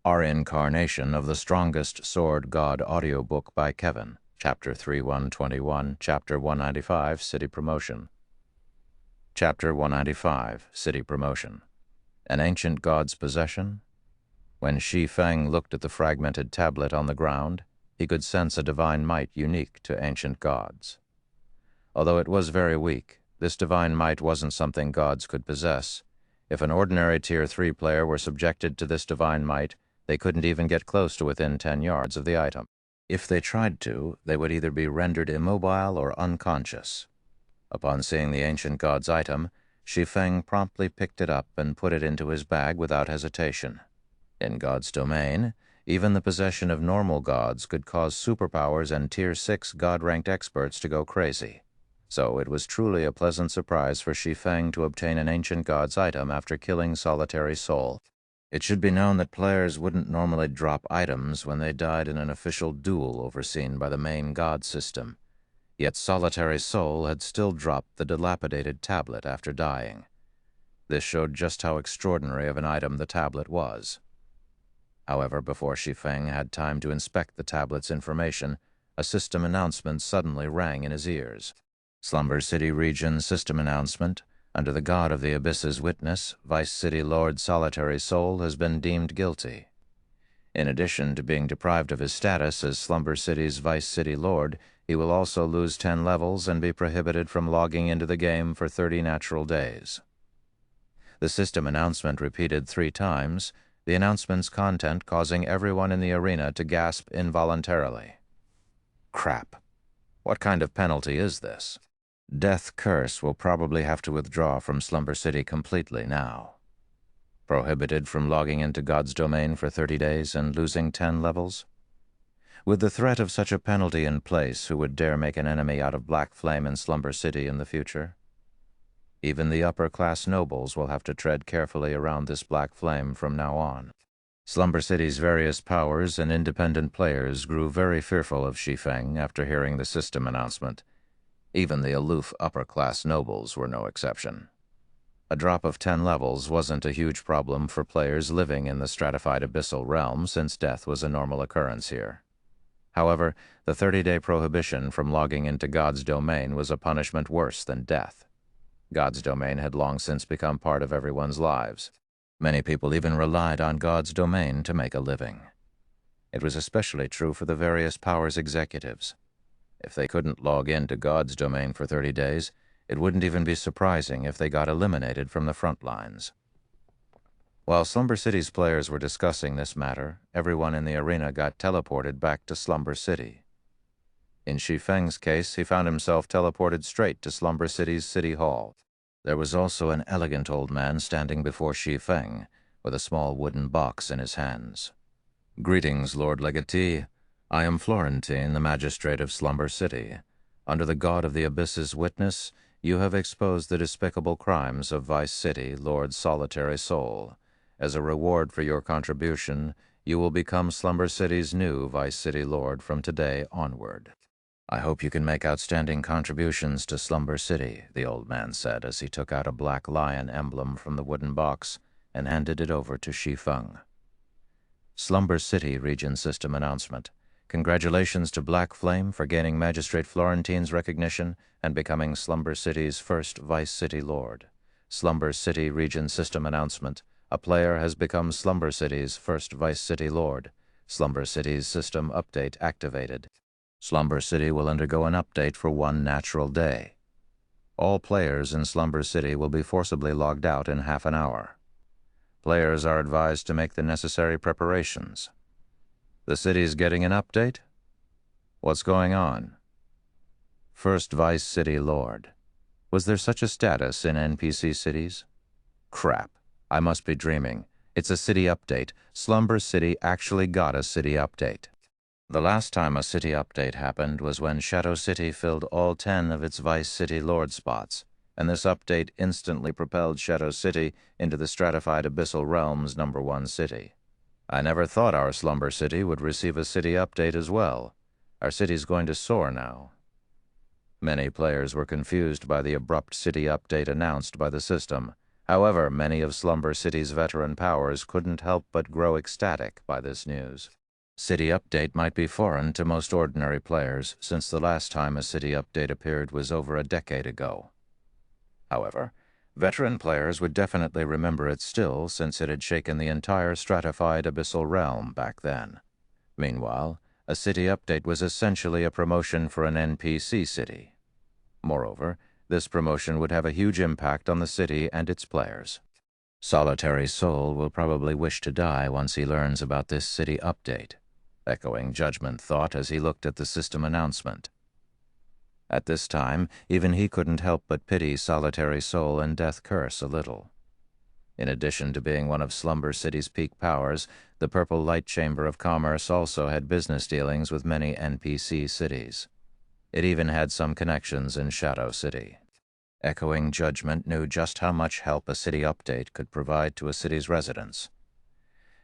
Reincarnation of the Strongest Sword God audiobook by Kevin, Chapter 3-121, Chapter 195, City Promotion. Chapter 195, City Promotion. An Ancient God's Possession? When Shi Feng looked at the fragmented tablet on the ground, he could sense a divine might unique to ancient gods. Although it was very weak, this divine might wasn't something gods could possess. If an ordinary Tier 3 player were subjected to this divine might, they couldn't even get close to within 10 yards of the item. If they tried to, they would either be rendered immobile or unconscious. Upon seeing the ancient god's item, Shi Feng promptly picked it up and put it into his bag without hesitation. In God's domain, even the possession of normal gods could cause superpowers and Tier 6 god-ranked experts to go crazy. So it was truly a pleasant surprise for Shi Feng to obtain an ancient god's item after killing Solitary Soul. It should be known that players wouldn't normally drop items when they died in an official duel overseen by the main god system. Yet Solitary Soul had still dropped the dilapidated tablet after dying. This showed just how extraordinary of an item the tablet was. However, before Shi Feng had time to inspect the tablet's information, a system announcement suddenly rang in his ears. Slumber City Region System Announcement. Under the God of the Abyss's witness, Vice City Lord Solitary Soul has been deemed guilty. In addition to being deprived of his status as Slumber City's Vice City Lord, he will also lose 10 levels and be prohibited from logging into the game for 30 natural days. The system announcement repeated 3 times, the announcement's content causing everyone in the arena to gasp involuntarily. Crap. What kind of penalty is this? Death Curse will probably have to withdraw from Slumber City completely now. Prohibited from logging into God's domain for 30 days and losing 10 levels? With the threat of such a penalty in place, who would dare make an enemy out of Black Flame in Slumber City in the future? Even the upper-class nobles will have to tread carefully around this Black Flame from now on. Slumber City's various powers and independent players grew very fearful of Shi Feng after hearing the system announcement. Even the aloof upper-class nobles were no exception. A drop of 10 levels wasn't a huge problem for players living in the stratified abyssal realm, since death was a normal occurrence here. However, the 30-day prohibition from logging into God's domain was a punishment worse than death. God's domain had long since become part of everyone's lives. Many people even relied on God's domain to make a living. It was especially true for the various powers executives. If they couldn't log into God's domain for 30 days, it wouldn't even be surprising if they got eliminated from the front lines. While Slumber City's players were discussing this matter, everyone in the arena got teleported back to Slumber City. In Shi Feng's case, he found himself teleported straight to Slumber City's City Hall. There was also an elegant old man standing before Shi Feng, with a small wooden box in his hands. "Greetings, Lord Legatee. I am Florentine, the magistrate of Slumber City. Under the God of the Abyss's witness, you have exposed the despicable crimes of Vice City Lord Solitary Soul. As a reward for your contribution, you will become Slumber City's new Vice City Lord from today onward. I hope you can make outstanding contributions to Slumber City," the old man said as he took out a black lion emblem from the wooden box and handed it over to Shi Feng. Slumber City Region System Announcement. Congratulations to Black Flame for gaining Magistrate Florentine's recognition and becoming Slumber City's first Vice City Lord. Slumber City Region System Announcement. A player has become Slumber City's first Vice City Lord. Slumber City's system update activated. Slumber City will undergo an update for 1 natural day. All players in Slumber City will be forcibly logged out in half an hour. Players are advised to make the necessary preparations. The city's getting an update? What's going on? First Vice City Lord. Was there such a status in NPC cities? Crap. I must be dreaming. It's a city update. Slumber City actually got a city update. The last time a city update happened was when Shadow City filled all 10 of its Vice City Lord spots, and this update instantly propelled Shadow City into the stratified abyssal realm's #1 city. I never thought our Slumber City would receive a city update as well. Our city's going to soar now. Many players were confused by the abrupt city update announced by the system. However, many of Slumber City's veteran powers couldn't help but grow ecstatic by this news. City Update might be foreign to most ordinary players, since the last time a City Update appeared was over a decade ago. However, veteran players would definitely remember it still, since it had shaken the entire stratified abyssal realm back then. Meanwhile, a City Update was essentially a promotion for an NPC city. Moreover, this promotion would have a huge impact on the city and its players. Solitary Soul will probably wish to die once he learns about this City Update, Echoing Judgment thought as he looked at the system announcement. At this time, even he couldn't help but pity Solitary Soul and Death Curse a little. In addition to being one of Slumber City's peak powers, the Purple Light Chamber of Commerce also had business dealings with many NPC cities. It even had some connections in Shadow City. Echoing Judgment knew just how much help a city update could provide to a city's residents.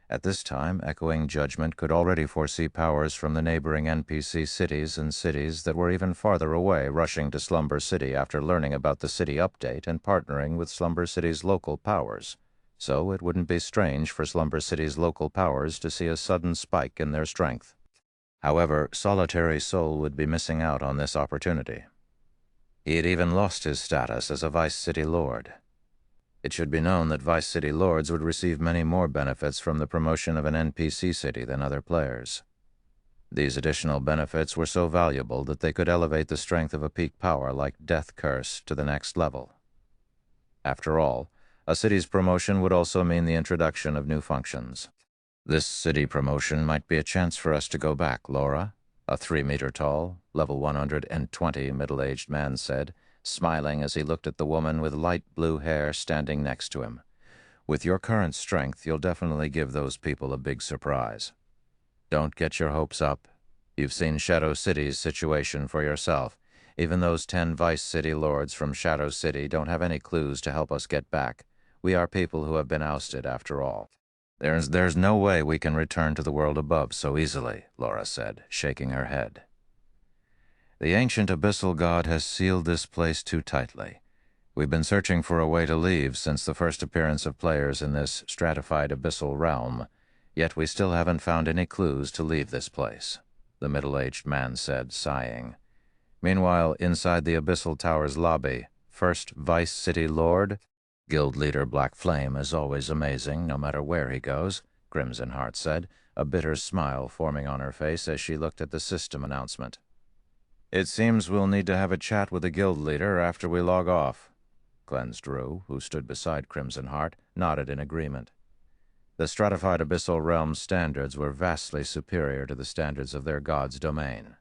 At this time, Echoing Judgment could already foresee powers from the neighboring NPC cities and cities that were even farther away rushing to Slumber City after learning about the city update and partnering with Slumber City's local powers. So it wouldn't be strange for Slumber City's local powers to see a sudden spike in their strength. However, Solitary Soul would be missing out on this opportunity. He had even lost his status as a Vice City Lord. It should be known that Vice City Lords would receive many more benefits from the promotion of an NPC city than other players. These additional benefits were so valuable that they could elevate the strength of a peak power like Death Curse to the next level. After all, a city's promotion would also mean the introduction of new functions. This city promotion might be a chance for us to go back, Laura, a 3-meter-tall, level 120 middle-aged man said, smiling as he looked at the woman with light blue hair standing next to him. With your current strength, you'll definitely give those people a big surprise. Don't get your hopes up. You've seen Shadow City's situation for yourself. Even those 10 Vice City Lords from Shadow City don't have any clues to help us get back. We are people who have been ousted, after all. There's no way we can return to the world above so easily, Laura said, shaking her head. The ancient abyssal god has sealed this place too tightly. We've been searching for a way to leave since the first appearance of players in this stratified abyssal realm, yet we still haven't found any clues to leave this place, the middle-aged man said, sighing. Meanwhile, inside the Abyssal Tower's lobby, First Vice City Lord, Guild Leader Black Flame is always amazing, no matter where he goes, Crimson Heart said, a bitter smile forming on her face as she looked at the system announcement. It seems we'll need to have a chat with the guild leader after we log off. Cleansed Rue, who stood beside Crimson Heart, nodded in agreement. The stratified abyssal realm's standards were vastly superior to the standards of their god's domain.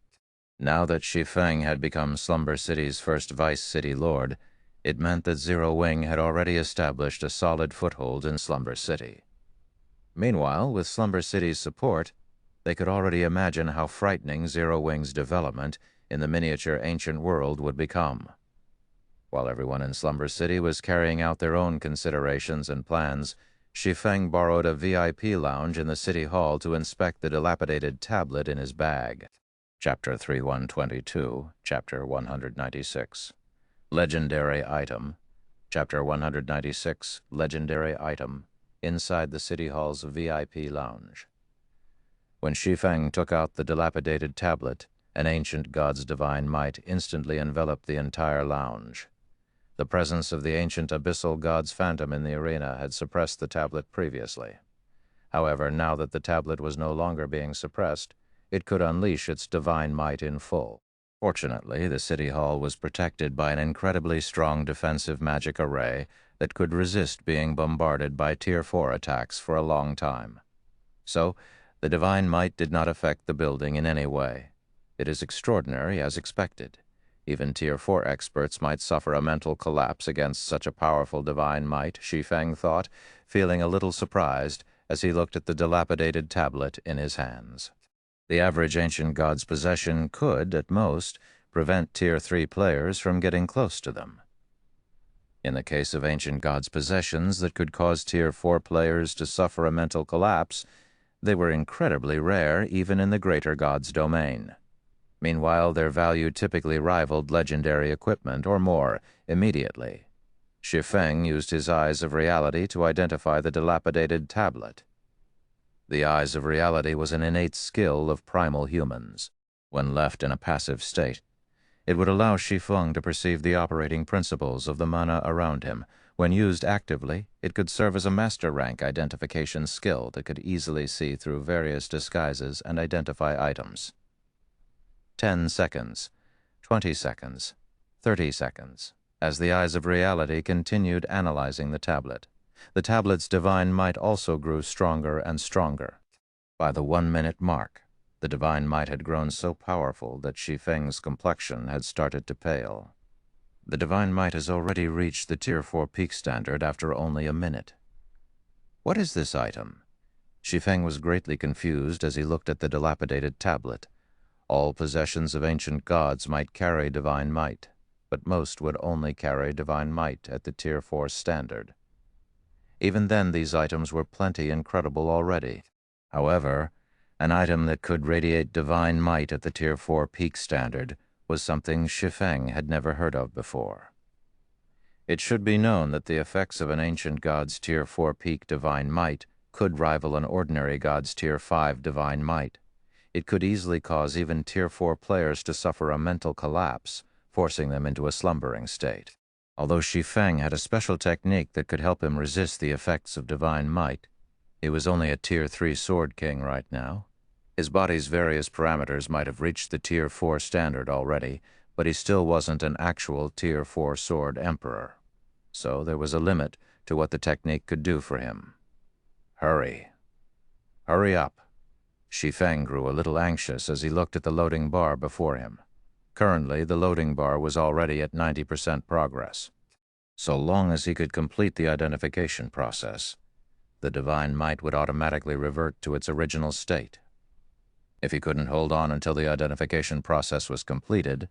Now that Shi Feng had become Slumber City's first Vice City Lord, it meant that Zero Wing had already established a solid foothold in Slumber City. Meanwhile, with Slumber City's support, they could already imagine how frightening Zero Wing's development in the miniature ancient world would become. While everyone in Slumber City was carrying out their own considerations and plans, Shi Feng borrowed a VIP lounge in the city hall to inspect the dilapidated tablet in his bag. Chapter 3122, Chapter 196. Legendary Item. Chapter 196, Legendary Item, inside the City Hall's VIP lounge. When Shi Feng took out the dilapidated tablet, an ancient god's divine might instantly enveloped the entire lounge. The presence of the ancient abyssal god's phantom in the arena had suppressed the tablet previously. However, now that the tablet was no longer being suppressed, it could unleash its divine might in full. Fortunately, the City Hall was protected by an incredibly strong defensive magic array that could resist being bombarded by Tier 4 attacks for a long time. So, the divine might did not affect the building in any way. It is extraordinary as expected. Even Tier 4 experts might suffer a mental collapse against such a powerful divine might, Shi Feng thought, feeling a little surprised as he looked at the dilapidated tablet in his hands. The average ancient god's possession could, at most, prevent Tier 3 players from getting close to them. In the case of ancient god's possessions that could cause Tier 4 players to suffer a mental collapse, they were incredibly rare even in the greater god's domain. Meanwhile, their value typically rivaled legendary equipment or more immediately. Shi Feng used his eyes of reality to identify the dilapidated tablet. The eyes of reality was an innate skill of primal humans. When left in a passive state, it would allow Shi Feng to perceive the operating principles of the mana around him. When used actively, it could serve as a master rank identification skill that could easily see through various disguises and identify items. 10 seconds, 20 seconds, 30 seconds, as the eyes of reality continued analyzing the tablet's divine might also grew stronger and stronger. By the 1-minute mark, the divine might had grown so powerful that Shi Feng's complexion had started to pale. The divine might has already reached the Tier 4 peak standard after only a minute. What is this item? Shi Feng was greatly confused as he looked at the dilapidated tablet. All possessions of ancient gods might carry divine might, but most would only carry divine might at the Tier 4 standard. Even then, these items were plenty incredible already. However, an item that could radiate divine might at the Tier 4 peak standard was something Shi Feng had never heard of before. It should be known that the effects of an ancient god's Tier 4 peak divine might could rival an ordinary god's Tier 5 divine might. It could easily cause even Tier 4 players to suffer a mental collapse, forcing them into a slumbering state. Although Shi Feng had a special technique that could help him resist the effects of divine might, he was only a Tier 3 Sword King right now. His body's various parameters might have reached the Tier 4 standard already, but he still wasn't an actual Tier 4 Sword Emperor. So there was a limit to what the technique could do for him. Hurry. Hurry up. Shi Feng grew a little anxious as he looked at the loading bar before him. Currently, the loading bar was already at 90% progress. So long as he could complete the identification process, the divine might would automatically revert to its original state. If he couldn't hold on until the identification process was completed,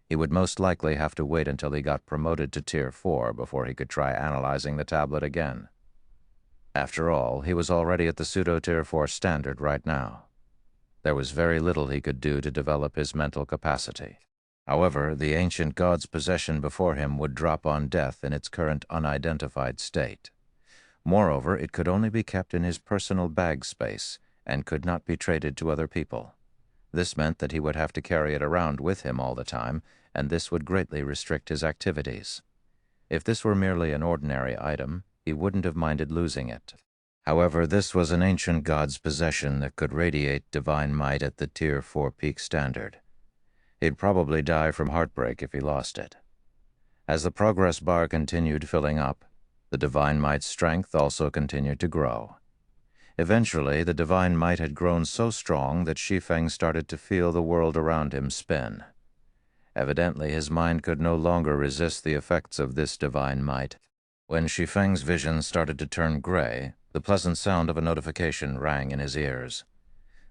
he would most likely have to wait until he got promoted to Tier 4 before he could try analyzing the tablet again. After all, he was already at the pseudo-Tier 4 standard right now. There was very little he could do to develop his mental capacity. However, the ancient god's possession before him would drop on death in its current unidentified state. Moreover, it could only be kept in his personal bag space and could not be traded to other people. This meant that he would have to carry it around with him all the time, and this would greatly restrict his activities. If this were merely an ordinary item, he wouldn't have minded losing it. However, this was an ancient god's possession that could radiate divine might at the Tier 4 peak standard. He'd probably die from heartbreak if he lost it. As the progress bar continued filling up, the divine might's strength also continued to grow. Eventually, the divine might had grown so strong that Shi Feng started to feel the world around him spin. Evidently, his mind could no longer resist the effects of this divine might. When Shi Feng's vision started to turn gray, the pleasant sound of a notification rang in his ears.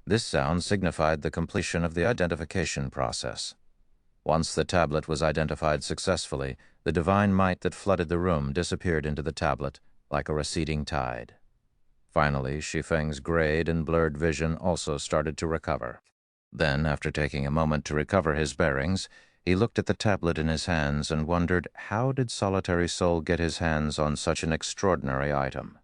This sound signified the completion of the identification process. Once the tablet was identified successfully, the divine might that flooded the room disappeared into the tablet like a receding tide. Finally, Shi Feng's grayed and blurred vision also started to recover. Then, after taking a moment to recover his bearings, he looked at the tablet in his hands and wondered how did Solitary Soul get his hands on such an extraordinary item.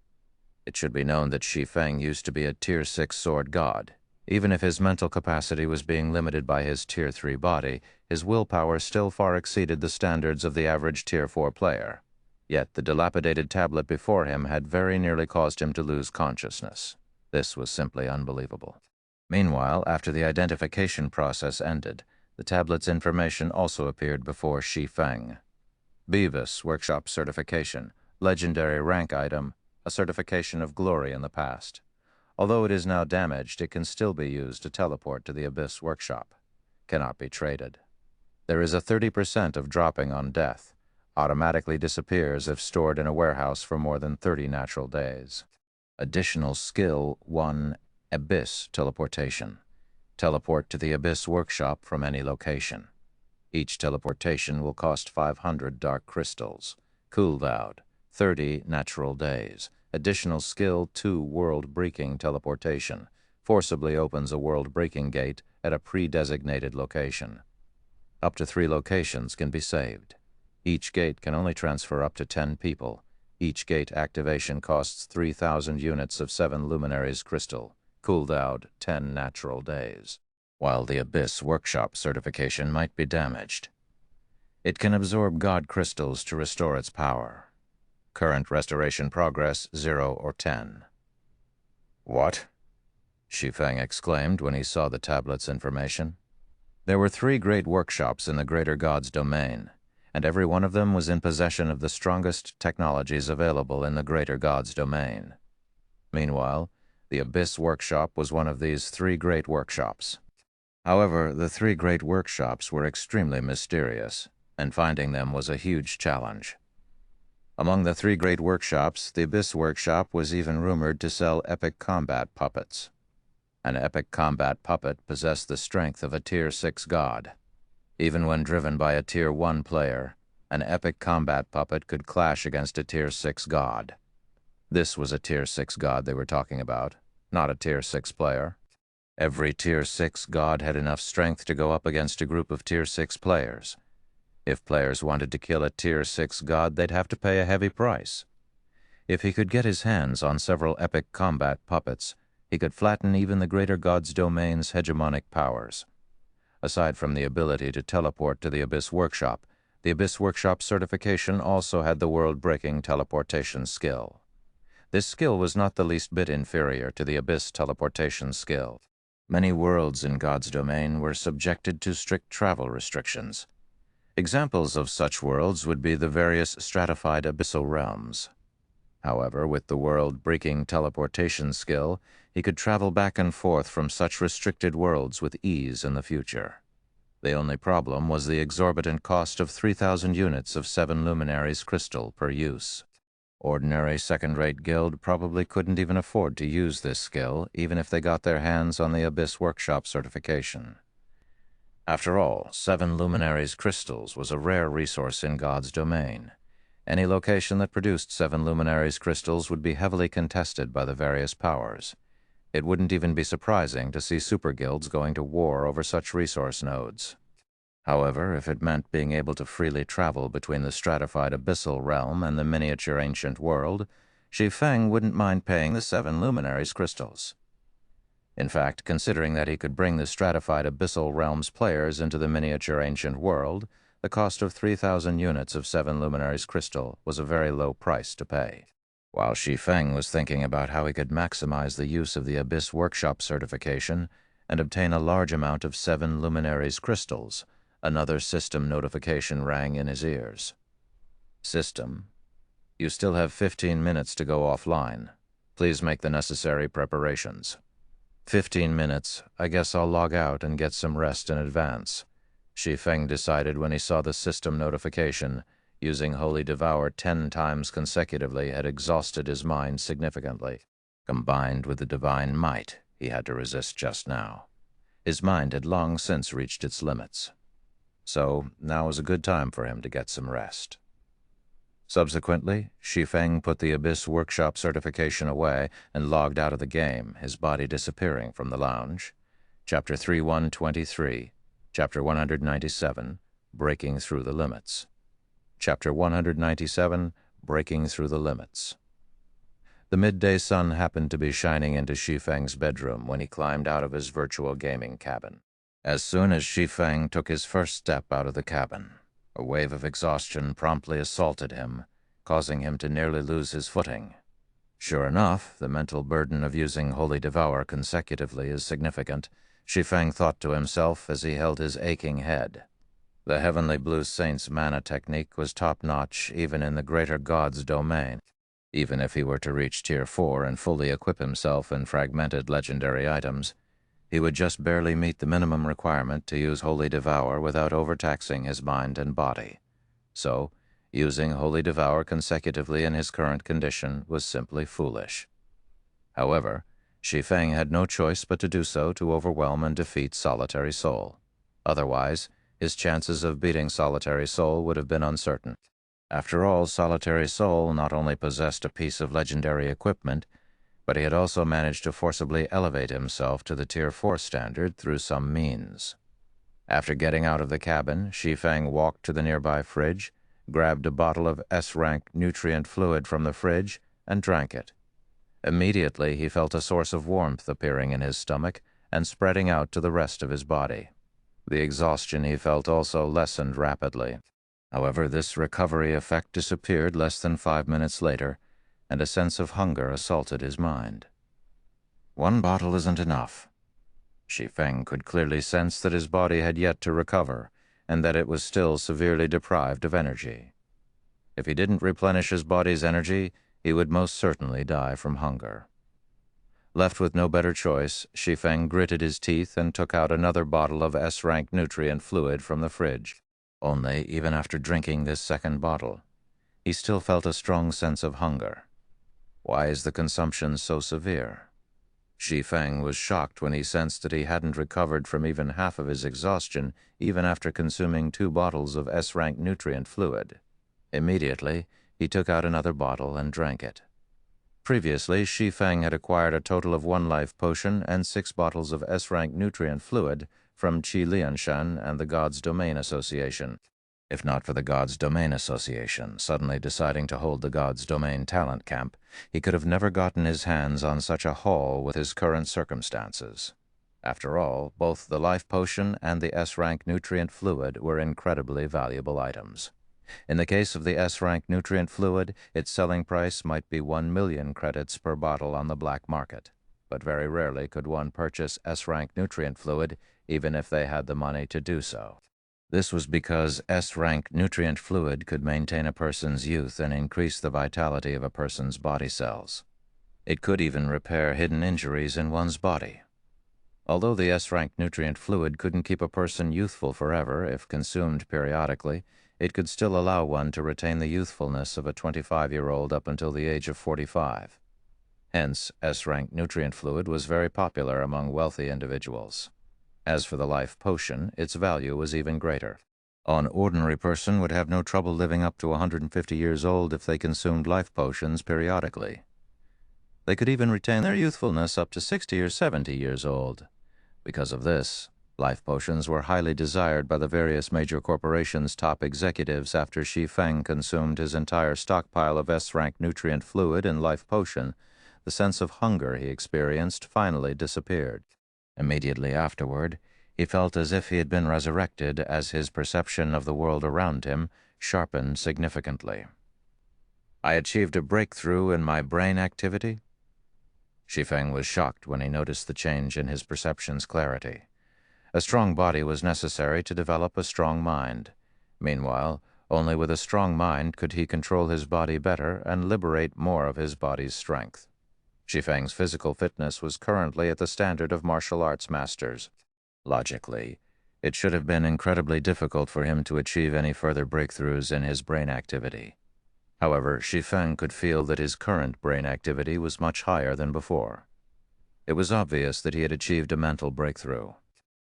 It should be known that Shi Feng used to be a Tier 6 sword god. Even if his mental capacity was being limited by his Tier 3 body, his willpower still far exceeded the standards of the average Tier 4 player. Yet the dilapidated tablet before him had very nearly caused him to lose consciousness. This was simply unbelievable. Meanwhile, after the identification process ended, the tablet's information also appeared before Shi Feng. Beavis Workshop Certification, Legendary Rank Item, a certification of glory in the past. Although it is now damaged, it can still be used to teleport to the Abyss Workshop. Cannot be traded. There is a 30% of dropping on death. Automatically disappears if stored in a warehouse for more than 30 natural days. Additional skill 1, Abyss Teleportation. Teleport to the Abyss Workshop from any location. Each teleportation will cost 500 dark crystals. Cooldown 30 natural days. Additional skill 2, World Breaking Teleportation. Forcibly opens a world breaking gate at a pre-designated location. Up to 3 locations can be saved. Each gate can only transfer up to 10 people. Each gate activation costs 3,000 units of 7 luminaries crystal, cooled out 10 natural days, while the Abyss Workshop certification might be damaged. It can absorb God crystals to restore its power. Current restoration progress 0 or 10. What? Shi Feng exclaimed when he saw the tablet's information. There were 3 great workshops in the Greater God's domain, and every one of them was in possession of the strongest technologies available in the Greater God's domain. Meanwhile, the Abyss Workshop was one of these 3 great workshops. However, the 3 great workshops were extremely mysterious, and finding them was a huge challenge. Among the 3 great workshops, the Abyss Workshop was even rumored to sell epic combat puppets. An epic combat puppet possessed the strength of a Tier 6 god. Even when driven by a Tier 1 player, an epic combat puppet could clash against a Tier 6 god. This was a Tier 6 god they were talking about, not a Tier 6 player. Every Tier 6 god had enough strength to go up against a group of Tier 6 players. If players wanted to kill a Tier 6 god, they'd have to pay a heavy price. If he could get his hands on several epic combat puppets, he could flatten even the Greater God's domain's hegemonic powers. Aside from the ability to teleport to the Abyss Workshop, the Abyss Workshop certification also had the world-breaking teleportation skill. This skill was not the least bit inferior to the Abyss teleportation skill. Many worlds in God's domain were subjected to strict travel restrictions. Examples of such worlds would be the various stratified abyssal realms. However, with the world-breaking teleportation skill, he could travel back and forth from such restricted worlds with ease in the future. The only problem was the exorbitant cost of 3,000 units of 7 luminaries crystal per use. Ordinary second-rate guild probably couldn't even afford to use this skill, even if they got their hands on the Abyss Workshop certification. After all, 7 luminaries crystals was a rare resource in God's domain. Any location that produced 7 luminaries crystals would be heavily contested by the various powers. It wouldn't even be surprising to see super guilds going to war over such resource nodes. However, if it meant being able to freely travel between the stratified abyssal realm and the miniature ancient world, Shi Feng wouldn't mind paying the 7 luminaries crystals. In fact, considering that he could bring the stratified abyssal realm's players into the miniature ancient world, the cost of 3,000 units of 7 luminaries crystal was a very low price to pay. While Shi Feng was thinking about how he could maximize the use of the Abyss Workshop certification and obtain a large amount of 7 luminaries crystals, another system notification rang in his ears. System, you still have 15 minutes to go offline. Please make the necessary preparations. 15 minutes. I guess I'll log out and get some rest in advance. Shi Feng decided when he saw the system notification. Using Holy Devour 10 times consecutively had exhausted his mind significantly, combined with the divine might he had to resist just now. His mind had long since reached its limits. So now was a good time for him to get some rest. Subsequently, Shi Feng put the Abyss Workshop certification away and logged out of the game, his body disappearing from the lounge. Chapter 3123, Chapter 197, Breaking Through the Limits. Chapter 197, Breaking Through the Limits. The midday sun happened to be shining into Shi Feng's bedroom when he climbed out of his virtual gaming cabin. As soon as Shi Feng took his first step out of the cabin, a wave of exhaustion promptly assaulted him, causing him to nearly lose his footing. Sure enough, the mental burden of using Holy Devour consecutively is significant, Shi Feng thought to himself as he held his aching head. The Heavenly Blue Saint's mana technique was top-notch even in the Greater God's domain. Even if he were to reach Tier 4 and fully equip himself in fragmented legendary items, he would just barely meet the minimum requirement to use Holy Devour without overtaxing his mind and body. So, using Holy Devour consecutively in his current condition was simply foolish. However, Shi Feng had no choice but to do so to overwhelm and defeat Solitary Soul. Otherwise, his chances of beating Solitary Soul would have been uncertain. After all, Solitary Soul not only possessed a piece of legendary equipment, but he had also managed to forcibly elevate himself to the Tier 4 standard through some means. After getting out of the cabin, Shi Feng walked to the nearby fridge grabbed a bottle of S-rank nutrient fluid from the fridge, and drank it. Immediately, he felt a source of warmth appearing in his stomach and spreading out to the rest of his body. The exhaustion he felt also lessened rapidly. However, this recovery effect disappeared less than 5 minutes later, and a sense of hunger assaulted his mind. One bottle isn't enough. Shi Feng could clearly sense that his body had yet to recover, and that it was still severely deprived of energy. If he didn't replenish his body's energy, he would most certainly die from hunger. Left with no better choice, Shi Feng gritted his teeth and took out another bottle of S-rank nutrient fluid from the fridge. Only, even after drinking this second bottle, he still felt a strong sense of hunger. Why is the consumption so severe? Shi Feng was shocked when he sensed that he hadn't recovered from even half of his exhaustion, even after consuming 2 bottles of S-rank nutrient fluid. Immediately, he took out another bottle and drank it. Previously, Shi Feng had acquired a total of 1 life potion and 6 bottles of S-rank nutrient fluid from Qi Lianshan and the God's Domain Association. If not for the God's Domain Association suddenly deciding to hold the God's Domain talent camp, he could have never gotten his hands on such a haul with his current circumstances. After all, both the life potion and the S-rank nutrient fluid were incredibly valuable items. In the case of the S-rank nutrient fluid, its selling price might be 1 million credits per bottle on the black market, but very rarely could one purchase S-rank nutrient fluid even if they had the money to do so. This was because S-rank nutrient fluid could maintain a person's youth and increase the vitality of a person's body cells. It could even repair hidden injuries in one's body. Although the S-rank nutrient fluid couldn't keep a person youthful forever if consumed periodically, it could still allow one to retain the youthfulness of a 25-year-old up until the age of 45. Hence, S-rank nutrient fluid was very popular among wealthy individuals. As for the life potion, its value was even greater. An ordinary person would have no trouble living up to 150 years old if they consumed life potions periodically. They could even retain their youthfulness up to 60 or 70 years old. Because of this, life potions were highly desired by the various major corporations' top executives after Shi Feng consumed his entire stockpile of S-rank nutrient fluid and life potion. The sense of hunger he experienced finally disappeared. Immediately afterward, he felt as if he had been resurrected as his perception of the world around him sharpened significantly. I achieved a breakthrough in my brain activity. Shi Feng was shocked when he noticed the change in his perception's clarity. A strong body was necessary to develop a strong mind. Meanwhile, only with a strong mind could he control his body better and liberate more of his body's strength. Shi Feng's physical fitness was currently at the standard of martial arts masters. Logically, it should have been incredibly difficult for him to achieve any further breakthroughs in his brain activity. However, Shi Feng could feel that his current brain activity was much higher than before. It was obvious that he had achieved a mental breakthrough.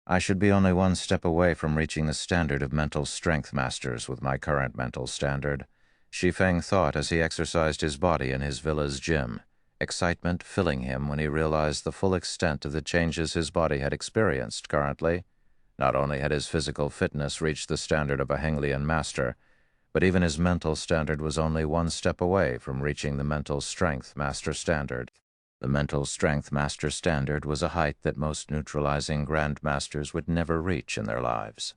I should be only 1 step away from reaching the standard of mental strength masters with my current mental standard, Shi Feng thought as he exercised his body in his villa's gym, excitement filling him when he realized the full extent of the changes his body had experienced currently. Not only had his physical fitness reached the standard of a Henglian master, but even his mental standard was only 1 step away from reaching the mental strength master standard. The mental strength master standard was a height that most neutralizing grandmasters would never reach in their lives.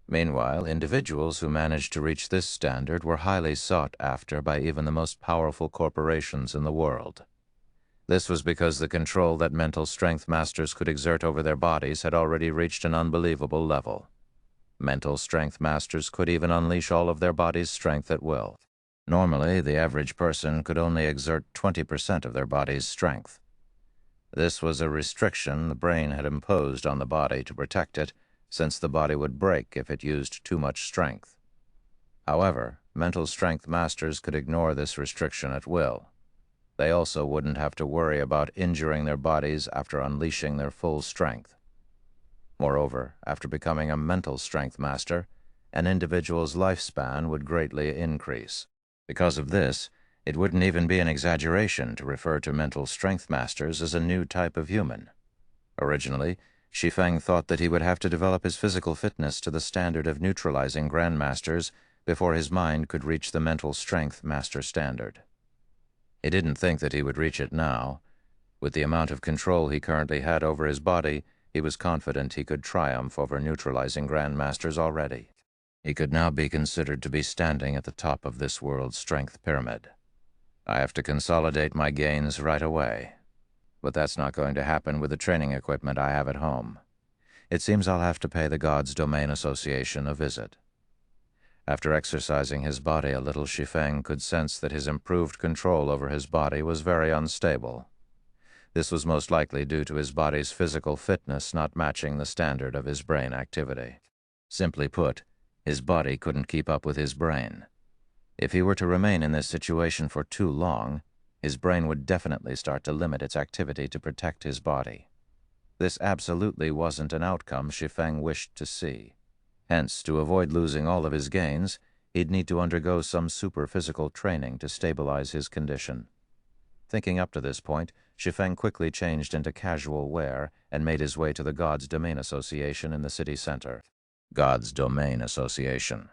Meanwhile, individuals who managed to reach this standard were highly sought after by even the most powerful corporations in the world. This was because the control that mental strength masters could exert over their bodies had already reached an unbelievable level. Mental strength masters could even unleash all of their body's strength at will. Normally, the average person could only exert 20% of their body's strength. This was a restriction the brain had imposed on the body to protect it, since the body would break if it used too much strength. However, mental strength masters could ignore this restriction at will. They also wouldn't have to worry about injuring their bodies after unleashing their full strength. Moreover, after becoming a mental strength master, an individual's lifespan would greatly increase. Because of this, it wouldn't even be an exaggeration to refer to mental strength masters as a new type of human. Originally, Shi Feng thought that he would have to develop his physical fitness to the standard of neutralizing grandmasters before his mind could reach the mental strength master standard. He didn't think that he would reach it now. With the amount of control he currently had over his body, he was confident he could triumph over neutralizing grandmasters already. He could now be considered to be standing at the top of this world's strength pyramid. I have to consolidate my gains right away. But that's not going to happen with the training equipment I have at home. It seems I'll have to pay the Gods Domain Association a visit. After exercising his body a little, Shi Feng could sense that his improved control over his body was very unstable. This was most likely due to his body's physical fitness not matching the standard of his brain activity. Simply put, his body couldn't keep up with his brain. If he were to remain in this situation for too long, his brain would definitely start to limit its activity to protect his body. This absolutely wasn't an outcome Shi Feng wished to see. Hence, to avoid losing all of his gains, he'd need to undergo some super-physical training to stabilize his condition. Thinking up to this point, Shi Feng quickly changed into casual wear and made his way to the Gods Domain Association in the city center. Gods Domain Association.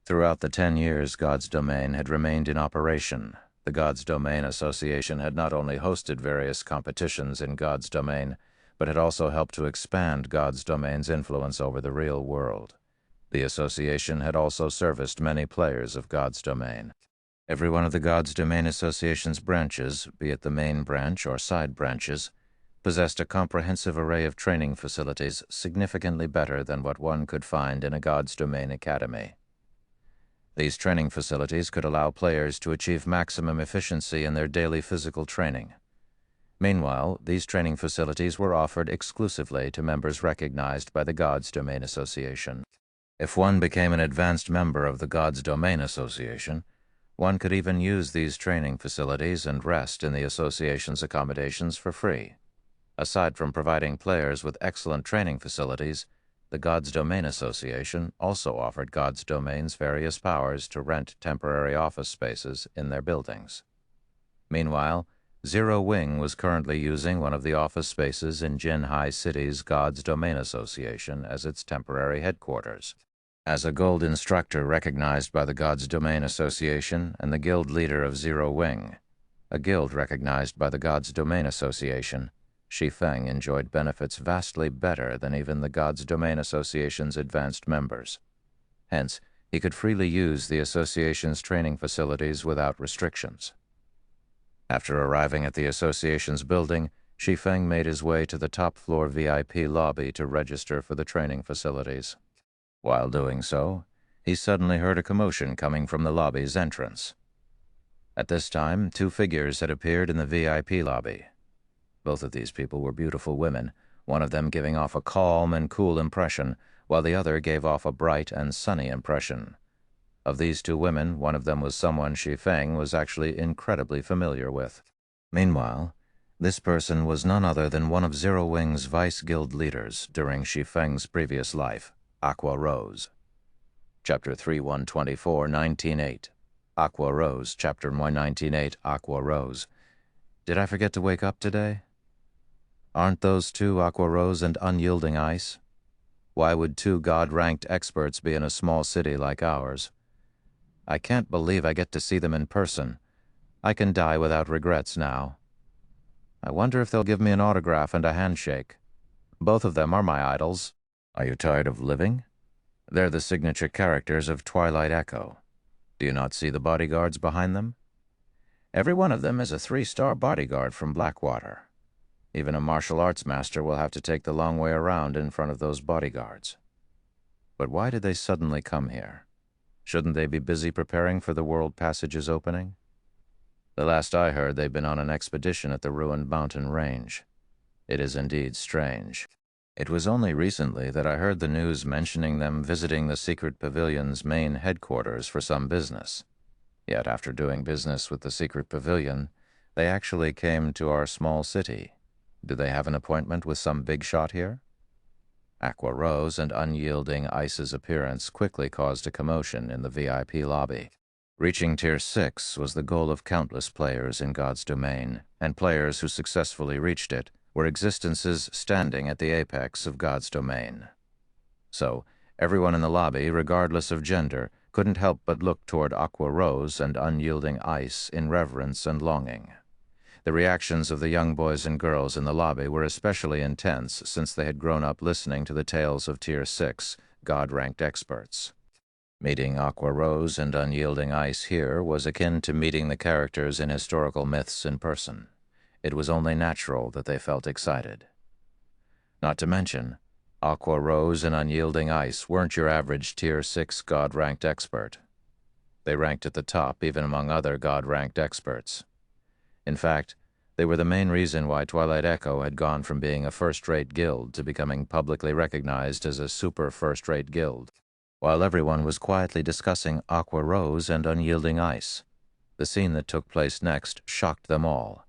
Throughout the 10 years Gods Domain had remained in operation, the Gods Domain Association had not only hosted various competitions in Gods Domain, but had also helped to expand Gods Domain's influence over the real world. The association had also serviced many players of Gods Domain. Every one of the Gods Domain Association's branches, be it the main branch or side branches, possessed a comprehensive array of training facilities significantly better than what one could find in a Gods Domain academy. These training facilities could allow players to achieve maximum efficiency in their daily physical training. Meanwhile, these training facilities were offered exclusively to members recognized by the Gods Domain Association. If one became an advanced member of the Gods Domain Association, one could even use these training facilities and rest in the association's accommodations for free. Aside from providing players with excellent training facilities, the Gods Domain Association also offered Gods Domain's various powers to rent temporary office spaces in their buildings. Meanwhile, Zero Wing was currently using one of the office spaces in Jinhai City's Gods Domain Association as its temporary headquarters. As a gold instructor recognized by the Gods Domain Association and the guild leader of Zero Wing, a guild recognized by the Gods Domain Association, Shi Feng enjoyed benefits vastly better than even the Gods Domain Association's advanced members. Hence, he could freely use the association's training facilities without restrictions. After arriving at the association's building, Shi Feng made his way to the top-floor VIP lobby to register for the training facilities. While doing so, he suddenly heard a commotion coming from the lobby's entrance. At this time, 2 figures had appeared in the VIP lobby. Both of these people were beautiful women, one of them giving off a calm and cool impression, while the other gave off a bright and sunny impression. Of these 2 women, one of them was someone Shi Feng was actually incredibly familiar with. Meanwhile, this person was none other than one of Zero Wing's vice guild leaders during Shi Feng's previous life, Aqua Rose. Chapter 3.124, 19.8. Aqua Rose, Chapter 119.8, Aqua Rose. Did I forget to wake up today? Aren't those 2 Aqua Rose and Unyielding Ice? Why would 2 God-ranked experts be in a small city like ours? I can't believe I get to see them in person. I can die without regrets now. I wonder if they'll give me an autograph and a handshake. Both of them are my idols. Are you tired of living? They're the signature characters of Twilight Echo. Do you not see the bodyguards behind them? Every one of them is a 3-star bodyguard from Blackwater. Even a martial arts master will have to take the long way around in front of those bodyguards. But why did they suddenly come here? Shouldn't they be busy preparing for the World Passage's opening? The last I heard, they've been on an expedition at the ruined mountain range. It is indeed strange. It was only recently that I heard the news mentioning them visiting the Secret Pavilion's main headquarters for some business. Yet after doing business with the Secret Pavilion, they actually came to our small city. Do they have an appointment with some big shot here? Aqua Rose and Unyielding Ice's appearance quickly caused a commotion in the VIP lobby. Reaching Tier 6 was the goal of countless players in God's Domain, and players who successfully reached it were existences standing at the apex of God's Domain. So, everyone in the lobby, regardless of gender, couldn't help but look toward Aqua Rose and unyielding Ice in reverence and longing. The reactions of the young boys and girls in the lobby were especially intense since they had grown up listening to the tales of Tier 6, God-ranked experts. Meeting Aqua Rose and unyielding Ice here was akin to meeting the characters in historical myths in person. It was only natural that they felt excited. Not to mention, Aqua Rose and unyielding Ice weren't your average Tier 6 God-ranked expert. They ranked at the top even among other God-ranked experts. In fact, they were the main reason why Twilight Echo had gone from being a first-rate guild to becoming publicly recognized as a super first-rate guild. While everyone was quietly discussing Aqua Rose and unyielding Ice, the scene that took place next shocked them all.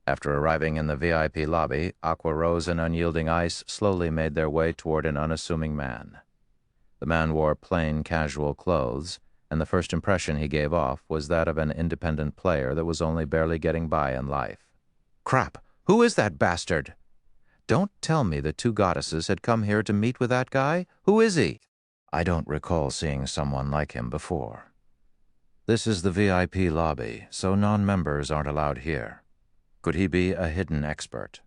After arriving in the VIP lobby, Aqua Rose and unyielding Ice slowly made their way toward an unassuming man. The man wore plain, casual clothes, and the first impression he gave off was that of an independent player that was only barely getting by in life. Crap! Who is that bastard? Don't tell me the two goddesses had come here to meet with that guy? Who is he? I don't recall seeing someone like him before. This is the VIP lobby, so non-members aren't allowed here. Could he be a hidden expert?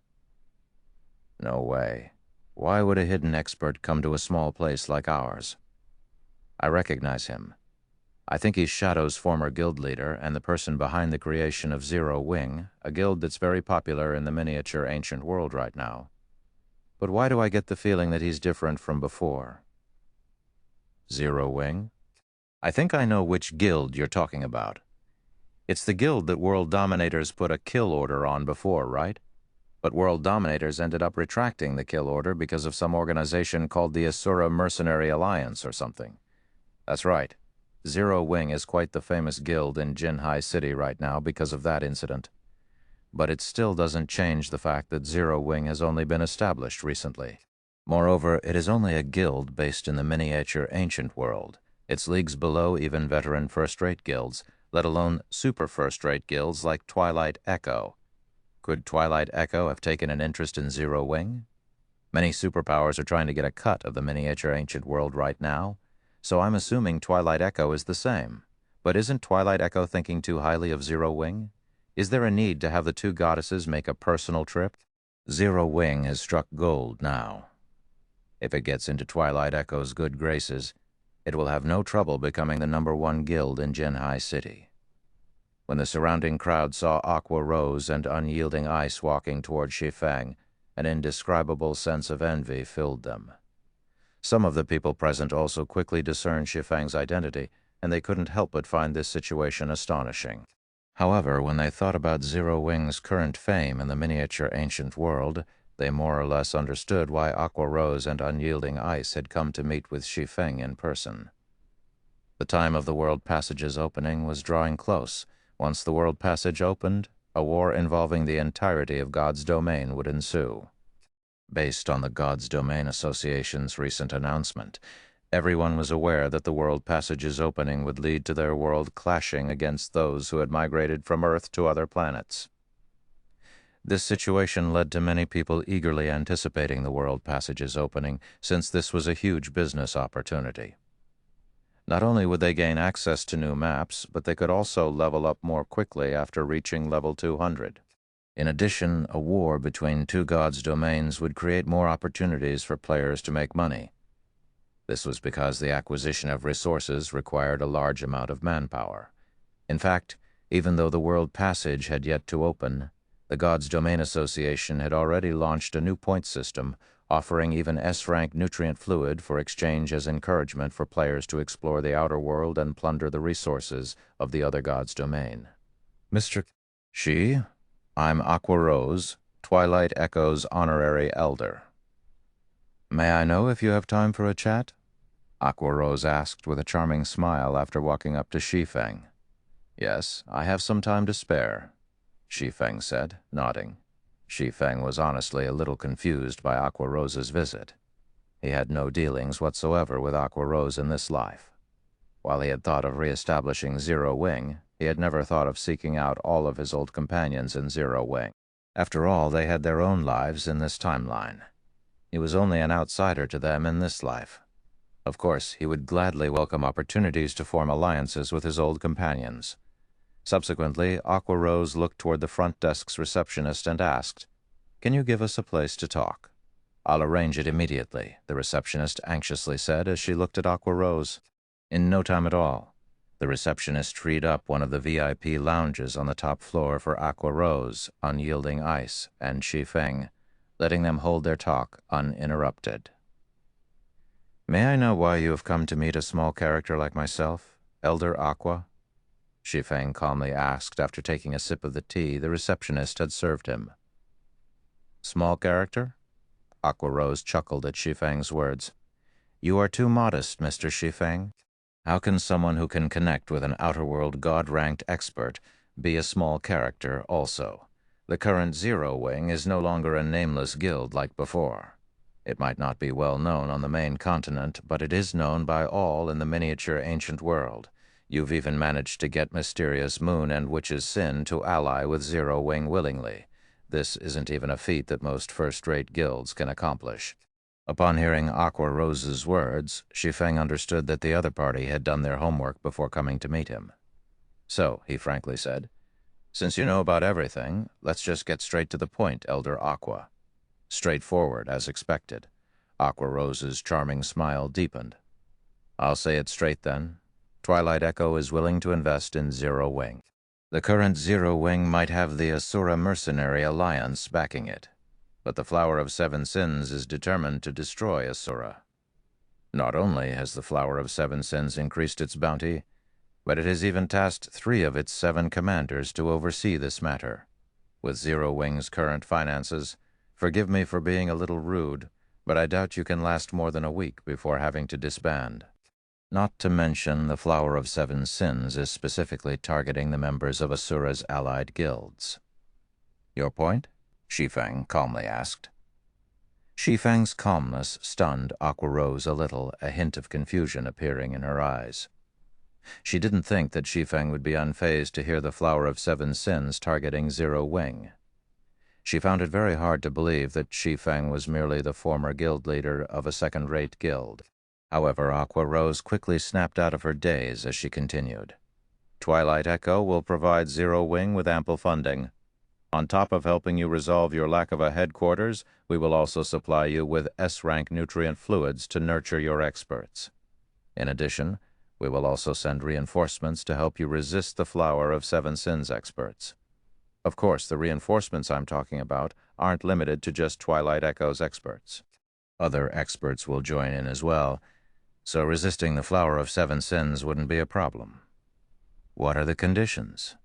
No way. Why would a hidden expert come to a small place like ours? I recognize him. I think he's Shadow's former guild leader and the person behind the creation of Zero Wing, a guild that's very popular in the miniature ancient world right now. But why do I get the feeling that he's different from before? Zero Wing? I think I know which guild you're talking about. It's the guild that World Dominators put a kill order on before, right? But World Dominators ended up retracting the kill order because of some organization called the Asura Mercenary Alliance or something. That's right. Zero Wing is quite the famous guild in Jinhai City right now because of that incident. But it still doesn't change the fact that Zero Wing has only been established recently. Moreover, it is only a guild based in the miniature ancient world. It's leagues below even veteran first-rate guilds, let alone super first-rate guilds like Twilight Echo. Could Twilight Echo have taken an interest in Zero Wing? Many superpowers are trying to get a cut of the miniature ancient world right now, so I'm assuming Twilight Echo is the same. But isn't Twilight Echo thinking too highly of Zero Wing? Is there a need to have the two goddesses make a personal trip? Zero Wing has struck gold now. If it gets into Twilight Echo's good graces, it will have no trouble becoming the #1 guild in Jinhai City. When the surrounding crowd saw Aqua Rose and unyielding Ice walking toward Shi Feng, an indescribable sense of envy filled them. Some of the people present also quickly discerned Shi Feng's identity, and they couldn't help but find this situation astonishing. However, when they thought about Zero Wing's current fame in the miniature ancient world, they more or less understood why Aqua Rose and unyielding Ice had come to meet with Shi Feng in person. The time of the World Passage's opening was drawing close. Once the World Passage opened, a war involving the entirety of God's domain would ensue. Based on the God's Domain Association's recent announcement, everyone was aware that the World Passage's opening would lead to their world clashing against those who had migrated from Earth to other planets. This situation led to many people eagerly anticipating the World Passage's opening, since this was a huge business opportunity. Not only would they gain access to new maps, but they could also level up more quickly after reaching level 200. In addition, a war between two gods' domains would create more opportunities for players to make money. This was because the acquisition of resources required a large amount of manpower. In fact, even though the World Passage had yet to open, the God's Domain Association had already launched a new point system, offering even S-rank nutrient fluid for exchange as encouragement for players to explore the outer world and plunder the resources of the other God's domain. Mr. Shi, I'm Aqua Rose, Twilight Echo's honorary elder. May I know if you have time for a chat? Aqua Rose asked with a charming smile after walking up to Shi Feng. Yes, I have some time to spare, Shi Feng said, nodding. Shi Feng was honestly a little confused by Aqua Rose's visit. He had no dealings whatsoever with Aqua Rose in this life. While he had thought of re-establishing Zero Wing, he had never thought of seeking out all of his old companions in Zero Wing. After all, they had their own lives in this timeline. He was only an outsider to them in this life. Of course, he would gladly welcome opportunities to form alliances with his old companions. Subsequently, Aqua Rose looked toward the front desk's receptionist and asked, "Can you give us a place to talk?" "I'll arrange it immediately," the receptionist anxiously said as she looked at Aqua Rose. In no time at all, the receptionist freed up one of the VIP lounges on the top floor for Aqua Rose, Unyielding Ice, and Shi Feng, letting them hold their talk uninterrupted. "May I know why you have come to meet a small character like myself, Elder Aqua?" Shi Feng calmly asked after taking a sip of the tea the receptionist had served him. "Small character?" Aqua Rose chuckled at Shi Feng's words. "You are too modest, Mr. Shi Feng. How can someone who can connect with an outer-world god-ranked expert be a small character also? The current Zero Wing is no longer a nameless guild like before. It might not be well known on the main continent, but it is known by all in the miniature ancient world. You've even managed to get mysterious Moon and Witch's Sin to ally with Zero Wing willingly. This isn't even a feat that most first-rate guilds can accomplish." Upon hearing Aqua Rose's words, Shi Feng understood that the other party had done their homework before coming to meet him. "So," he frankly said, "since you know about everything, let's just get straight to the point, Elder Aqua." Straightforward, as expected. Aqua Rose's charming smile deepened. "I'll say it straight then. Twilight Echo is willing to invest in Zero Wing. The current Zero Wing might have the Asura Mercenary Alliance backing it, but the Flower of Seven Sins is determined to destroy Asura. Not only has the Flower of Seven Sins increased its bounty, but it has even tasked 3 of its 7 commanders to oversee this matter. With Zero Wing's current finances, forgive me for being a little rude, but I doubt you can last more than a week before having to disband. Not to mention the Flower of Seven Sins is specifically targeting the members of Asura's allied guilds." "Your point?" Shi Feng calmly asked. Shi Feng's calmness stunned Aqua Rose a little, a hint of confusion appearing in her eyes. She didn't think that Shi Feng would be unfazed to hear the Flower of Seven Sins targeting Zero Wing. She found it very hard to believe that Shi Feng was merely the former guild leader of a second-rate guild. However, Aqua Rose quickly snapped out of her daze as she continued. "Twilight Echo will provide Zero Wing with ample funding. On top of helping you resolve your lack of a headquarters, we will also supply you with S-rank nutrient fluids to nurture your experts. In addition, we will also send reinforcements to help you resist the Flower of Seven Sins experts. Of course, the reinforcements I'm talking about aren't limited to just Twilight Echo's experts. Other experts will join in as well, so resisting the Flower of Seven Sins wouldn't be a problem." "What are the conditions?"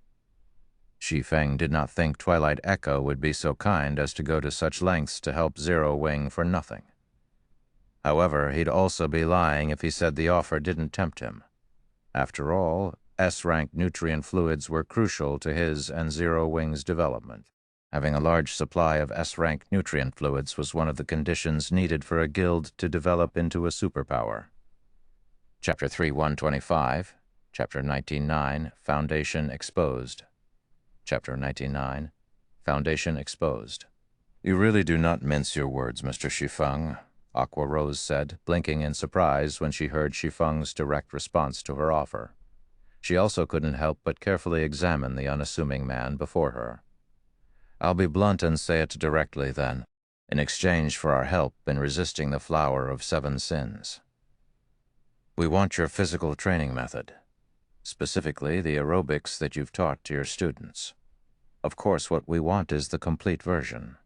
Shi Feng did not think Twilight Echo would be so kind as to go to such lengths to help Zero Wing for nothing. However, he'd also be lying if he said the offer didn't tempt him. After all, S-rank nutrient fluids were crucial to his and Zero Wing's development. Having a large supply of S-rank nutrient fluids was one of the conditions needed for a guild to develop into a superpower. Chapter 3.125, Chapter 19.9, Foundation Exposed. Chapter 19.9, Foundation Exposed. "You really do not mince your words, Mr. Shi Feng," Aqua Rose said, blinking in surprise when she heard Shi Feng's direct response to her offer. She also couldn't help but carefully examine the unassuming man before her. "I'll be blunt and say it directly, then. In exchange for our help in resisting the Flower of Seven Sins, we want your physical training method. Specifically, the aerobics that you've taught to your students. Of course, what we want is the complete version."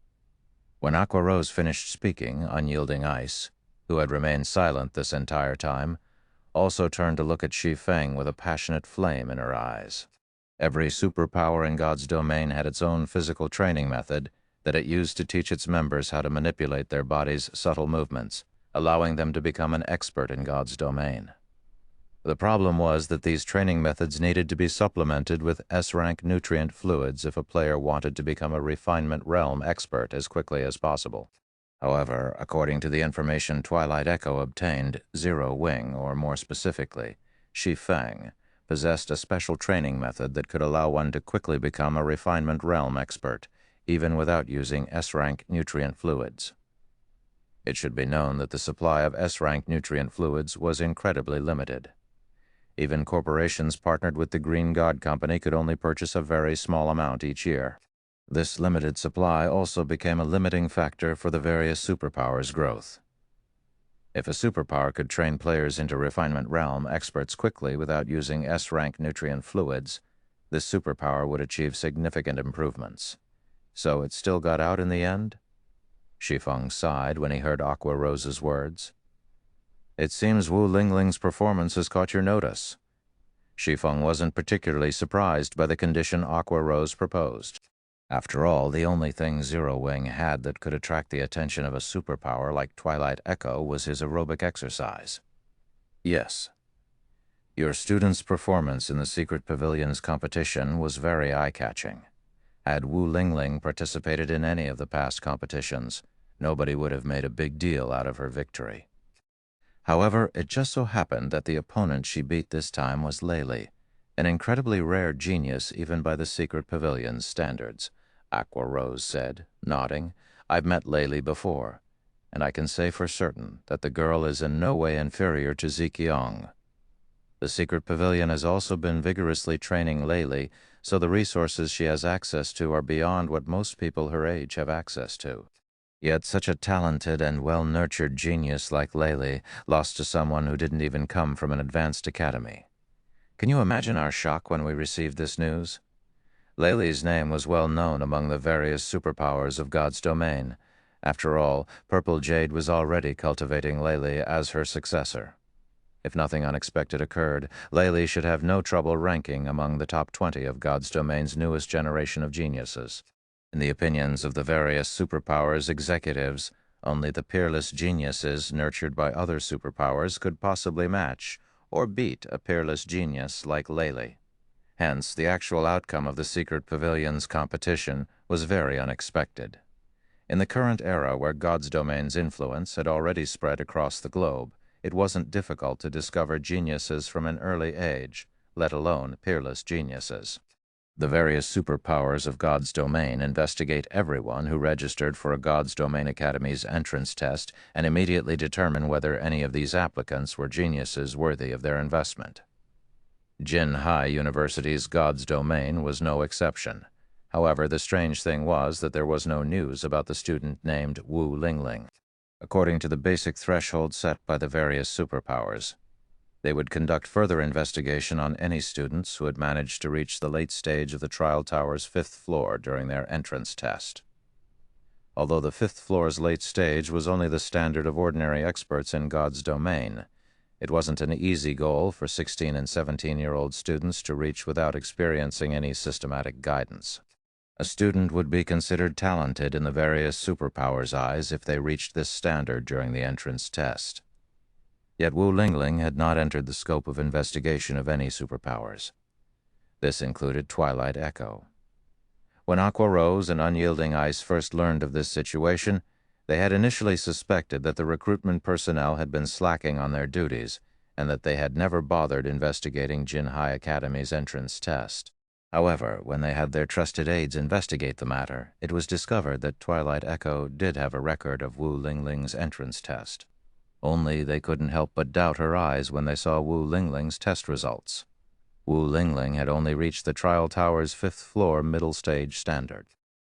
When Aqua Rose finished speaking, Unyielding Ice, who had remained silent this entire time, also turned to look at Shi Feng with a passionate flame in her eyes. Every superpower in God's domain had its own physical training method that it used to teach its members how to manipulate their body's subtle movements, allowing them to become an expert in God's domain. The problem was that these training methods needed to be supplemented with S-rank nutrient fluids if a player wanted to become a refinement realm expert as quickly as possible. However, according to the information Twilight Echo obtained, Zero Wing, or more specifically, Shi Feng, possessed a special training method that could allow one to quickly become a refinement realm expert, even without using S-rank nutrient fluids. It should be known that the supply of S-rank nutrient fluids was incredibly limited. Even corporations partnered with the Green God Company could only purchase a very small amount each year. This limited supply also became a limiting factor for the various superpowers' growth. If a superpower could train players into refinement realm experts quickly without using S-rank nutrient fluids, this superpower would achieve significant improvements. So it still got out in the end? Shi Feng sighed when he heard Aqua Rose's words. It seems Wu Lingling's performance has caught your notice. Shi Feng wasn't particularly surprised by the condition Aqua Rose proposed. After all, the only thing Zero Wing had that could attract the attention of a superpower like Twilight Echo was his aerobic exercise. Yes. Your student's performance in the Secret Pavilion's competition was very eye-catching. Had Wu Lingling participated in any of the past competitions, nobody would have made a big deal out of her victory. However, it just so happened that the opponent she beat this time was Laylee, an incredibly rare genius even by the Secret Pavilion's standards, Aqua Rose said, nodding. I've met Laylee before, and I can say for certain that the girl is in no way inferior to Ziqiang. The Secret Pavilion has also been vigorously training Laylee, so the resources she has access to are beyond what most people her age have access to. Yet such a talented and well-nurtured genius like Laylee lost to someone who didn't even come from an advanced academy. Can you imagine our shock when we received this news? Laylee's name was well known among the various superpowers of God's domain. After all, Purple Jade was already cultivating Laylee as her successor. If nothing unexpected occurred, Laylee should have no trouble ranking among the top 20 of God's domain's newest generation of geniuses. In the opinions of the various superpowers executives, only the peerless geniuses nurtured by other superpowers could possibly match or beat a peerless genius like Laylee. Hence, the actual outcome of the Secret Pavilion's competition was very unexpected. In the current era where God's domain's influence had already spread across the globe, it wasn't difficult to discover geniuses from an early age, let alone peerless geniuses. The various superpowers of God's domain investigate everyone who registered for a God's Domain Academy's entrance test and immediately determine whether any of these applicants were geniuses worthy of their investment. Jin Hai University's God's Domain was no exception. However, the strange thing was that there was no news about the student named Wu Lingling. According to the basic threshold set by the various superpowers, they would conduct further investigation on any students who had managed to reach the late stage of the trial tower's 5th floor during their entrance test. Although the 5th floor's late stage was only the standard of ordinary experts in God's domain, it wasn't an easy goal for 16- and 17-year-old students to reach without experiencing any systematic guidance. A student would be considered talented in the various superpowers' eyes if they reached this standard during the entrance test. Yet Wu Lingling had not entered the scope of investigation of any superpowers. This included Twilight Echo. When Aqua Rose and Unyielding Ice first learned of this situation, they had initially suspected that the recruitment personnel had been slacking on their duties and that they had never bothered investigating Jin Hai Academy's entrance test. However, when they had their trusted aides investigate the matter, it was discovered that Twilight Echo did have a record of Wu Lingling's entrance test. Only they couldn't help but doubt her eyes when they saw Wu Lingling's test results. Wu Lingling had only reached the trial tower's 5th floor middle stage standard.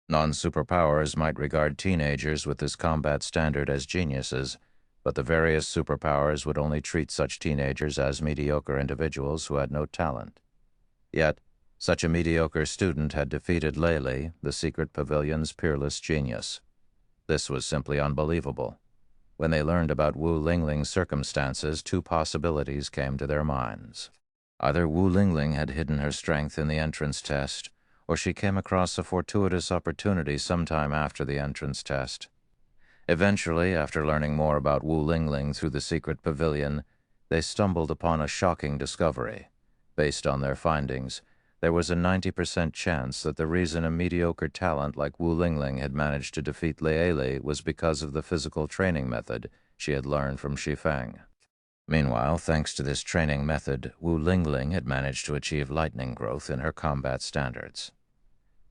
Non-superpowers might regard teenagers with this combat standard as geniuses, but the various superpowers would only treat such teenagers as mediocre individuals who had no talent. Yet, such a mediocre student had defeated Laylee, the Secret Pavilion's peerless genius. This was simply unbelievable. When they learned about Wu Lingling's circumstances, 2 possibilities came to their minds. Either Wu Lingling had hidden her strength in the entrance test, or she came across a fortuitous opportunity sometime after the entrance test. Eventually, after learning more about Wu Lingling through the Secret Pavilion, they stumbled upon a shocking discovery. Based on their findings, there was a 90% chance that the reason a mediocre talent like Wu Lingling had managed to defeat Laylee was because of the physical training method she had learned from Shi Feng. Meanwhile, thanks to this training method, Wu Lingling had managed to achieve lightning growth in her combat standards.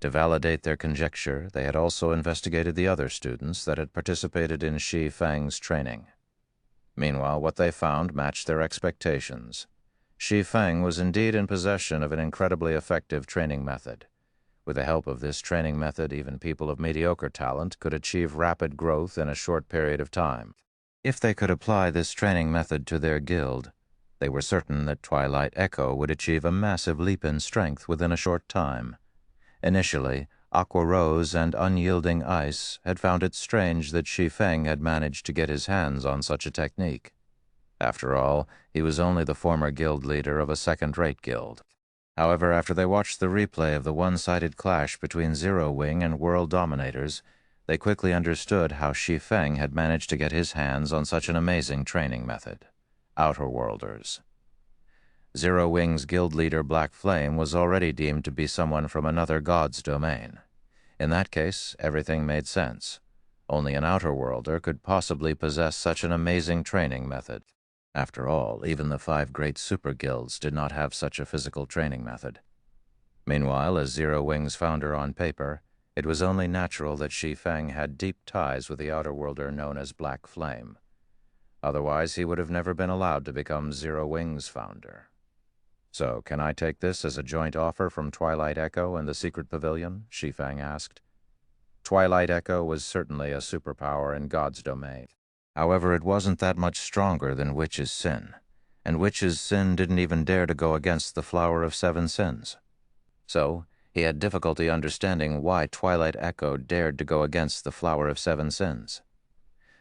To validate their conjecture, they had also investigated the other students that had participated in Shi Feng's training. Meanwhile, what they found matched their expectations. Shi Feng was indeed in possession of an incredibly effective training method. With the help of this training method, even people of mediocre talent could achieve rapid growth in a short period of time. If they could apply this training method to their guild, they were certain that Twilight Echo would achieve a massive leap in strength within a short time. Initially, Aqua Rose and Unyielding Ice had found it strange that Shi Feng had managed to get his hands on such a technique. After all, he was only the former guild leader of a second-rate guild. However, after they watched the replay of the one-sided clash between Zero Wing and World Dominators, they quickly understood how Shi Feng had managed to get his hands on such an amazing training method. Outer Worlders. Zero Wing's guild leader Black Flame was already deemed to be someone from another god's domain. In that case, everything made sense. Only an Outer Worlder could possibly possess such an amazing training method. After all, even the 5 great super guilds did not have such a physical training method. Meanwhile, as Zero Wing's founder on paper, it was only natural that Shi Feng had deep ties with the Outer Worlder known as Black Flame. Otherwise, he would have never been allowed to become Zero Wing's founder. "So, can I take this as a joint offer from Twilight Echo and the Secret Pavilion?" Shi Feng asked. Twilight Echo was certainly a superpower in God's domain. However, it wasn't that much stronger than Witch's Sin, and Witch's Sin didn't even dare to go against the Flower of 7 Sins. So, he had difficulty understanding why Twilight Echo dared to go against the Flower of 7 Sins.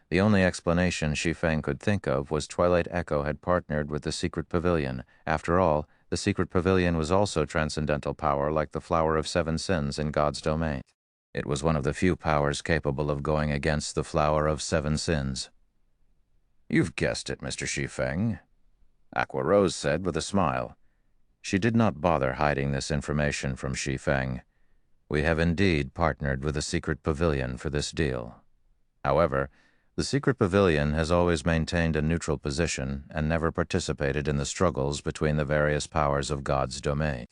The only explanation Shi Feng could think of was Twilight Echo had partnered with the Secret Pavilion. After all, the Secret Pavilion was also transcendental power like the Flower of 7 Sins in God's domain. It was one of the few powers capable of going against the Flower of 7 Sins. "You've guessed it, Mr. Shi Feng," Aqua Rose said with a smile. She did not bother hiding this information from Shi Feng. "We have indeed partnered with the Secret Pavilion for this deal. However, the Secret Pavilion has always maintained a neutral position and never participated in the struggles between the various powers of God's domain.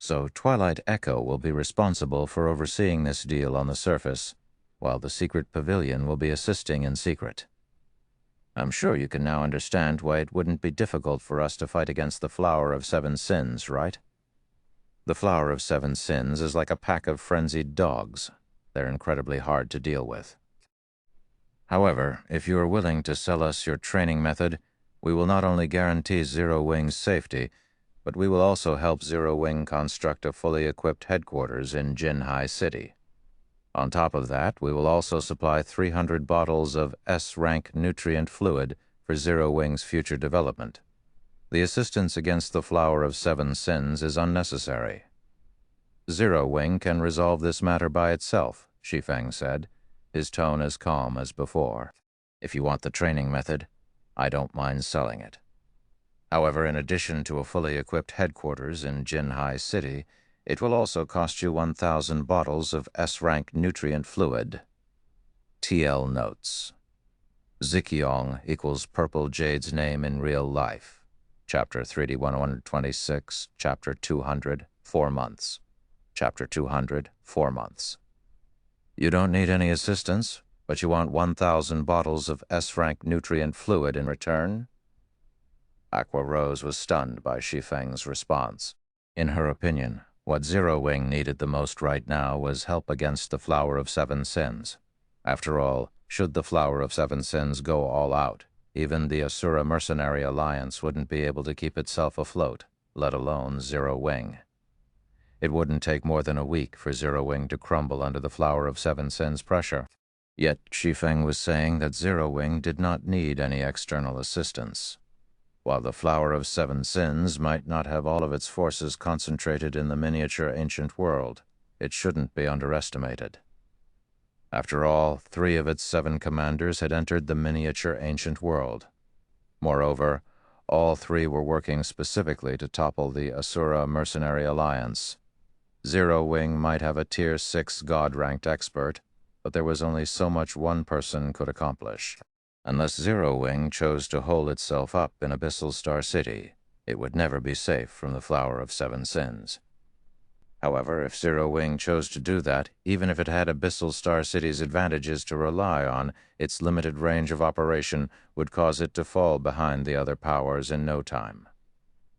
So Twilight Echo will be responsible for overseeing this deal on the surface, while the Secret Pavilion will be assisting in secret. I'm sure you can now understand why it wouldn't be difficult for us to fight against the Flower of 7 Sins, right? The Flower of 7 Sins is like a pack of frenzied dogs. They're incredibly hard to deal with. However, if you are willing to sell us your training method, we will not only guarantee Zero Wing's safety, but we will also help Zero Wing construct a fully equipped headquarters in Jinhai City. On top of that, we will also supply 300 bottles of S-rank nutrient fluid for Zero Wing's future development. The assistance against the Flower of 7 Sins is unnecessary. Zero Wing can resolve this matter by itself, Shi Feng said, his tone as calm as before. If you want the training method, I don't mind selling it. However, in addition to a fully equipped headquarters in Jinhai City, it will also cost you 1,000 bottles of S-rank nutrient fluid. TL notes. Zikyong equals Purple Jade's name in real life. Chapter 3D-126, Chapter 200, 4 months. Chapter 200, 4 months. You don't need any assistance, but you want 1,000 bottles of S-rank nutrient fluid in return? Aqua Rose was stunned by Shi Feng's response. In her opinion, what Zero Wing needed the most right now was help against the Flower of 7 Sins. After all, should the Flower of 7 Sins go all out, even the Asura Mercenary Alliance wouldn't be able to keep itself afloat, let alone Zero Wing. It wouldn't take more than a week for Zero Wing to crumble under the Flower of 7 Sins' pressure. Yet Shi Feng was saying that Zero Wing did not need any external assistance. While the Flower of 7 Sins might not have all of its forces concentrated in the miniature ancient world, it shouldn't be underestimated. After all, 3 of its 7 commanders had entered the miniature ancient world. Moreover, all 3 were working specifically to topple the Asura Mercenary Alliance. Zero Wing might have a Tier 6 God-ranked expert, but there was only so much one person could accomplish. Unless Zero Wing chose to hole itself up in Abyssal Star City, it would never be safe from the Flower of 7 Sins. However, if Zero Wing chose to do that, even if it had Abyssal Star City's advantages to rely on, its limited range of operation would cause it to fall behind the other powers in no time.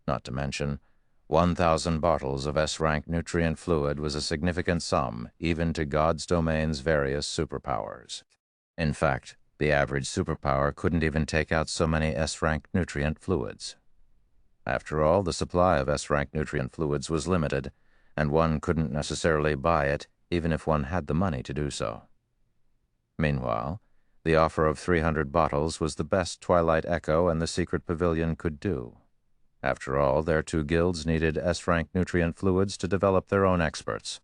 Not to mention, 1,000 bottles of S-rank nutrient fluid was a significant sum, even to God's Domain's various superpowers. In fact, the average superpower couldn't even take out so many S-rank nutrient fluids. After all, the supply of S-rank nutrient fluids was limited, and one couldn't necessarily buy it even if one had the money to do so. Meanwhile, the offer of 300 bottles was the best Twilight Echo and the Secret Pavilion could do. After all, their two guilds needed S-rank nutrient fluids to develop their own experts.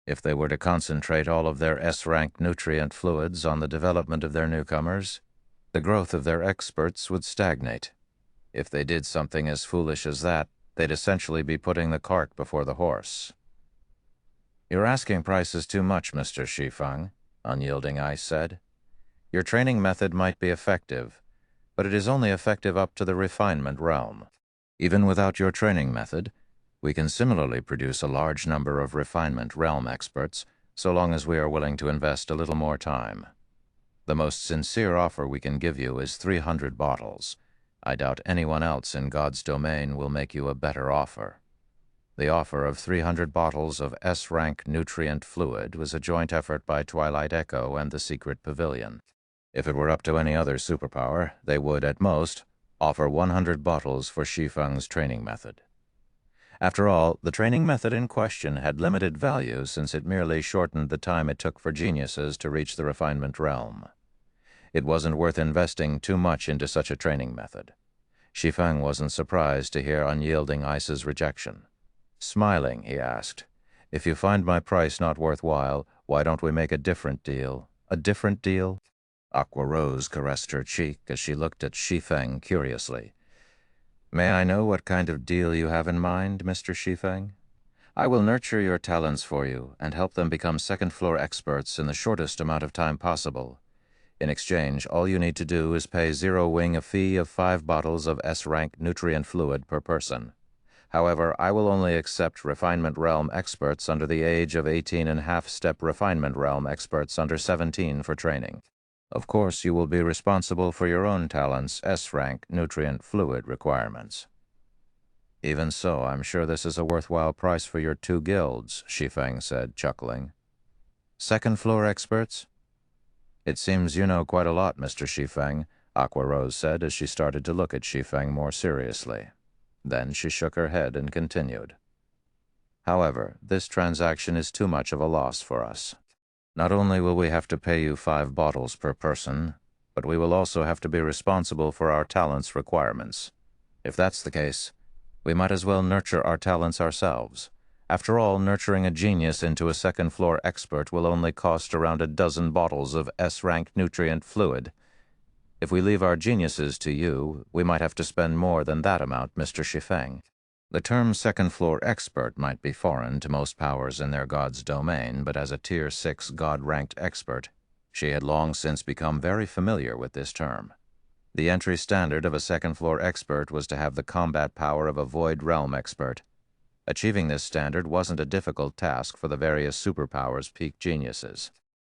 If they were to concentrate all of their S-rank nutrient fluids on the development of their newcomers, the growth of their experts would stagnate. If they did something as foolish as that, they'd essentially be putting the cart before the horse. "Your asking price is too much, Mr. Shi Feng," Unyielding Ice said. "Your training method might be effective, but it is only effective up to the refinement realm. Even without your training method, we can similarly produce a large number of refinement realm experts, so long as we are willing to invest a little more time. The most sincere offer we can give you is 300 bottles. I doubt anyone else in God's Domain will make you a better offer." The offer of 300 bottles of S-rank nutrient fluid was a joint effort by Twilight Echo and the Secret Pavilion. If it were up to any other superpower, they would, at most, offer 100 bottles for Shi Feng's training method. After all, the training method in question had limited value since it merely shortened the time it took for geniuses to reach the refinement realm. It wasn't worth investing too much into such a training method. Shi Feng wasn't surprised to hear Unyielding Ice's rejection. Smiling, he asked, "If you find my price not worthwhile, why don't we make a different deal? A different deal?" Aqua Rose caressed her cheek as she looked at Shi Feng curiously. "May I know what kind of deal you have in mind, Mr. Shi Feng? I will nurture your talents for you and help them become second-floor experts in the shortest amount of time possible. In exchange, all you need to do is pay Zero Wing a fee of 5 bottles of S-rank nutrient fluid per person. However, I will only accept Refinement Realm experts under the age of 18 and half-step Refinement Realm experts under 17 for training. Of course, you will be responsible for your own talents' S-rank nutrient fluid requirements." "Even so, I'm sure this is a worthwhile price for your two guilds," Shi Feng said, chuckling. "Second-floor experts?" "It seems you know quite a lot, Mr. Shi Feng," Aqua Rose said as she started to look at Shi Feng more seriously. Then she shook her head and continued. "However, this transaction is too much of a loss for us. Not only will we have to pay you 5 bottles per person, but we will also have to be responsible for our talents' requirements. If that's the case, we might as well nurture our talents ourselves. After all, nurturing a genius into a second-floor expert will only cost around a dozen bottles of S-rank nutrient fluid. If we leave our geniuses to you, we might have to spend more than that amount, Mr. Shi Feng." The term second-floor expert might be foreign to most powers in their God's Domain, but as a Tier 6 God-ranked expert, she had long since become very familiar with this term. The entry standard of a second-floor expert was to have the combat power of a Void Realm expert. Achieving this standard wasn't a difficult task for the various superpowers' peak geniuses.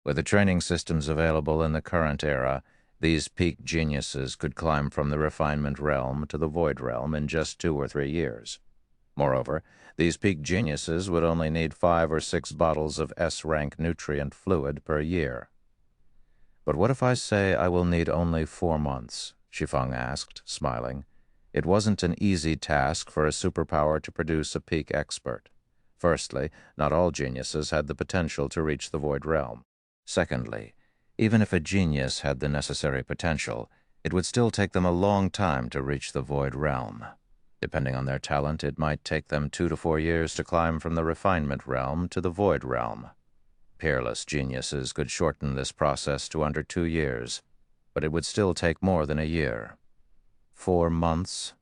With the training systems available in the current era, these peak geniuses could climb from the Refinement Realm to the Void Realm in just 2 or 3 years. Moreover, these peak geniuses would only need 5 or 6 bottles of S-rank nutrient fluid per year. "But what if I say I will need only 4 months?" Shi Feng asked, smiling. It wasn't an easy task for a superpower to produce a peak expert. Firstly, not all geniuses had the potential to reach the Void Realm. Secondly, even if a genius had the necessary potential, it would still take them a long time to reach the Void Realm. Depending on their talent, it might take them 2 to 4 years to climb from the Refinement Realm to the Void Realm. Peerless geniuses could shorten this process to under 2 years, but it would still take more than a year. 4 months?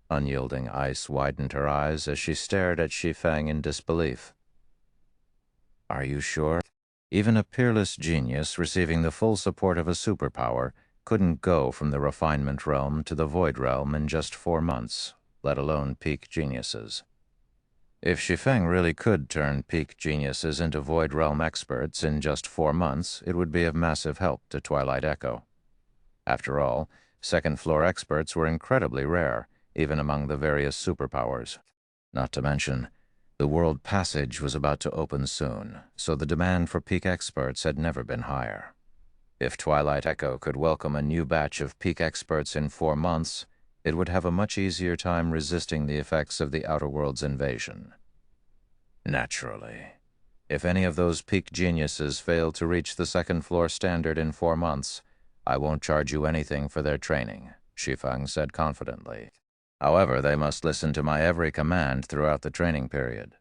Unyielding Ice widened her eyes as she stared at Shi Feng in disbelief. "Are you sure? Even a peerless genius receiving the full support of a superpower couldn't go from the Refinement Realm to the Void Realm in just 4 months, let alone peak geniuses." If Shi Feng really could turn peak geniuses into Void Realm experts in just 4 months, it would be of massive help to Twilight Echo. After all, second-floor experts were incredibly rare, even among the various superpowers. Not to mention, the World Passage was about to open soon, so the demand for peak experts had never been higher. If Twilight Echo could welcome a new batch of peak experts in 4 months, it would have a much easier time resisting the effects of the Outer World's invasion. Naturally, if any of those peak geniuses fail to reach the second-floor standard in 4 months, I won't charge you anything for their training, Shi Feng said confidently. However, they must listen to my every command throughout the training period.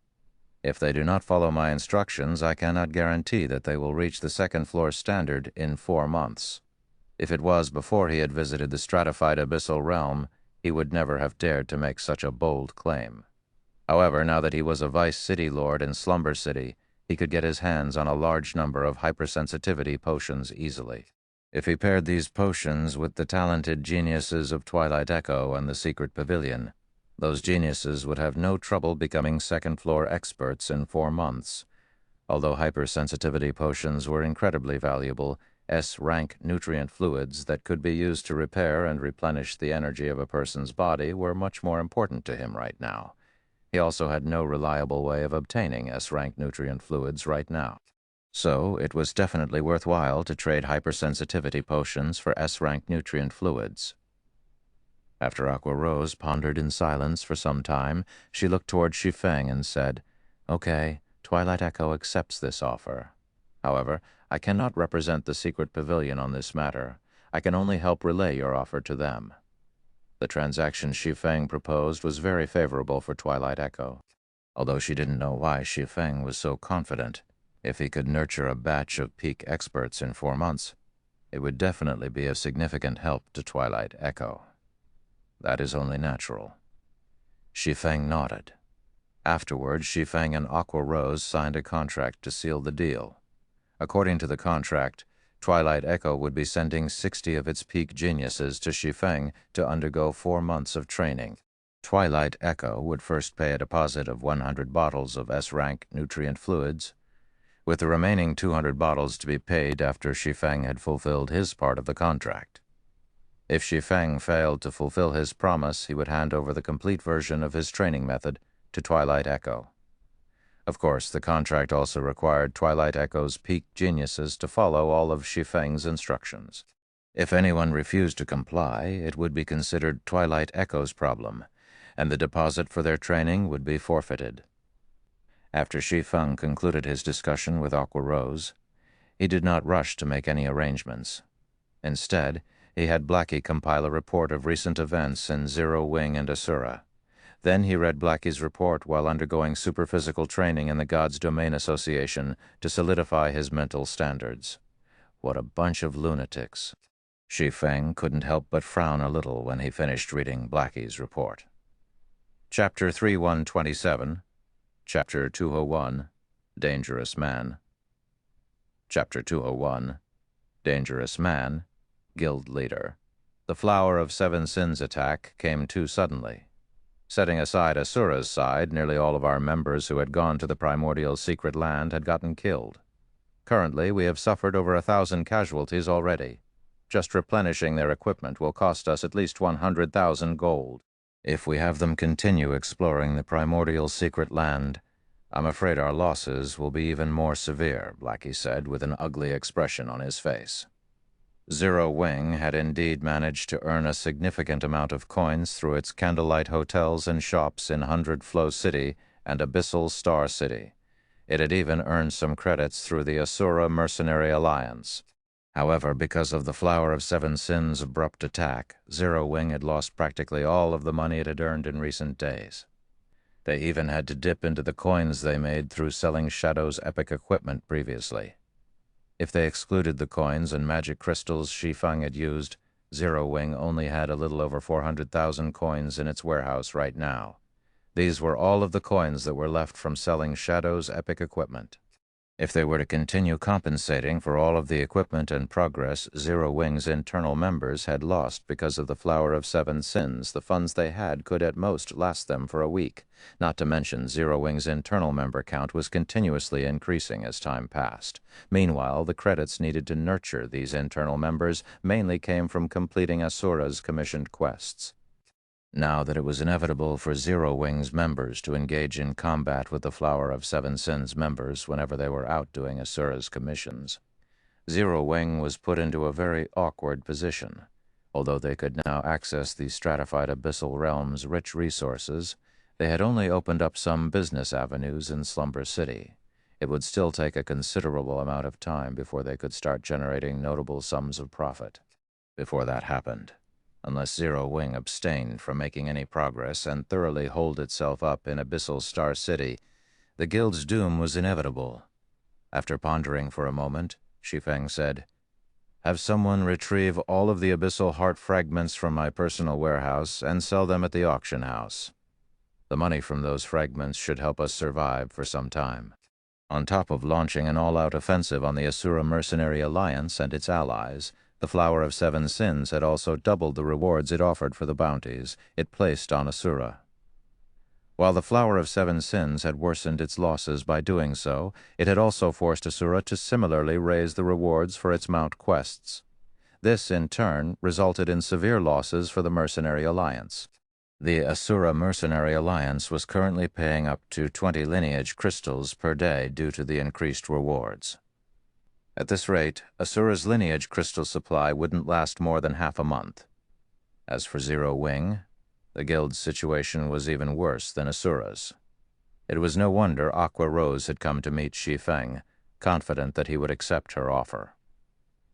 If they do not follow my instructions, I cannot guarantee that they will reach the second-floor standard in 4 months. If it was before he had visited the stratified abyssal realm, he would never have dared to make such a bold claim. However, now that he was a Vice City Lord in Slumber City, he could get his hands on a large number of hypersensitivity potions easily. If he paired these potions with the talented geniuses of Twilight Echo and the Secret Pavilion, those geniuses would have no trouble becoming second-floor experts in 4 months. Although hypersensitivity potions were incredibly valuable, S-rank nutrient fluids that could be used to repair and replenish the energy of a person's body were much more important to him right now. He also had no reliable way of obtaining S-rank nutrient fluids right now. So, it was definitely worthwhile to trade hypersensitivity potions for S-rank nutrient fluids. After Aqua Rose pondered in silence for some time, she looked toward Shi Feng and said, "Okay, Twilight Echo accepts this offer. However, I cannot represent the Secret Pavilion on this matter. I can only help relay your offer to them." The transaction Shi Feng proposed was very favorable for Twilight Echo. Although she didn't know why Shi Feng was so confident, if he could nurture a batch of peak experts in 4 months, it would definitely be a significant help to Twilight Echo. That is only natural. Shi Feng nodded. Afterwards, Shi Feng and Aqua Rose signed a contract to seal the deal. According to the contract, Twilight Echo would be sending 60 of its peak geniuses to Shi Feng to undergo 4 months of training. Twilight Echo would first pay a deposit of 100 bottles of S-rank nutrient fluids, with the remaining 200 bottles to be paid after Shi Feng had fulfilled his part of the contract. If Shi Feng failed to fulfill his promise, he would hand over the complete version of his training method to Twilight Echo. Of course, the contract also required Twilight Echo's peak geniuses to follow all of Shi Feng's instructions. If anyone refused to comply, it would be considered Twilight Echo's problem, and the deposit for their training would be forfeited. After Shi Feng concluded his discussion with Aqua Rose, he did not rush to make any arrangements. Instead, he had Blackie compile a report of recent events in Zero Wing and Asura. Then he read Blackie's report while undergoing superphysical training in the God's Domain Association to solidify his mental standards. What a bunch of lunatics. Shi Feng couldn't help but frown a little when he finished reading Blackie's report. Chapter 3127, Chapter 201, Dangerous Man. Chapter 201, Dangerous Man, Guild Leader. The Flower of Seven Sins attack came too suddenly. Setting aside Asura's side, nearly all of our members who had gone to the primordial secret land had gotten killed. Currently, we have suffered over 1,000 casualties already. Just replenishing their equipment will cost us at least 100,000 gold. If we have them continue exploring the primordial secret land, I'm afraid our losses will be even more severe, Blackie said with an ugly expression on his face. Zero Wing had indeed managed to earn a significant amount of coins through its candlelight hotels and shops in 100 Flow City and Abyssal Star City. It had even earned some credits through the Asura Mercenary Alliance. However, because of the Flower of Seven Sins' abrupt attack, Zero Wing had lost practically all of the money it had earned in recent days. They even had to dip into the coins they made through selling Shadow's epic equipment previously. If they excluded the coins and magic crystals Shi Feng had used, Zero Wing only had a little over 400,000 coins in its warehouse right now. These were all of the coins that were left from selling Shadow's epic equipment. If they were to continue compensating for all of the equipment and progress Zero Wing's internal members had lost because of the Flower of Seven Sins, the funds they had could at most last them for a week, not to mention Zero Wing's internal member count was continuously increasing as time passed. Meanwhile, the credits needed to nurture these internal members mainly came from completing Asura's commissioned quests. Now that it was inevitable for Zero Wing's members to engage in combat with the Flower of Seven Sins members whenever they were out doing Asura's commissions, Zero Wing was put into a very awkward position. Although they could now access the stratified abyssal realm's rich resources, they had only opened up some business avenues in Slumber City. It would still take a considerable amount of time before they could start generating notable sums of profit. Before that happened, unless Zero Wing abstained from making any progress and thoroughly holed itself up in Abyssal Star City, the guild's doom was inevitable. After pondering for a moment, Shi Feng said, "Have someone retrieve all of the Abyssal Heart fragments from my personal warehouse and sell them at the auction house. The money from those fragments should help us survive for some time." On top of launching an all-out offensive on the Asura Mercenary Alliance and its allies, the Flower of Seven Sins had also doubled the rewards it offered for the bounties it placed on Asura. While the Flower of Seven Sins had worsened its losses by doing so, it had also forced Asura to similarly raise the rewards for its mount quests. This, in turn, resulted in severe losses for the Mercenary Alliance. The Asura Mercenary Alliance was currently paying up to 20 lineage crystals per day due to the increased rewards. At this rate, Asura's lineage crystal supply wouldn't last more than half a month. As for Zero Wing, the guild's situation was even worse than Asura's. It was no wonder Aqua Rose had come to meet Shi Feng, confident that he would accept her offer.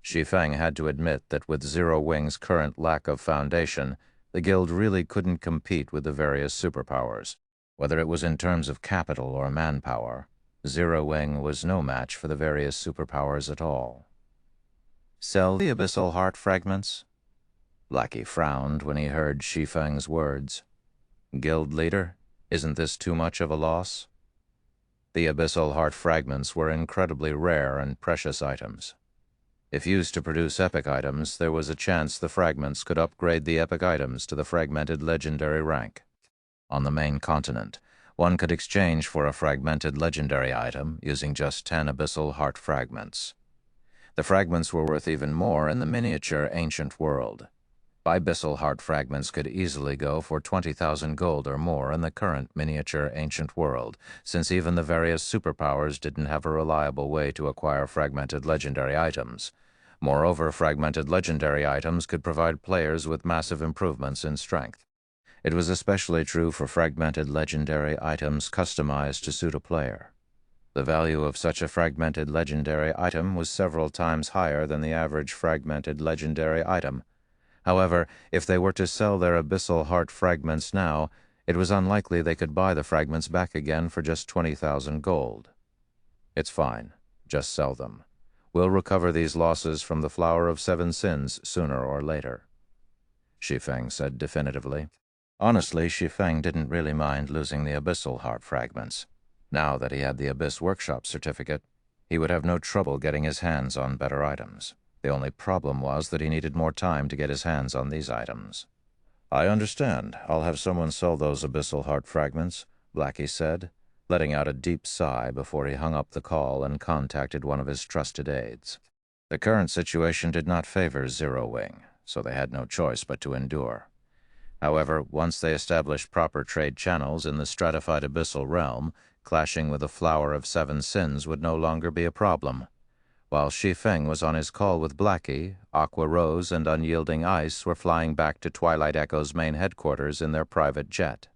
Shi Feng had to admit that with Zero Wing's current lack of foundation, the guild really couldn't compete with the various superpowers. Whether it was in terms of capital or manpower, Zero Wing was no match for the various superpowers at all. "Sell the Abyssal Heart fragments?" Blackie frowned when he heard Shi Feng's words. "Guild leader, isn't this too much of a loss?" The Abyssal Heart fragments were incredibly rare and precious items. If used to produce epic items, there was a chance the fragments could upgrade the epic items to the fragmented legendary rank. On the main continent, one could exchange for a fragmented legendary item using just 10 Abyssal Heart fragments. The fragments were worth even more in the miniature ancient world. Abyssal Heart fragments could easily go for 20,000 gold or more in the current miniature ancient world, since even the various superpowers didn't have a reliable way to acquire fragmented legendary items. Moreover, fragmented legendary items could provide players with massive improvements in strength. It was especially true for fragmented legendary items customized to suit a player. The value of such a fragmented legendary item was several times higher than the average fragmented legendary item. However, if they were to sell their Abyssal Heart fragments now, it was unlikely they could buy the fragments back again for just 20,000 gold. "It's fine. Just sell them. We'll recover these losses from the Flower of Seven Sins sooner or later," Shi Feng said definitively. Honestly, Shi Feng didn't really mind losing the Abyssal Heart fragments. Now that he had the Abyss Workshop certificate, he would have no trouble getting his hands on better items. The only problem was that he needed more time to get his hands on these items. "I understand. I'll have someone sell those Abyssal Heart fragments," Blackie said, letting out a deep sigh before he hung up the call and contacted one of his trusted aides. The current situation did not favor Zero Wing, so they had no choice but to endure. However, once they established proper trade channels in the stratified abyssal realm, clashing with the Flower of Seven Sins would no longer be a problem. While Shi Feng was on his call with Blackie, Aqua Rose and Unyielding Ice were flying back to Twilight Echo's main headquarters in their private jet.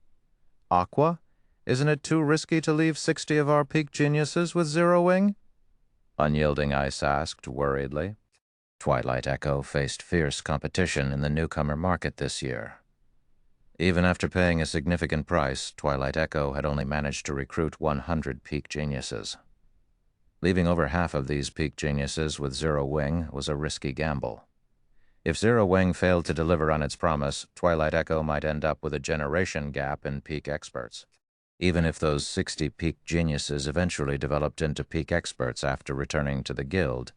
"Aqua, isn't it too risky to leave 60 of our peak geniuses with Zero Wing?" Unyielding Ice asked worriedly. Twilight Echo faced fierce competition in the newcomer market this year. Even after paying a significant price, Twilight Echo had only managed to recruit 100 peak geniuses. Leaving over half of these peak geniuses with Zero Wing was a risky gamble. If Zero Wing failed to deliver on its promise, Twilight Echo might end up with a generation gap in peak experts. Even if those 60 peak geniuses eventually developed into peak experts after returning to the guild,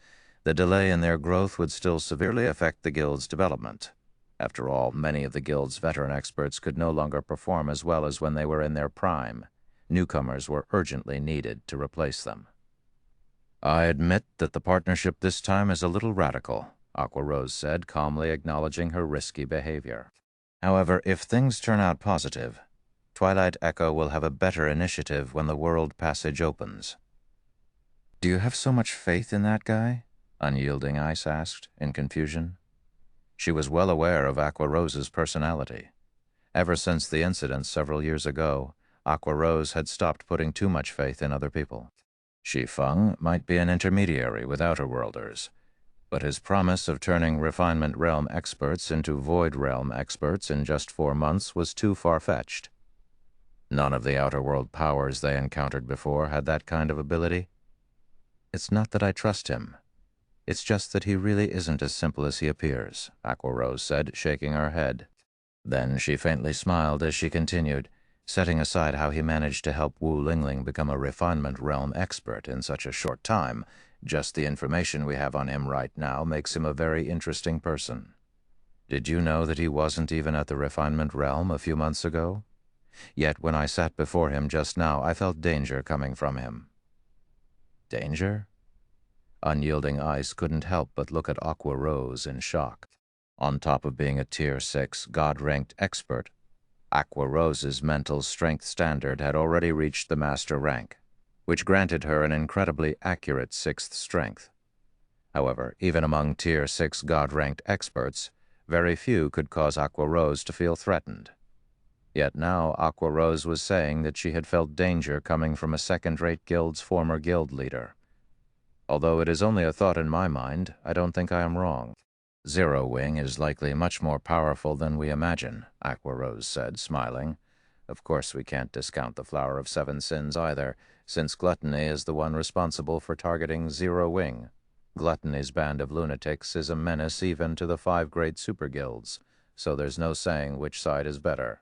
the delay in their growth would still severely affect the guild's development. After all, many of the guild's veteran experts could no longer perform as well as when they were in their prime. Newcomers were urgently needed to replace them. "I admit that the partnership this time is a little radical," Aqua Rose said, calmly acknowledging her risky behavior. "However, if things turn out positive, Twilight Echo will have a better initiative when the world passage opens." "Do you have so much faith in that guy?" Unyielding Ice asked, in confusion. She was well aware of Aqua Rose's personality. Ever since the incident several years ago, Aqua Rose had stopped putting too much faith in other people. Shi Feng might be an intermediary with Outerworlders, but his promise of turning Refinement Realm experts into Void Realm experts in just 4 months was too far-fetched. None of the Outerworld powers they encountered before had that kind of ability. "It's not that I trust him. It's just that he really isn't as simple as he appears," Aqua Rose said, shaking her head. Then she faintly smiled as she continued, setting aside how he managed to help Wu Lingling become a Refinement Realm expert in such a short time. Just the information we have on him right now makes him a very interesting person. Did you know that he wasn't even at the Refinement Realm a few months ago? Yet when I sat before him just now, I felt danger coming from him." "Danger?" Unyielding Ice couldn't help but look at Aqua Rose in shock. On top of being a Tier 6 God-ranked expert, Aqua Rose's mental strength standard had already reached the Master rank, which granted her an incredibly accurate 6th strength. However, even among Tier 6 God-ranked experts, very few could cause Aqua Rose to feel threatened. Yet now Aqua Rose was saying that she had felt danger coming from a second-rate guild's former guild leader. Although it is only a thought in my mind, I don't think I am wrong. "Zero Wing is likely much more powerful than we imagine," Aqua Rose said, smiling. "Of course we can't discount the Flower of 7 Sins either, since Gluttony is the one responsible for targeting Zero Wing. Gluttony's band of lunatics is a menace even to the 5 great super guilds, so there's no saying which side is better."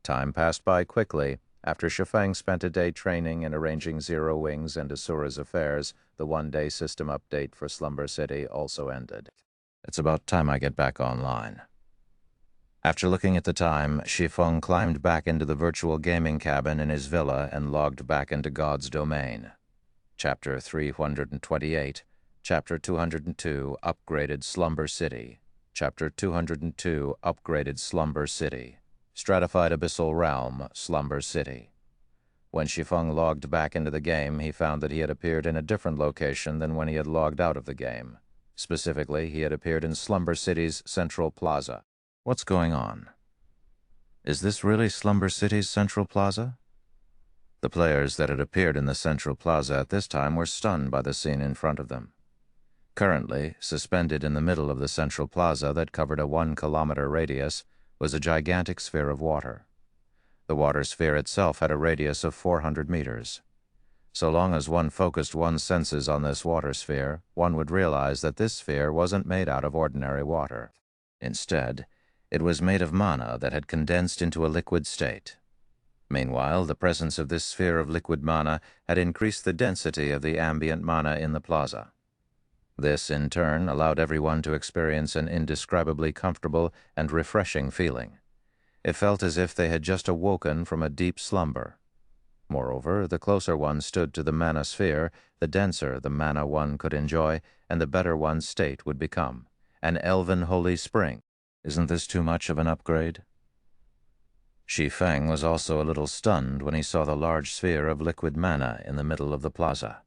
Time passed by quickly. After Shi Feng spent a day training and arranging Zero Wing's and Asura's affairs, the one-day system update for Slumber City also ended. "It's about time I get back online." After looking at the time, Shi Feng climbed back into the virtual gaming cabin in his villa and logged back into God's domain. Chapter 328, Chapter 202, Upgraded Slumber City. Chapter 202, Upgraded Slumber City. Stratified Abyssal Realm, Slumber City. When Shi Feng logged back into the game, he found that he had appeared in a different location than when he had logged out of the game. Specifically, he had appeared in Slumber City's Central Plaza. What's going on? Is this really Slumber City's Central Plaza? The players that had appeared in the Central Plaza at this time were stunned by the scene in front of them. Currently, suspended in the middle of the Central Plaza that covered a 1-kilometer radius, was a gigantic sphere of water. The water sphere itself had a radius of 400 meters. So long as one focused one's senses on this water sphere, one would realize that this sphere wasn't made out of ordinary water. Instead, it was made of mana that had condensed into a liquid state. Meanwhile, the presence of this sphere of liquid mana had increased the density of the ambient mana in the plaza. This, in turn, allowed everyone to experience an indescribably comfortable and refreshing feeling. It felt as if they had just awoken from a deep slumber. Moreover, the closer one stood to the mana sphere, the denser the mana one could enjoy, and the better one's state would become. An elven holy spring. Isn't this too much of an upgrade? Shi Feng was also a little stunned when he saw the large sphere of liquid mana in the middle of the plaza.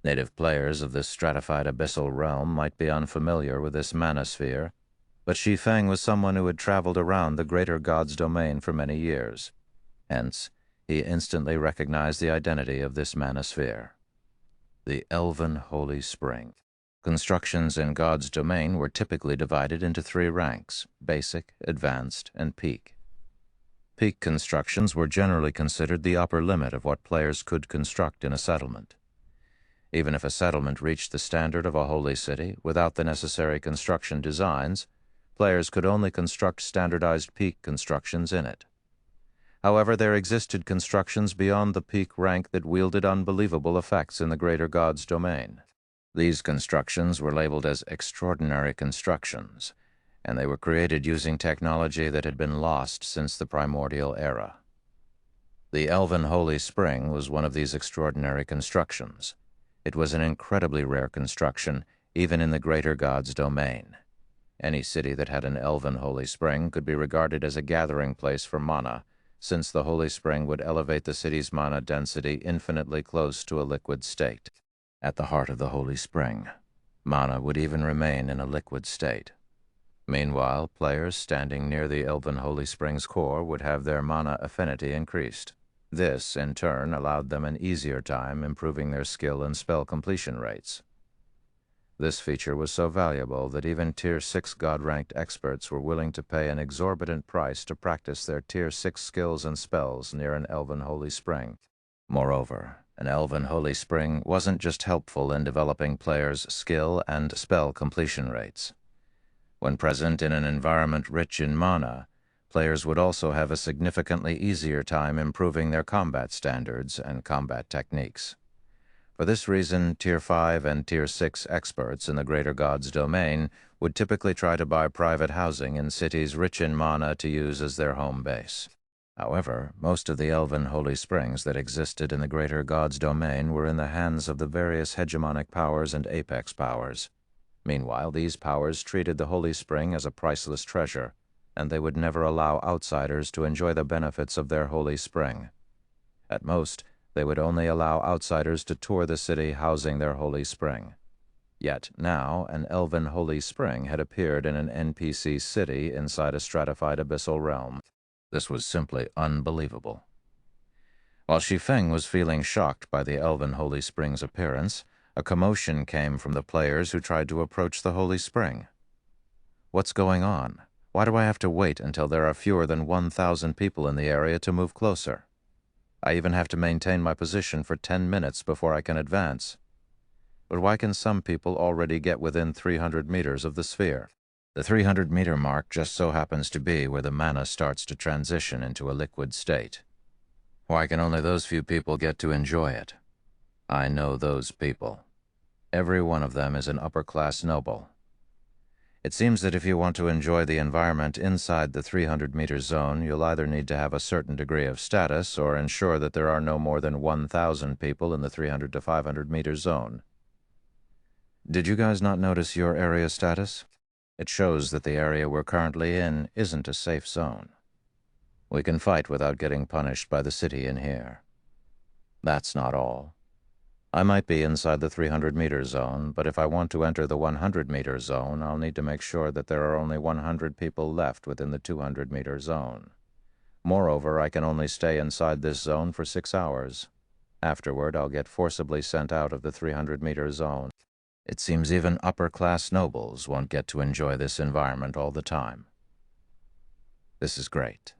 Native players of this stratified abyssal realm might be unfamiliar with this mana sphere, but Shi Feng was someone who had traveled around the greater god's domain for many years. Hence, he instantly recognized the identity of this mana sphere. The Elven Holy Spring. Constructions in God's domain were typically divided into 3 ranks: basic, advanced, and peak. Peak constructions were generally considered the upper limit of what players could construct in a settlement. Even if a settlement reached the standard of a holy city without the necessary construction designs, players could only construct standardized peak constructions in it. However, there existed constructions beyond the peak rank that wielded unbelievable effects in the greater god's domain. These constructions were labeled as extraordinary constructions, and they were created using technology that had been lost since the primordial era. The Elven Holy Spring was one of these extraordinary constructions. It was an incredibly rare construction, even in the greater god's domain. Any city that had an Elven Holy Spring could be regarded as a gathering place for mana, since the Holy Spring would elevate the city's mana density infinitely close to a liquid state. At the heart of the Holy Spring, mana would even remain in a liquid state. Meanwhile, players standing near the Elven Holy Spring's core would have their mana affinity increased. This, in turn, allowed them an easier time improving their skill and spell completion rates. This feature was so valuable that even Tier 6 God-ranked experts were willing to pay an exorbitant price to practice their Tier 6 skills and spells near an Elven Holy Spring. Moreover, an Elven Holy Spring wasn't just helpful in developing players' skill and spell completion rates. When present in an environment rich in mana, players would also have a significantly easier time improving their combat standards and combat techniques. For this reason, Tier 5 and Tier 6 experts in the greater god's domain would typically try to buy private housing in cities rich in mana to use as their home base. However, most of the Elven Holy Springs that existed in the greater god's domain were in the hands of the various hegemonic powers and apex powers. Meanwhile, these powers treated the Holy Spring as a priceless treasure, and they would never allow outsiders to enjoy the benefits of their Holy Spring. At most, they would only allow outsiders to tour the city housing their Holy Spring. Yet now, an Elven Holy Spring had appeared in an NPC city inside a stratified abyssal realm. This was simply unbelievable. While Shi Feng was feeling shocked by the Elven Holy Spring's appearance, a commotion came from the players who tried to approach the Holy Spring. What's going on? Why do I have to wait until there are fewer than 1,000 people in the area to move closer? I even have to maintain my position for 10 minutes before I can advance. But why can some people already get within 300 meters of the sphere? The 300-meter mark just so happens to be where the mana starts to transition into a liquid state. Why can only those few people get to enjoy it? I know those people. Every one of them is an upper-class noble. It seems that if you want to enjoy the environment inside the 300-meter zone, you'll either need to have a certain degree of status or ensure that there are no more than 1,000 people in the 300 to 500-meter zone. Did you guys not notice your area status? It shows that the area we're currently in isn't a safe zone. We can fight without getting punished by the city in here. That's not all. I might be inside the 300-meter zone, but if I want to enter the 100-meter zone, I'll need to make sure that there are only 100 people left within the 200-meter zone. Moreover, I can only stay inside this zone for 6 hours. Afterward, I'll get forcibly sent out of the 300-meter zone. It seems even upper-class nobles won't get to enjoy this environment all the time. This is great.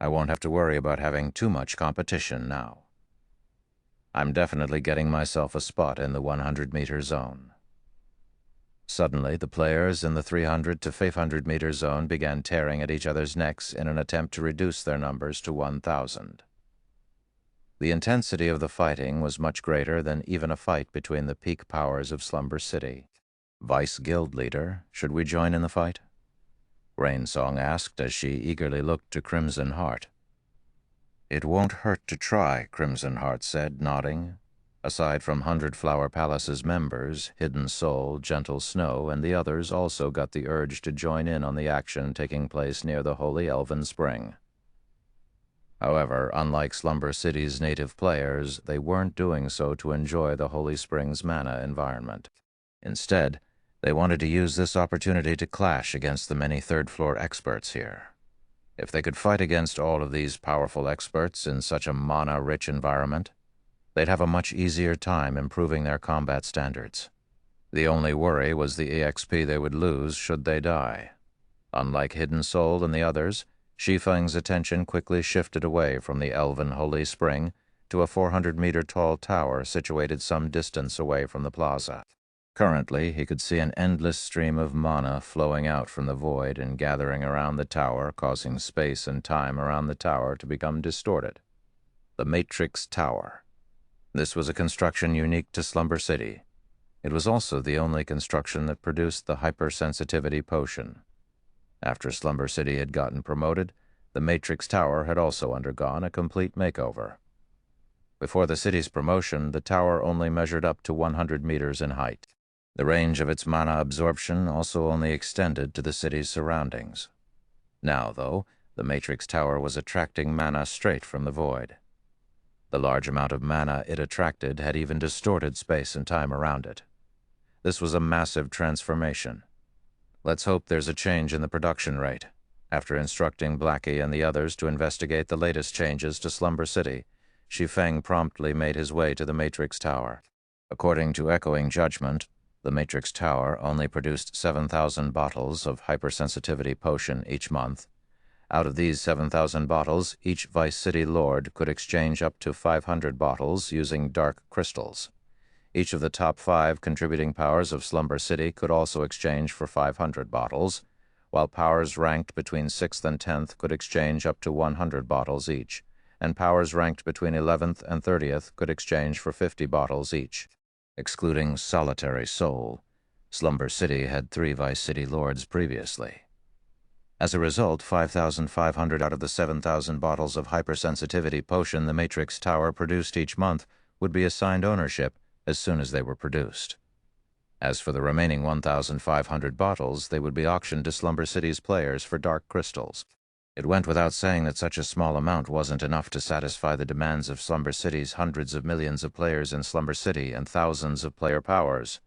I won't have to worry about having too much competition now. I'm definitely getting myself a spot in the 100-meter zone. Suddenly, the players in the 300 to 500-meter zone began tearing at each other's necks in an attempt to reduce their numbers to 1,000. The intensity of the fighting was much greater than even a fight between the peak powers of Slumber City. Vice Guild Leader, should we join in the fight? Rainsong asked as she eagerly looked to Crimson Heart. It won't hurt to try, Crimson Heart said, nodding. Aside from 100 Flower Palace's members, Hidden Soul, Gentle Snow, and the others also got the urge to join in on the action taking place near the Holy Elven Spring. However, unlike Slumber City's native players, they weren't doing so to enjoy the Holy Spring's mana environment. Instead, they wanted to use this opportunity to clash against the many third-floor experts here. If they could fight against all of these powerful experts in such a mana-rich environment, they'd have a much easier time improving their combat standards. The only worry was the EXP they would lose should they die. Unlike Hidden Soul and the others, Shi Feng's attention quickly shifted away from the Elven Holy Spring to a 400-meter tall tower situated some distance away from the plaza. Currently, he could see an endless stream of mana flowing out from the void and gathering around the tower, causing space and time around the tower to become distorted. The Matrix Tower. This was a construction unique to Slumber City. It was also the only construction that produced the hypersensitivity potion. After Slumber City had gotten promoted, the Matrix Tower had also undergone a complete makeover. Before the city's promotion, the tower only measured up to 100 meters in height. The range of its mana absorption also only extended to the city's surroundings. Now, though, the Matrix Tower was attracting mana straight from the void. The large amount of mana it attracted had even distorted space and time around it. This was a massive transformation. Let's hope there's a change in the production rate. After instructing Blackie and the others to investigate the latest changes to Slumber City, Shi Feng promptly made his way to the Matrix Tower. According to Echoing Judgment, the Matrix Tower only produced 7,000 bottles of hypersensitivity potion each month. Out of these 7,000 bottles, each Vice City Lord could exchange up to 500 bottles using dark crystals. Each of the top 5 contributing powers of Slumber City could also exchange for 500 bottles, while powers ranked between 6th and 10th could exchange up to 100 bottles each, and powers ranked between 11th and 30th could exchange for 50 bottles each. Excluding Solitary Soul, Slumber City had 3 Vice City Lords previously. As a result, 5,500 out of the 7,000 bottles of hypersensitivity potion the Matrix Tower produced each month would be assigned ownership as soon as they were produced. As for the remaining 1,500 bottles, they would be auctioned to Slumber City's players for dark crystals. It went without saying that such a small amount wasn't enough to satisfy the demands of Slumber City's hundreds of millions of players in Slumber City and thousands of player powers.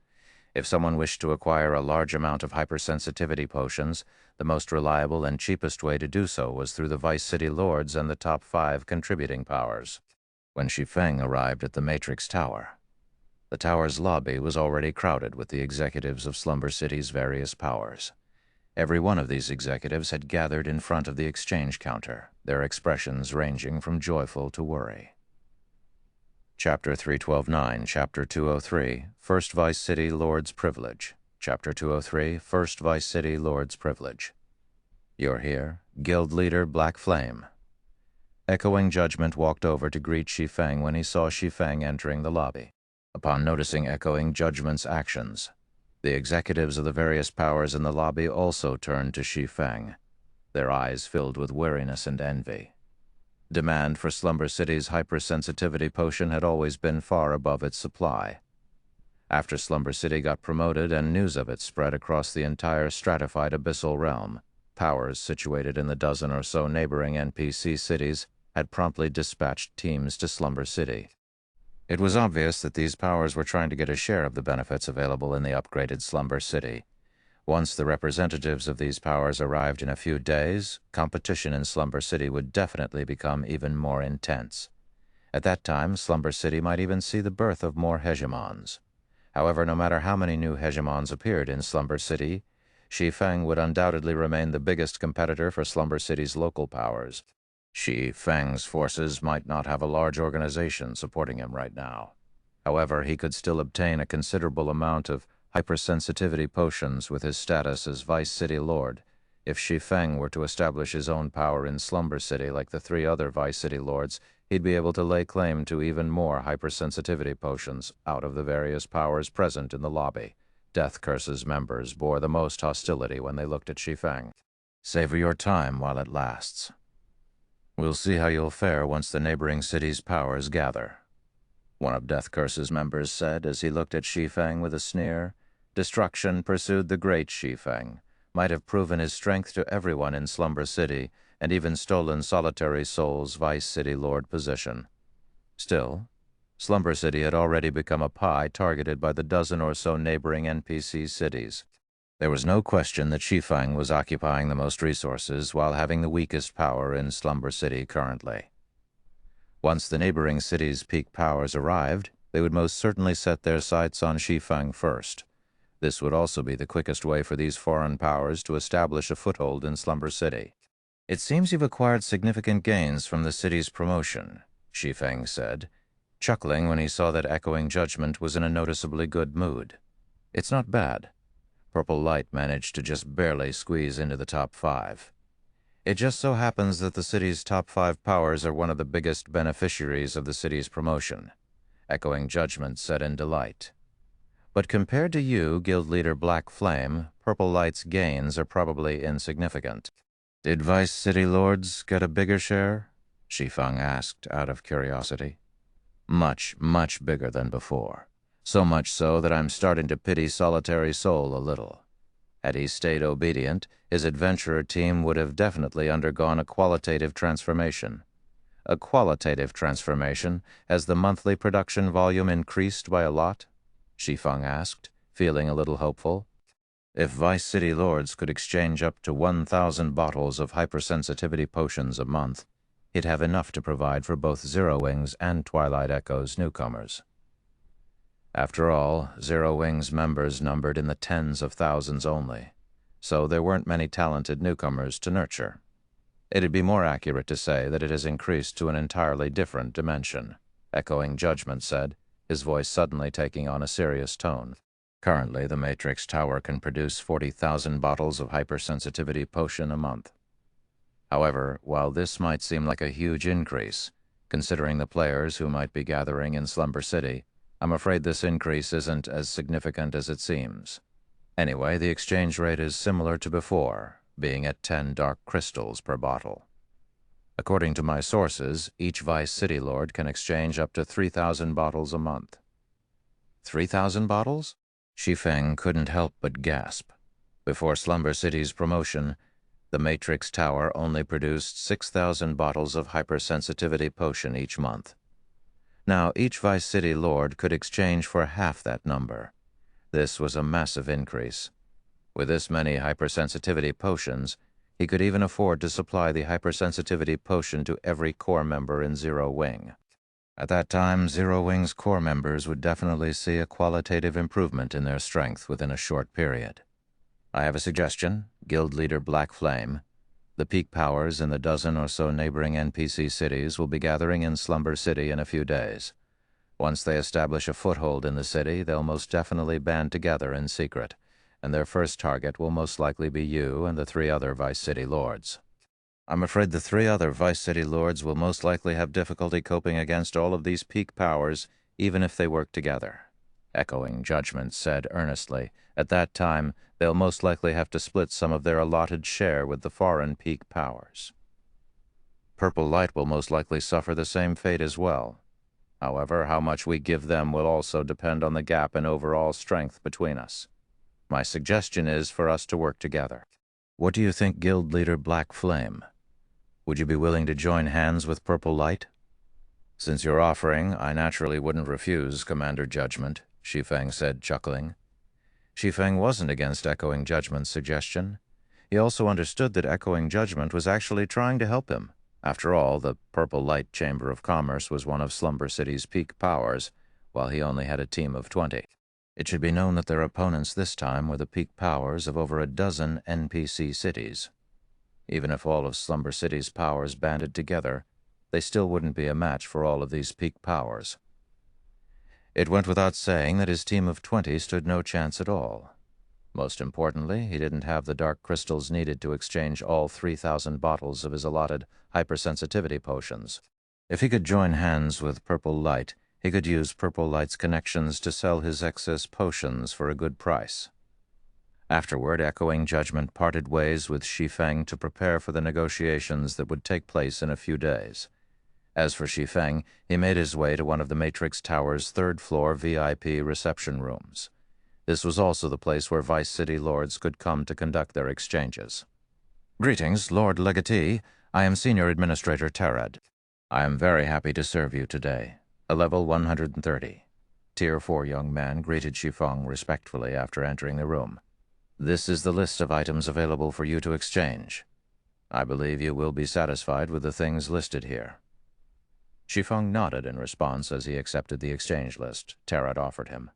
If someone wished to acquire a large amount of hypersensitivity potions, the most reliable and cheapest way to do so was through the Vice City Lords and the top 5 contributing powers. When Shi Feng arrived at the Matrix Tower, the tower's lobby was already crowded with the executives of Slumber City's various powers. Every one of these executives had gathered in front of the exchange counter, their expressions ranging from joyful to worry. Chapter 312.9, Chapter 203, First Vice City Lord's Privilege. Chapter 203, First Vice City Lord's Privilege. You're here, Guild Leader Black Flame. Echoing Judgment walked over to greet Shi Feng when he saw Shi Feng entering the lobby. Upon noticing Echoing Judgment's actions, the executives of the various powers in the lobby also turned to Shi Feng, their eyes filled with weariness and envy. Demand for Slumber City's hypersensitivity potion had always been far above its supply. After Slumber City got promoted and news of it spread across the entire stratified abyssal realm, powers situated in the dozen or so neighboring NPC cities had promptly dispatched teams to Slumber City. It was obvious that these powers were trying to get a share of the benefits available in the upgraded Slumber City. Once the representatives of these powers arrived in a few days, competition in Slumber City would definitely become even more intense. At that time, Slumber City might even see the birth of more hegemons. However, no matter how many new hegemons appeared in Slumber City, Shi Feng would undoubtedly remain the biggest competitor for Slumber City's local powers. Shi Feng's forces might not have a large organization supporting him right now. However, he could still obtain a considerable amount of hypersensitivity potions with his status as Vice City Lord. If Shi Feng were to establish his own power in Slumber City like the 3 other Vice City Lords, he'd be able to lay claim to even more hypersensitivity potions out of the various powers present in the lobby. Death Curse's members bore the most hostility when they looked at Shi Feng. Savor your time while it lasts. We'll see how you'll fare once the neighboring city's powers gather, one of Death Curse's members said as he looked at Shi Feng with a sneer. Destruction pursued the great Shi Feng, might have proven his strength to everyone in Slumber City, and even stolen Solitary Soul's Vice City Lord position. Still, Slumber City had already become a pie targeted by the dozen or so neighboring NPC cities. There was no question that Shi Feng was occupying the most resources while having the weakest power in Slumber City currently. Once the neighboring cities' peak powers arrived, they would most certainly set their sights on Shi Feng first. This would also be the quickest way for these foreign powers to establish a foothold in Slumber City. It seems you've acquired significant gains from the city's promotion, Shi Feng said, chuckling when he saw that Echoing Judgment was in a noticeably good mood. It's not bad. Purple Light managed to just barely squeeze into the top 5. It just so happens that the city's top 5 powers are one of the biggest beneficiaries of the city's promotion, Echoing Judgment said in delight. But compared to you, Guild Leader Black Flame, Purple Light's gains are probably insignificant. Did Vice City Lords get a bigger share? Shi Feng asked out of curiosity. Much, much bigger than before. So much so that I'm starting to pity Solitary Soul a little. Had he stayed obedient, his adventurer team would have definitely undergone a qualitative transformation. A qualitative transformation, as the monthly production volume increased by a lot? Shi Feng asked, feeling a little hopeful. If Vice City Lords could exchange up to 1,000 bottles of hypersensitivity potions a month, he'd have enough to provide for both Zero Wings and Twilight Echo's newcomers. After all, Zero Wings members numbered in the tens of thousands only, so there weren't many talented newcomers to nurture. It'd be more accurate to say that it has increased to an entirely different dimension, Echoing Judgment said, his voice suddenly taking on a serious tone. Currently, the Matrix Tower can produce 40,000 bottles of hypersensitivity potion a month. However, while this might seem like a huge increase, considering the players who might be gathering in Slumber City, I'm afraid this increase isn't as significant as it seems. Anyway, the exchange rate is similar to before, being at 10 dark crystals per bottle. According to my sources, each Vice City Lord can exchange up to 3,000 bottles a month. 3,000 bottles? Shi Feng couldn't help but gasp. Before Slumber City's promotion, the Matrix Tower only produced 6,000 bottles of hypersensitivity potion each month. Now, each Vice City Lord could exchange for half that number. This was a massive increase. With this many hypersensitivity potions, he could even afford to supply the hypersensitivity potion to every core member in Zero Wing. At that time, Zero Wing's core members would definitely see a qualitative improvement in their strength within a short period. I have a suggestion, Guild Leader Black Flame. The peak powers in the dozen or so neighboring NPC cities will be gathering in Slumber City in a few days. Once they establish a foothold in the city, they'll most definitely band together in secret, and their first target will most likely be you and the 3 other Vice City Lords. I'm afraid the 3 other Vice City Lords will most likely have difficulty coping against all of these peak powers, even if they work together. Echoing Judgment said earnestly, at that time, they'll most likely have to split some of their allotted share with the foreign peak powers. Purple Light will most likely suffer the same fate as well. However, how much we give them will also depend on the gap in overall strength between us. My suggestion is for us to work together. What do you think, Guild Leader Black Flame? Would you be willing to join hands with Purple Light? Since you're offering, I naturally wouldn't refuse, Commander Judgment, Shi Feng said, chuckling. Shi Feng wasn't against Echoing Judgment's suggestion. He also understood that Echoing Judgment was actually trying to help him. After all, the Purple Light Chamber of Commerce was one of Slumber City's peak powers, while he only had a team of 20. It should be known that their opponents this time were the peak powers of over a dozen NPC cities. Even if all of Slumber City's powers banded together, they still wouldn't be a match for all of these peak powers. It went without saying that his team of 20 stood no chance at all. Most importantly, he didn't have the dark crystals needed to exchange all 3,000 bottles of his allotted hypersensitivity potions. If he could join hands with Purple Light, he could use Purple Light's connections to sell his excess potions for a good price. Afterward, Echoing Judgment parted ways with Shi Feng to prepare for the negotiations that would take place in a few days. As for Shi Feng, he made his way to one of the Matrix Tower's third-floor VIP reception rooms. This was also the place where Vice City Lords could come to conduct their exchanges. Greetings, Lord Legatee. I am Senior Administrator Terad. I am very happy to serve you today. A level 130. Tier 4 young man greeted Shi Feng respectfully after entering the room. This is the list of items available for you to exchange. I believe you will be satisfied with the things listed here. Shi Feng nodded in response as he accepted the exchange list Terad offered him.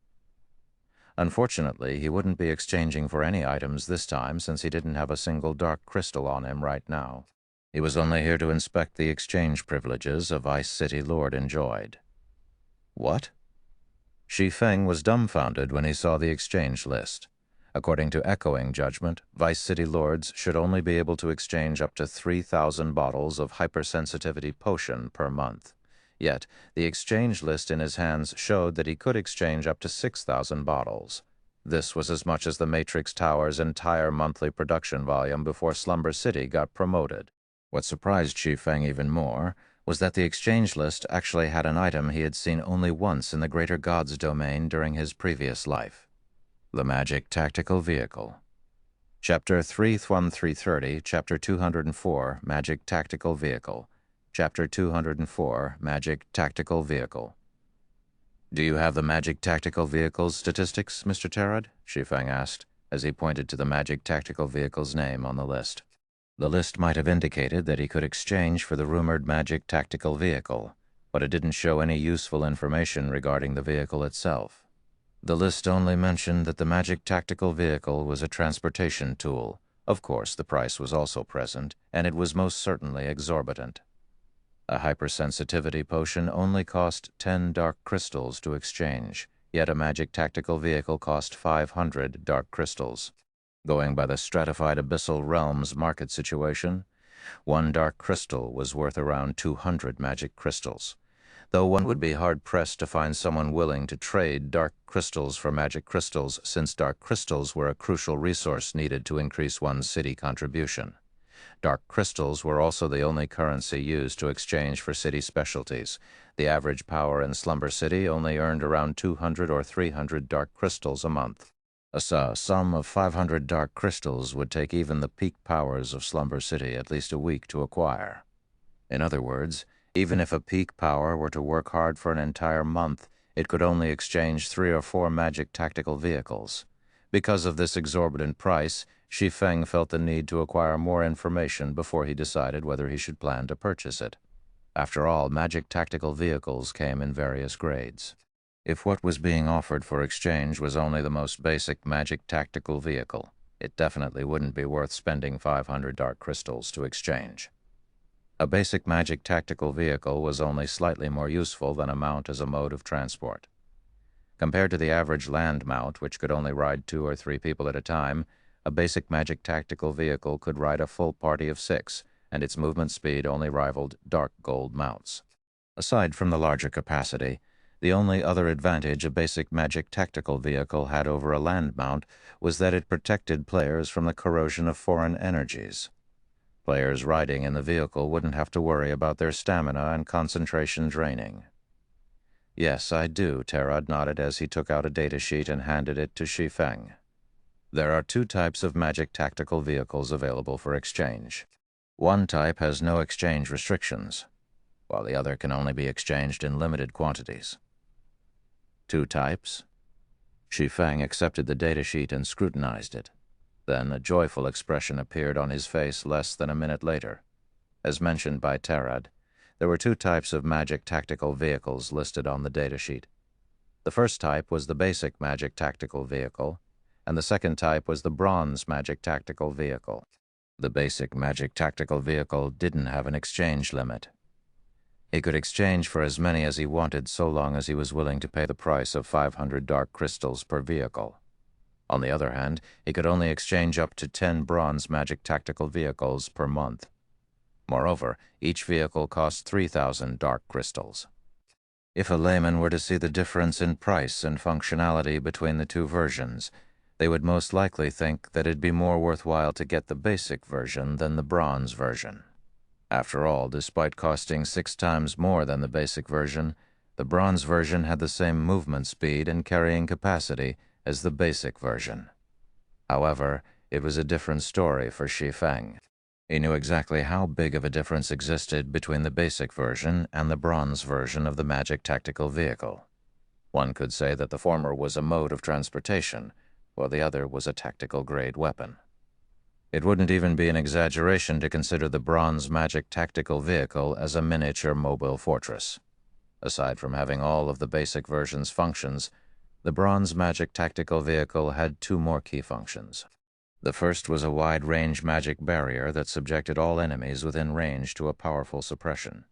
Unfortunately, he wouldn't be exchanging for any items this time since he didn't have a single dark crystal on him right now. He was only here to inspect the exchange privileges a Vice City Lord enjoyed. What? Shi Feng was dumbfounded when he saw the exchange list. According to echoing judgment, Vice City Lords should only be able to exchange up to 3,000 bottles of hypersensitivity potion per month. Yet, the exchange list in his hands showed that he could exchange up to 6,000 bottles. This was as much as the Matrix Tower's entire monthly production volume before Slumber City got promoted. What surprised Shi Feng even more was that the exchange list actually had an item he had seen only once in the Greater Gods domain during his previous life. The Magic Tactical Vehicle. Chapter 31330, Chapter 204, Magic Tactical Vehicle. Chapter 204, Magic Tactical Vehicle. "Do you have the Magic Tactical Vehicle's statistics, Mr. Terad?" Shi Feng asked, as he pointed to the Magic Tactical Vehicle's name on the list. The list might have indicated that he could exchange for the rumored Magic Tactical Vehicle, but it didn't show any useful information regarding the vehicle itself. The list only mentioned that the Magic Tactical Vehicle was a transportation tool. Of course, the price was also present, and it was most certainly exorbitant. A hypersensitivity potion only cost 10 dark crystals to exchange, yet a Magic Tactical Vehicle cost 500 dark crystals. Going by the stratified Abyssal Realms market situation, one dark crystal was worth around 200 magic crystals, though one would be hard-pressed to find someone willing to trade dark crystals for magic crystals, since dark crystals were a crucial resource needed to increase one's city contribution. Dark crystals were also the only currency used to exchange for city specialties. The average power in Slumber City only earned around 200 or 300 dark crystals a month. A sum of 500 dark crystals would take even the peak powers of Slumber City at least a week to acquire. In other words, even if a peak power were to work hard for an entire month, it could only exchange 3 or 4 magic tactical vehicles. Because of this exorbitant price, Shi Feng felt the need to acquire more information before he decided whether he should plan to purchase it. After all, magic tactical vehicles came in various grades. If what was being offered for exchange was only the most basic magic tactical vehicle, it definitely wouldn't be worth spending 500 dark crystals to exchange. A basic magic tactical vehicle was only slightly more useful than a mount as a mode of transport. Compared to the average land mount, which could only ride 2 or 3 people at a time, a basic magic tactical vehicle could ride a full party of 6, and its movement speed only rivaled dark gold mounts. Aside from the larger capacity, the only other advantage a basic magic tactical vehicle had over a land mount was that it protected players from the corrosion of foreign energies. Players riding in the vehicle wouldn't have to worry about their stamina and concentration draining. "Yes, I do," Terad nodded as he took out a datasheet and handed it to Shi Feng. "There are 2 types of magic tactical vehicles available for exchange. One type has no exchange restrictions, while the other can only be exchanged in limited quantities." 2 types? Shi Feng accepted the datasheet and scrutinized it. Then a joyful expression appeared on his face less than a minute later. As mentioned by Terad, there were 2 types of magic tactical vehicles listed on the datasheet. The first type was the basic magic tactical vehicle, and the second type was the bronze magic tactical vehicle. The basic magic tactical vehicle didn't have an exchange limit. He could exchange for as many as he wanted so long as he was willing to pay the price of 500 dark crystals per vehicle. On the other hand, he could only exchange up to 10 bronze magic tactical vehicles per month. Moreover, each vehicle cost 3,000 dark crystals. If a layman were to see the difference in price and functionality between the 2 versions, they would most likely think that it'd be more worthwhile to get the basic version than the bronze version. After all, despite costing 6 times more than the basic version, the bronze version had the same movement speed and carrying capacity as the basic version. However, it was a different story for Shi Feng. He knew exactly how big of a difference existed between the basic version and the bronze version of the magic tactical vehicle. One could say that the former was a mode of transportation, while the other was a tactical-grade weapon. It wouldn't even be an exaggeration to consider the bronze magic tactical vehicle as a miniature mobile fortress. Aside from having all of the basic version's functions, the bronze magic tactical vehicle had 2 more key functions. The first was a wide-range magic barrier that subjected all enemies within range to a powerful suppression.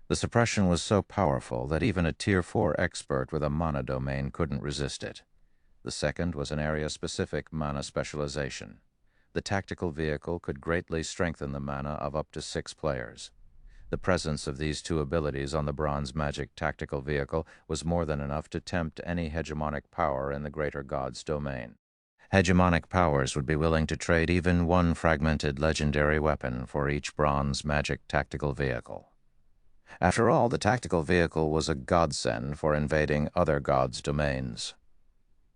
The suppression was so powerful that even a Tier 4 expert with a mana domain couldn't resist it. The second was an area-specific mana specialization. The tactical vehicle could greatly strengthen the mana of up to 6 players. The presence of these two abilities on the Bronze Magic tactical vehicle was more than enough to tempt any hegemonic power in the Greater God's domain. Hegemonic powers would be willing to trade even one fragmented legendary weapon for each Bronze Magic tactical vehicle. After all, the tactical vehicle was a godsend for invading other gods' domains.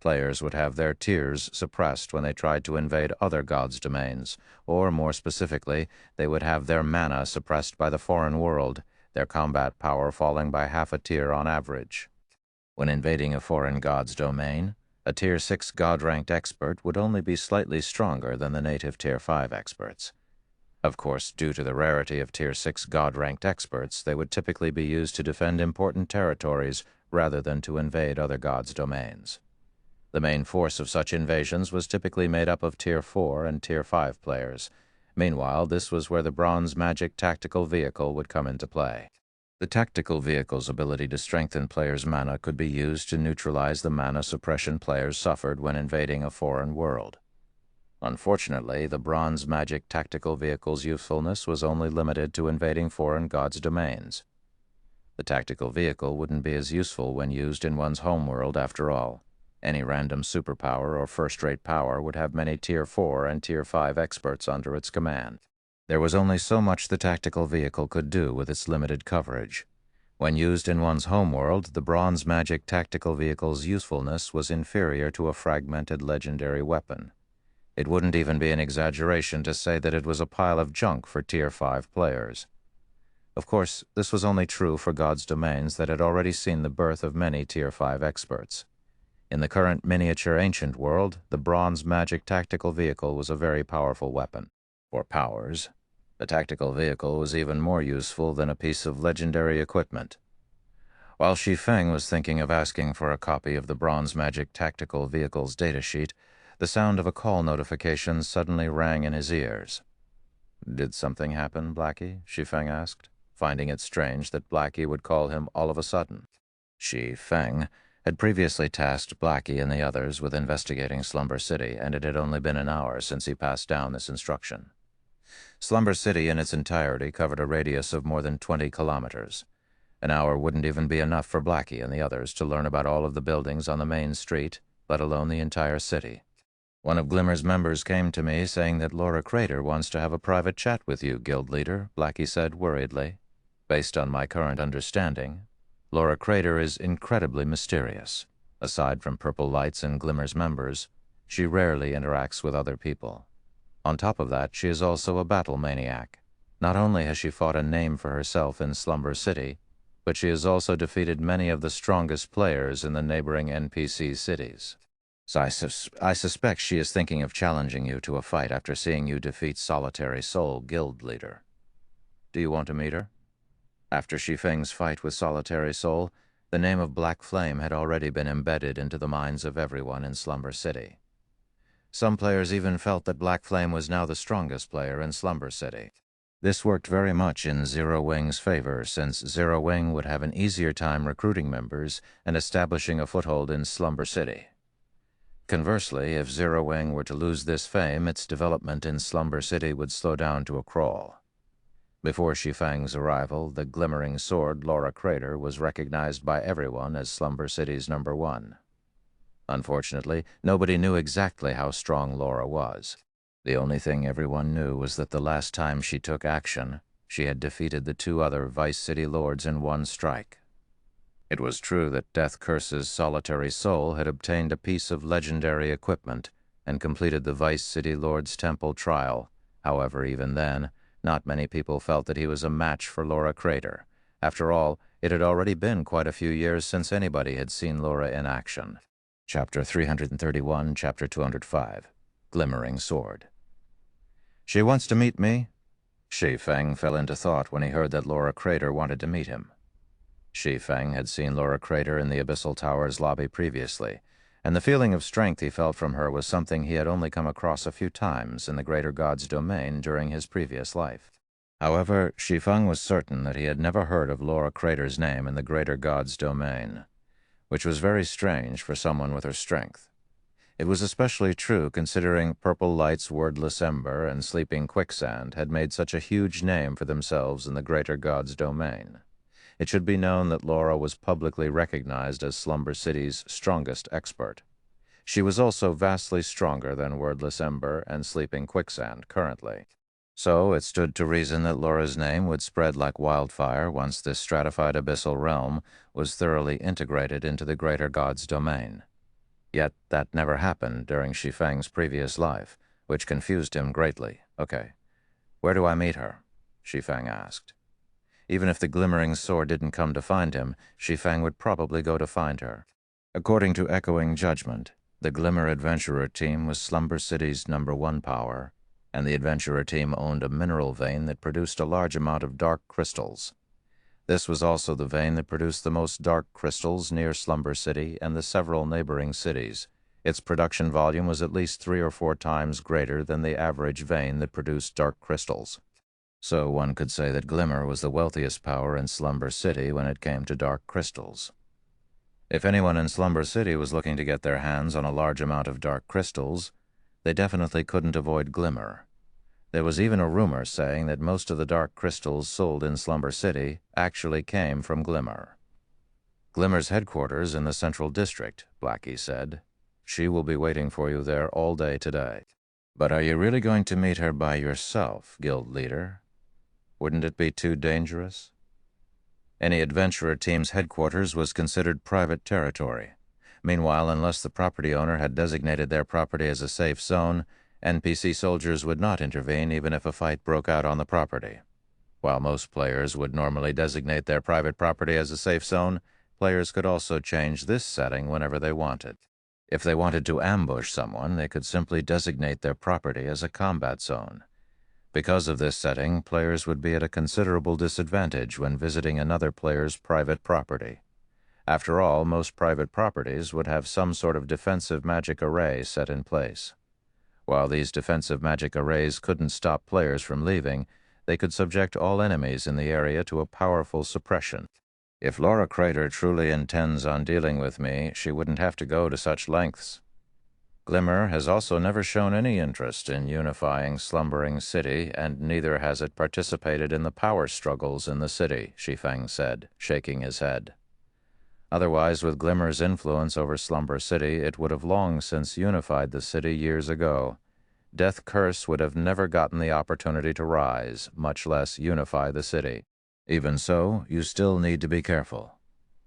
Players would have their tiers suppressed when they tried to invade other gods' domains, or more specifically, they would have their mana suppressed by the foreign world, their combat power falling by half a tier on average. When invading a foreign god's domain, a Tier 6 god-ranked expert would only be slightly stronger than the native Tier 5 experts. Of course, due to the rarity of Tier 6 god-ranked experts, they would typically be used to defend important territories rather than to invade other gods' domains. The main force of such invasions was typically made up of Tier 4 and Tier 5 players. Meanwhile, this was where the Bronze Magic tactical vehicle would come into play. The tactical vehicle's ability to strengthen players' mana could be used to neutralize the mana suppression players suffered when invading a foreign world. Unfortunately, the Bronze Magic tactical vehicle's usefulness was only limited to invading foreign gods' domains. The tactical vehicle wouldn't be as useful when used in one's homeworld after all. Any random superpower or first-rate power would have many Tier 4 and Tier 5 experts under its command. There was only so much the tactical vehicle could do with its limited coverage. When used in one's homeworld, the Bronze Magic tactical vehicle's usefulness was inferior to a fragmented legendary weapon. It wouldn't even be an exaggeration to say that it was a pile of junk for Tier 5 players. Of course, this was only true for God's domains that had already seen the birth of many Tier 5 experts. In the current miniature ancient world, the Bronze Magic tactical vehicle was a very powerful weapon. For powers, the tactical vehicle was even more useful than a piece of legendary equipment. While Shi Feng was thinking of asking for a copy of the Bronze Magic tactical vehicle's datasheet, the sound of a call notification suddenly rang in his ears. "Did something happen, Blackie?" Shi Feng asked, finding it strange that Blackie would call him all of a sudden. Shi Feng had previously tasked Blackie and the others with investigating Slumber City, and it had only been an hour since he passed down this instruction. Slumber City in its entirety covered a radius of more than 20 kilometers. An hour wouldn't even be enough for Blackie and the others to learn about all of the buildings on the main street, let alone the entire city. "One of Glimmer's members came to me saying that Laura Crater wants to have a private chat with you, guild leader," Blackie said worriedly. "Based on my current understanding, Laura Crater is incredibly mysterious. Aside from Purple Lights and Glimmer's members, she rarely interacts with other people. On top of that, she is also a battle maniac. Not only has she fought a name for herself in Slumber City, but she has also defeated many of the strongest players in the neighboring NPC cities. So I suspect she is thinking of challenging you to a fight after seeing you defeat Solitary Soul, guild leader. Do you want to meet her?" After Shi Feng's fight with Solitary Soul, the name of Black Flame had already been embedded into the minds of everyone in Slumber City. Some players even felt that Black Flame was now the strongest player in Slumber City. This worked very much in Zero Wing's favor, since Zero Wing would have an easier time recruiting members and establishing a foothold in Slumber City. Conversely, if Zero Wing were to lose this fame, its development in Slumber City would slow down to a crawl. Before Shi Feng's arrival, the glimmering sword Laura Crater was recognized by everyone as Slumber City's #1. Unfortunately, nobody knew exactly how strong Laura was. The only thing everyone knew was that the last time she took action, she had defeated the 2 other Vice City Lords in one strike. It was true that Death Curse's Solitary Soul had obtained a piece of legendary equipment and completed the Vice City Lord's Temple trial. However, even then, not many people felt that he was a match for Laura Crater. After all, it had already been quite a few years since anybody had seen Laura in action. Chapter 331, Chapter 205, Glimmering Sword. "She wants to meet me?" Shi Feng fell into thought when he heard that Laura Crater wanted to meet him. Shi Feng had seen Laura Crater in the Abyssal Tower's lobby previously, and the feeling of strength he felt from her was something he had only come across a few times in the Greater God's domain during his previous life. However, Shi Feng was certain that he had never heard of Laura Crater's name in the greater god's domain, which was very strange for someone with her strength. It was especially true considering Purple Light's wordless ember and Sleeping Quicksand had made such a huge name for themselves in the greater god's domain. It should be known that Laura was publicly recognized as Slumber City's strongest expert. She was also vastly stronger than Wordless Ember and Sleeping Quicksand currently. So it stood to reason that Laura's name would spread like wildfire once this stratified abyssal realm was thoroughly integrated into the greater god's domain. Yet that never happened during Shi Feng's previous life, which confused him greatly. Okay, where do I meet her? Shi Feng asked. Even if the glimmering sword didn't come to find him, Shi Feng would probably go to find her. According to Echoing Judgment, the Glimmer Adventurer team was Slumber City's #1 power, and the Adventurer team owned a mineral vein that produced a large amount of dark crystals. This was also the vein that produced the most dark crystals near Slumber City and the several neighboring cities. Its production volume was at least 3 or 4 times greater than the average vein that produced dark crystals. So one could say that Glimmer was the wealthiest power in Slumber City when it came to dark crystals. If anyone in Slumber City was looking to get their hands on a large amount of dark crystals, they definitely couldn't avoid Glimmer. There was even a rumor saying that most of the dark crystals sold in Slumber City actually came from Glimmer. Glimmer's headquarters in the Central District, Blackie said. She will be waiting for you there all day today. But are you really going to meet her by yourself, Guild Leader? Wouldn't it be too dangerous? Any adventurer team's headquarters was considered private territory. Meanwhile, unless the property owner had designated their property as a safe zone, NPC soldiers would not intervene even if a fight broke out on the property. While most players would normally designate their private property as a safe zone, players could also change this setting whenever they wanted. If they wanted to ambush someone, they could simply designate their property as a combat zone. Because of this setting, players would be at a considerable disadvantage when visiting another player's private property. After all, most private properties would have some sort of defensive magic array set in place. While these defensive magic arrays couldn't stop players from leaving, they could subject all enemies in the area to a powerful suppression. If Laura Crater truly intends on dealing with me, she wouldn't have to go to such lengths. Glimmer has also never shown any interest in unifying Slumbering City, and neither has it participated in the power struggles in the city, Shi Feng said, shaking his head. Otherwise, with Glimmer's influence over Slumber City, it would have long since unified the city years ago. Death Curse would have never gotten the opportunity to rise, much less unify the city. Even so, you still need to be careful.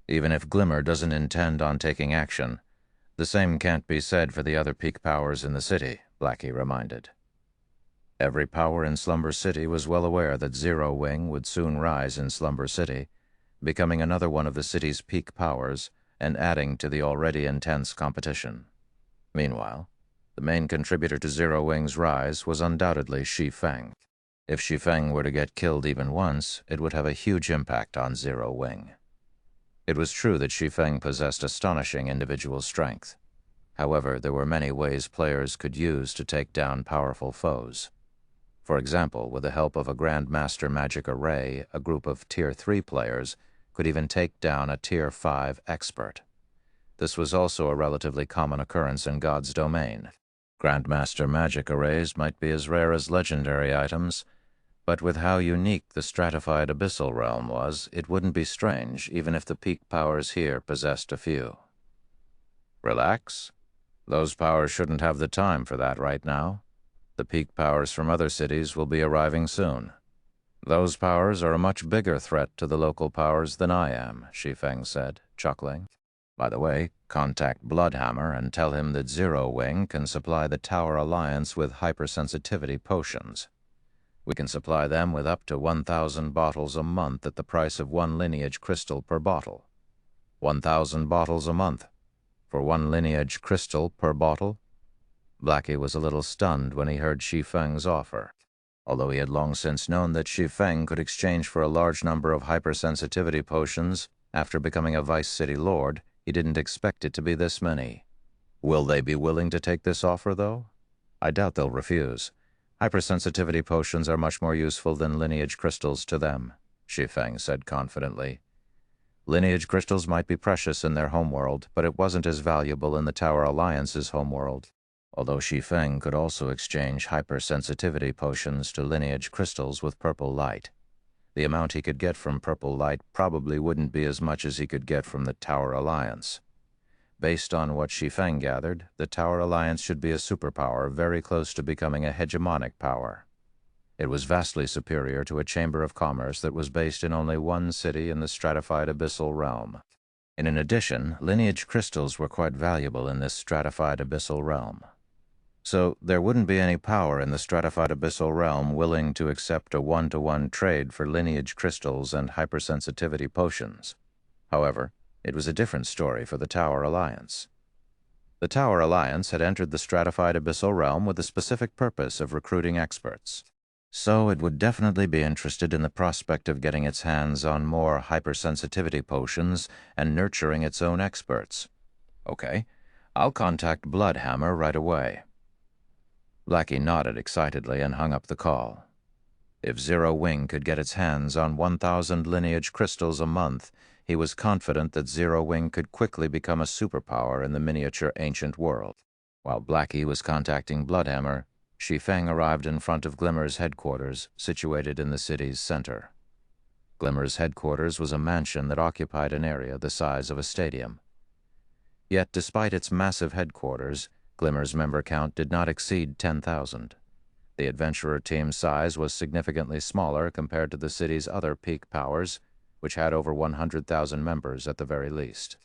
Even if Glimmer doesn't intend on taking action, the same can't be said for the other peak powers in the city, Blackie reminded. Every power in Slumber City was well aware that Zero Wing would soon rise in Slumber City, becoming another one of the city's peak powers and adding to the already intense competition. Meanwhile, the main contributor to Zero Wing's rise was undoubtedly Shi Feng. If Shi Feng were to get killed even once, it would have a huge impact on Zero Wing. It was true that Shi Feng possessed astonishing individual strength. However, there were many ways players could use to take down powerful foes. For example, with the help of a Grandmaster Magic Array, a group of Tier 3 players could even take down a Tier 5 expert. This was also a relatively common occurrence in God's domain. Grandmaster Magic Arrays might be as rare as legendary items, but with how unique the stratified abyssal realm was, it wouldn't be strange even if the peak powers here possessed a few. Relax. Those powers shouldn't have the time for that right now. The peak powers from other cities will be arriving soon. Those powers are a much bigger threat to the local powers than I am, Shi Feng said, chuckling. By the way, contact Bloodhammer and tell him that Zero Wing can supply the Tower Alliance with hypersensitivity potions. We can supply them with up to 1,000 bottles a month at the price of 1 lineage crystal per bottle. 1,000 bottles a month. For 1 lineage crystal per bottle? Blackie was a little stunned when he heard Shi Feng's offer. Although he had long since known that Shi Feng could exchange for a large number of hypersensitivity potions after becoming a Vice City Lord, he didn't expect it to be this many. Will they be willing to take this offer, though? I doubt they'll refuse. Hypersensitivity potions are much more useful than lineage crystals to them, Shi Feng said confidently. Lineage crystals might be precious in their homeworld, but it wasn't as valuable in the Tower Alliance's homeworld. Although Shi Feng could also exchange hypersensitivity potions to lineage crystals with purple light. The amount he could get from purple light probably wouldn't be as much as he could get from the Tower Alliance. Based on what Shi Feng gathered, the Tower Alliance should be a superpower very close to becoming a hegemonic power. It was vastly superior to a chamber of commerce that was based in only one city in the stratified abyssal realm. And in addition, lineage crystals were quite valuable in this stratified abyssal realm. So there wouldn't be any power in the stratified abyssal realm willing to accept a one-to-one trade for lineage crystals and hypersensitivity potions. However, it was a different story for the Tower Alliance. The Tower Alliance had entered the stratified abyssal realm with the specific purpose of recruiting experts. So it would definitely be interested in the prospect of getting its hands on more hypersensitivity potions and nurturing its own experts. Okay, I'll contact Bloodhammer right away. Blackie nodded excitedly and hung up the call. If Zero Wing could get its hands on 1,000 lineage crystals a month, he was confident that Zero Wing could quickly become a superpower in the miniature ancient world. While Blackie was contacting Bloodhammer, Shi Feng arrived in front of Glimmer's headquarters, situated in the city's center. Glimmer's headquarters was a mansion that occupied an area the size of a stadium. Yet, despite its massive headquarters, Glimmer's member count did not exceed 10,000. The adventurer team's size was significantly smaller compared to the city's other peak powers, which had over 100,000 members at the very least.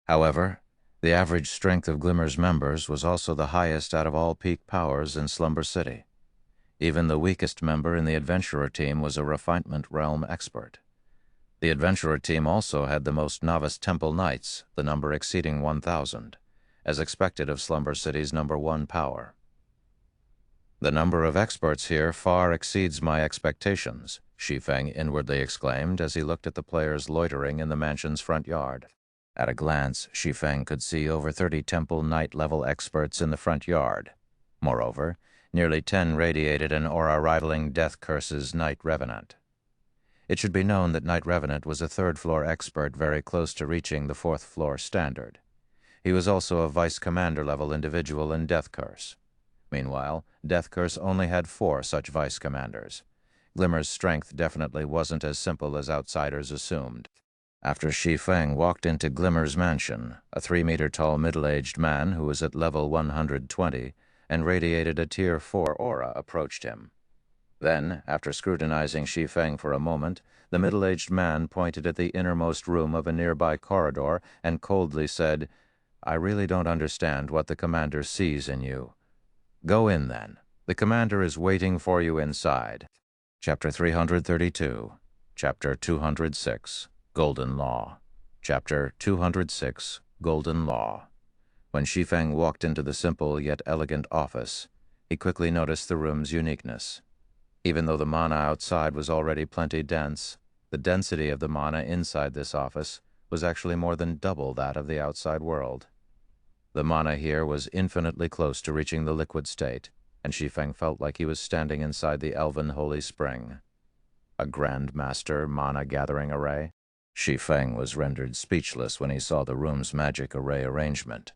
However, the average strength of Glimmer's members was also the highest out of all peak powers in Slumber City. Even the weakest member in the adventurer team was a refinement realm expert. The adventurer team also had the most novice temple knights, the number exceeding 1,000, as expected of Slumber City's #1 power. The number of experts here far exceeds my expectations, Shi Feng inwardly exclaimed as he looked at the players loitering in the mansion's front yard. At a glance, Shi Feng could see over 30 Temple Knight-level experts in the front yard. Moreover, nearly 10 radiated an aura rivaling Death Curse's Knight Revenant. It should be known that Knight Revenant was a third-floor expert very close to reaching the fourth-floor standard. He was also a vice-commander-level individual in Death Curse. Meanwhile, Death Curse only had 4 such vice-commanders. Glimmer's strength definitely wasn't as simple as outsiders assumed. After Shi Feng walked into Glimmer's mansion, a 3-meter-tall middle-aged man who was at level 120 and radiated a Tier 4 aura approached him. Then, after scrutinizing Shi Feng for a moment, the middle-aged man pointed at the innermost room of a nearby corridor and coldly said, "I really don't understand what the commander sees in you. Go in, then. The commander is waiting for you inside." Chapter 332, Chapter 206. Golden Law. Chapter 206, Golden Law. When Shi Feng walked into the simple yet elegant office, he quickly noticed the room's uniqueness. Even though the mana outside was already plenty dense, the density of the mana inside this office was actually more than double that of the outside world. The mana here was infinitely close to reaching the liquid state, and Shi Feng felt like he was standing inside the elven holy spring. A Grandmaster mana gathering array? Shi Feng was rendered speechless when he saw the room's magic array arrangement.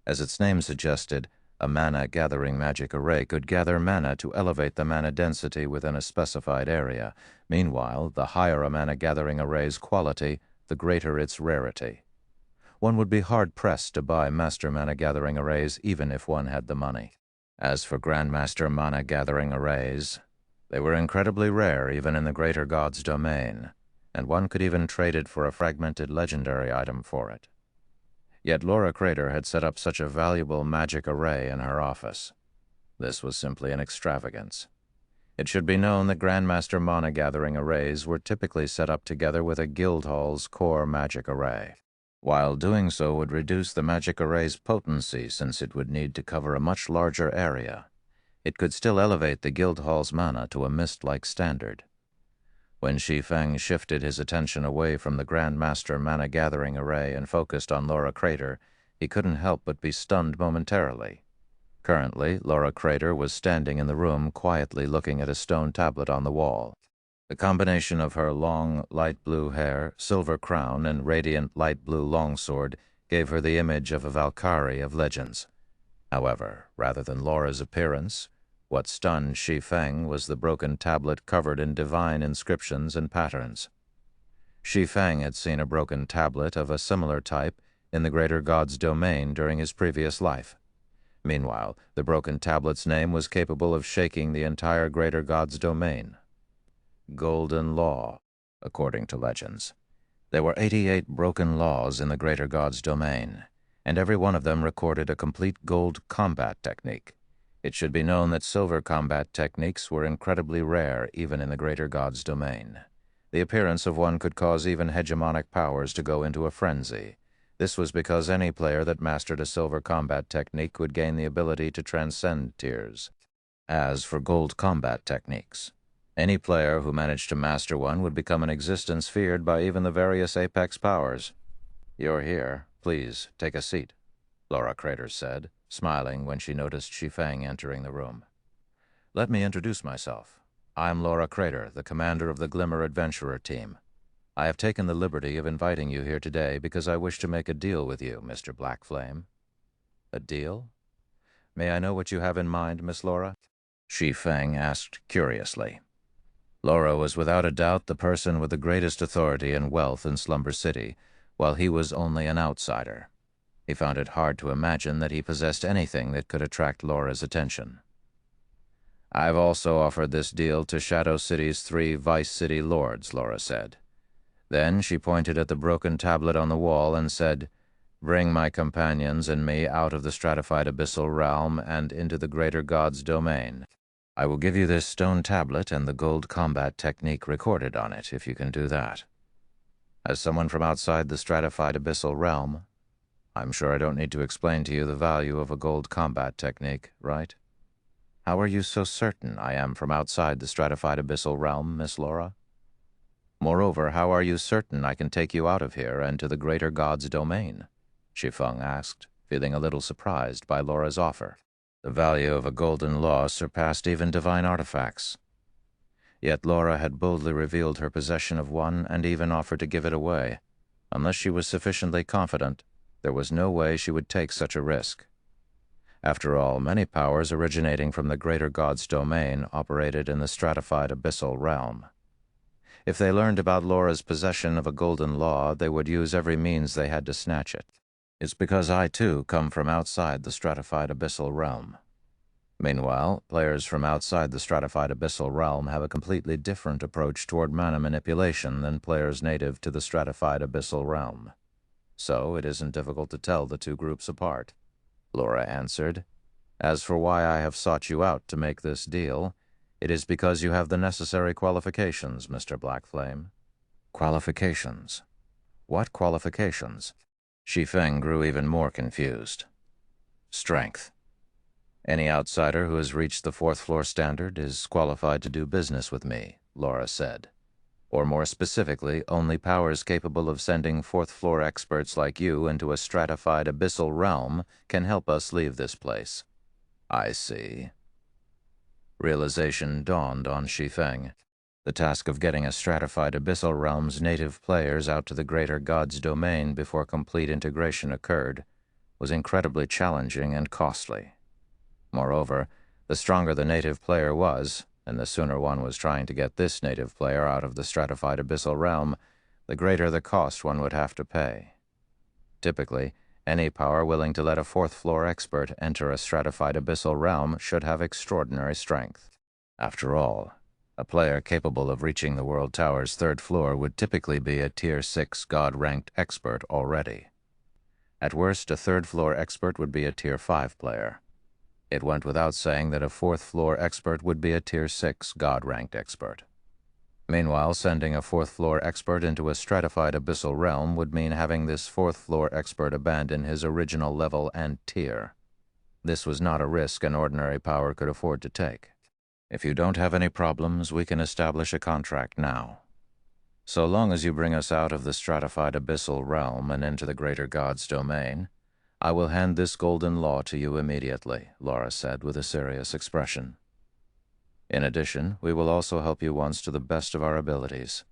As its name suggested, a mana-gathering magic array could gather mana to elevate the mana density within a specified area. Meanwhile, the higher a mana-gathering array's quality, the greater its rarity. One would be hard-pressed to buy master mana-gathering arrays even if one had the money. As for Grandmaster mana-gathering arrays, they were incredibly rare even in the greater god's domain, and one could even trade it for a fragmented legendary item for it. Yet Laura Crater had set up such a valuable magic array in her office. This was simply an extravagance. It should be known that Grandmaster mana-gathering arrays were typically set up together with a Guildhall's core magic array. While doing so would reduce the magic array's potency since it would need to cover a much larger area, it could still elevate the Guildhall's mana to a mist-like standard. When Shi Feng shifted his attention away from the Grandmaster mana-gathering array and focused on Laura Crater, he couldn't help but be stunned momentarily. Currently, Laura Crater was standing in the room quietly looking at a stone tablet on the wall. The combination of her long, light blue hair, silver crown, and radiant light blue longsword gave her the image of a Valkyrie of legends. However, rather than Laura's appearance, what stunned Shi Feng was the broken tablet covered in divine inscriptions and patterns. Shi Feng had seen a broken tablet of a similar type in the Greater God's domain during his previous life. Meanwhile, the broken tablet's name was capable of shaking the entire Greater God's domain. Golden Law, according to legends. There were 88 broken laws in the Greater God's domain, and every one of them recorded a complete gold combat technique. It should be known that silver combat techniques were incredibly rare even in the Greater God's domain. The appearance of one could cause even hegemonic powers to go into a frenzy. This was because any player that mastered a silver combat technique would gain the ability to transcend tiers. As for gold combat techniques, any player who managed to master one would become an existence feared by even the various apex powers. "You're here. Please, take a seat," Laura Crater said, smiling when she noticed Shi Feng entering the room. "Let me introduce myself. I'm Laura Crater, the commander of the Glimmer Adventurer team. I have taken the liberty of inviting you here today because I wish to make a deal with you, Mr. Blackflame." "A deal? May I know what you have in mind, Miss Laura?" Shi Feng asked curiously. Laura was without a doubt the person with the greatest authority and wealth in Slumber City, while he was only an outsider. He found it hard to imagine that he possessed anything that could attract Laura's attention. "I've also offered this deal to Shadow City's 3 Vice City Lords," Laura said. Then she pointed at the broken tablet on the wall and said, "Bring my companions and me out of the stratified abyssal realm and into the Greater God's domain. I will give you this stone tablet and the gold combat technique recorded on it, if you can do that." As someone from outside the stratified abyssal realm, I'm sure I don't need to explain to you the value of a gold combat technique, right? How are you so certain I am from outside the stratified abyssal realm, Miss Laura? Moreover, how are you certain I can take you out of here and to the Greater God's domain?" Shi Feng asked, feeling a little surprised by Laura's offer. The value of a golden law surpassed even divine artifacts. Yet Laura had boldly revealed her possession of one and even offered to give it away. Unless she was sufficiently confident, there was no way she would take such a risk. After all, many powers originating from the Greater God's domain operated in the stratified abyssal realm. If they learned about Laura's possession of a golden law, they would use every means they had to snatch it. It's because I, too, come from outside the stratified abyssal realm. Meanwhile, players from outside the stratified abyssal realm have a completely different approach toward mana manipulation than players native to the stratified abyssal realm. So it isn't difficult to tell the two groups apart," Laura answered. "As for why I have sought you out to make this deal, it is because you have the necessary qualifications, Mr. Blackflame." "Qualifications? What qualifications?" Shi Feng grew even more confused. "Strength. Any outsider who has reached the 4th floor standard is qualified to do business with me," Laura said. "Or more specifically, only powers capable of sending 4th floor experts like you into a stratified abyssal realm can help us leave this place." "I see." Realization dawned on Shi Feng. The task of getting a stratified abyssal realm's native players out to the Greater God's domain before complete integration occurred was incredibly challenging and costly. Moreover, the stronger the native player was, and the sooner one was trying to get this native player out of the stratified abyssal realm, the greater the cost one would have to pay. Typically, any power willing to let a 4th floor expert enter a stratified abyssal realm should have extraordinary strength. After all, a player capable of reaching the World Tower's 3rd floor would typically be a Tier 6 God-ranked expert already. At worst, a 3rd floor expert would be a Tier 5 player. It went without saying that a 4th floor expert would be a Tier 6 God-ranked expert. Meanwhile, sending a 4th floor expert into a stratified abyssal realm would mean having this 4th floor expert abandon his original level and tier. This was not a risk an ordinary power could afford to take. "If you don't have any problems, we can establish a contract now. So long as you bring us out of the stratified abyssal realm and into the Greater God's domain, I will hand this golden law to you immediately, Laura said with a serious expression. In addition, we will also help you once to the best of our abilities.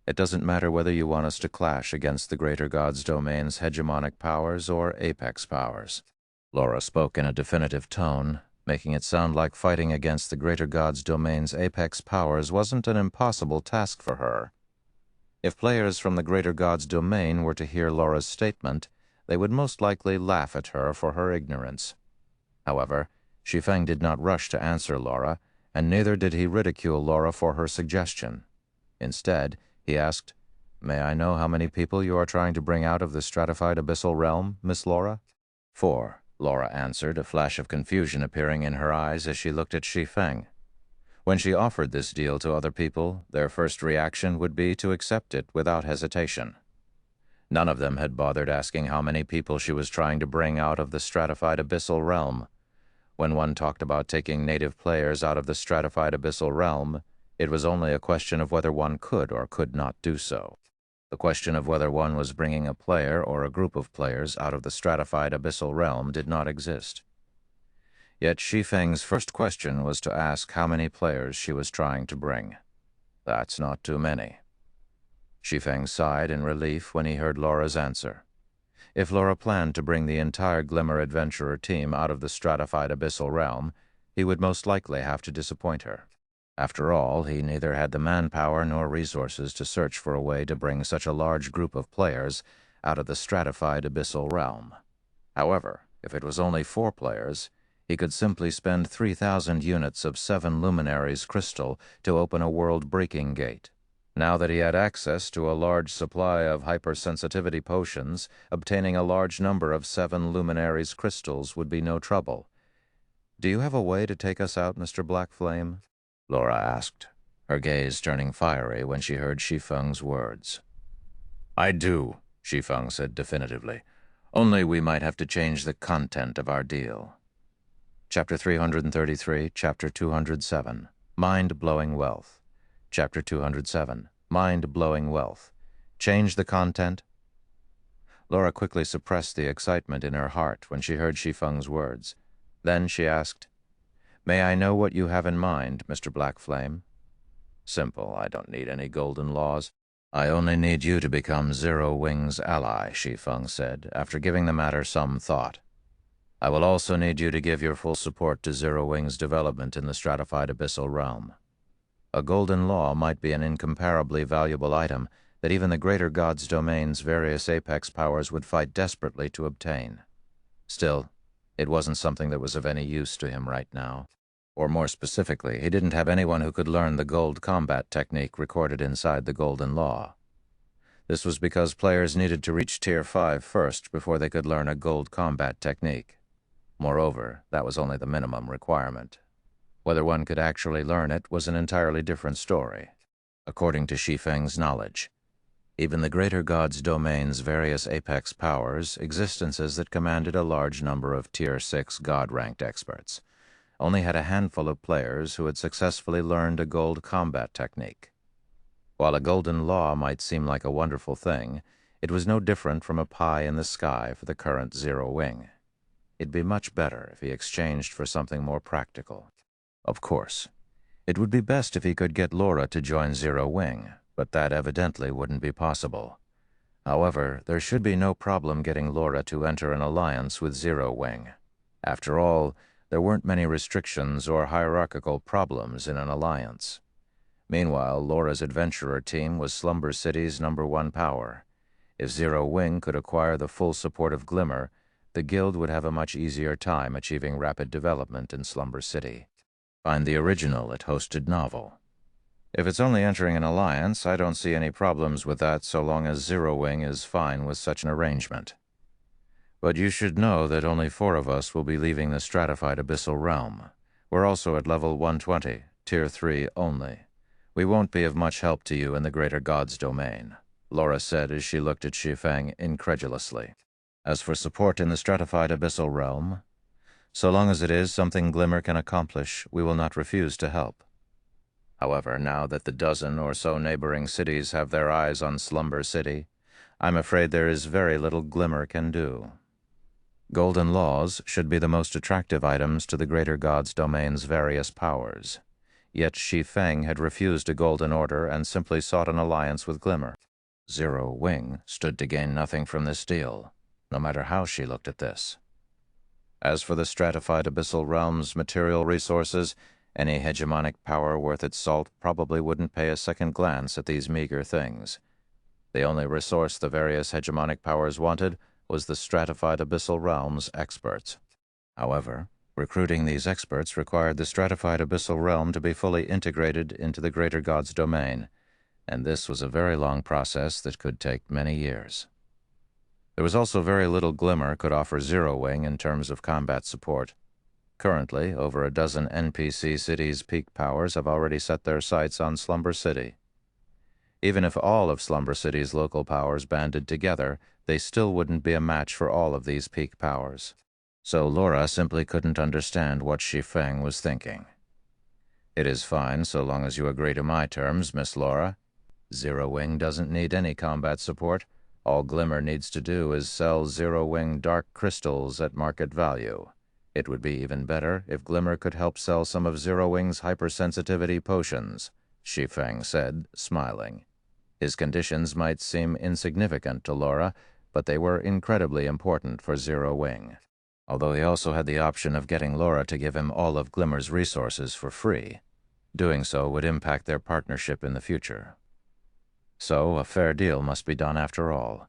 It doesn't matter whether you want us to clash against the greater God's domain's hegemonic powers or apex powers. Laura spoke in a definitive tone, making it sound like fighting against the greater God's domain's apex powers wasn't an impossible task for her. If players from the greater God's domain were to hear Laura's statement, they would most likely laugh at her for her ignorance. However, Shi Feng did not rush to answer Laura, and neither did he ridicule Laura for her suggestion. Instead, he asked, "May I know how many people you are trying to bring out of the stratified abyssal realm, Miss Laura?" "4," Laura answered, a flash of confusion appearing in her eyes as she looked at Shi Feng. When she offered this deal to other people, their first reaction would be to accept it without hesitation. None of them had bothered asking how many people she was trying to bring out of the stratified abyssal realm. When one talked about taking native players out of the stratified abyssal realm, it was only a question of whether one could or could not do so. The question of whether one was bringing a player or a group of players out of the stratified abyssal realm did not exist. Yet Shi Feng's first question was to ask how many players she was trying to bring. That's not too many. Shi Feng sighed in relief when he heard Laura's answer. If Laura planned to bring the entire Glimmer Adventurer team out of the stratified abyssal realm, he would most likely have to disappoint her. After all, he neither had the manpower nor resources to search for a way to bring such a large group of players out of the stratified abyssal realm. However, if it was only 4 players, he could simply spend 3,000 units of 7 Luminaries crystal to open a world-breaking gate. Now that he had access to a large supply of hypersensitivity potions, obtaining a large number of 7 Luminaries crystals would be no trouble. "Do you have a way to take us out, Mr. Blackflame?" Laura asked, her gaze turning fiery when she heard Shi Feng's words. "I do," Shi Feng said definitively. "Only we might have to change the content of our deal." Chapter 333, Chapter 207, Mind-Blowing Wealth. Chapter 207, Mind-Blowing Wealth. Change the content? Laura quickly suppressed the excitement in her heart when she heard Shi Feng's words. Then she asked, "May I know what you have in mind, Mr. Blackflame?" "Simple. I don't need any golden laws. I only need you to become Zero Wing's ally," Shi Feng said, after giving the matter some thought. "I will also need you to give your full support to Zero Wing's development in the stratified abyssal realm. A golden law might be an incomparably valuable item that even the greater God's domain's various apex powers would fight desperately to obtain. Still, it wasn't something that was of any use to him right now. Or more specifically, he didn't have anyone who could learn the gold combat technique recorded inside the golden law. This was because players needed to reach Tier 5 first before they could learn a gold combat technique. Moreover, that was only the minimum requirement. Whether one could actually learn it was an entirely different story. According to Shi Feng's knowledge, even the greater God's domain's various apex powers, existences that commanded a large number of Tier 6 God-ranked experts, only had a handful of players who had successfully learned a gold combat technique. While a golden law might seem like a wonderful thing, it was no different from a pie in the sky for the current Zero Wing. It'd be much better if he exchanged for something more practical. Of course, it would be best if he could get Laura to join Zero Wing, but that evidently wouldn't be possible. However, there should be no problem getting Laura to enter an alliance with Zero Wing. After all, there weren't many restrictions or hierarchical problems in an alliance. Meanwhile, Laura's adventurer team was Slumber City's #1 power. If Zero Wing could acquire the full support of Glimmer, the guild would have a much easier time achieving rapid development in Slumber City. Find the original It Hosted novel. If it's only entering an alliance, I don't see any problems with that so long as Zero Wing is fine with such an arrangement. But you should know that only 4 of us will be leaving the stratified abyssal realm. We're also at level 120, Tier 3 only. We won't be of much help to you in the greater God's domain, Laura said as she looked at Shi Feng incredulously. As for support in the stratified abyssal realm, so long as it is something Glimmer can accomplish, we will not refuse to help. However, now that the dozen or so neighboring cities have their eyes on Slumber City, I'm afraid there is very little Glimmer can do. Golden laws should be the most attractive items to the greater god's domain's various powers. Yet Shi Feng had refused a golden order and simply sought an alliance with Glimmer. Zero Wing stood to gain nothing from this deal, no matter how she looked at this. As for the stratified abyssal realm's material resources, any hegemonic power worth its salt probably wouldn't pay a second glance at these meager things. The only resource the various hegemonic powers wanted was the stratified abyssal realm's experts. However, recruiting these experts required the stratified abyssal realm to be fully integrated into the greater god's domain, and this was a very long process that could take many years. There was also very little Glimmer could offer Zero Wing in terms of combat support. Currently, over a dozen NPC cities' peak powers have already set their sights on Slumber City. Even if all of Slumber City's local powers banded together, they still wouldn't be a match for all of these peak powers. So Laura simply couldn't understand what Shi Feng was thinking. "It is fine so long as you agree to my terms, Miss Laura. Zero Wing doesn't need any combat support. All Glimmer needs to do is sell Zero Wing dark crystals at market value. It would be even better if Glimmer could help sell some of Zero Wing's hypersensitivity potions," Shi Feng said, smiling. His conditions might seem insignificant to Laura, but they were incredibly important for Zero Wing. Although he also had the option of getting Laura to give him all of Glimmer's resources for free. Doing so would impact their partnership in the future. So a fair deal must be done after all.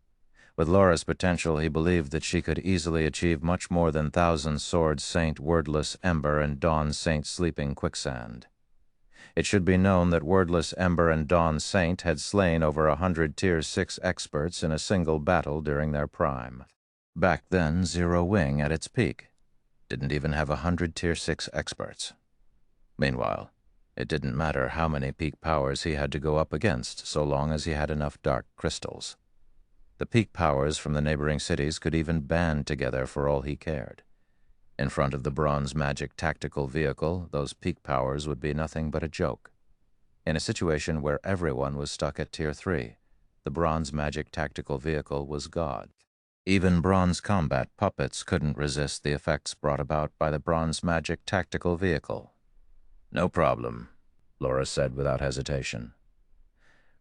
With Laura's potential, he believed that she could easily achieve much more than Thousand Sword Saint Wordless Ember and Dawn Saint Sleeping Quicksand. It should be known that Wordless Ember and Dawn Saint had slain over 100 Tier 6 experts in a single battle during their prime. Back then, Zero Wing, at its peak, didn't even have 100 Tier 6 experts. Meanwhile, it didn't matter how many peak powers he had to go up against, so long as he had enough dark crystals. The peak powers from the neighboring cities could even band together for all he cared. In front of the bronze magic tactical vehicle, those peak powers would be nothing but a joke. In a situation where everyone was stuck at Tier 3, the bronze magic tactical vehicle was God. Even bronze combat puppets couldn't resist the effects brought about by the bronze magic tactical vehicle. "No problem," Laura said without hesitation.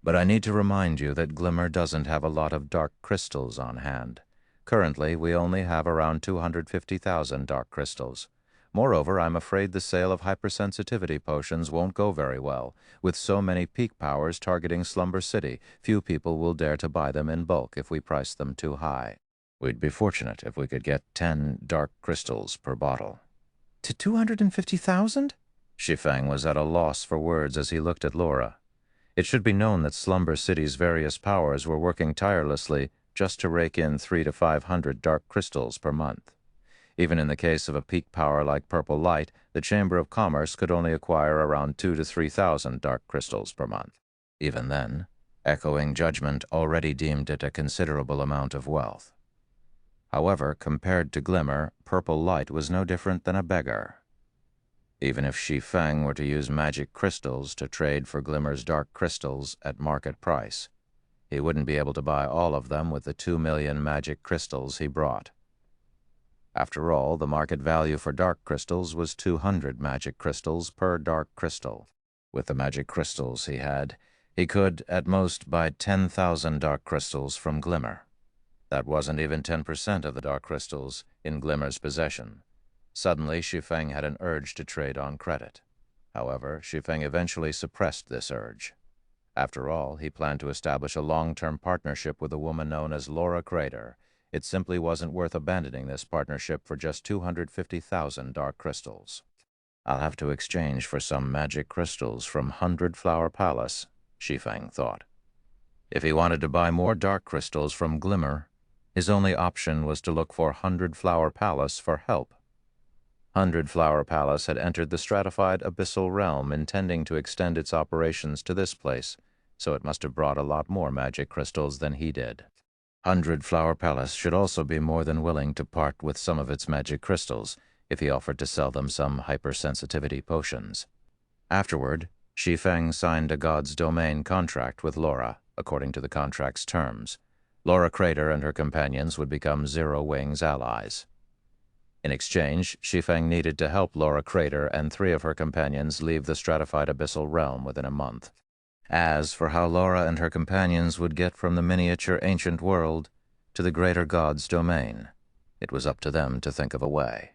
"But I need to remind you that Glimmer doesn't have a lot of dark crystals on hand. Currently, we only have around 250,000 dark crystals. Moreover, I'm afraid the sale of hypersensitivity potions won't go very well. With so many peak powers targeting Slumber City, few people will dare to buy them in bulk if we price them too high. We'd be fortunate if we could get 10 dark crystals per bottle." "To 250,000? Shi Feng was at a loss for words as he looked at Laura. It should be known that Slumber City's various powers were working tirelessly just to rake in 300 to 500 dark crystals per month. Even in the case of a peak power like Purple Light, the Chamber of Commerce could only acquire around 2,000 to 3,000 dark crystals per month. Even then, Echoing Judgment already deemed it a considerable amount of wealth. However, compared to Glimmer, Purple Light was no different than a beggar. Even if Shi Feng were to use magic crystals to trade for Glimmer's dark crystals at market price, he wouldn't be able to buy all of them with the 2 million magic crystals he brought. After all, the market value for dark crystals was 200 magic crystals per dark crystal. With the magic crystals he had, he could, at most, buy 10,000 dark crystals from Glimmer. That wasn't even 10% of the dark crystals in Glimmer's possession. Suddenly, Shi Feng had an urge to trade on credit. However, Shi Feng eventually suppressed this urge. After all, he planned to establish a long-term partnership with a woman known as Laura Crater. It simply wasn't worth abandoning this partnership for just 250,000 dark crystals. "I'll have to exchange for some magic crystals from 100 Flower Palace," Shi Feng thought. If he wanted to buy more dark crystals from Glimmer, his only option was to look for 100 Flower Palace for help. 100 Flower Palace had entered the stratified abyssal realm intending to extend its operations to this place, so it must have brought a lot more magic crystals than he did. 100 Flower Palace should also be more than willing to part with some of its magic crystals if he offered to sell them some hypersensitivity potions. Afterward, Shi Feng signed a God's Domain contract with Laura, according to the contract's terms. Laura Crater and her companions would become Zero Wing's allies. In exchange, Shi Feng needed to help Laura Crater and 3 of her companions leave the stratified abyssal realm within a month. As for how Laura and her companions would get from the miniature ancient world to the greater god's domain, it was up to them to think of a way.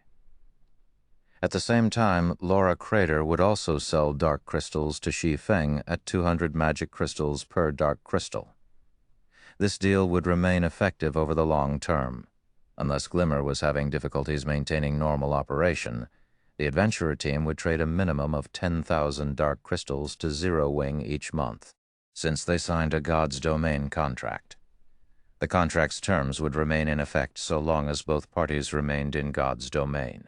At the same time, Laura Crater would also sell dark crystals to Shi Feng at 200 magic crystals per dark crystal. This deal would remain effective over the long term. Unless Glimmer was having difficulties maintaining normal operation, the adventurer team would trade a minimum of 10,000 dark crystals to Zero Wing each month, since they signed a God's Domain contract. The contract's terms would remain in effect so long as both parties remained in God's domain.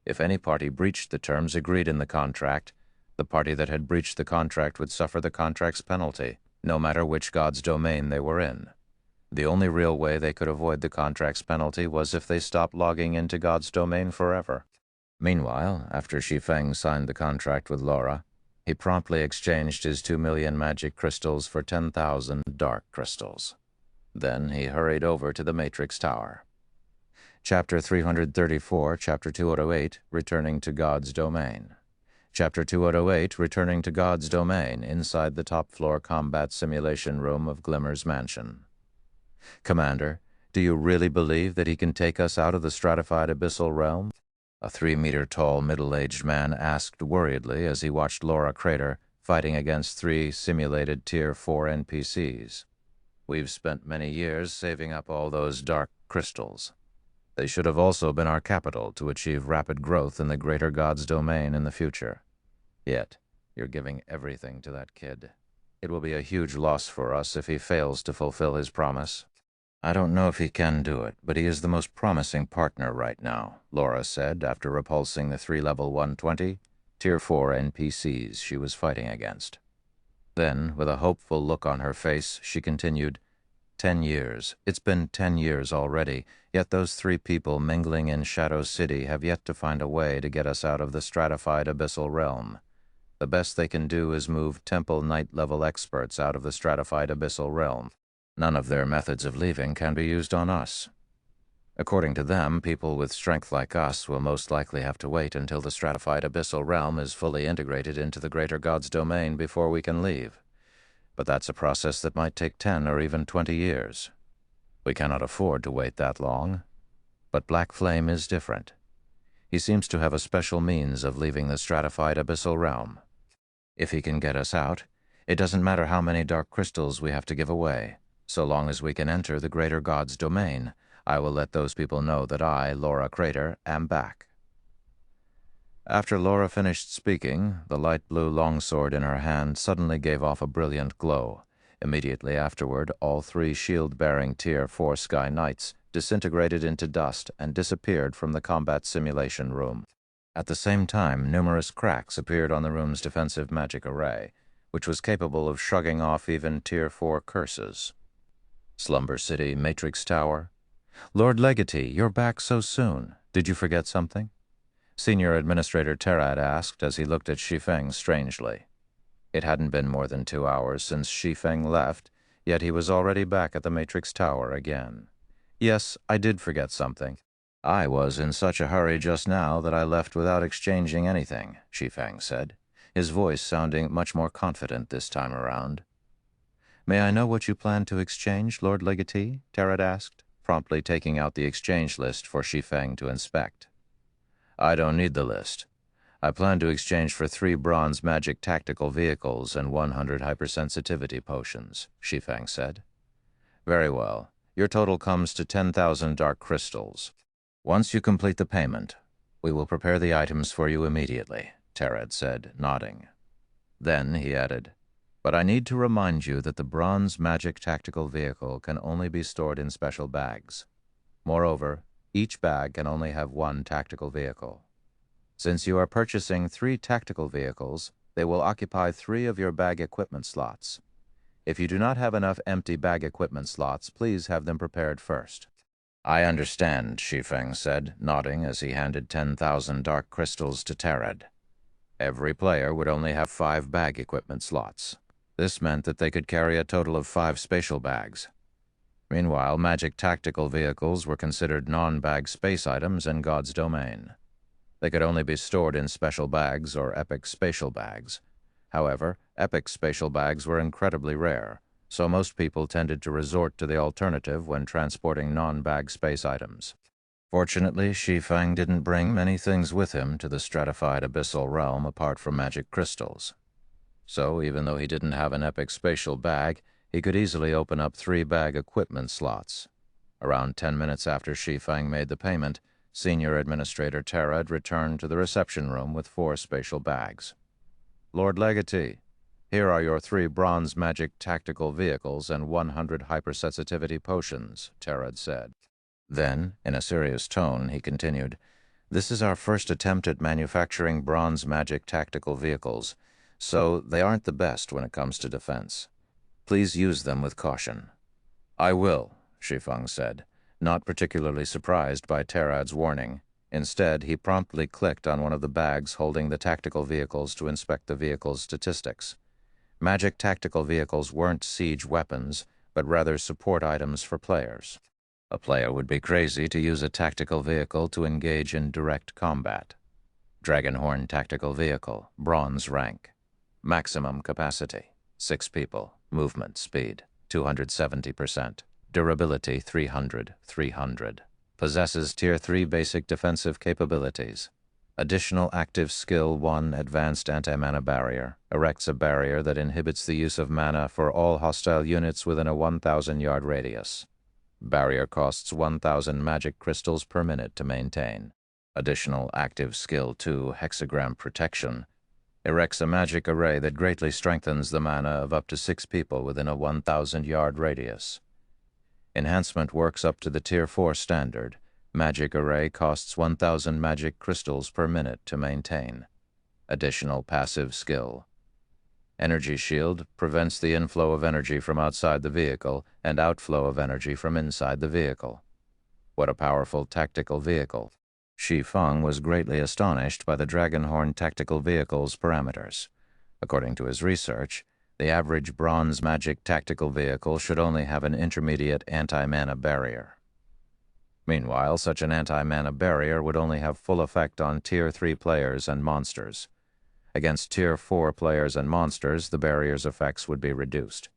If any party breached the terms agreed in the contract, the party that had breached the contract would suffer the contract's penalty, no matter which God's domain they were in. The only real way they could avoid the contract's penalty was if they stopped logging into God's domain forever. Meanwhile, after Shi Feng signed the contract with Laura, he promptly exchanged his 2 million magic crystals for 10,000 dark crystals. Then he hurried over to the Matrix Tower. Chapter 334, Chapter 208, Returning to God's Domain. Chapter 208, Returning to God's Domain, inside the top-floor combat simulation room of Glimmer's mansion. Commander, do you really believe that he can take us out of the stratified abyssal realm? A 3-meter-tall middle-aged man asked worriedly as he watched Laura Crater fighting against 3 simulated Tier 4 NPCs. We've spent many years saving up all those dark crystals. They should have also been our capital to achieve rapid growth in the greater God's domain in the future. Yet, you're giving everything to that kid. It will be a huge loss for us if he fails to fulfill his promise. I don't know if he can do it, but he is the most promising partner right now, Laura said after repulsing the 3 level 120, Tier 4 NPCs she was fighting against. Then, with a hopeful look on her face, she continued, 10 years. It's been 10 years already, yet those 3 people mingling in Shadow City have yet to find a way to get us out of the stratified abyssal realm. The best they can do is move Temple Knight-level experts out of the stratified abyssal realm. None of their methods of leaving can be used on us. According to them, people with strength like us will most likely have to wait until the stratified abyssal realm is fully integrated into the greater God's domain before we can leave. But that's a process that might take 10 or even 20 years. We cannot afford to wait that long. But Black Flame is different. He seems to have a special means of leaving the stratified abyssal realm. If he can get us out, it doesn't matter how many dark crystals we have to give away. So long as we can enter the greater God's domain, I will let those people know that I, Laura Crater, am back. After Laura finished speaking, the light blue longsword in her hand suddenly gave off a brilliant glow. Immediately afterward, all 3 shield-bearing Tier 4 Sky Knights disintegrated into dust and disappeared from the combat simulation room. At the same time, numerous cracks appeared on the room's defensive magic array, which was capable of shrugging off even Tier 4 curses. Slumber City, Matrix Tower. Lord Legacy, you're back so soon. Did you forget something? Senior Administrator Terad asked as he looked at Shi Feng strangely. It hadn't been more than 2 hours since Shi Feng left, yet he was already back at the Matrix Tower again. Yes, I did forget something. I was in such a hurry just now that I left without exchanging anything, Shi Feng said, his voice sounding much more confident this time around. May I know what you plan to exchange, Lord Legatee? Terad asked, promptly taking out the exchange list for Shi Feng to inspect. I don't need the list. I plan to exchange for 3 bronze magic tactical vehicles and 100 hypersensitivity potions, Shi Feng said. Very well. Your total comes to 10,000 dark crystals. Once you complete the payment, we will prepare the items for you immediately, Terad said, nodding. Then he added, but I need to remind you that the bronze magic tactical vehicle can only be stored in special bags. Moreover, each bag can only have 1 tactical vehicle. Since you are purchasing 3 tactical vehicles, they will occupy 3 of your bag equipment slots. If you do not have enough empty bag equipment slots, please have them prepared first. I understand, Shi Feng said, nodding as he handed 10,000 dark crystals to Terad. Every player would only have 5 bag equipment slots. This meant that they could carry a total of 5 spatial bags. Meanwhile, magic tactical vehicles were considered non-bag space items in God's domain. They could only be stored in special bags or epic spatial bags. However, epic spatial bags were incredibly rare, so most people tended to resort to the alternative when transporting non-bag space items. Fortunately, Shi Feng didn't bring many things with him to the stratified abyssal realm apart from magic crystals. So, even though he didn't have an epic spatial bag, he could easily open up 3 bag equipment slots. Around 10 minutes after Shi Feng made the payment, Senior Administrator Terad returned to the reception room with 4 spatial bags. "Lord Legatee, here are your 3 bronze magic tactical vehicles and 100 hypersensitivity potions," Terad said. Then, in a serious tone, he continued, "This is our first attempt at manufacturing bronze magic tactical vehicles, so they aren't the best when it comes to defense. Please use them with caution." "I will," Shi Feng said, not particularly surprised by Terad's warning. Instead, he promptly clicked on one of the bags holding the tactical vehicles to inspect the vehicle's statistics. Magic tactical vehicles weren't siege weapons, but rather support items for players. A player would be crazy to use a tactical vehicle to engage in direct combat. Dragonhorn Tactical Vehicle, Bronze Rank. Maximum capacity, 6 people. Movement speed, 270%. Durability, 300. Possesses Tier 3 basic defensive capabilities. Additional active skill 1, Advanced Anti-Mana Barrier. Erects a barrier that inhibits the use of mana for all hostile units within a 1,000-yard radius. Barrier costs 1,000 magic crystals per minute to maintain. Additional active skill 2, Hexagram Protection. Erects a magic array that greatly strengthens the mana of up to 6 people within a 1,000-yard radius. Enhancement works up to the Tier 4 standard. Magic array costs 1,000 magic crystals per minute to maintain. Additional passive skill. Energy Shield prevents the inflow of energy from outside the vehicle and outflow of energy from inside the vehicle. What a powerful tactical vehicle. Shi Feng was greatly astonished by the Dragonhorn Tactical Vehicle's parameters. According to his research, the average bronze magic tactical vehicle should only have an intermediate anti-mana barrier. Meanwhile, such an anti-mana barrier would only have full effect on Tier 3 players and monsters. Against Tier 4 players and monsters, the barrier's effects would be reduced.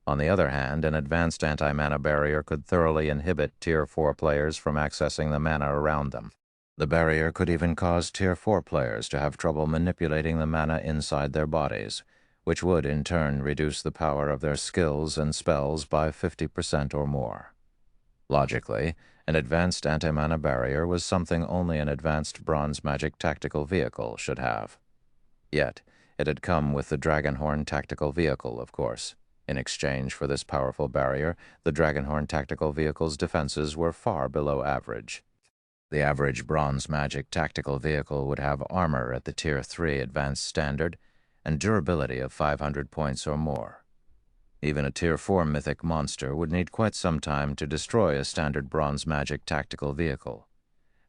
On the other hand, an advanced anti-mana barrier could thoroughly inhibit Tier 4 players from accessing the mana around them. The barrier could even cause Tier 4 players to have trouble manipulating the mana inside their bodies, which would in turn reduce the power of their skills and spells by 50% or more. Logically, an advanced anti-mana barrier was something only an advanced bronze magic tactical vehicle should have. Yet, it had come with the Dragonhorn Tactical Vehicle, of course. In exchange for this powerful barrier, the Dragonhorn Tactical Vehicle's defenses were far below average. The average bronze magic tactical vehicle would have armor at the Tier 3 advanced standard and durability of 500 points or more. Even a Tier 4 mythic monster would need quite some time to destroy a standard bronze magic tactical vehicle.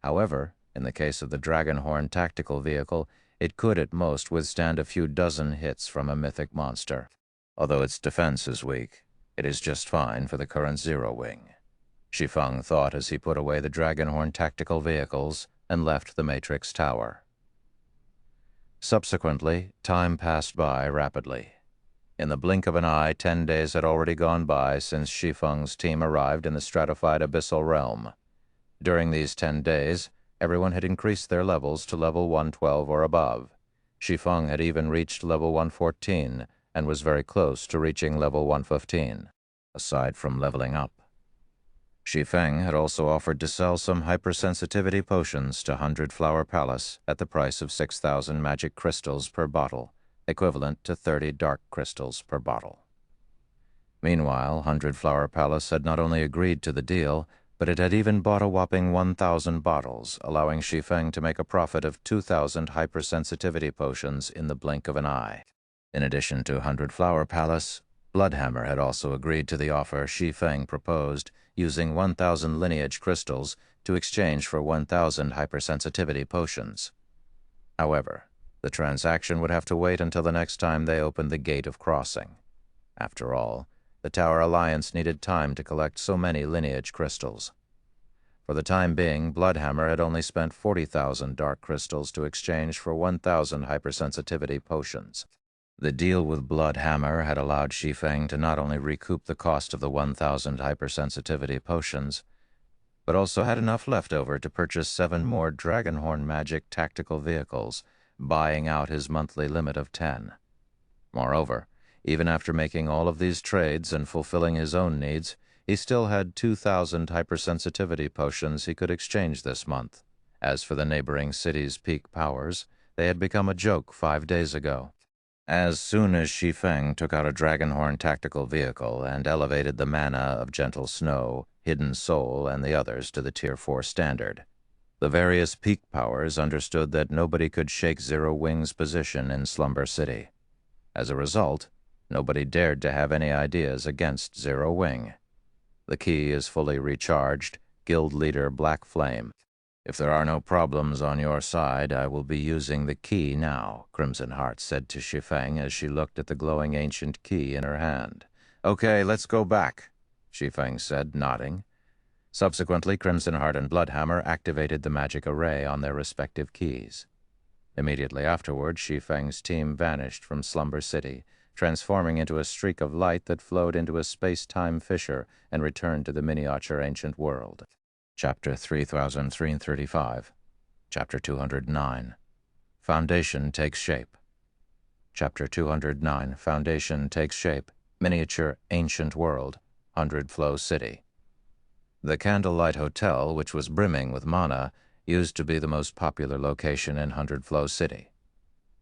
However, in the case of the Dragonhorn Tactical Vehicle, it could at most withstand a few dozen hits from a mythic monster. Although its defense is weak, it is just fine for the current Zero Wing. Shi Feng thought as he put away the Dragonhorn Tactical Vehicles and left the Matrix Tower. Subsequently, time passed by rapidly. In the blink of an eye, 10 days had already gone by since Shi Feng's team arrived in the stratified abyssal realm. During these 10 days, everyone had increased their levels to level 112 or above. Shi Feng had even reached level 114 and was very close to reaching level 115, aside from leveling up. Shi Feng had also offered to sell some hypersensitivity potions to 100 Flower Palace at the price of 6,000 magic crystals per bottle, equivalent to 30 dark crystals per bottle. Meanwhile, 100 Flower Palace had not only agreed to the deal, but it had even bought a whopping 1,000 bottles, allowing Shi Feng to make a profit of 2,000 hypersensitivity potions in the blink of an eye. In addition to 100 Flower Palace, Bloodhammer had also agreed to the offer Shi Feng proposed, using 1,000 lineage crystals to exchange for 1,000 hypersensitivity potions. However, the transaction would have to wait until the next time they opened the Gate of Crossing. After all, The Tower Alliance needed time to collect so many lineage crystals. For the time being, Bloodhammer had only spent 40,000 dark crystals to exchange for 1,000 hypersensitivity potions. The deal with Bloodhammer had allowed Shi Feng to not only recoup the cost of the 1,000 hypersensitivity potions, but also had enough left over to purchase 7 more Dragonhorn Magic tactical vehicles, buying out his monthly limit of 10. Moreover, even after making all of these trades and fulfilling his own needs, he still had 2,000 hypersensitivity potions he could exchange this month. As for the neighboring city's peak powers, they had become a joke 5 days ago. As soon as Shi Feng took out a Dragonhorn tactical vehicle and elevated the mana of Gentle Snow, Hidden Soul, and the others to the Tier 4 standard, the various peak powers understood that nobody could shake Zero Wing's position in Slumber City. As a result, nobody dared to have any ideas against Zero Wing. The key is fully recharged, Guild Leader Black Flame. If there are no problems on your side, I will be using the key now, Crimson Heart said to Shi Feng as she looked at the glowing ancient key in her hand. Okay, let's go back, Shi Feng said, nodding. Subsequently, Crimson Heart and Bloodhammer activated the magic array on their respective keys. Immediately afterward, Shi Feng's team vanished from Slumber City, transforming into a streak of light that flowed into a space-time fissure and returned to the miniature ancient world. Chapter 3335. Chapter 209. Foundation Takes Shape. Chapter 209. Foundation Takes Shape. Miniature Ancient World. 100 Flow City. The Candlelight Hotel, which was brimming with mana, used to be the most popular location in 100 Flow City.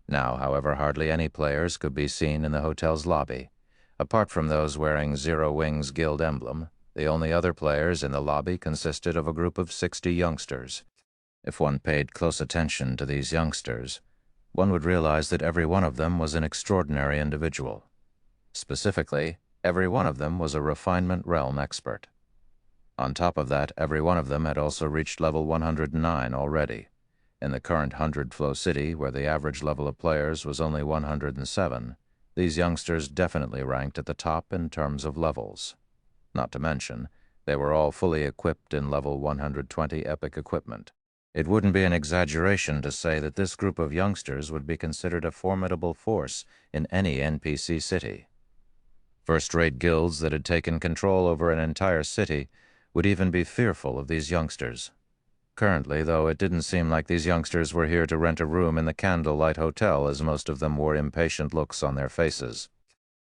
Now, however, hardly any players could be seen in the hotel's lobby. Apart from those wearing Zero Wing's guild emblem, the only other players in the lobby consisted of a group of 60 youngsters. If one paid close attention to these youngsters, one would realize that every one of them was an extraordinary individual. Specifically, every one of them was a refinement realm expert. On top of that, every one of them had also reached level 109 already. In the current 100 Flow City, where the average level of players was only 107, these youngsters definitely ranked at the top in terms of levels. Not to mention, they were all fully equipped in level 120 epic equipment. It wouldn't be an exaggeration to say that this group of youngsters would be considered a formidable force in any NPC city. First-rate guilds that had taken control over an entire city would even be fearful of these youngsters. Currently, though, it didn't seem like these youngsters were here to rent a room in the Candlelight Hotel, as most of them wore impatient looks on their faces.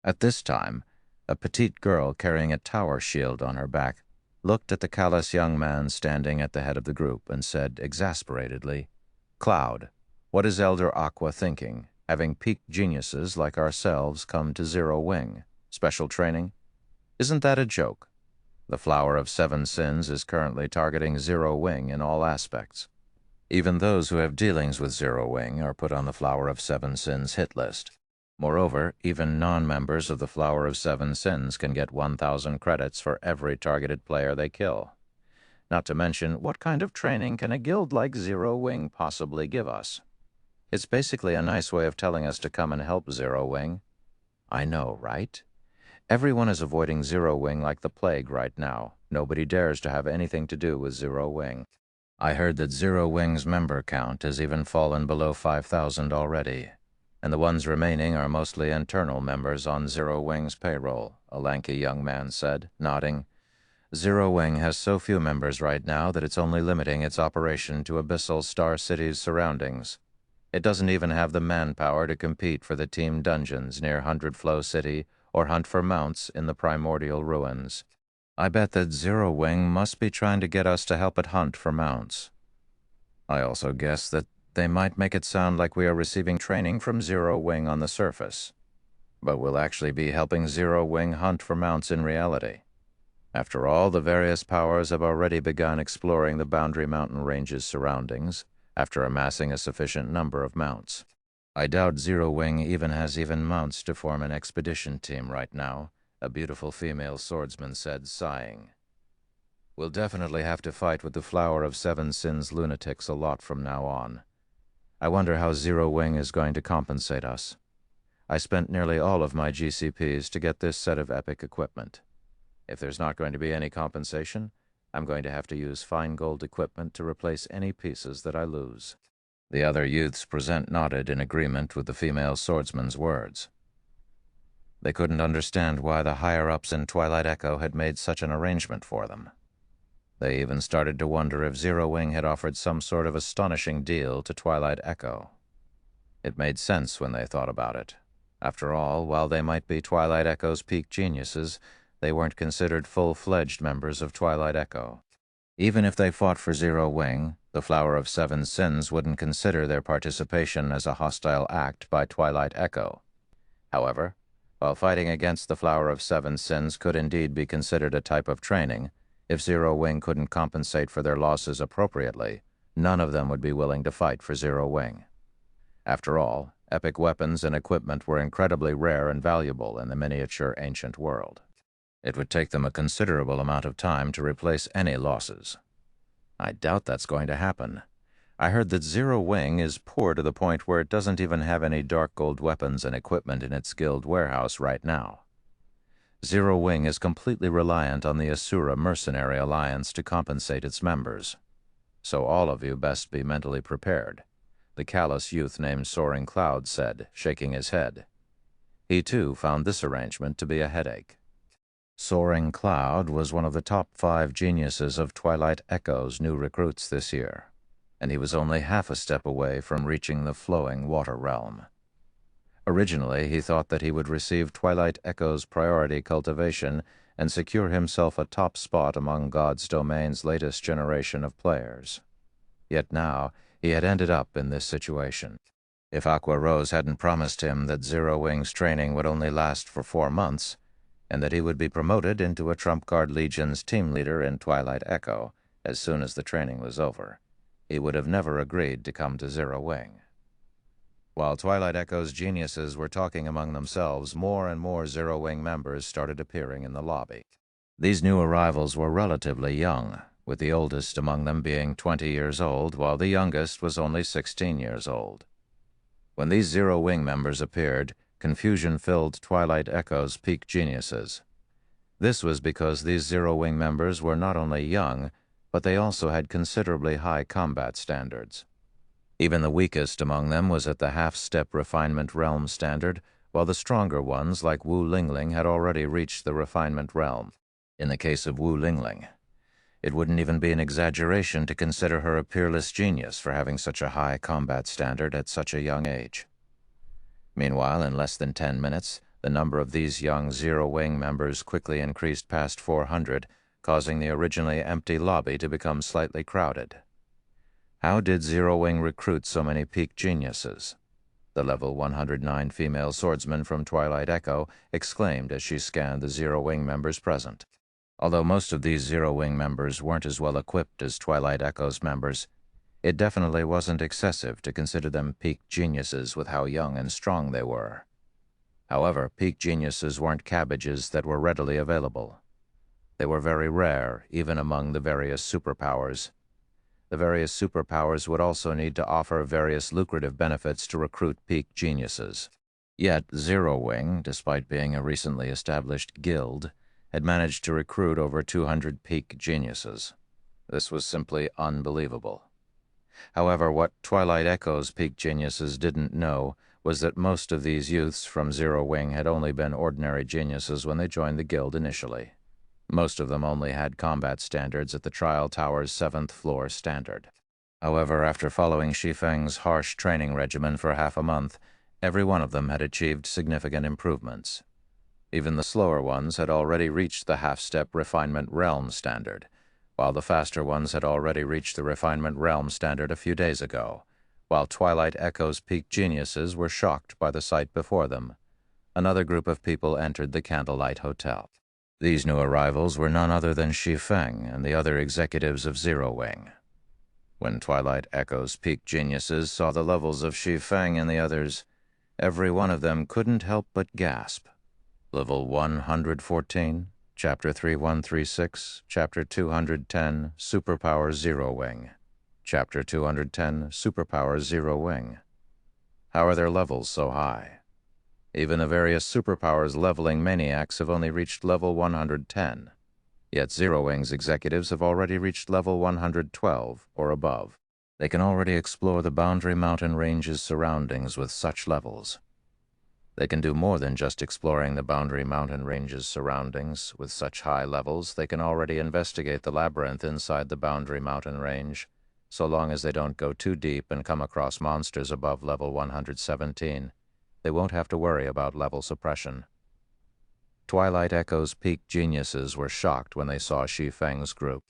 At this time, a petite girl carrying a tower shield on her back looked at the callous young man standing at the head of the group and said exasperatedly, "Cloud, what is Elder Aqua thinking, having peaked geniuses like ourselves come to Zero Wing? Special training? Isn't that a joke? The Flower of Seven Sins is currently targeting Zero Wing in all aspects. Even those who have dealings with Zero Wing are put on the Flower of Seven Sins hit list. Moreover, even non-members of the Flower of Seven Sins can get 1,000 credits for every targeted player they kill. Not to mention, what kind of training can a guild like Zero Wing possibly give us? It's basically a nice way of telling us to come and help Zero Wing. I know, right? Everyone is avoiding Zero Wing like the plague right now. Nobody dares to have anything to do with Zero Wing. I heard that Zero Wing's member count has even fallen below 5,000 already, and the ones remaining are mostly internal members on Zero Wing's payroll," a lanky young man said, nodding. "Zero Wing has so few members right now that it's only limiting its operation to Abyssal Star City's surroundings. It doesn't even have the manpower to compete for the team dungeons near 100 Flow City or hunt for mounts in the primordial ruins. I bet that Zero Wing must be trying to get us to help it hunt for mounts. I also guess that they might make it sound like we are receiving training from Zero Wing on the surface, but we'll actually be helping Zero Wing hunt for mounts in reality. After all, the various powers have already begun exploring the Boundary Mountain Range's surroundings after amassing a sufficient number of mounts. I doubt Zero Wing even has mounts to form an expedition team right now," a beautiful female swordsman said, sighing. "We'll definitely have to fight with the Flower of Seven Sins lunatics a lot from now on. I wonder how Zero Wing is going to compensate us. I spent nearly all of my GCPs to get this set of epic equipment. If there's not going to be any compensation, I'm going to have to use fine gold equipment to replace any pieces that I lose." The other youths present nodded in agreement with the female swordsman's words. They couldn't understand why the higher-ups in Twilight Echo had made such an arrangement for them. They even started to wonder if Zero Wing had offered some sort of astonishing deal to Twilight Echo. It made sense when they thought about it. After all, while they might be Twilight Echo's peak geniuses, they weren't considered full-fledged members of Twilight Echo. Even if they fought for Zero Wing, the Flower of Seven Sins wouldn't consider their participation as a hostile act by Twilight Echo. However, while fighting against the Flower of Seven Sins could indeed be considered a type of training, if Zero Wing couldn't compensate for their losses appropriately, none of them would be willing to fight for Zero Wing. After all, epic weapons and equipment were incredibly rare and valuable in the miniature ancient world. It would take them a considerable amount of time to replace any losses. I doubt that's going to happen. I heard that Zero Wing is poor to the point where it doesn't even have any dark gold weapons and equipment in its guild warehouse right now. Zero Wing is completely reliant on the Asura Mercenary Alliance to compensate its members. So all of you best be mentally prepared, the callous youth named Soaring Cloud said, shaking his head. He too found this arrangement to be a headache. Soaring Cloud was one of the top 5 geniuses of Twilight Echo's new recruits this year, and he was only half a step away from reaching the flowing water realm. Originally, he thought that he would receive Twilight Echo's priority cultivation and secure himself a top spot among God's Domain's latest generation of players. Yet now, he had ended up in this situation. If Aqua Rose hadn't promised him that Zero Wing's training would only last for 4 months, and that he would be promoted into a Trump Guard Legion's team leader in Twilight Echo as soon as the training was over, he would have never agreed to come to Zero Wing. While Twilight Echo's geniuses were talking among themselves, more and more Zero Wing members started appearing in the lobby. These new arrivals were relatively young, with the oldest among them being 20 years old, while the youngest was only 16 years old. When these Zero Wing members appeared, confusion filled Twilight Echo's peak geniuses. This was because these Zero Wing members were not only young, but they also had considerably high combat standards. Even the weakest among them was at the half-step refinement realm standard, while the stronger ones, like Wu Lingling, had already reached the refinement realm. In the case of Wu Lingling, it wouldn't even be an exaggeration to consider her a peerless genius for having such a high combat standard at such a young age. Meanwhile, in less than 10 minutes, the number of these young Zero Wing members quickly increased past 400, causing the originally empty lobby to become slightly crowded. How did Zero Wing recruit so many peak geniuses? The level 109 female swordsman from Twilight Echo exclaimed as she scanned the Zero Wing members present. Although most of these Zero Wing members weren't as well equipped as Twilight Echo's members, it definitely wasn't excessive to consider them peak geniuses with how young and strong they were. However, peak geniuses weren't cabbages that were readily available. They were very rare, even among the various superpowers. The various superpowers would also need to offer various lucrative benefits to recruit peak geniuses. Yet Zero Wing, despite being a recently established guild, had managed to recruit over 200 peak geniuses. This was simply unbelievable. However, what Twilight Echo's peak geniuses didn't know was that most of these youths from Zero Wing had only been ordinary geniuses when they joined the guild initially. Most of them only had combat standards at the Trial Tower's 7th floor standard. However, after following Shi Feng's harsh training regimen for half a month, every one of them had achieved significant improvements. Even the slower ones had already reached the half-step refinement realm standard, while the faster ones had already reached the refinement realm standard a few days ago, while Twilight Echo's peak geniuses were shocked by the sight before them. Another group of people entered the Candlelight Hotel. These new arrivals were none other than Shi Feng and the other executives of Zero Wing. When Twilight Echo's peak geniuses saw the levels of Shi Feng and the others, every one of them couldn't help but gasp. Level 114, Chapter 3136, Chapter 210, Superpower Zero Wing. Chapter 210, Superpower Zero Wing. How are their levels so high? Even the various superpowers leveling maniacs have only reached level 110. Yet Zero Wing's executives have already reached level 112 or above. They can already explore the Boundary Mountain Range's surroundings with such levels. They can do more than just exploring the Boundary Mountain Range's surroundings. With such high levels, they can already investigate the labyrinth inside the Boundary Mountain Range, so long as they don't go too deep and come across monsters above level 117. They won't have to worry about level suppression. Twilight Echo's peak geniuses were shocked when they saw Shi Feng's group.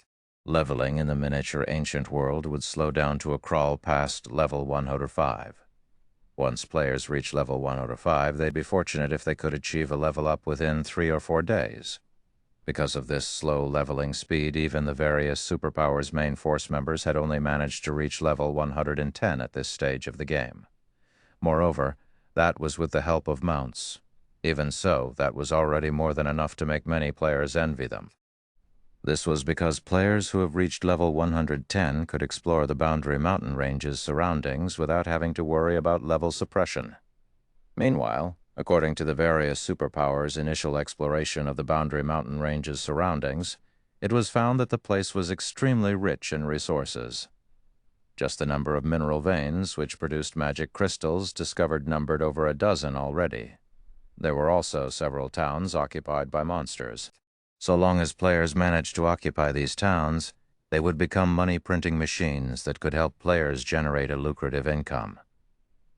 Leveling in the miniature ancient world would slow down to a crawl past level 105. Once players reach level 105, they'd be fortunate if they could achieve a level up within 3 or 4 days. Because of this slow leveling speed, even the various superpowers main force members had only managed to reach level 110 at this stage of the game. Moreover, that was with the help of mounts. Even so, that was already more than enough to make many players envy them. This was because players who have reached level 110 could explore the Boundary Mountain Range's surroundings without having to worry about level suppression. Meanwhile, according to the various superpowers' initial exploration of the Boundary Mountain Range's surroundings, it was found that the place was extremely rich in resources. Just the number of mineral veins which produced magic crystals discovered numbered over a dozen already. There were also several towns occupied by monsters. So long as players managed to occupy these towns, they would become money-printing machines that could help players generate a lucrative income.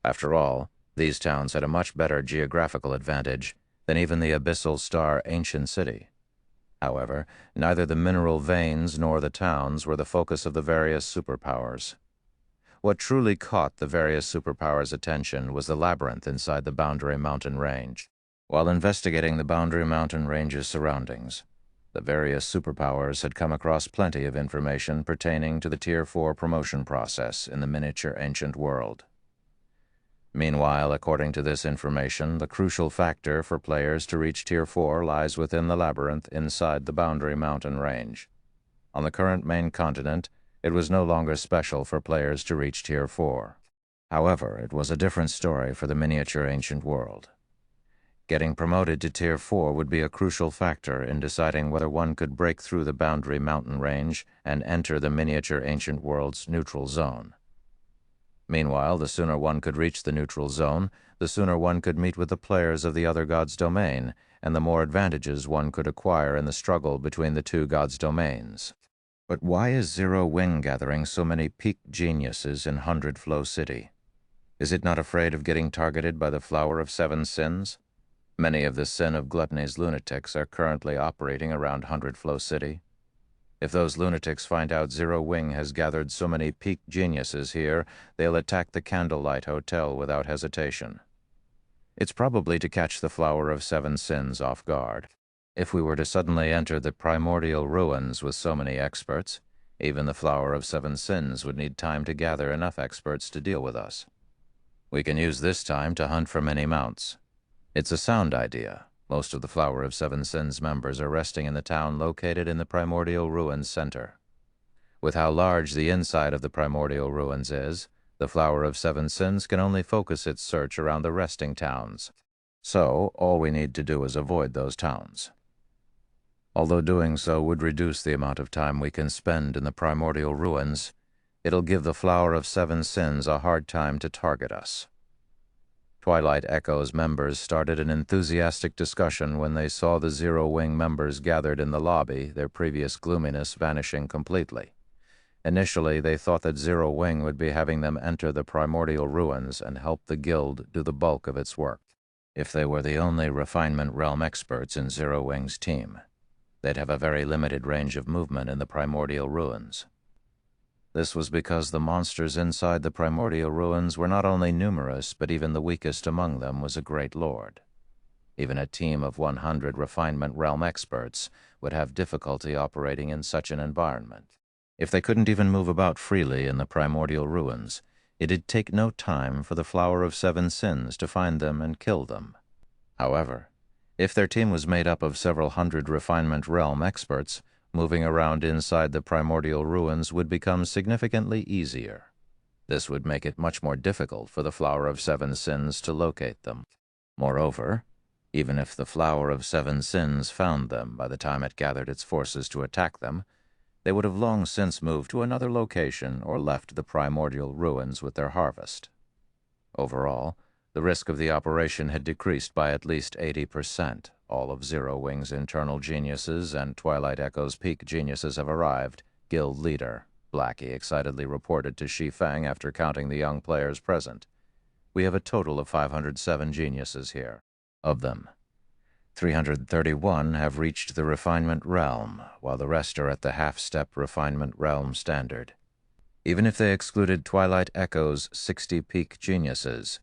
After all, these towns had a much better geographical advantage than even the Abyssal Star ancient city. However, neither the mineral veins nor the towns were the focus of the various superpowers. What truly caught the various superpowers' attention was the labyrinth inside the Boundary Mountain Range. While investigating the Boundary Mountain Range's surroundings, the various superpowers had come across plenty of information pertaining to the Tier 4 promotion process in the miniature ancient world. Meanwhile, according to this information, the crucial factor for players to reach Tier 4 lies within the labyrinth inside the Boundary Mountain Range. On the current main continent, it was no longer special for players to reach Tier 4. However, it was a different story for the miniature ancient world. Getting promoted to Tier 4 would be a crucial factor in deciding whether one could break through the Boundary Mountain Range and enter the miniature ancient world's neutral zone. Meanwhile, the sooner one could reach the neutral zone, the sooner one could meet with the players of the other god's domain, and the more advantages one could acquire in the struggle between the two gods' domains. But why is Zero Wing gathering so many peak geniuses in Hundred Flow City? Is it not afraid of getting targeted by the Flower of Seven Sins? Many of the Sin of Gluttony's lunatics are currently operating around Hundred Flow City. If those lunatics find out Zero Wing has gathered so many peak geniuses here, they'll attack the Candlelight Hotel without hesitation. It's probably to catch the Flower of Seven Sins off guard. If we were to suddenly enter the primordial ruins with so many experts, even the Flower of Seven Sins would need time to gather enough experts to deal with us. We can use this time to hunt for many mounts. It's a sound idea. Most of the Flower of Seven Sins members are resting in the town located in the Primordial Ruins Center. With how large the inside of the Primordial Ruins is, the Flower of Seven Sins can only focus its search around the resting towns. So, all we need to do is avoid those towns. Although doing so would reduce the amount of time we can spend in the Primordial Ruins, it'll give the Flower of Seven Sins a hard time to target us. Twilight Echo's members started an enthusiastic discussion when they saw the Zero Wing members gathered in the lobby, their previous gloominess vanishing completely. Initially, they thought that Zero Wing would be having them enter the Primordial Ruins and help the guild do the bulk of its work. If they were the only Refinement Realm experts in Zero Wing's team, they'd have a very limited range of movement in the Primordial Ruins. This was because the monsters inside the Primordial Ruins were not only numerous, but even the weakest among them was a great lord. Even a team of 100 Refinement Realm experts would have difficulty operating in such an environment. If they couldn't even move about freely in the Primordial Ruins, it'd take no time for the Flower of Seven Sins to find them and kill them. However, if their team was made up of several hundred Refinement Realm experts, moving around inside the Primordial Ruins would become significantly easier. This would make it much more difficult for the Flower of Seven Sins to locate them. Moreover, even if the Flower of Seven Sins found them by the time it gathered its forces to attack them, they would have long since moved to another location or left the primordial ruins with their harvest. Overall, the risk of the operation had decreased by at least 80%. All of Zero Wing's internal geniuses and Twilight Echo's peak geniuses have arrived, guild leader Blackie excitedly reported to Shi Feng after counting the young players present. We have a total of 507 geniuses here. Of them, 331 have reached the refinement realm, while the rest are at the half-step refinement realm standard. Even if they excluded Twilight Echo's 60 peak geniuses,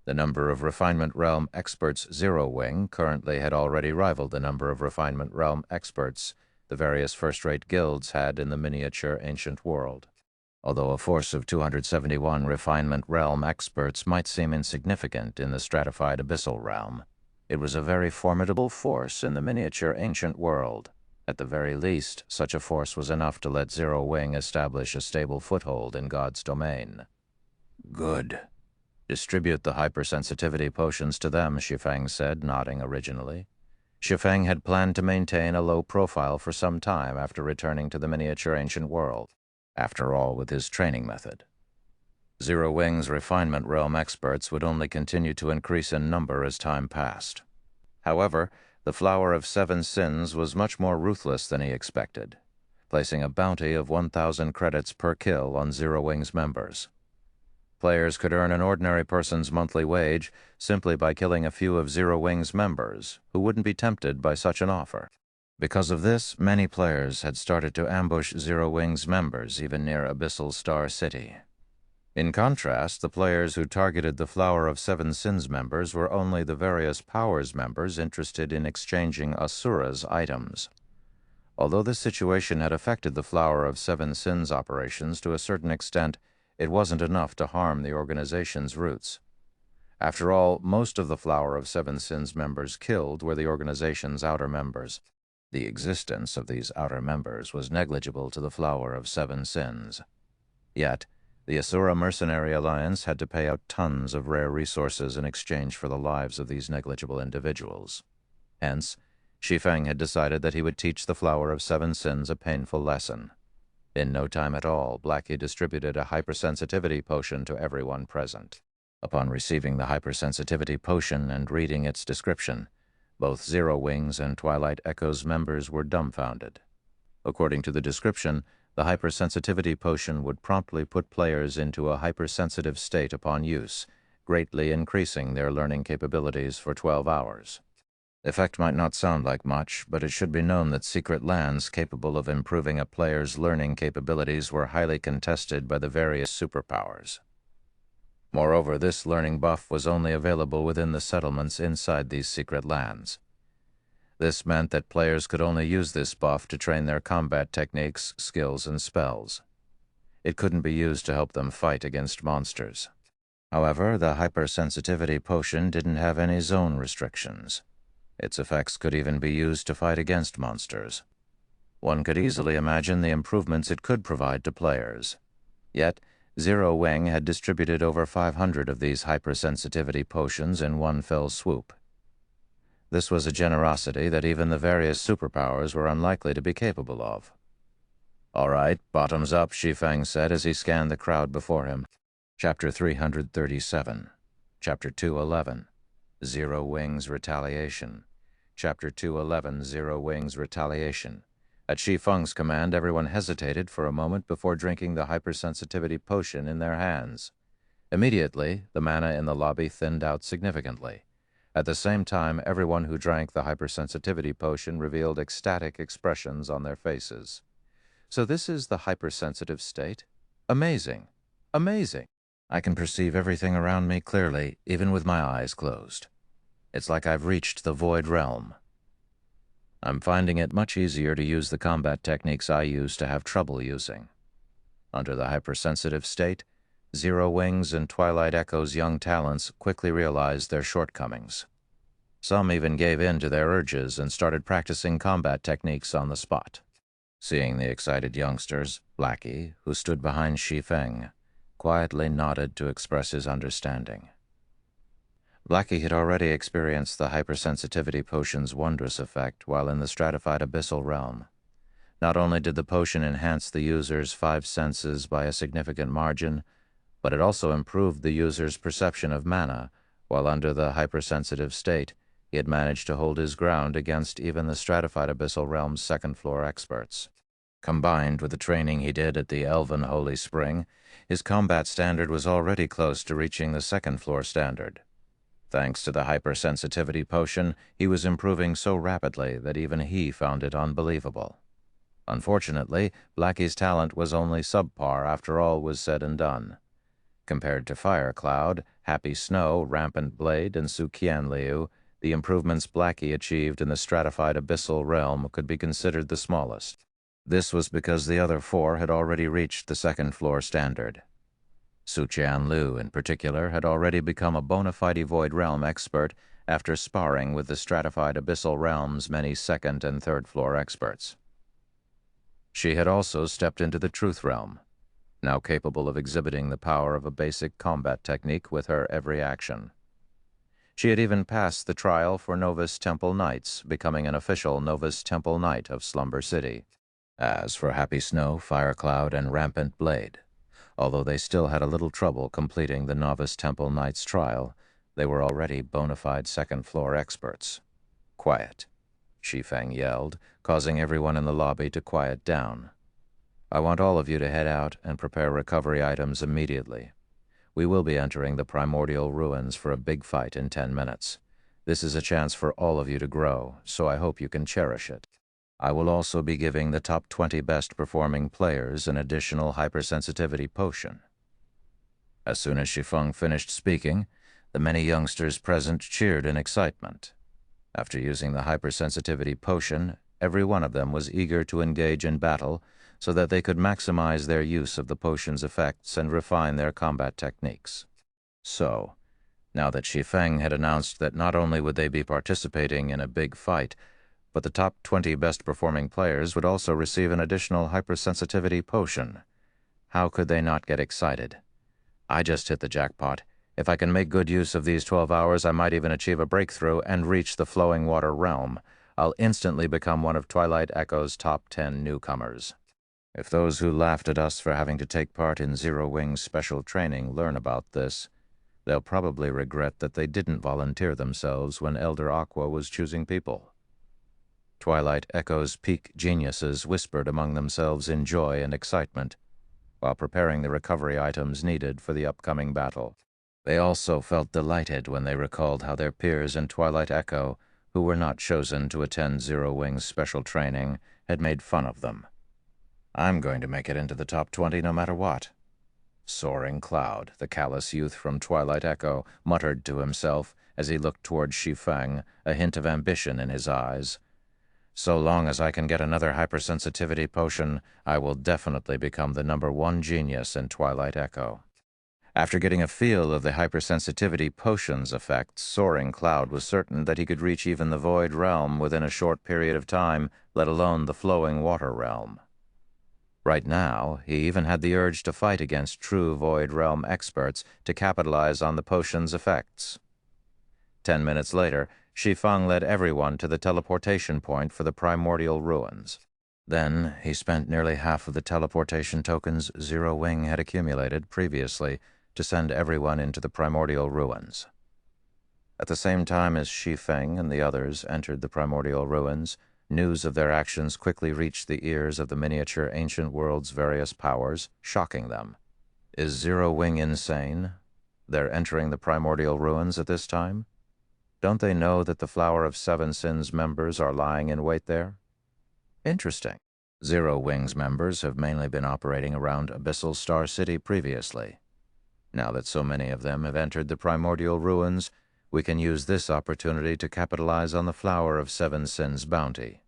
the number of Refinement Realm experts Zero Wing currently had already rivaled the number of Refinement Realm experts the various first-rate guilds had in the miniature ancient world. Although a force of 271 Refinement Realm experts might seem insignificant in the stratified Abyssal Realm, it was a very formidable force in the miniature ancient world. At the very least, such a force was enough to let Zero Wing establish a stable foothold in God's domain. Good. Distribute the hypersensitivity potions to them, Shi Feng said, nodding originally. Shi Feng had planned to maintain a low profile for some time after returning to the miniature ancient world, after all with his training method. Zero Wing's refinement realm experts would only continue to increase in number as time passed. However, the Flower of Seven Sins was much more ruthless than he expected, placing a bounty of 1,000 credits per kill on Zero Wing's members. Players could earn an ordinary person's monthly wage simply by killing a few of Zero Wing's members, who wouldn't be tempted by such an offer. Because of this, many players had started to ambush Zero Wing's members even near Abyssal Star City. In contrast, the players who targeted the Flower of Seven Sins members were only the various Powers members interested in exchanging Asura's items. Although this situation had affected the Flower of Seven Sins operations to a certain extent, it wasn't enough to harm the organization's roots. After all, most of the Flower of Seven Sins members killed were the organization's outer members. The existence of these outer members was negligible to the Flower of Seven Sins. Yet, the Asura Mercenary Alliance had to pay out tons of rare resources in exchange for the lives of these negligible individuals. Hence, Shi Feng had decided that he would teach the Flower of Seven Sins a painful lesson. In no time at all, Blackie distributed a hypersensitivity potion to everyone present. Upon receiving the hypersensitivity potion and reading its description, both Zero Wing's and Twilight Echo's members were dumbfounded. According to the description, the hypersensitivity potion would promptly put players into a hypersensitive state upon use, greatly increasing their learning capabilities for 12 hours. The effect might not sound like much, but it should be known that secret lands capable of improving a player's learning capabilities were highly contested by the various superpowers. Moreover, this learning buff was only available within the settlements inside these secret lands. This meant that players could only use this buff to train their combat techniques, skills, and spells. It couldn't be used to help them fight against monsters. However, the hypersensitivity potion didn't have any zone restrictions. Its effects could even be used to fight against monsters. One could easily imagine the improvements it could provide to players. Yet, Zero Wing had distributed over 500 of these hypersensitivity potions in one fell swoop. This was a generosity that even the various superpowers were unlikely to be capable of. "All right, bottoms up," Shi Feng said as he scanned the crowd before him. Chapter 337. Chapter 211. Zero Wing's Retaliation. Chapter 211. Zero Wing's Retaliation. At Shi Feng's command, everyone hesitated for a moment before drinking the hypersensitivity potion in their hands. Immediately, the mana in the lobby thinned out significantly. At the same time, everyone who drank the hypersensitivity potion revealed ecstatic expressions on their faces. So this is the hypersensitive state? Amazing! Amazing! I can perceive everything around me clearly, even with my eyes closed. It's like I've reached the void realm. I'm finding it much easier to use the combat techniques I used to have trouble using. Under the hypersensitive state, Zero Wing's and Twilight Echo's young talents quickly realized their shortcomings. Some even gave in to their urges and started practicing combat techniques on the spot. Seeing the excited youngsters, Blackie, who stood behind Shi Feng, quietly nodded to express his understanding. Blackie had already experienced the hypersensitivity potion's wondrous effect while in the stratified abyssal realm. Not only did the potion enhance the user's 5 senses by a significant margin, but it also improved the user's perception of mana, while under the hypersensitive state, he had managed to hold his ground against even the stratified abyssal realm's second-floor experts. Combined with the training he did at the Elven Holy Spring, his combat standard was already close to reaching the second-floor standard. Thanks to the hypersensitivity potion, he was improving so rapidly that even he found it unbelievable. Unfortunately, Blackie's talent was only subpar after all was said and done. Compared to Fire Cloud, Happy Snow, Rampant Blade, and Su Qianliu, the improvements Blackie achieved in the stratified abyssal realm could be considered the smallest. This was because the other 4 had already reached the second-floor standard. Su Qianliu, in particular, had already become a bona fide Void Realm expert after sparring with the stratified abyssal realm's many second- and third-floor experts. She had also stepped into the Truth Realm, now capable of exhibiting the power of a basic combat technique with her every action. She had even passed the trial for Novus Temple Knights, becoming an official Novus Temple Knight of Slumber City. As for Happy Snow, Fire Cloud, and Rampant Blade, although they still had a little trouble completing the Novice Temple Knights trial, they were already bona fide second-floor experts. "Quiet," Shi Feng yelled, causing everyone in the lobby to quiet down. "I want all of you to head out and prepare recovery items immediately. We will be entering the primordial ruins for a big fight in 10 minutes. This is a chance for all of you to grow, so I hope you can cherish it. I will also be giving the top 20 best-performing players an additional hypersensitivity potion." As soon as Shi Feng finished speaking, the many youngsters present cheered in excitement. After using the hypersensitivity potion, every one of them was eager to engage in battle so that they could maximize their use of the potion's effects and refine their combat techniques. So, now that Shi Feng had announced that not only would they be participating in a big fight, but the top 20 best-performing players would also receive an additional hypersensitivity potion, how could they not get excited? I just hit the jackpot. If I can make good use of these 12 hours, I might even achieve a breakthrough and reach the Flowing Water realm. I'll instantly become one of Twilight Echo's top 10 newcomers. If those who laughed at us for having to take part in Zero Wing's special training learn about this, they'll probably regret that they didn't volunteer themselves when Elder Aqua was choosing people. Twilight Echo's peak geniuses whispered among themselves in joy and excitement, while preparing the recovery items needed for the upcoming battle. They also felt delighted when they recalled how their peers in Twilight Echo, who were not chosen to attend Zero Wing's special training, had made fun of them. "I'm going to make it into the top 20 no matter what." Soaring Cloud, the callous youth from Twilight Echo, muttered to himself as he looked toward Shi Feng, a hint of ambition in his eyes. "So long as I can get another hypersensitivity potion, I will definitely become the #1 genius in Twilight Echo." After getting a feel of the hypersensitivity potion's effects, Soaring Cloud was certain that he could reach even the Void Realm within a short period of time, let alone the Flowing Water realm. Right now, he even had the urge to fight against true Void Realm experts to capitalize on the potion's effects. 10 minutes later, Shi Feng led everyone to the teleportation point for the primordial ruins. Then he spent nearly half of the teleportation tokens Zero Wing had accumulated previously to send everyone into the primordial ruins. At the same time as Shi Feng and the others entered the primordial ruins, news of their actions quickly reached the ears of the miniature ancient world's various powers, shocking them. Is Zero Wing insane? They're entering the primordial ruins at this time? Don't they know that the Flower of Seven Sins members are lying in wait there? Interesting. Zero Wing's members have mainly been operating around Abyssal Star City previously. Now that so many of them have entered the primordial ruins, we can use this opportunity to capitalize on the Flower of Seven Sins bounty.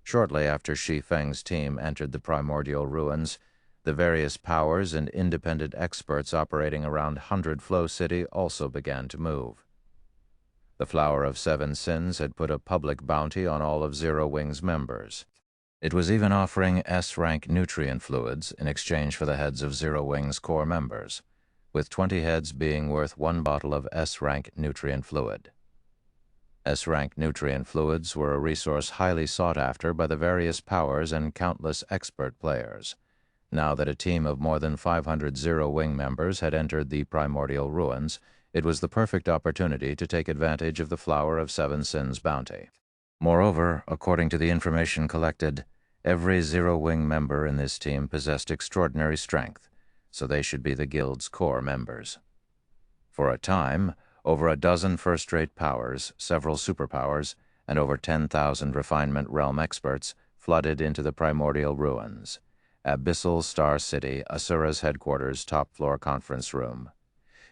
Shortly after Shi Feng's team entered the primordial ruins, the various powers and independent experts operating around 100 Flow City also began to move. The Flower of Seven Sins had put a public bounty on all of Zero Wing's members. It was even offering S-rank nutrient fluids in exchange for the heads of Zero Wing's core members, with 20 heads being worth 1 bottle of S-rank nutrient fluid. S-rank nutrient fluids were a resource highly sought after by the various powers and countless expert players. Now that a team of more than 500 Zero-Wing members had entered the primordial ruins, it was the perfect opportunity to take advantage of the Flower of Seven Sins bounty. Moreover, according to the information collected, every Zero-Wing member in this team possessed extraordinary strength, so they should be the guild's core members. For a time, over a dozen first-rate powers, several superpowers, and over 10,000 refinement realm experts flooded into the primordial ruins. Abyssal Star City, Asura's headquarters, top-floor conference room.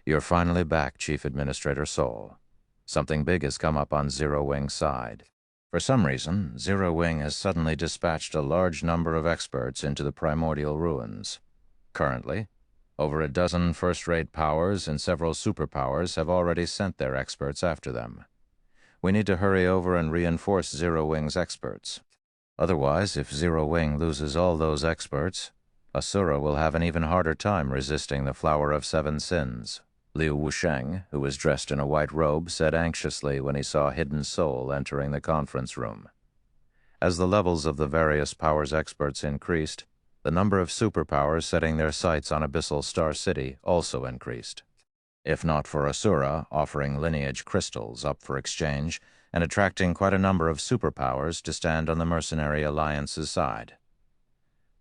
You're finally back, Chief Administrator Sol. Something big has come up on Zero-Wing's side. For some reason, Zero-Wing has suddenly dispatched a large number of experts into the primordial ruins. Currently, over a dozen first-rate powers and several superpowers have already sent their experts after them. We need to hurry over and reinforce Zero-Wing's experts. Otherwise, if Zero-Wing loses all those experts, Asura will have an even harder time resisting the Flower of Seven Sins. Liu Wusheng, who was dressed in a white robe, said anxiously when he saw Hidden Soul entering the conference room. As the levels of the various powers experts increased, the number of superpowers setting their sights on Abyssal Star City also increased. If not for Asura offering lineage crystals up for exchange and attracting quite a number of superpowers to stand on the Mercenary Alliance's side.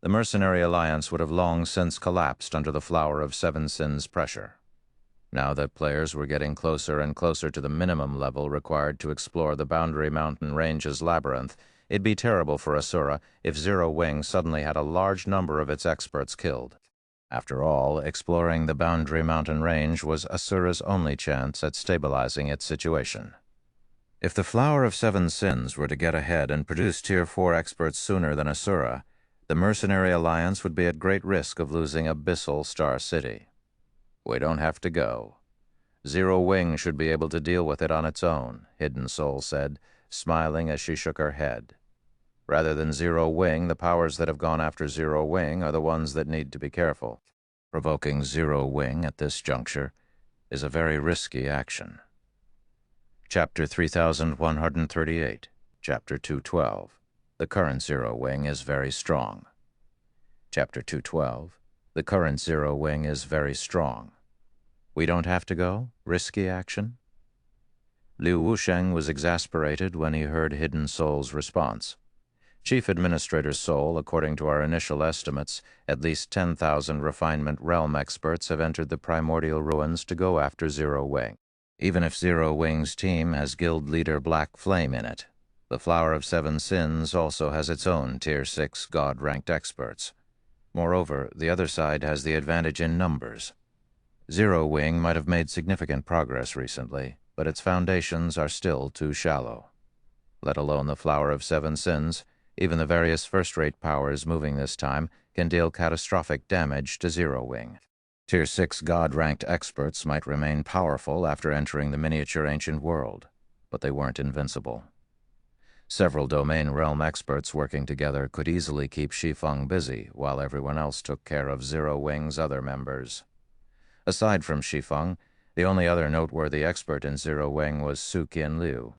The Mercenary Alliance would have long since collapsed under the Flower of Seven Sins pressure. Now that players were getting closer and closer to the minimum level required to explore the Boundary Mountain Range's labyrinth, it'd be terrible for Asura if Zero-Wing suddenly had a large number of its experts killed. After all, exploring the Boundary Mountain Range was Asura's only chance at stabilizing its situation. If the Flower of Seven Sins were to get ahead and produce Tier 4 experts sooner than Asura, the Mercenary Alliance would be at great risk of losing Abyssal Star City. We don't have to go. Zero-Wing should be able to deal with it on its own, Hidden Soul said, smiling as she shook her head. Rather than Zero-Wing, the powers that have gone after Zero-Wing are the ones that need to be careful. Provoking Zero-Wing at this juncture is a very risky action. Chapter 3138, Chapter 212. The current Zero-Wing is very strong. Chapter 212. The current Zero-Wing is very strong. We don't have to go? Risky action? Liu Wusheng was exasperated when he heard Hidden Soul's response. Chief Administrator Sol, according to our initial estimates, at least 10,000 refinement realm experts have entered the primordial ruins to go after Zero-Wing. Even if Zero-Wing's team has guild leader Black Flame in it, the Flower of Seven Sins also has its own Tier 6 God-ranked experts. Moreover, the other side has the advantage in numbers. Zero-Wing might have made significant progress recently, but its foundations are still too shallow. Let alone the Flower of Seven Sins, even the various first-rate powers moving this time can deal catastrophic damage to Zero-Wing. Tier 6 God-ranked experts might remain powerful after entering the miniature ancient world, but they weren't invincible. Several domain realm experts working together could easily keep Shi Feng busy while everyone else took care of Zero-Wing's other members. Aside from Shi Feng, the only other noteworthy expert in Zero-Wing was Su Qianliu.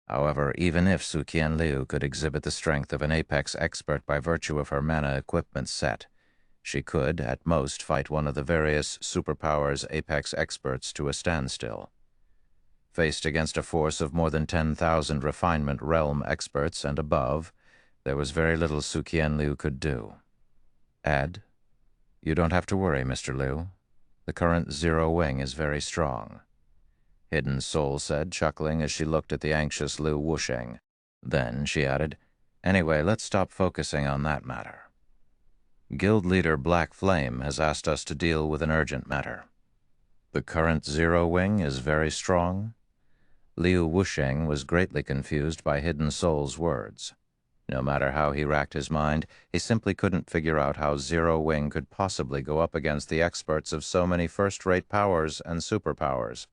However, even if Su Qianliu could exhibit the strength of an apex expert by virtue of her mana equipment set, she could, at most, fight one of the various superpowers' apex experts to a standstill. Faced against a force of more than 10,000 refinement realm experts and above, there was very little Su Qianliu could do. Add, you don't have to worry, Mr. Liu. The current Zero-Wing is very strong. Hidden Soul said, chuckling as she looked at the anxious Liu Wusheng. Then she added, anyway, let's stop focusing on that matter. Guild leader Black Flame has asked us to deal with an urgent matter. The current Zero-Wing is very strong? Liu Wusheng was greatly confused by Hidden Soul's words. No matter how he racked his mind, he simply couldn't figure out how Zero-Wing could possibly go up against the experts of so many first-rate powers and superpowers.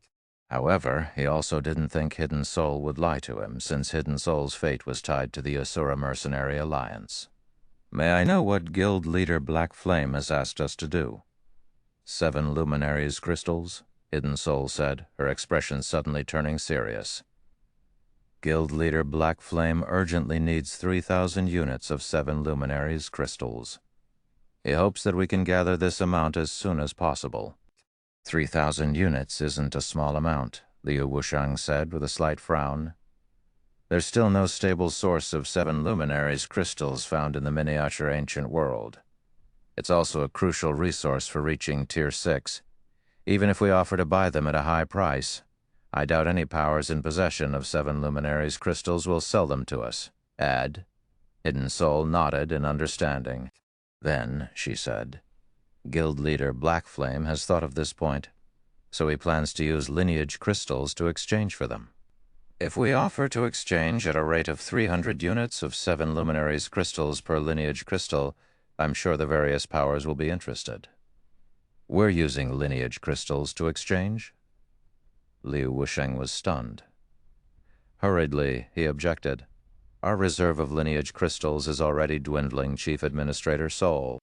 However, he also didn't think Hidden Soul would lie to him, since Hidden Soul's fate was tied to the Asura Mercenary Alliance. May I know what guild leader Black Flame has asked us to do? 7 luminaries crystals, Hidden Soul said, her expression suddenly turning serious. Guild leader Black Flame urgently needs 3,000 units of 7 luminaries crystals. He hopes that we can gather this amount as soon as possible. 3,000 units isn't a small amount, Liu Wushang said with a slight frown. There's still no stable source of 7 luminaries crystals found in the miniature ancient world. It's also a crucial resource for reaching Tier 6. Even if we offer to buy them at a high price, I doubt any powers in possession of 7 luminaries crystals will sell them to us. Add. Hidden Soul nodded in understanding. Then, she said, Guild leader Black Flame has thought of this point, so he plans to use lineage crystals to exchange for them. If we offer to exchange at a rate of 300 units of 7 luminaries crystals per lineage crystal, I'm sure the various powers will be interested. We're using lineage crystals to exchange? Liu Wusheng was stunned. Hurriedly, he objected. Our reserve of lineage crystals is already dwindling, Chief Administrator Soul.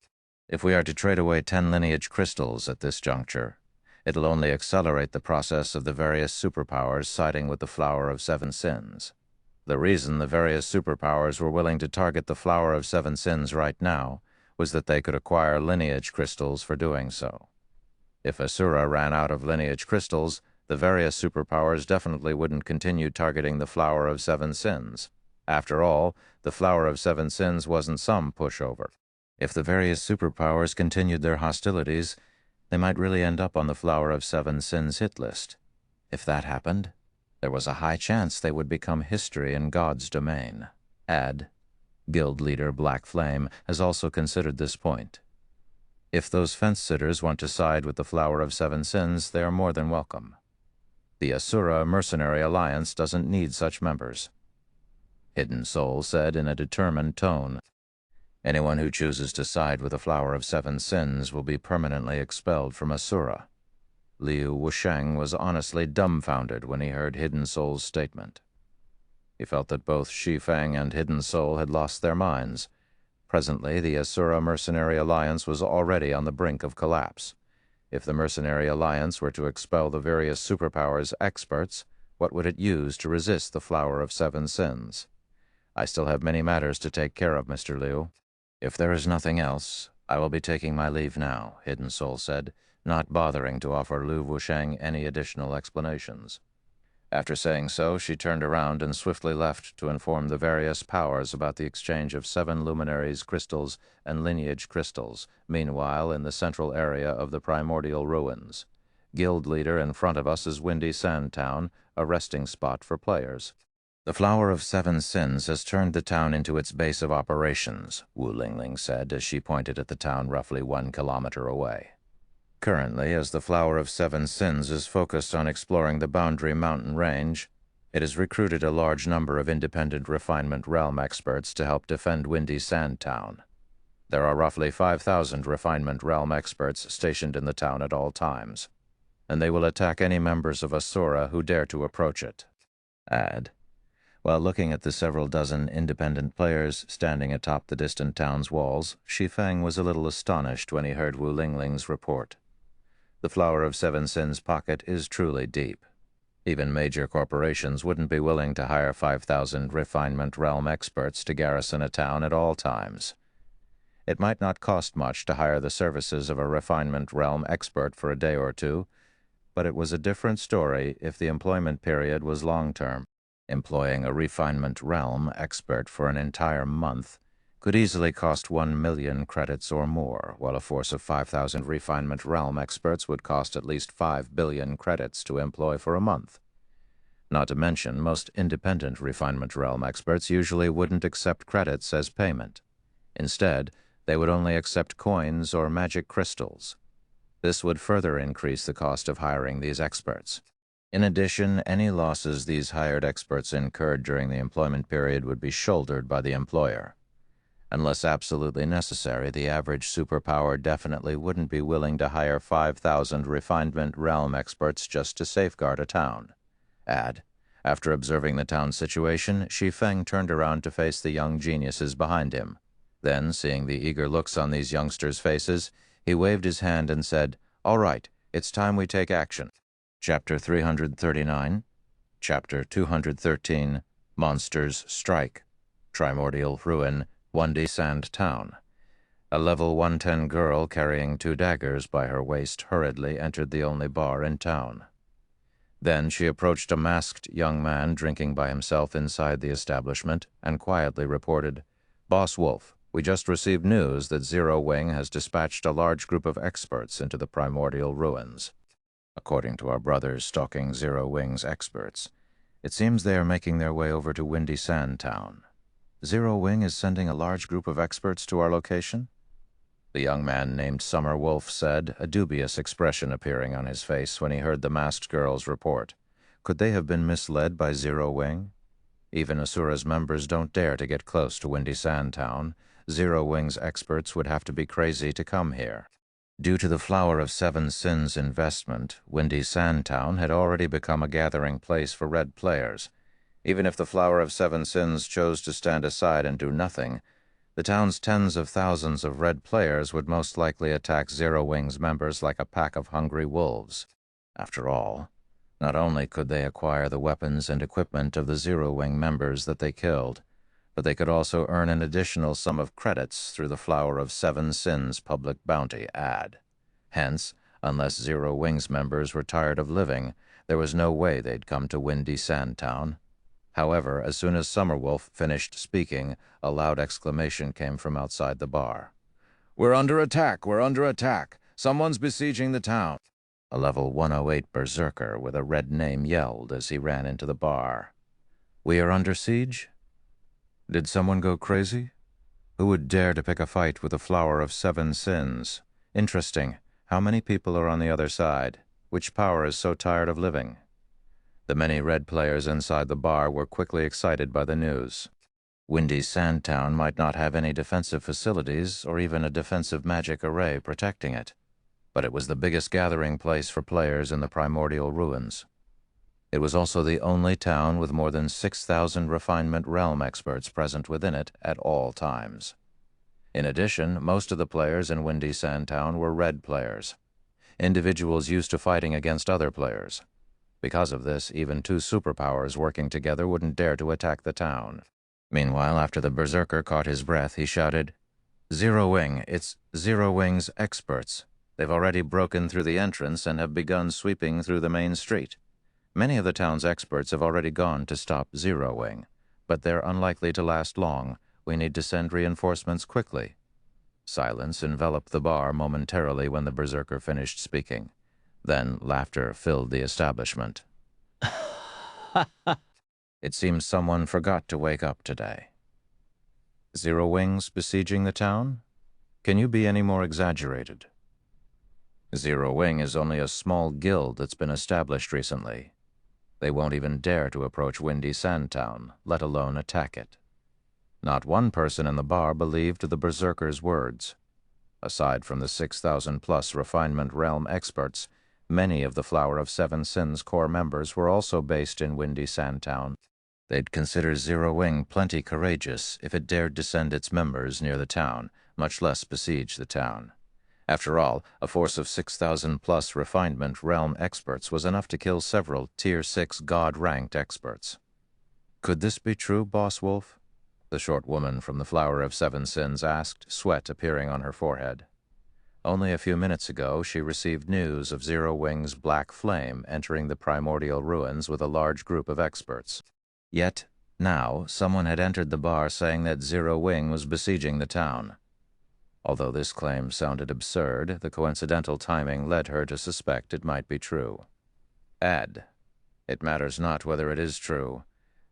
If we are to trade away 10 lineage crystals at this juncture, it'll only accelerate the process of the various superpowers siding with the Flower of 7 Sins. The reason the various superpowers were willing to target the Flower of 7 Sins right now was that they could acquire lineage crystals for doing so. If Asura ran out of lineage crystals, the various superpowers definitely wouldn't continue targeting the Flower of 7 Sins. After all, the Flower of 7 Sins wasn't some pushover. If the various superpowers continued their hostilities, they might really end up on the Flower of 7 Sins hit list. If that happened, there was a high chance they would become history in God's domain. Add. Guild leader Black Flame has also considered this point. If those fence-sitters want to side with the Flower of 7 Sins, they are more than welcome. The Asura Mercenary Alliance doesn't need such members. Hidden Soul said in a determined tone. Anyone who chooses to side with the Flower of 7 Sins will be permanently expelled from Asura. Liu Wusheng was honestly dumbfounded when he heard Hidden Soul's statement. He felt that both Shi Feng and Hidden Soul had lost their minds. Presently, the Asura Mercenary Alliance was already on the brink of collapse. If the Mercenary Alliance were to expel the various superpowers' experts, what would it use to resist the Flower of 7 Sins? I still have many matters to take care of, Mr. Liu. If there is nothing else, I will be taking my leave now, Hidden Soul said, not bothering to offer Liu Wusheng any additional explanations. After saying so, she turned around and swiftly left to inform the various powers about the exchange of 7 luminaries crystals and lineage crystals, meanwhile in the central area of the primordial ruins. Guild leader in front of us is Windy Sand Town, a resting spot for players. The Flower of 7 Sins has turned the town into its base of operations, Wu Lingling said as she pointed at the town roughly 1 kilometer away. Currently, as the Flower of 7 Sins is focused on exploring the Boundary Mountain Range, it has recruited a large number of independent Refinement Realm experts to help defend Windy Sand Town. There are roughly 5,000 Refinement Realm experts stationed in the town at all times, and they will attack any members of Asura who dare to approach it. Add. While looking at the several dozen independent players standing atop the distant town's walls, Shi Feng was a little astonished when he heard Wu Lingling's report. The Flower of 7 Sins' pocket is truly deep. Even major corporations wouldn't be willing to hire 5,000 Refinement Realm experts to garrison a town at all times. It might not cost much to hire the services of a Refinement Realm expert for a day or two, but it was a different story if the employment period was long-term. Employing a Refinement Realm expert for an entire month could easily cost 1 million credits or more, while a force of 5,000 Refinement Realm experts would cost at least 5 billion credits to employ for a month. Not to mention, most independent Refinement Realm experts usually wouldn't accept credits as payment. Instead, they would only accept coins or magic crystals. This would further increase the cost of hiring these experts. In addition, any losses these hired experts incurred during the employment period would be shouldered by the employer. Unless absolutely necessary, the average superpower definitely wouldn't be willing to hire 5,000 Refinement Realm experts just to safeguard a town. Add. After observing the town's situation, Shi Feng turned around to face the young geniuses behind him. Then, seeing the eager looks on these youngsters' faces, he waved his hand and said, All right, it's time we take action. Chapter 339, Chapter 213, Monsters Strike, Primordial Ruin, Wundy Sand Town. A level 110 girl carrying 2 daggers by her waist hurriedly entered the only bar in town. Then she approached a masked young man drinking by himself inside the establishment and quietly reported, "Boss Wolf, we just received news that Zero Wing has dispatched a large group of experts into the primordial ruins. According to our brothers stalking Zero Wing's experts, it seems they are making their way over to Windy Sand Town. Zero Wing is sending a large group of experts to our location?" The young man named Summer Wolf said, a dubious expression appearing on his face when he heard the masked girl's report. Could they have been misled by Zero Wing? Even Asura's members don't dare to get close to Windy Sand Town. Zero Wing's experts would have to be crazy to come here. Due to the Flower of Seven Sins investment, Windy Sand Town had already become a gathering place for red players. Even if the Flower of Seven Sins chose to stand aside and do nothing, the town's tens of thousands of red players would most likely attack Zero Wing's members like a pack of hungry wolves. After all, not only could they acquire the weapons and equipment of the Zero Wing members that they killed, but they could also earn an additional sum of credits through the Flower of Seven Sins public bounty ad. Hence, unless Zero Wing's members were tired of living, there was no way they'd come to Windy Sand Town. However, as soon as Summerwolf finished speaking, a loud exclamation came from outside the bar. "We're under attack! We're under attack! Someone's besieging the town!" A level 108 berserker with a red name yelled as he ran into the bar. "We are under siege? Did someone go crazy? Who would dare to pick a fight with the Flower of Seven Sins? Interesting. How many people are on the other side? Which power is so tired of living?" The many red players inside the bar were quickly excited by the news. Windy Sand Town might not have any defensive facilities or even a defensive magic array protecting it, but it was the biggest gathering place for players in the primordial ruins. It was also the only town with more than 6,000 refinement realm experts present within it at all times. In addition, most of the players in Windy Sand Town were red players, individuals used to fighting against other players. Because of this, even 2 superpowers working together wouldn't dare to attack the town. Meanwhile, after the berserker caught his breath, he shouted, "Zero Wing, it's Zero Wing's experts. They've already broken through the entrance and have begun sweeping through the main street. Many of the town's experts have already gone to stop Zero Wing, but they're unlikely to last long. We need to send reinforcements quickly." Silence enveloped the bar momentarily when the berserker finished speaking. Then laughter filled the establishment. It seems someone forgot to wake up today. Zero Wings besieging the town? Can you be any more exaggerated? Zero Wing is only a small guild that's been established recently. They won't even dare to approach Windy Sand Town, let alone attack it. Not one person in the bar believed the berserker's words. Aside from the 6,000-plus refinement realm experts, many of the Flower of Seven Sins core members were also based in Windy Sand Town. They'd consider Zero Wing plenty courageous if it dared to send its members near the town, much less besiege the town. After all, a force of 6,000-plus refinement realm experts was enough to kill several Tier 6 God-ranked experts. "Could this be true, Boss Wolf?" the short woman from the Flower of Seven Sins asked, sweat appearing on her forehead. Only a few minutes ago, she received news of Zero Wing's Black Flame entering the primordial ruins with a large group of experts. Yet, now, someone had entered the bar saying that Zero Wing was besieging the town. Although this claim sounded absurd, the coincidental timing led her to suspect it might be true. Add, it matters not whether it is true.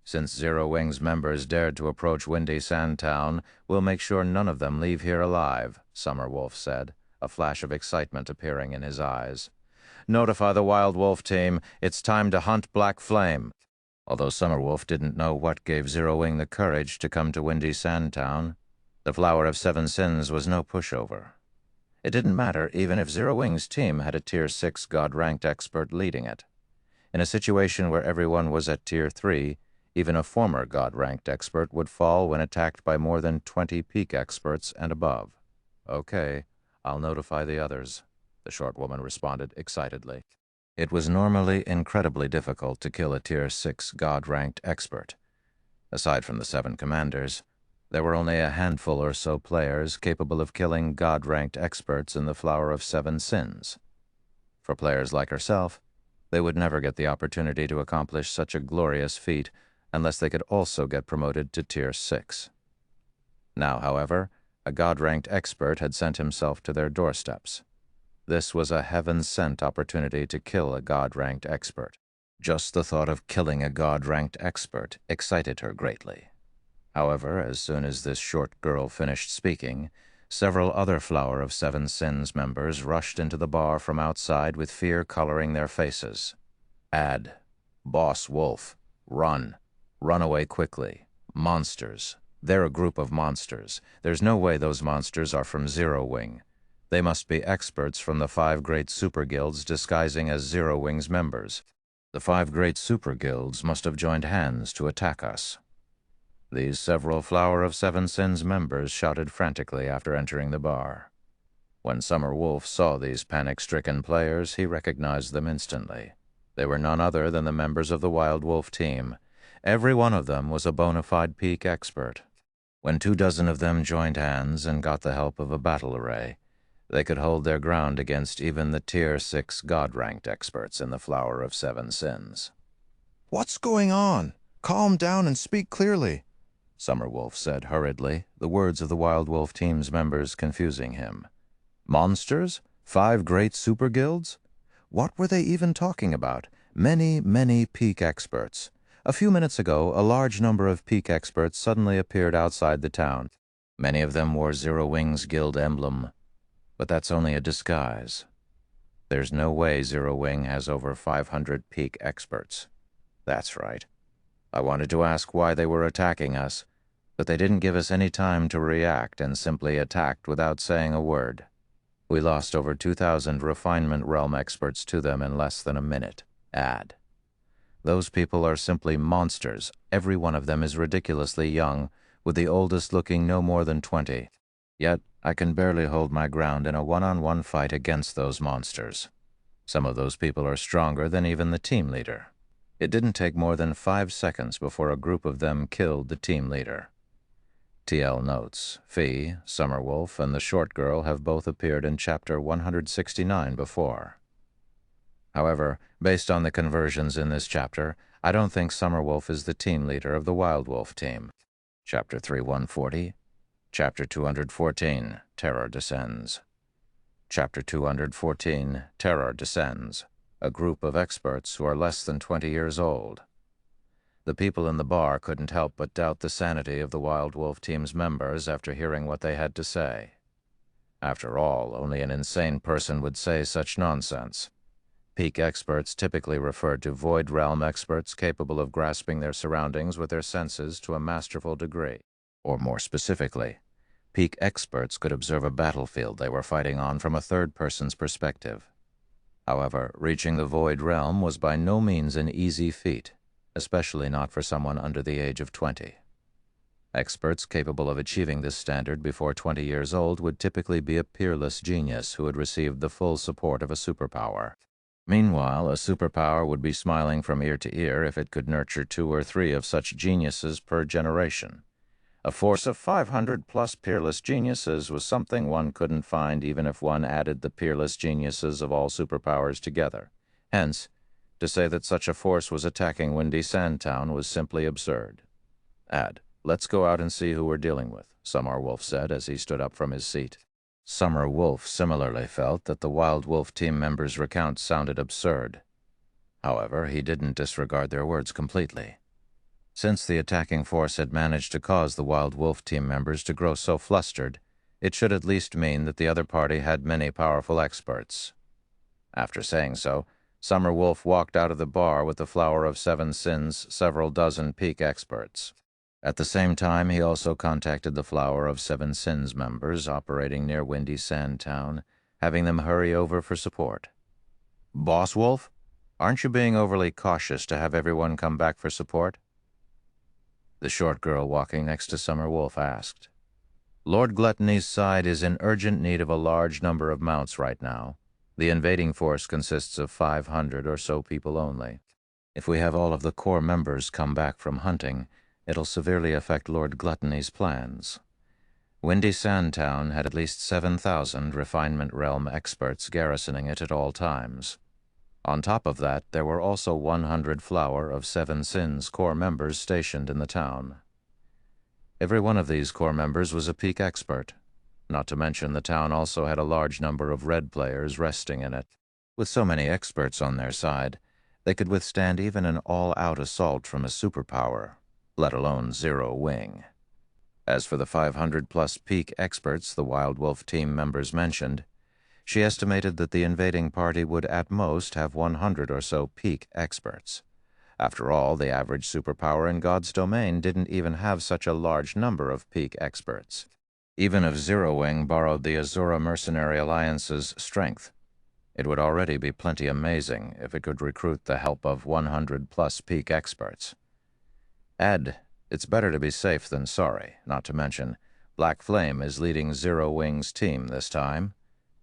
Since Zero Wing's members dared to approach Windy Sand Town, we'll make sure none of them leave here alive, Summerwolf said, a flash of excitement appearing in his eyes. "Notify the Wild Wolf team. It's time to hunt Black Flame." Although Summerwolf didn't know what gave Zero Wing the courage to come to Windy Sand Town, the Flower of Seven Sins was no pushover. It didn't matter even if Zero Wing's team had a Tier 6 God-ranked expert leading it. In a situation where everyone was at Tier 3, even a former God-ranked expert would fall when attacked by more than 20 peak experts and above. Okay, I'll notify the others. the short woman responded excitedly. It was normally incredibly difficult to kill a Tier 6 God-ranked expert. Aside from the 7 commanders, there were only a handful or so players capable of killing God-ranked experts in the Flower of 7 Sins. For players like herself, they would never get the opportunity to accomplish such a glorious feat unless they could also get promoted to Tier 6. Now, however, a God-ranked expert had sent himself to their doorsteps. This was a heaven-sent opportunity to kill a God-ranked expert. Just the thought of killing a God-ranked expert excited her greatly. However, as soon as this short girl finished speaking, several other Flower of 7 Sins members rushed into the bar from outside with fear coloring their faces. Ad. Boss Wolf. Run. Run away quickly. Monsters. They're a group of monsters. There's no way those monsters are from Zero Wing. They must be experts from the 5 great super guilds disguising as Zero Wing's members. The 5 great super guilds must have joined hands to attack us. These several Flower of 7 Sins members shouted frantically after entering the bar. When Summer Wolf saw these panic-stricken players, he recognized them instantly. They were none other than the members of the Wild Wolf team. Every one of them was a bona fide peak expert. When 24 of them joined hands and got the help of a battle array, they could hold their ground against even the Tier 6 God-ranked experts in the Flower of 7 Sins. "What's going on? Calm down and speak clearly," Summer Wolf said hurriedly, the words of the Wild Wolf team's members confusing him. Monsters? 5 great super guilds? What were they even talking about? Many peak experts. A few minutes ago, a large number of peak experts suddenly appeared outside the town. Many of them wore Zero Wing's guild emblem. But that's only a disguise. There's no way Zero Wing has over 500 peak experts. That's right. I wanted to ask why they were attacking us, but they didn't give us any time to react and simply attacked without saying a word. We lost over 2,000 refinement realm experts to them in less than a minute. Ad. Those people are simply monsters. Every one of them is ridiculously young, with the oldest looking no more than 20. Yet, I can barely hold my ground in a one-on-one fight against those monsters. Some of those people are stronger than even the team leader. It didn't take more than 5 seconds before a group of them killed the team leader. TL notes, Fee, Summer Wolf, and the short girl have both appeared in Chapter 169 before. However, based on the conversions in this chapter, I don't think Summer Wolf is the team leader of the Wild Wolf team. Chapter 3140, Chapter 214, Terror Descends. Chapter 214, Terror Descends, a group of experts who are less than 20 years old. The people in the bar couldn't help but doubt the sanity of the Wild Wolf team's members after hearing what they had to say. After all, only an insane person would say such nonsense. Peak experts typically referred to void realm experts capable of grasping their surroundings with their senses to a masterful degree. Or more specifically, peak experts could observe a battlefield they were fighting on from a third person's perspective. However, reaching the void realm was by no means an easy feat, especially not for someone under the age of 20. Experts capable of achieving this standard before 20 years old would typically be a peerless genius who had received the full support of a superpower. Meanwhile, a superpower would be smiling from ear to ear if it could nurture 2 or 3 of such geniuses per generation. A force of 500-plus peerless geniuses was something one couldn't find even if one added the peerless geniuses of all superpowers together. Hence, to say that such a force was attacking Windy Sandtown was simply absurd. Ad. Let's go out and see who we're dealing with, Summer Wolf said as he stood up from his seat. Summer Wolf similarly felt that the Wild Wolf team members' recount sounded absurd. However, he didn't disregard their words completely. Since the attacking force had managed to cause the Wild Wolf team members to grow so flustered, it should at least mean that the other party had many powerful experts. After saying so, Summer Wolf walked out of the bar with the Flower of 7 Sins' several dozen peak experts. At the same time, he also contacted the Flower of 7 Sins members operating near Windy Sandtown, having them hurry over for support. Boss Wolf, aren't you being overly cautious to have everyone come back for support? The short girl walking next to Summer Wolf asked. Lord Gluttony's side is in urgent need of a large number of mounts right now. The invading force consists of 500 or so people only. If we have all of the core members come back from hunting, it'll severely affect Lord Gluttony's plans. Windy Sandtown had at least 7,000 Refinement Realm experts garrisoning it at all times. On top of that, there were also 100 Flower of Seven Sins core members stationed in the town. Every one of these core members was a peak expert. Not to mention the town also had a large number of red players resting in it. With so many experts on their side, they could withstand even an all-out assault from a superpower, let alone Zero Wing. As for the 500-plus peak experts the Wild Wolf team members mentioned, she estimated that the invading party would at most have 100 or so peak experts. After all, the average superpower in God's domain didn't even have such a large number of peak experts. Even if Zero Wing borrowed the Azura Mercenary Alliance's strength, it would already be plenty amazing if it could recruit the help of 100-plus peak experts. Ed, it's better to be safe than sorry, not to mention Black Flame is leading Zero Wing's team this time.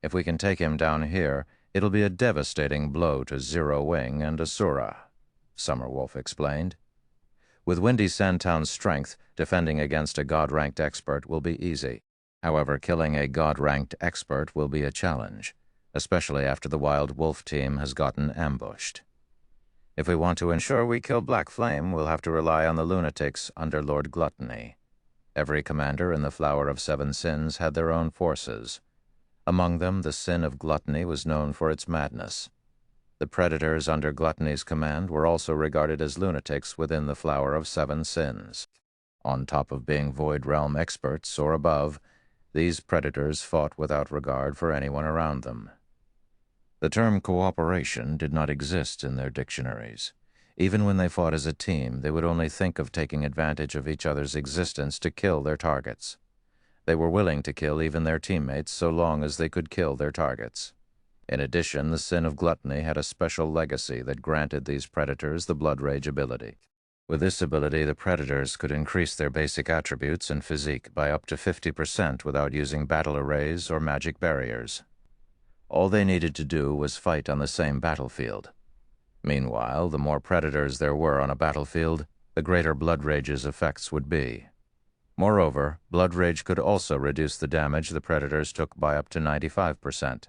If we can take him down here, it'll be a devastating blow to Zero Wing and Asura, Summer Wolf explained. With Windy Sandtown's strength, defending against a God-ranked expert will be easy. However, killing a God-ranked expert will be a challenge, especially after the Wild Wolf team has gotten ambushed. If we want to ensure we kill Black Flame, we'll have to rely on the lunatics under Lord Gluttony. Every commander in the Flower of Seven Sins had their own forces. Among them, the sin of gluttony was known for its madness. The predators under Gluttony's command were also regarded as lunatics within the Flower of Seven Sins. On top of being Void Realm experts or above, these predators fought without regard for anyone around them. The term cooperation did not exist in their dictionaries. Even when they fought as a team, they would only think of taking advantage of each other's existence to kill their targets. They were willing to kill even their teammates so long as they could kill their targets. In addition, the sin of gluttony had a special legacy that granted these predators the Blood Rage ability. With this ability, the predators could increase their basic attributes and physique by up to 50% without using battle arrays or magic barriers. All they needed to do was fight on the same battlefield. Meanwhile, the more predators there were on a battlefield, the greater Blood Rage's effects would be. Moreover, Blood Rage could also reduce the damage the predators took by up to 95%.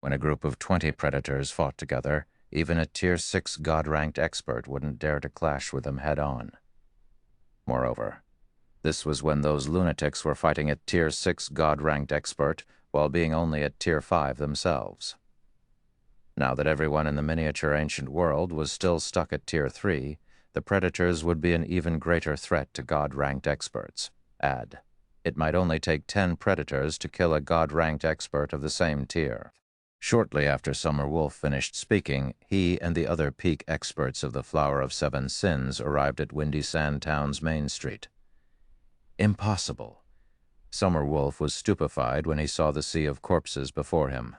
When a group of 20 predators fought together, even a Tier 6 God-ranked expert wouldn't dare to clash with them head-on. Moreover, this was when those lunatics were fighting a Tier 6 God-ranked expert while being only at Tier 5 themselves. Now that everyone in the miniature ancient world was still stuck at Tier 3, the predators would be an even greater threat to God-ranked experts. Add, it might only take 10 predators to kill a God-ranked expert of the same tier. Shortly after Summer Wolf finished speaking, he and the other peak experts of the Flower of Seven Sins arrived at Windy Sandtown's Main Street. Impossible. Summer Wolf was stupefied when he saw the sea of corpses before him.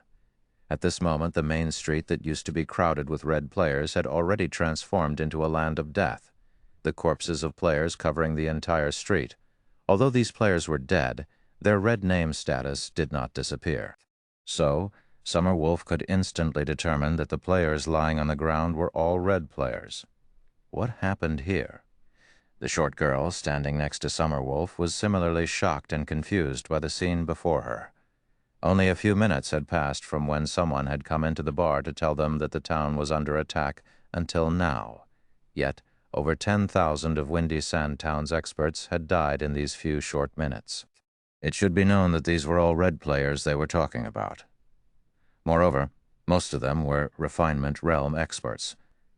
At this moment, the main street that used to be crowded with red players had already transformed into a land of death, the corpses of players covering the entire street. Although these players were dead, their red name status did not disappear. So, Summer Wolf could instantly determine that the players lying on the ground were all red players. What happened here? The short girl standing next to Summer Wolf was similarly shocked and confused by the scene before her. Only a few minutes had passed from when someone had come into the bar to tell them that the town was under attack until now. Yet, over 10,000 of Windy Sandtown's experts had died in these few short minutes. It should be known that these were all red players they were talking about. Moreover, most of them were Refinement Realm experts.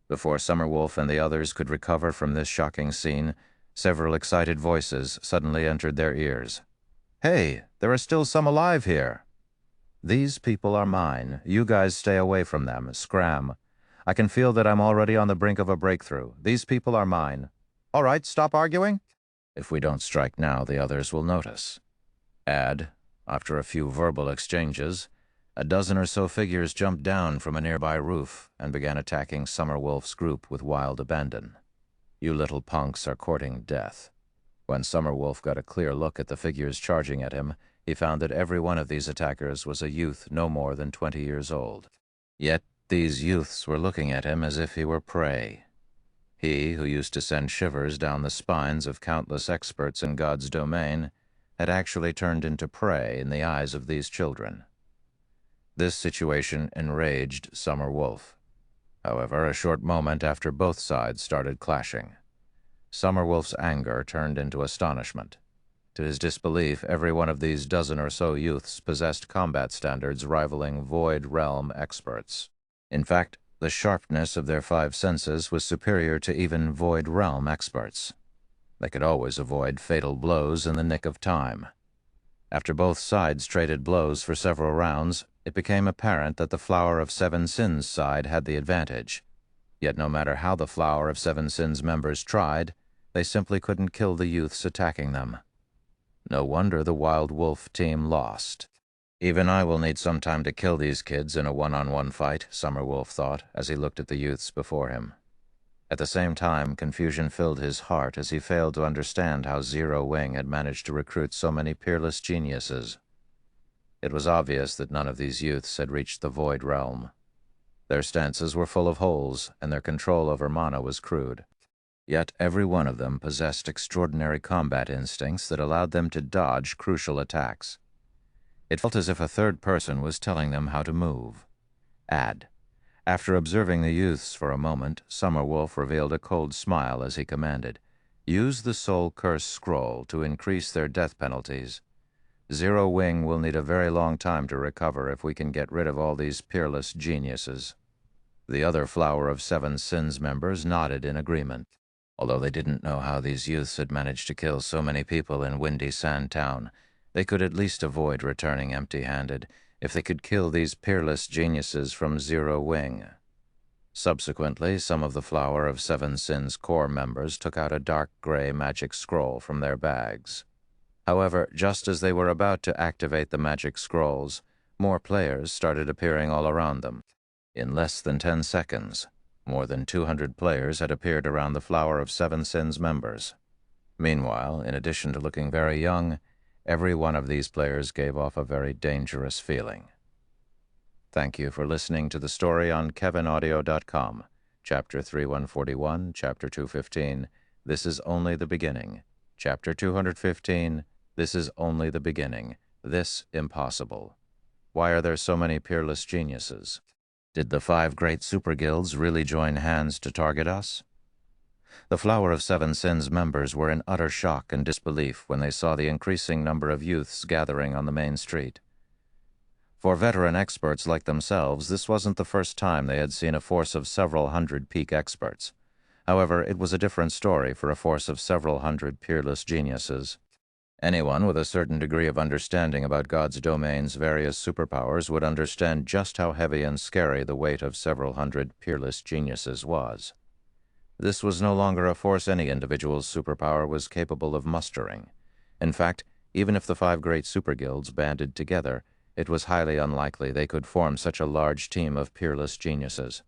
Before Summer Wolf and the others could recover from this shocking scene, several excited voices suddenly entered their ears. "Hey, there are still some alive here!" "These people are mine. You guys stay away from them. Scram. I can feel that I'm already on the brink of a breakthrough. These people are mine. All right, stop arguing." "If we don't strike now, the others will notice." Add, after a few verbal exchanges, a dozen or so figures jumped down from a nearby roof and began attacking Summer Wolf's group with wild abandon. You little punks are courting death. When Summer Wolf got a clear look at the figures charging at him, he found that every one of these attackers was a youth no more than 20 years old. Yet these youths were looking at him as if he were prey. He, who used to send shivers down the spines of countless experts in God's domain, had actually turned into prey in the eyes of these children. This situation enraged Summer Wolf. However, a short moment after both sides started clashing, Summer Wolf's anger turned into astonishment. To his disbelief, every one of these dozen or so youths possessed combat standards rivaling Void Realm experts. In fact, the sharpness of their 5 senses was superior to even Void Realm experts. They could always avoid fatal blows in the nick of time. After both sides traded blows for several rounds, it became apparent that the Flower of Seven Sins side had the advantage. Yet no matter how the Flower of Seven Sins members tried, they simply couldn't kill the youths attacking them. No wonder the Wild Wolf team lost. Even I will need some time to kill these kids in a one-on-one fight, Summer Wolf thought, as he looked at the youths before him. At the same time, confusion filled his heart as he failed to understand how Zero Wing had managed to recruit so many peerless geniuses. It was obvious that none of these youths had reached the Void Realm. Their stances were full of holes, and their control over mana was crude. Yet every one of them possessed extraordinary combat instincts that allowed them to dodge crucial attacks. It felt as if a third person was telling them how to move. After observing the youths for a moment, Summer Wolf revealed a cold smile as he commanded, "Use the Soul Curse scroll to increase their death penalties. Zero Wing will need a very long time to recover if we can get rid of all these peerless geniuses." The other Flower of Seven Sins members nodded in agreement. Although they didn't know how these youths had managed to kill so many people in Windy Sand Town, they could at least avoid returning empty-handed if they could kill these peerless geniuses from Zero Wing. Subsequently, some of the Flower of Seven Sins core members took out a dark gray magic scroll from their bags. However, just as they were about to activate the magic scrolls, more players started appearing all around them. In less than 10 seconds, more than 200 players had appeared around the Flower of Seven Sins members. Meanwhile, in addition to looking very young, every one of these players gave off a very dangerous feeling. Thank you for listening to the story on kevinaudio.com, Chapter 3141, Chapter 215, This is Only the Beginning, Chapter 215, This is Only the Beginning, This Impossible. Why are there so many peerless geniuses? Did the 5 great super guilds really join hands to target us? The Flower of Seven Sins members were in utter shock and disbelief when they saw the increasing number of youths gathering on the main street. For veteran experts like themselves, this wasn't the first time they had seen a force of several hundred peak experts. However, it was a different story for a force of several hundred peerless geniuses. Anyone with a certain degree of understanding about God's domain's various superpowers would understand just how heavy and scary the weight of several hundred peerless geniuses was. This was no longer a force any individual's superpower was capable of mustering. In fact, even if the 5 great superguilds banded together, it was highly unlikely they could form such a large team of peerless geniuses.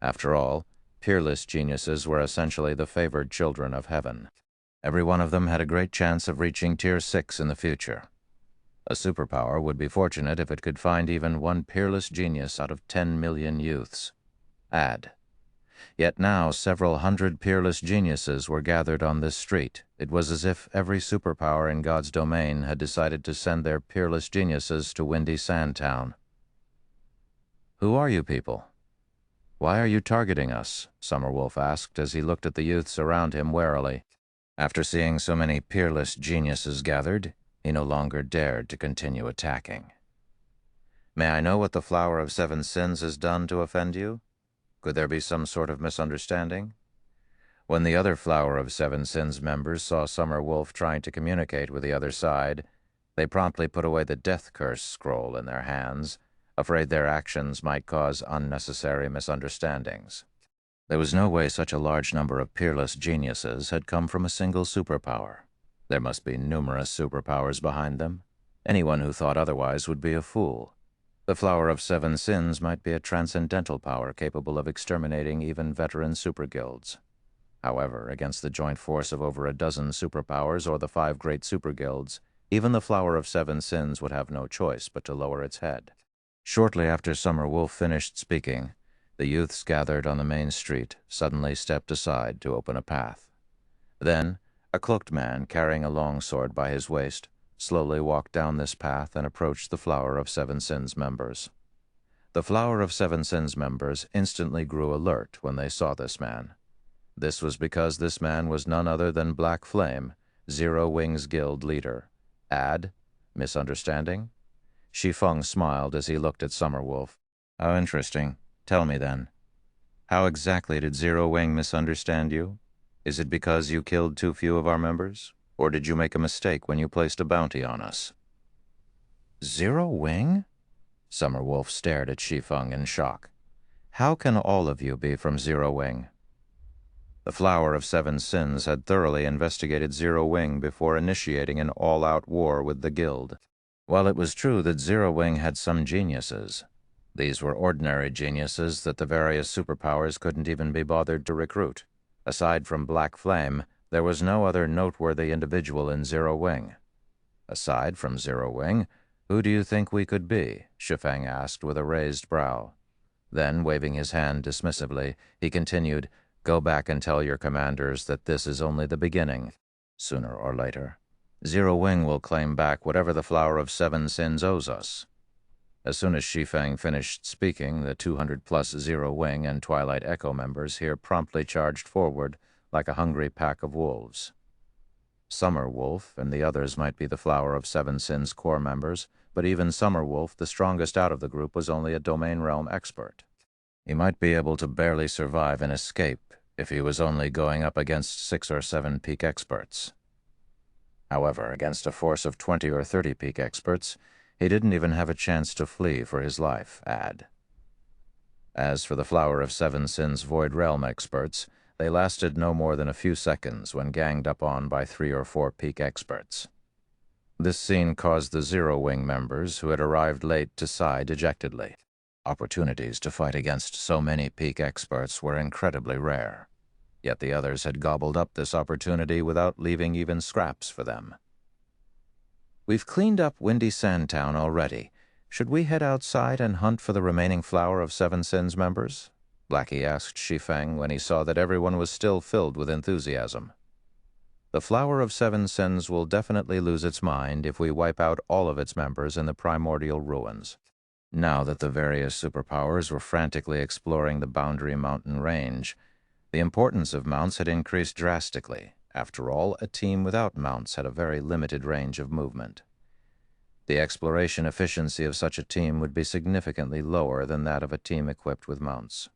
After all, peerless geniuses were essentially the favored children of heaven. Every one of them had a great chance of reaching Tier 6 in the future. A superpower would be fortunate if it could find even one peerless genius out of 10 million youths. Yet now several hundred peerless geniuses were gathered on this street. It was as if every superpower in God's domain had decided to send their peerless geniuses to Windy Sand Town. "Who are you people? Why are you targeting us?" Summer Wolf asked as he looked at the youths around him warily. After seeing so many peerless geniuses gathered, he no longer dared to continue attacking. "May I know what the Flower of Seven Sins has done to offend you? Could there be some sort of misunderstanding?" When the other Flower of Seven Sins members saw Summer Wolf trying to communicate with the other side, they promptly put away the Death Curse scroll in their hands, afraid their actions might cause unnecessary misunderstandings. There was no way such a large number of peerless geniuses had come from a single superpower. There must be numerous superpowers behind them. Anyone who thought otherwise would be a fool. The Flower of Seven Sins might be a transcendental power capable of exterminating even veteran superguilds. However, against the joint force of over a dozen superpowers or the 5 great superguilds, even the Flower of Seven Sins would have no choice but to lower its head. Shortly after Summer Wolf finished speaking, the youths gathered on the main street suddenly stepped aside to open a path. Then, a cloaked man carrying a long sword by his waist slowly walked down this path and approached the Flower of Seven Sins members. The Flower of Seven Sins members instantly grew alert when they saw this man. This was because this man was none other than Black Flame, Zero Wings Guild leader. Misunderstanding? Shi Feng smiled as he looked at Summerwolf. How interesting. Tell me then. How exactly did Zero Wing misunderstand you? Is it because you killed too few of our members? Or did you make a mistake when you placed a bounty on us? Zero Wing? Summerwolf stared at Shi Feng in shock. How can all of you be from Zero Wing? The Flower of Seven Sins had thoroughly investigated Zero Wing before initiating an all-out war with the guild. While it was true that Zero Wing had some geniuses, these were ordinary geniuses that the various superpowers couldn't even be bothered to recruit. Aside from Black Flame, there was no other noteworthy individual in Zero Wing. Aside from Zero Wing, who do you think we could be? Shi Feng asked with a raised brow. Then, waving his hand dismissively, he continued, Go back and tell your commanders that this is only the beginning. Sooner or later, Zero Wing will claim back whatever the Flower of Seven Sins owes us. As soon as Shi Feng finished speaking, the 200-plus Zero Wing and Twilight Echo members here promptly charged forward like a hungry pack of wolves. Summer Wolf and the others might be the Flower of Seven Sins core members, but even Summer Wolf, the strongest out of the group, was only a domain realm expert. He might be able to barely survive and escape if he was only going up against 6 or 7 peak experts. However, against a force of 20 or 30 peak experts, he didn't even have a chance to flee for his life. As for the Flower of Seven Sins Void Realm experts, they lasted no more than a few seconds when ganged up on by 3 or 4 peak experts. This scene caused the Zero Wing members, who had arrived late, to sigh dejectedly. Opportunities to fight against so many peak experts were incredibly rare. Yet the others had gobbled up this opportunity without leaving even scraps for them. We've cleaned up Windy Sandtown already. Should we head outside and hunt for the remaining Flower of Seven Sins members? Blackie asked Shi Feng when he saw that everyone was still filled with enthusiasm. The Flower of Seven Sins will definitely lose its mind if we wipe out all of its members in the primordial ruins. Now that the various superpowers were frantically exploring the Boundary Mountain range, the importance of mounts had increased drastically. After all, a team without mounts had a very limited range of movement. The exploration efficiency of such a team would be significantly lower than that of a team equipped with mounts.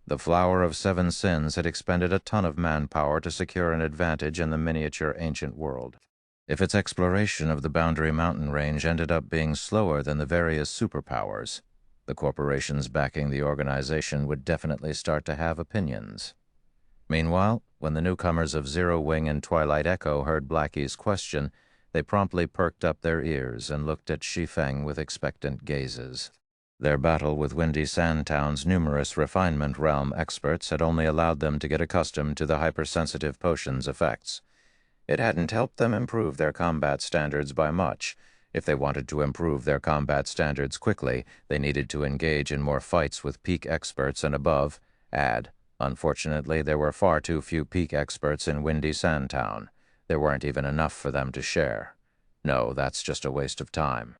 The Flower of Seven Sins had expended a ton of manpower to secure an advantage in the miniature ancient world. If its exploration of the Boundary Mountain range ended up being slower than the various superpowers, the corporations backing the organization would definitely start to have opinions. Meanwhile, when the newcomers of Zero Wing and Twilight Echo heard Blackie's question, they promptly perked up their ears and looked at Shi Feng with expectant gazes. Their battle with Windy Sandtown's numerous refinement realm experts had only allowed them to get accustomed to the hypersensitive potion's effects. It hadn't helped them improve their combat standards by much. If they wanted to improve their combat standards quickly, they needed to engage in more fights with peak experts and above. Unfortunately, there were far too few peak experts in Windy Sandtown. There weren't even enough for them to share. No, that's just a waste of time.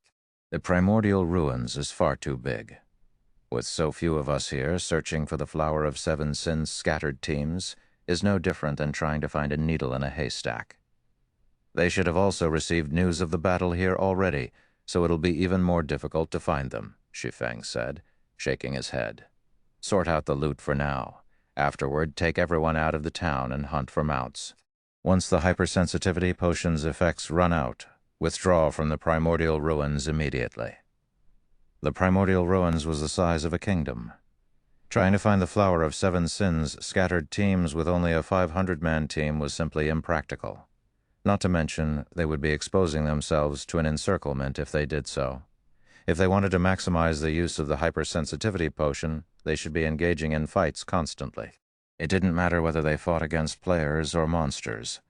The primordial ruins is far too big. With so few of us here, searching for the Flower of Seven Sins scattered teams is no different than trying to find a needle in a haystack. They should have also received news of the battle here already, so it'll be even more difficult to find them, Shi Feng said, shaking his head. Sort out the loot for now. Afterward, take everyone out of the town and hunt for mounts. Once the hypersensitivity potion's effects run out, withdraw from the primordial ruins immediately. The primordial ruins was the size of a kingdom. Trying to find the Flower of Seven Sins scattered teams with only a 500-man team was simply impractical. Not to mention, they would be exposing themselves to an encirclement if they did so. If they wanted to maximize the use of the hypersensitivity potion, they should be engaging in fights constantly. It didn't matter whether they fought against players or monsters.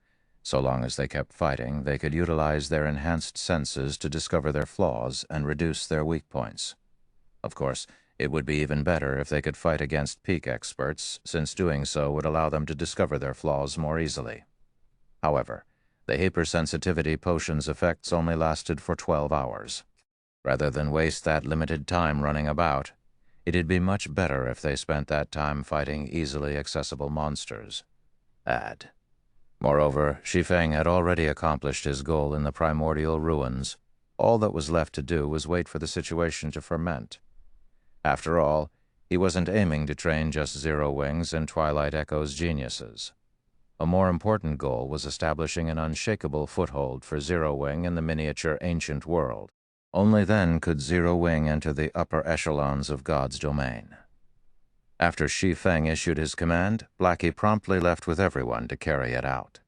So long as they kept fighting, they could utilize their enhanced senses to discover their flaws and reduce their weak points. Of course, it would be even better if they could fight against peak experts, since doing so would allow them to discover their flaws more easily. However, the hypersensitivity potion's effects only lasted for 12 hours. Rather than waste that limited time running about, it'd be much better if they spent that time fighting easily accessible monsters. Add. Moreover, Shi Feng had already accomplished his goal in the primordial ruins. All that was left to do was wait for the situation to ferment. After all, he wasn't aiming to train just Zero Wings and Twilight Echo's geniuses. A more important goal was establishing an unshakable foothold for Zero Wing in the miniature ancient world. Only then could Zero Wing enter the upper echelons of God's domain. After Shi Feng issued his command, Blackie promptly left with everyone to carry it out.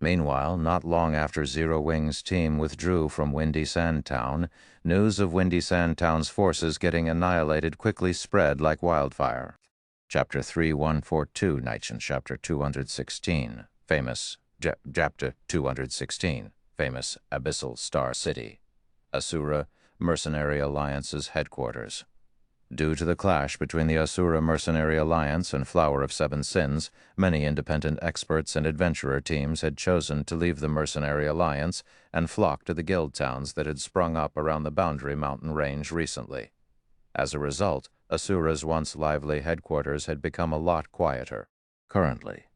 Meanwhile, not long after Zero Wing's team withdrew from Windy Sand Town, news of Windy Sand Town's forces getting annihilated quickly spread like wildfire. Chapter 3142, Naichen, Chapter 216, famous, Chapter 216, famous Abyssal Star City, Asura Mercenary Alliance's headquarters. Due to the clash between the Asura Mercenary Alliance and Flower of Seven Sins, many independent experts and adventurer teams had chosen to leave the Mercenary Alliance and flock to the guild towns that had sprung up around the Boundary Mountain Range recently. As a result, Asura's once lively headquarters had become a lot quieter. Currently,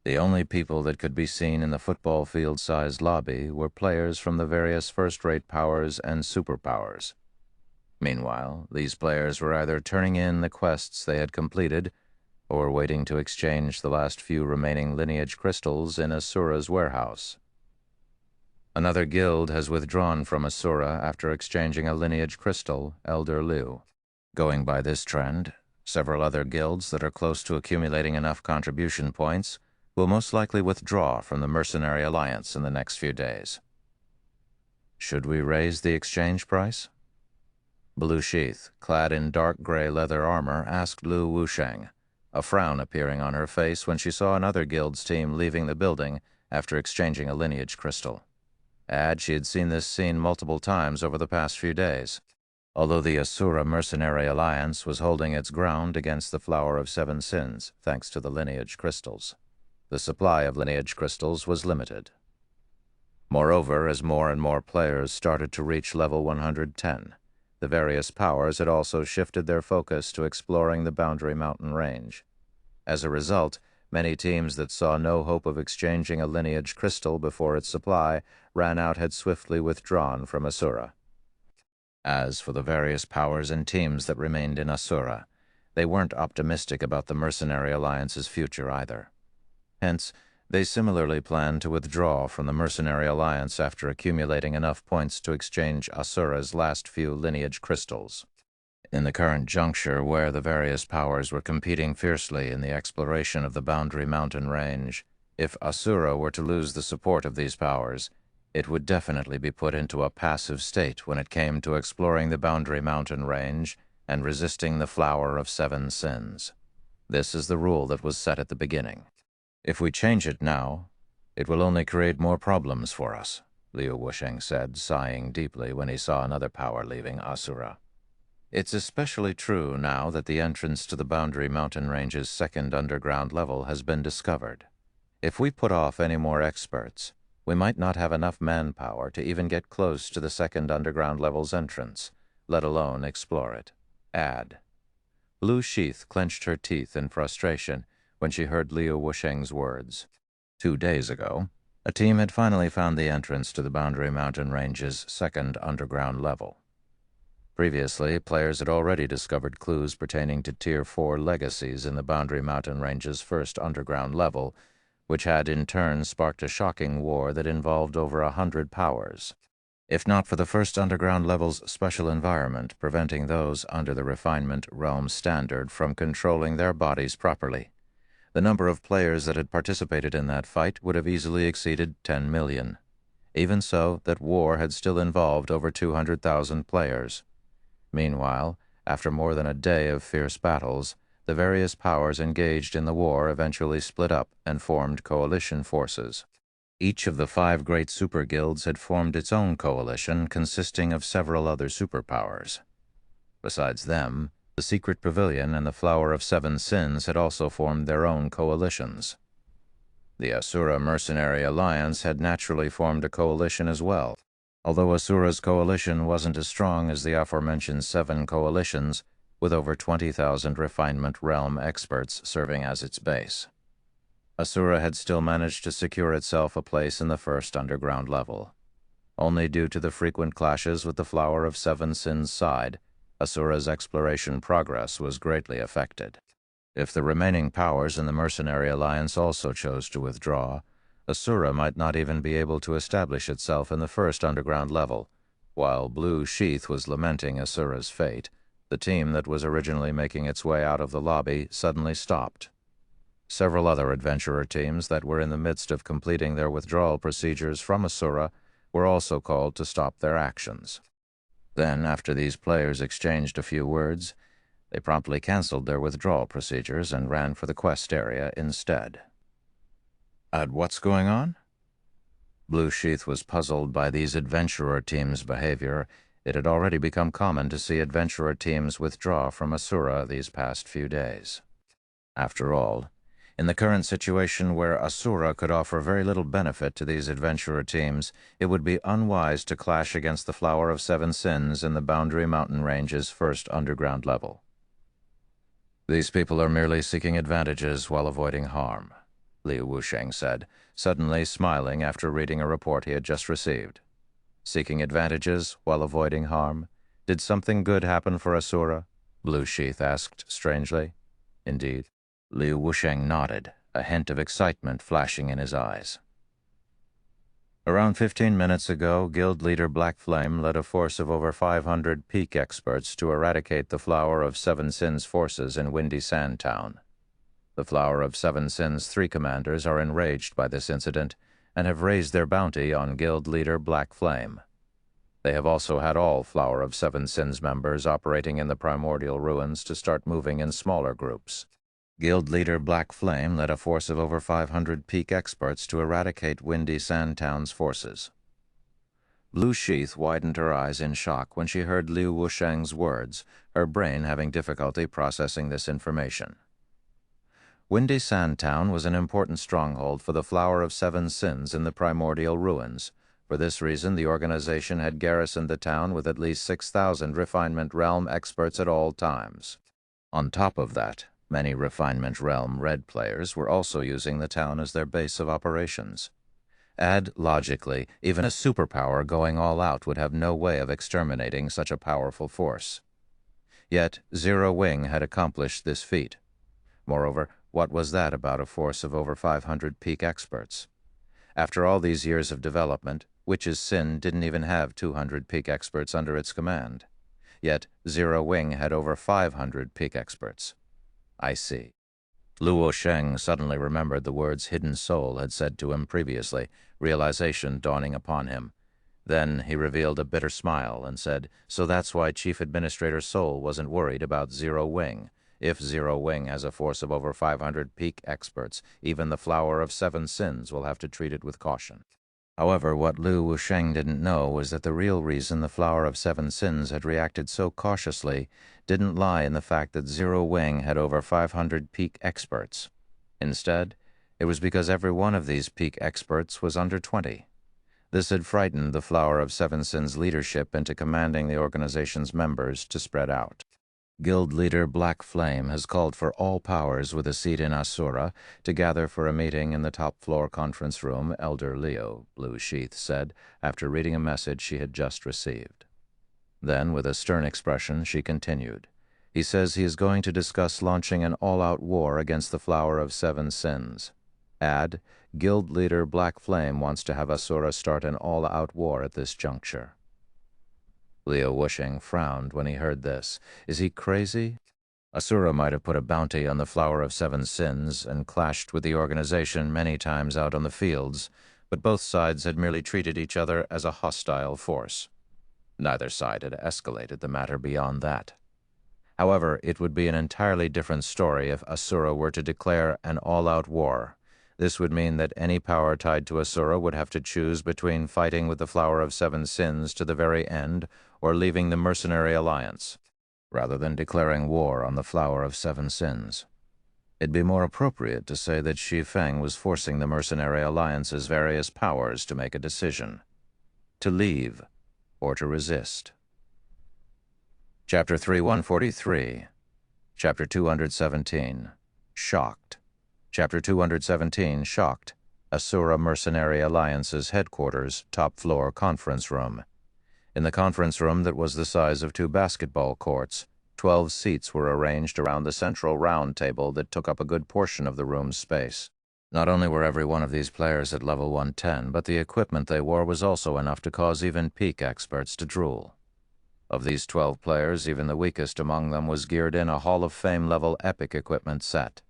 the only people that could be seen in the football field-sized lobby were players from the various first-rate powers and superpowers. Meanwhile, these players were either turning in the quests they had completed or waiting to exchange the last few remaining lineage crystals in Asura's warehouse. Another guild has withdrawn from Asura after exchanging a lineage crystal, Elder Liu. Going by this trend, several other guilds that are close to accumulating enough contribution points will most likely withdraw from the Mercenary Alliance in the next few days. Should we raise the exchange price? Blue Sheath, clad in dark gray leather armor, asked Lu Wusheng, a frown appearing on her face when she saw another guild's team leaving the building after exchanging a lineage crystal. She had seen this scene multiple times over the past few days. Although the Asura Mercenary Alliance was holding its ground against the Flower of Seven Sins thanks to the lineage crystals, the supply of lineage crystals was limited. Moreover, as more and more players started to reach level 110, the various powers had also shifted their focus to exploring the Boundary Mountain Range. As a result, many teams that saw no hope of exchanging a lineage crystal before its supply ran out had swiftly withdrawn from Asura. As for the various powers and teams that remained in Asura, they weren't optimistic about the Mercenary Alliance's future either. Hence, they similarly planned to withdraw from the Mercenary Alliance after accumulating enough points to exchange Asura's last few lineage crystals. In the current juncture where the various powers were competing fiercely in the exploration of the Boundary Mountain Range, if Asura were to lose the support of these powers, it would definitely be put into a passive state when it came to exploring the Boundary Mountain Range and resisting the Flower of Seven Sins. This is the rule that was set at the beginning. If we change it now, it will only create more problems for us, Liu Wusheng said, sighing deeply when he saw another power leaving Asura. It's especially true now that the entrance to the Boundary Mountain Range's second underground level has been discovered. If we put off any more experts, we might not have enough manpower to even get close to the second underground level's entrance, let alone explore it. Blue Sheath clenched her teeth in frustration when she heard Liu Wusheng's words. 2 days ago, a team had finally found the entrance to the Boundary Mountain Range's second underground level. Previously, players had already discovered clues pertaining to Tier 4 legacies in the Boundary Mountain Range's first underground level, which had in turn sparked a shocking war that involved over 100 powers. If not for the first underground level's special environment preventing those under the refinement realm standard from controlling their bodies properly, the number of players that had participated in that fight would have easily exceeded 10 million. Even so, that war had still involved over 200,000 players. Meanwhile, after more than a day of fierce battles, the various powers engaged in the war eventually split up and formed coalition forces. Each of the 5 great super guilds had formed its own coalition consisting of several other superpowers. Besides them, the Secret Pavilion and the Flower of Seven Sins had also formed their own coalitions. The Asura Mercenary Alliance had naturally formed a coalition as well. Although Asura's coalition wasn't as strong as the aforementioned 7 coalitions, with over 20,000 refinement realm experts serving as its base. Asura had still managed to secure itself a place in the first underground level. Only due to the frequent clashes with the Flower of Seven Sins side, Asura's exploration progress was greatly affected. If the remaining powers in the Mercenary Alliance also chose to withdraw, Asura might not even be able to establish itself in the first underground level. While Blue Sheath was lamenting Asura's fate, the team that was originally making its way out of the lobby suddenly stopped. Several other adventurer teams that were in the midst of completing their withdrawal procedures from Asura were also called to stop their actions. Then, after these players exchanged a few words, they promptly canceled their withdrawal procedures and ran for the quest area instead. And what's going on? Blue Sheath was puzzled by these adventurer teams' behavior. It had already become common to see adventurer teams withdraw from Asura these past few days. After all, in the current situation where Asura could offer very little benefit to these adventurer teams, it would be unwise to clash against the Flower of Seven Sins in the Boundary Mountain Range's first underground level. These people are merely seeking advantages while avoiding harm, Liu Wusheng said, suddenly smiling after reading a report he had just received. Seeking advantages while avoiding harm? Did something good happen for Asura? Blue Sheath asked strangely. Indeed. Liu Wusheng nodded, a hint of excitement flashing in his eyes. Around 15 minutes ago, Guild leader Black Flame led a force of over 500 peak experts to eradicate the Flower of Seven Sins forces in Windy Sand Town. The Flower of Seven Sins 3 commanders are enraged by this incident and have raised their bounty on Guild leader Black Flame. They have also had all Flower of Seven Sins members operating in the primordial ruins to start moving in smaller groups. Guild leader Black Flame led a force of over 500 peak experts to eradicate Windy Sand Town's forces. Blue Sheath widened her eyes in shock when she heard Liu Wusheng's words, her brain having difficulty processing this information. Windy Sand Town was an important stronghold for the Flower of Seven Sins in the primordial ruins. For this reason, the organization had garrisoned the town with at least 6,000 refinement realm experts at all times. On top of that, many Refinement Realm Red players were also using the town as their base of operations. Add, logically, even a superpower going all out would have no way of exterminating such a powerful force. Yet, Zero Wing had accomplished this feat. Moreover, what was that about a force of over 500 peak experts? After all these years of development, Witch's Sin didn't even have 200 peak experts under its command. Yet, Zero Wing had over 500 peak experts. I see. Liu Wusheng suddenly remembered the words Hidden Soul had said to him previously, realization dawning upon him. Then he revealed a bitter smile and said, so that's why Chief Administrator Soul wasn't worried about Zero Wing. If Zero Wing has a force of over 500 peak experts, even the Flower of Seven Sins will have to treat it with caution. However, what Liu Wusheng didn't know was that the real reason the Flower of Seven Sins had reacted so cautiously didn't lie in the fact that Zero Wing had over 500 peak experts. Instead, it was because every one of these peak experts was under 20. This had frightened the Flower of Seven Sins leadership into commanding the organization's members to spread out. Guild leader Black Flame has called for all powers with a seat in Asura to gather for a meeting in the top-floor conference room, Elder Leo, Blue Sheath said, after reading a message she had just received. Then, with a stern expression, she continued, he says he is going to discuss launching an all-out war against the Flower of Seven Sins. Add, Guild leader Black Flame wants to have Asura start an all-out war at this juncture. Liu Wusheng frowned when he heard this. Is he crazy? Asura might have put a bounty on the Flower of Seven Sins and clashed with the organization many times out on the fields, but both sides had merely treated each other as a hostile force. Neither side had escalated the matter beyond that. However, it would be an entirely different story if Asura were to declare an all-out war. This would mean that any power tied to Asura would have to choose between fighting with the Flower of Seven Sins to the very end or leaving the Mercenary Alliance. rather than declaring war on the Flower of Seven Sins. It'd be more appropriate to say that Shi Feng was forcing the Mercenary Alliance's various powers to make a decision, to leave or to resist. Chapter 3143, Chapter 217, Shocked. Chapter 217, Shocked. Asura Mercenary Alliance's headquarters, top-floor conference room. In the conference room that was the size of 2 basketball courts, 12 seats were arranged around the central round table that took up a good portion of the room's space. Not only were every one of these players at level 110, but the equipment they wore was also enough to cause even peak experts to drool. Of these 12 players, even the weakest among them was geared in a Hall of Fame-level epic equipment set.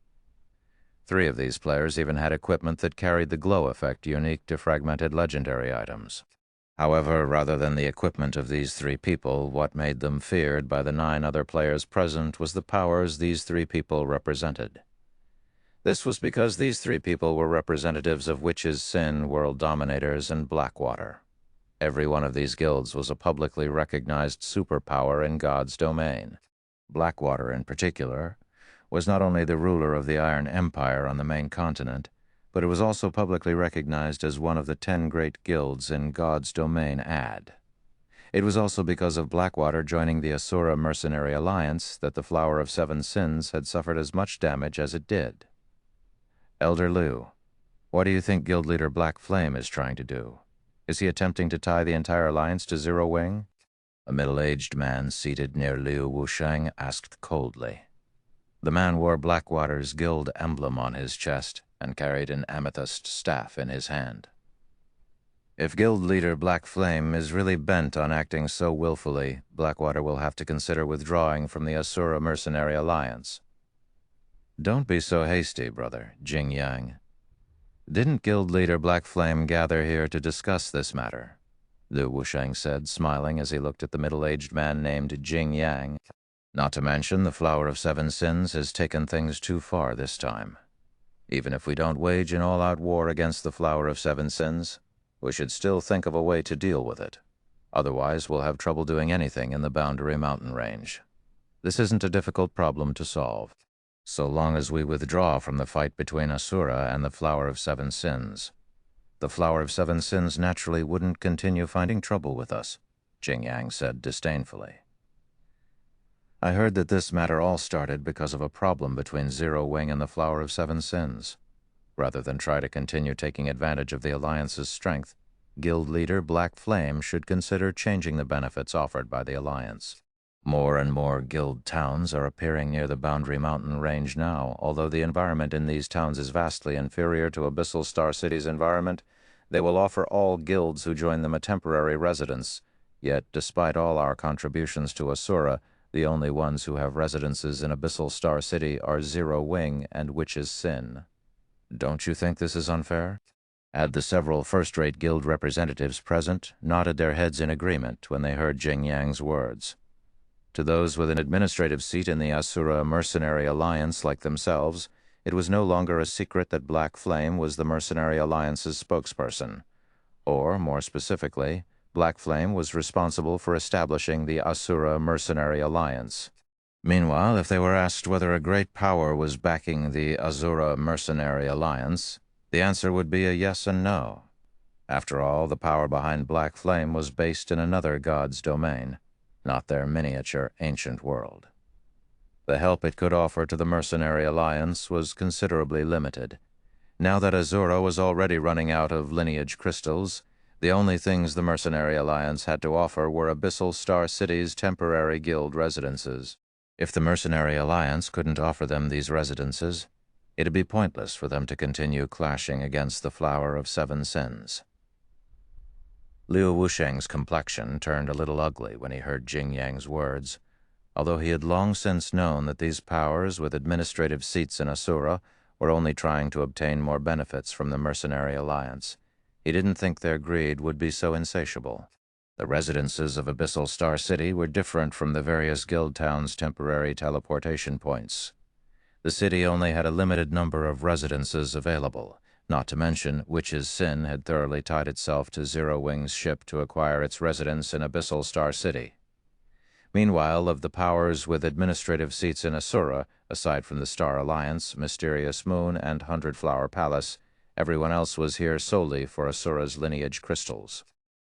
3 of these players even had equipment that carried the glow effect unique to fragmented legendary items. However, rather than the equipment of these 3 people, what made them feared by the 9 other players present was the powers these 3 people represented. This was because these 3 people were representatives of Witches' Sin, World Dominators, and Blackwater. Every one of these guilds was a publicly recognized superpower in God's domain. Blackwater, in particular, was not only the ruler of the Iron Empire on the main continent, but it was also publicly recognized as one of the 10 great guilds in God's domain ad. It was also because of Blackwater joining the Asura Mercenary Alliance that the Flower of Seven Sins had suffered as much damage as it did. Elder Liu, what do you think Guild Leader Black Flame is trying to do? Is he attempting to tie the entire alliance to Zero Wing? A middle-aged man seated near Liu Wusheng asked coldly. The man wore Blackwater's guild emblem on his chest and carried an amethyst staff in his hand. If Guild Leader Black Flame is really bent on acting so willfully, Blackwater will have to consider withdrawing from the Asura Mercenary Alliance. Don't be so hasty, brother, Jing Yang. Didn't Guild Leader Black Flame gather here to discuss this matter? Liu Wusheng said, smiling as he looked at the middle-aged man named Jing Yang. Not to mention, the Flower of Seven Sins has taken things too far this time. Even if we don't wage an all-out war against the Flower of Seven Sins, we should still think of a way to deal with it. Otherwise, we'll have trouble doing anything in the Boundary Mountain Range. This isn't a difficult problem to solve, so long as we withdraw from the fight between Asura and the Flower of Seven Sins. The Flower of Seven Sins naturally wouldn't continue finding trouble with us, Jing Yang said disdainfully. I heard that this matter all started because of a problem between Zero Wing and the Flower of Seven Sins. Rather than try to continue taking advantage of the Alliance's strength, Guild Leader Black Flame should consider changing the benefits offered by the Alliance. More and more guild towns are appearing near the Boundary Mountain Range now. Although the environment in these towns is vastly inferior to Abyssal Star City's environment, they will offer all guilds who join them a temporary residence. Yet, despite all our contributions to Asura, the only ones who have residences in Abyssal Star City are Zero Wing and Witch's Sin. Don't you think this is unfair? The several first-rate guild representatives present nodded their heads in agreement when they heard Jing Yang's words. To those with an administrative seat in the Asura Mercenary Alliance like themselves, it was no longer a secret that Black Flame was the Mercenary Alliance's spokesperson. Or, more specifically, Black Flame was responsible for establishing the Asura Mercenary Alliance. Meanwhile, if they were asked whether a great power was backing the Asura Mercenary Alliance, the answer would be a yes and no. After all, the power behind Black Flame was based in another god's domain, not their miniature ancient world. The help it could offer to the Mercenary Alliance was considerably limited. Now that Asura was already running out of lineage crystals, the only things the Mercenary Alliance had to offer were Abyssal Star City's temporary guild residences. If the Mercenary Alliance couldn't offer them these residences, it'd be pointless for them to continue clashing against the Flower of Seven Sins. Liu Wusheng's complexion turned a little ugly when he heard Jing Yang's words. Although he had long since known that these powers with administrative seats in Asura were only trying to obtain more benefits from the Mercenary Alliance, he didn't think their greed would be so insatiable. The residences of Abyssal Star City were different from the various guild towns' temporary teleportation points. The city only had a limited number of residences available, not to mention Witch's Sin had thoroughly tied itself to Zero Wing's ship to acquire its residence in Abyssal Star City. Meanwhile, of the powers with administrative seats in Asura, aside from the Star Alliance, Mysterious Moon, and Hundred Flower Palace, everyone else was here solely for Asura's lineage crystals.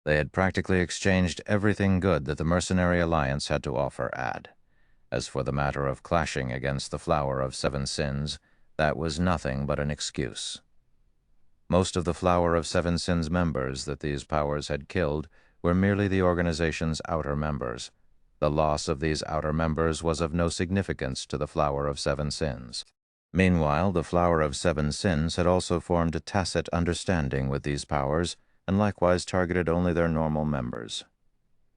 They had practically exchanged everything good that the Mercenary Alliance had to offer Ad. As for the matter of clashing against the Flower of Seven Sins, that was nothing but an excuse. Most of the Flower of Seven Sins members that these powers had killed were merely the organization's outer members. The loss of these outer members was of no significance to the Flower of Seven Sins. Meanwhile, the Flower of Seven Sins had also formed a tacit understanding with these powers, and likewise targeted only their normal members.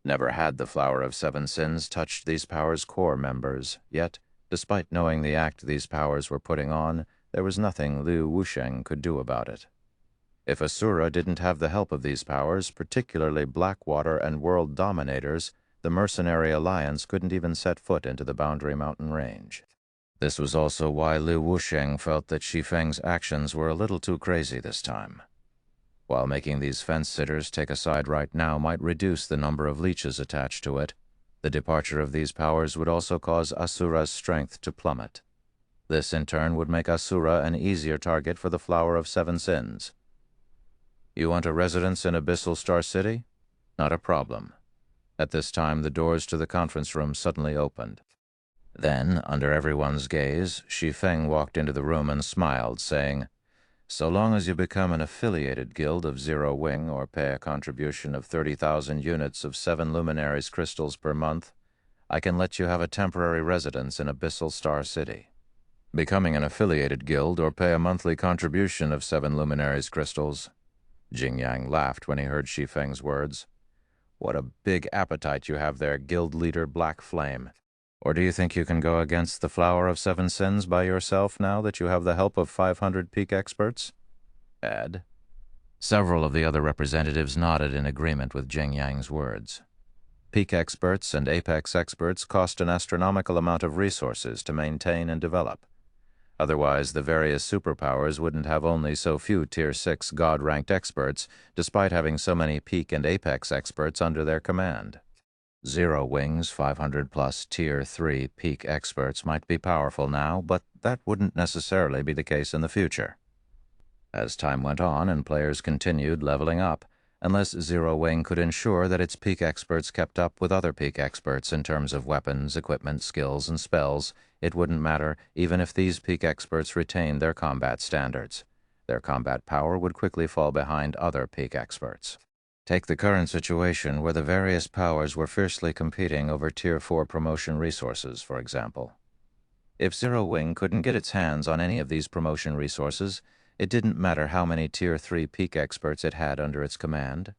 Never had the Flower of Seven Sins touched these powers' core members, yet, despite knowing the act these powers were putting on, there was nothing Liu Wusheng could do about it. If Asura didn't have the help of these powers, particularly Blackwater and World Dominators, the Mercenary Alliance couldn't even set foot into the Boundary Mountain Range. This was also why Liu Wusheng felt that Shi Feng's actions were a little too crazy this time. While making these fence-sitters take a side right now might reduce the number of leeches attached to it, the departure of these powers would also cause Asura's strength to plummet. This, in turn, would make Asura an easier target for the Flower of Seven Sins. You want a residence in Abyssal Star City? Not a problem. At this time, the doors to the conference room suddenly opened. Then, under everyone's gaze, Shi Feng walked into the room and smiled, saying, "So long as you become an affiliated guild of Zero Wing or pay a contribution of 30,000 units of 7 Luminaries crystals per month, I can let you have a temporary residence in Abyssal Star City." Becoming an affiliated guild or pay a monthly contribution of 7 Luminaries crystals. Jing Yang laughed when he heard Shi Feng's words. "What a big appetite you have there, guild leader Black Flame. Or do you think you can go against the Flower of Seven Sins by yourself now that you have the help of 500 peak experts?" Ed. Several of the other representatives nodded in agreement with Jing Yang's words. Peak experts and apex experts cost an astronomical amount of resources to maintain and develop. Otherwise, the various superpowers wouldn't have only so few Tier 6 God-ranked experts, despite having so many peak and apex experts under their command. Zero Wing's 500-plus Tier 3 peak experts might be powerful now, but that wouldn't necessarily be the case in the future. As time went on and players continued leveling up, unless Zero Wing could ensure that its peak experts kept up with other peak experts in terms of weapons, equipment, skills, and spells, it wouldn't matter even if these peak experts retained their combat standards. Their combat power would quickly fall behind other peak experts. Take the current situation where the various powers were fiercely competing over Tier 4 promotion resources, for example. If Zero Wing couldn't get its hands on any of these promotion resources, it didn't matter how many Tier 3 peak experts it had under its command.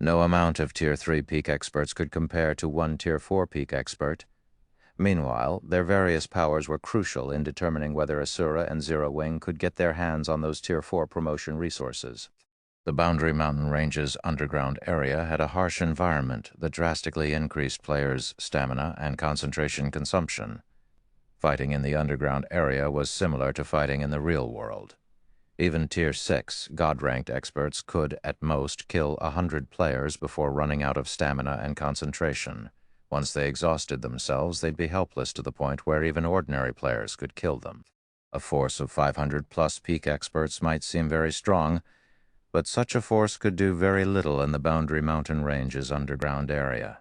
No amount of Tier 3 peak experts could compare to one Tier 4 peak expert. Meanwhile, their various powers were crucial in determining whether Asura and Zero Wing could get their hands on those Tier 4 promotion resources. The Boundary Mountain Range's underground area had a harsh environment that drastically increased players' stamina and concentration consumption. Fighting in the underground area was similar to fighting in the real world. Even Tier 6 God-ranked experts could, at most, kill 100 players before running out of stamina and concentration. Once they exhausted themselves, they'd be helpless to the point where even ordinary players could kill them. A force of 500-plus peak experts might seem very strong, but such a force could do very little in the Boundary Mountain Range's underground area.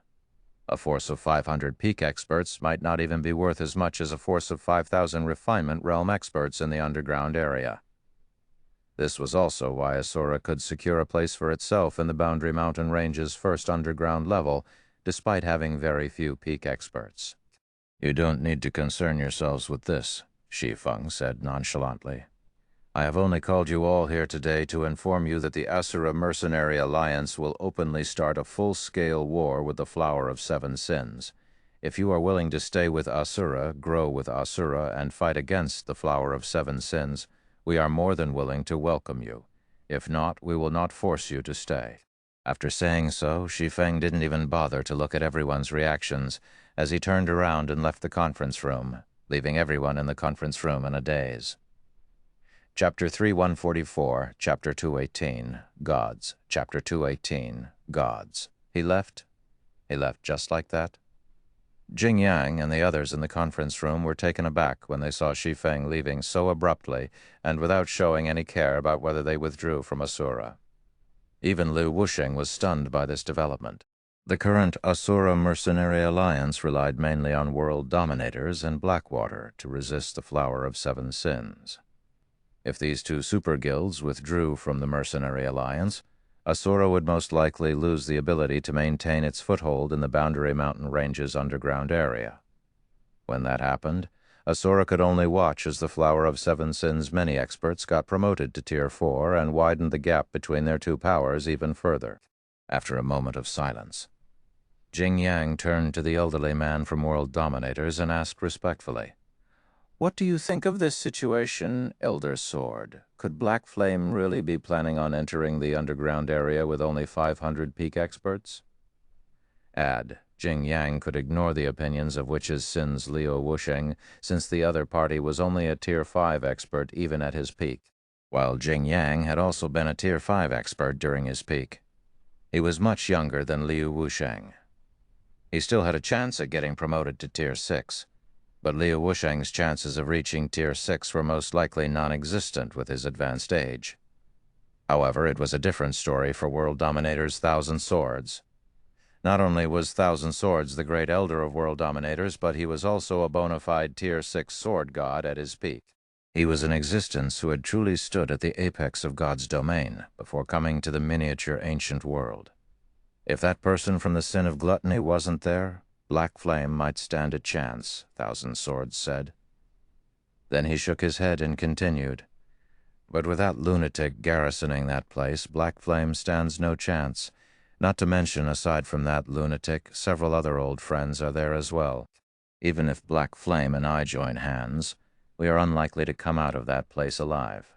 A force of 500 peak experts might not even be worth as much as a force of 5,000 refinement realm experts in the underground area. This was also why Asura could secure a place for itself in the Boundary Mountain Range's first underground level, despite having very few peak experts. "You don't need to concern yourselves with this," Shi Feng said nonchalantly. "I have only called you all here today to inform you that the Asura Mercenary Alliance will openly start a full-scale war with the Flower of Seven Sins. If you are willing to stay with Asura, grow with Asura, and fight against the Flower of Seven Sins, we are more than willing to welcome you. If not, we will not force you to stay." After saying so, Shi Feng didn't even bother to look at everyone's reactions as he turned around and left the conference room, leaving everyone in the conference room in a daze. Chapter 3144, Chapter 218, Gods. Chapter 218, Gods. He left just like that. Jing Yang and the others in the conference room were taken aback when they saw Shi Feng leaving so abruptly and without showing any care about whether they withdrew from Asura. Even Liu Wuxing was stunned by this development. The current Asura mercenary alliance relied mainly on world dominators and Blackwater to resist the Flower of Seven Sins. If these two super guilds withdrew from the mercenary alliance, Asura would most likely lose the ability to maintain its foothold in the Boundary Mountain Range's underground area. When that happened, Asura could only watch as the Flower of Seven Sins many experts got promoted to Tier 4 and widened the gap between their two powers even further. After a moment of silence, Jing Yang turned to the elderly man from World Dominators and asked respectfully, "What do you think of this situation, Elder Sword? Could Black Flame really be planning on entering the underground area with only 500 peak experts?" Jing Yang could ignore the opinions of Witch's Sin's Liu Wuxing, since the other party was only a Tier 5 expert even at his peak, while Jing Yang had also been a Tier 5 expert during his peak. He was much younger than Liu Wuxing. He still had a chance at getting promoted to Tier 6, but Liu Wuxing's chances of reaching Tier 6 were most likely non-existent with his advanced age. However, it was a different story for World Dominator's Thousand Swords. Not only was Thousand Swords the great elder of World Dominators, but he was also a bona fide Tier 6 sword god at his peak. He was an existence who had truly stood at the apex of God's domain before coming to the miniature ancient world. If that person from the sin of gluttony wasn't there, Black Flame might stand a chance, Thousand Swords said. Then he shook his head and continued, "But with that lunatic garrisoning that place, Black Flame stands no chance. Not to mention, aside from that lunatic, several other old friends are there as well. Even if Black Flame and I join hands, we are unlikely to come out of that place alive."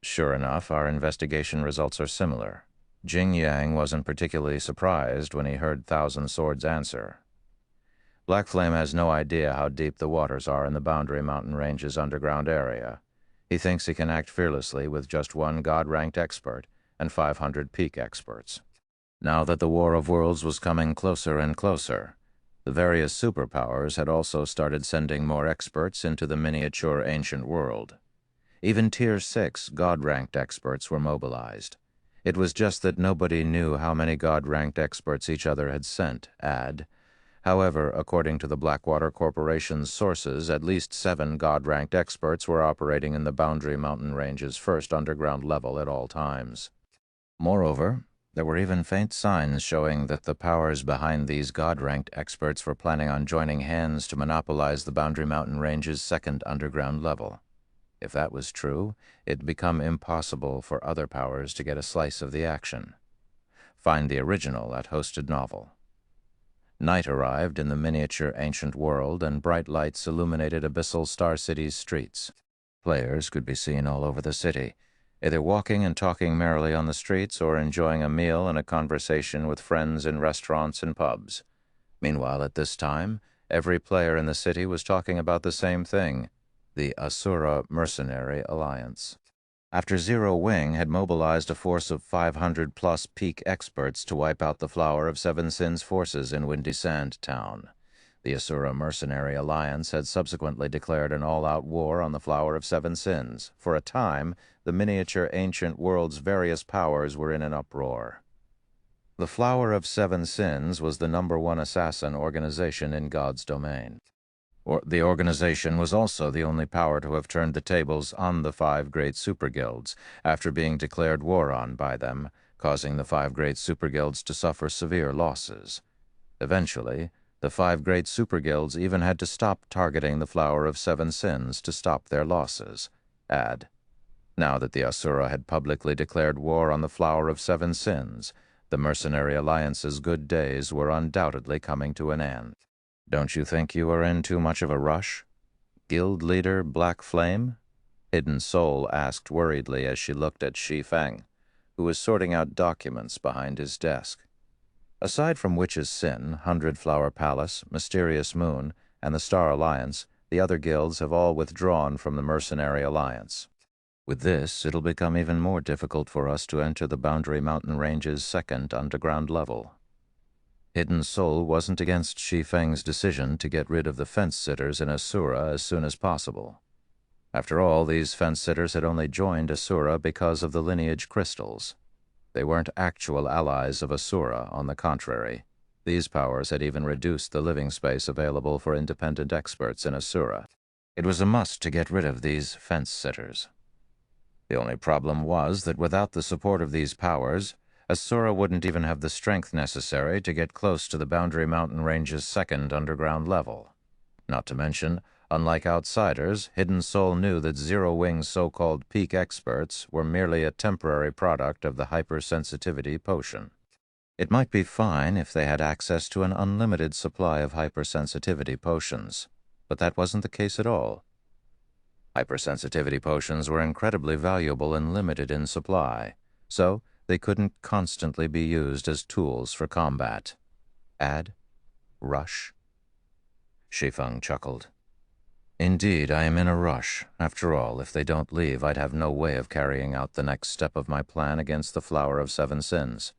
Sure enough, our investigation results are similar. Jing Yang wasn't particularly surprised when he heard Thousand Swords' answer. Black Flame has no idea how deep the waters are in the Boundary Mountain Range's underground area. He thinks he can act fearlessly with just one God-ranked expert and 500 peak experts. Now that the War of Worlds was coming closer and closer, the various superpowers had also started sending more experts into the miniature ancient world. Even Tier 6 God-ranked experts were mobilized. It was just that nobody knew how many God-ranked experts each other had sent, However, according to the Blackwater Corporation's sources, at least 7 God-ranked experts were operating in the Boundary Mountain Range's first underground level at all times. Moreover, there were even faint signs showing that the powers behind these God-ranked experts were planning on joining hands to monopolize the Boundary Mountain Range's second underground level. If that was true, it'd become impossible for other powers to get a slice of the action. Find the original at Hosted Novel. Night arrived in the miniature ancient world, and bright lights illuminated Abyssal Star City's streets. Players could be seen all over the city, either walking and talking merrily on the streets or enjoying a meal and a conversation with friends in restaurants and pubs. Meanwhile, at this time, every player in the city was talking about the same thing: the Asura Mercenary Alliance. After Zero Wing had mobilized a force of 500-plus peak experts to wipe out the Flower of Seven Sins forces in Windy Sand Town, the Asura Mercenary Alliance had subsequently declared an all-out war on the Flower of Seven Sins. For a time, the miniature ancient world's various powers were in an uproar. The Flower of Seven Sins was the #1 assassin organization in God's domain. The organization was also the only power to have turned the tables on the 5 great superguilds after being declared war on by them, causing the 5 great superguilds to suffer severe losses. Eventually, the 5 great superguilds even had to stop targeting the Flower of Seven Sins to stop their losses. Now that the Asura had publicly declared war on the Flower of Seven Sins, the Mercenary Alliance's good days were undoubtedly coming to an end. "Don't you think you are in too much of a rush, Guild Leader Black Flame?" Hidden Soul asked worriedly as she looked at Shi Feng, who was sorting out documents behind his desk. Aside from Witch's Sin, 100 Flower Palace, Mysterious Moon, and the Star Alliance, the other guilds have all withdrawn from the Mercenary Alliance. With this, it'll become even more difficult for us to enter the Boundary Mountain Range's second underground level. Hidden Soul wasn't against Shi Feng's decision to get rid of the fence-sitters in Asura as soon as possible. After all, these fence-sitters had only joined Asura because of the lineage crystals. They weren't actual allies of Asura, on the contrary. These powers had even reduced the living space available for independent experts in Asura. It was a must to get rid of these fence-sitters. The only problem was that without the support of these powers, Asura wouldn't even have the strength necessary to get close to the Boundary Mountain Range's second underground level. Not to mention, unlike outsiders, Hidden Soul knew that Zero Wing's so-called peak experts were merely a temporary product of the hypersensitivity potion. It might be fine if they had access to an unlimited supply of hypersensitivity potions, but that wasn't the case at all. Hypersensitivity potions were incredibly valuable and limited in supply, so they couldn't constantly be used as tools for combat. Add? Rush? Shi Feng chuckled. Indeed, I am in a rush. After all, if they don't leave, I'd have no way of carrying out the next step of my plan against the Flower of Seven Sins.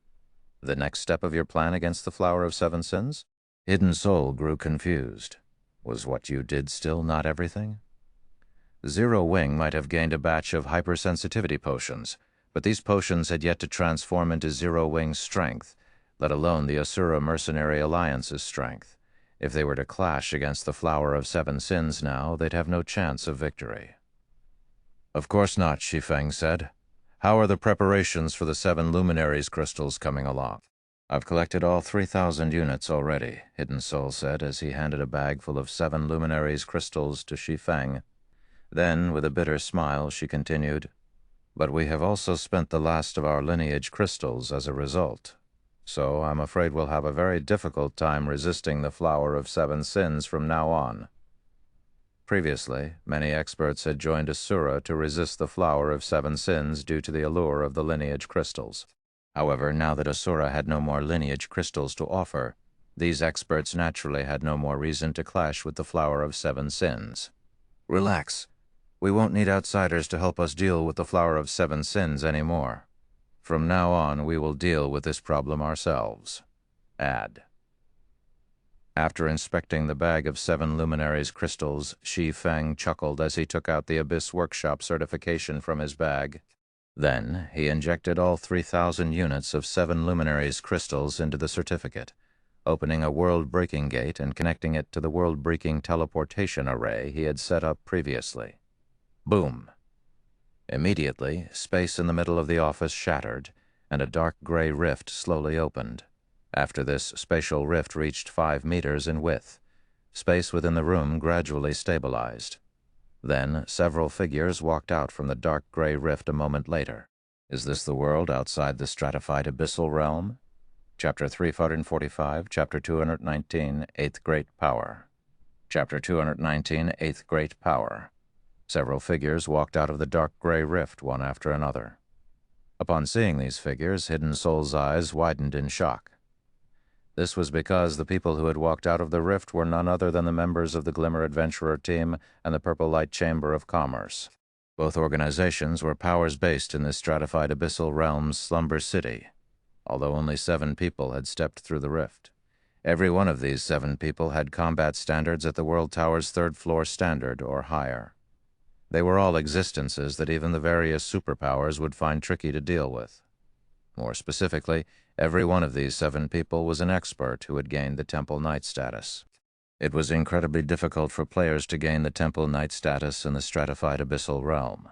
The next step of your plan against the Flower of Seven Sins? Hidden Soul grew confused. Was what you did still not everything? Zero Wing might have gained a batch of hypersensitivity potions, but these potions had yet to transform into Zero Wing's strength, let alone the Asura Mercenary Alliance's strength. If they were to clash against the Flower of Seven Sins now, they'd have no chance of victory. Of course not, Shi Feng said. How are the preparations for the 7 Luminaries crystals coming along? I've collected all 3,000 units already, Hidden Soul said as he handed a bag full of 7 Luminaries crystals to Shi Feng. Then, with a bitter smile, she continued, but we have also spent the last of our lineage crystals as a result. So I'm afraid we'll have a very difficult time resisting the Flower of Seven Sins from now on. Previously, many experts had joined Asura to resist the Flower of Seven Sins due to the allure of the lineage crystals. However, now that Asura had no more lineage crystals to offer, these experts naturally had no more reason to clash with the Flower of Seven Sins. Relax. We won't need outsiders to help us deal with the Flower of Seven Sins anymore. From now on, we will deal with this problem ourselves. Add. After inspecting the bag of 7 Luminaries crystals, Shi Feng chuckled as he took out the Abyss Workshop certification from his bag. Then, he injected all 3,000 units of 7 Luminaries crystals into the certificate, opening a world-breaking gate and connecting it to the world-breaking teleportation array he had set up previously. Boom! Immediately, space in the middle of the office shattered, and a dark gray rift slowly opened. After this, spatial rift reached 5 meters in width. Space within the room gradually stabilized. Then, several figures walked out from the dark gray rift a moment later. Is this the world outside the stratified abyssal realm? Chapter 345, Chapter 219, Eighth Great Power. Chapter 219, Eighth Great Power. Several figures walked out of the dark gray rift one after another. Upon seeing these figures, Hidden Soul's eyes widened in shock. This was because the people who had walked out of the rift were none other than the members of the Glimmer Adventurer team and the Purple Light Chamber of Commerce. Both organizations were powers based in the stratified abyssal realm's Slumber City, although only 7 people had stepped through the rift. Every one of these 7 people had combat standards at the World Tower's 3rd floor standard or higher. They were all existences that even the various superpowers would find tricky to deal with. More specifically, every one of these 7 people was an expert who had gained the Temple Knight status. It was incredibly difficult for players to gain the Temple Knight status in the stratified abyssal realm.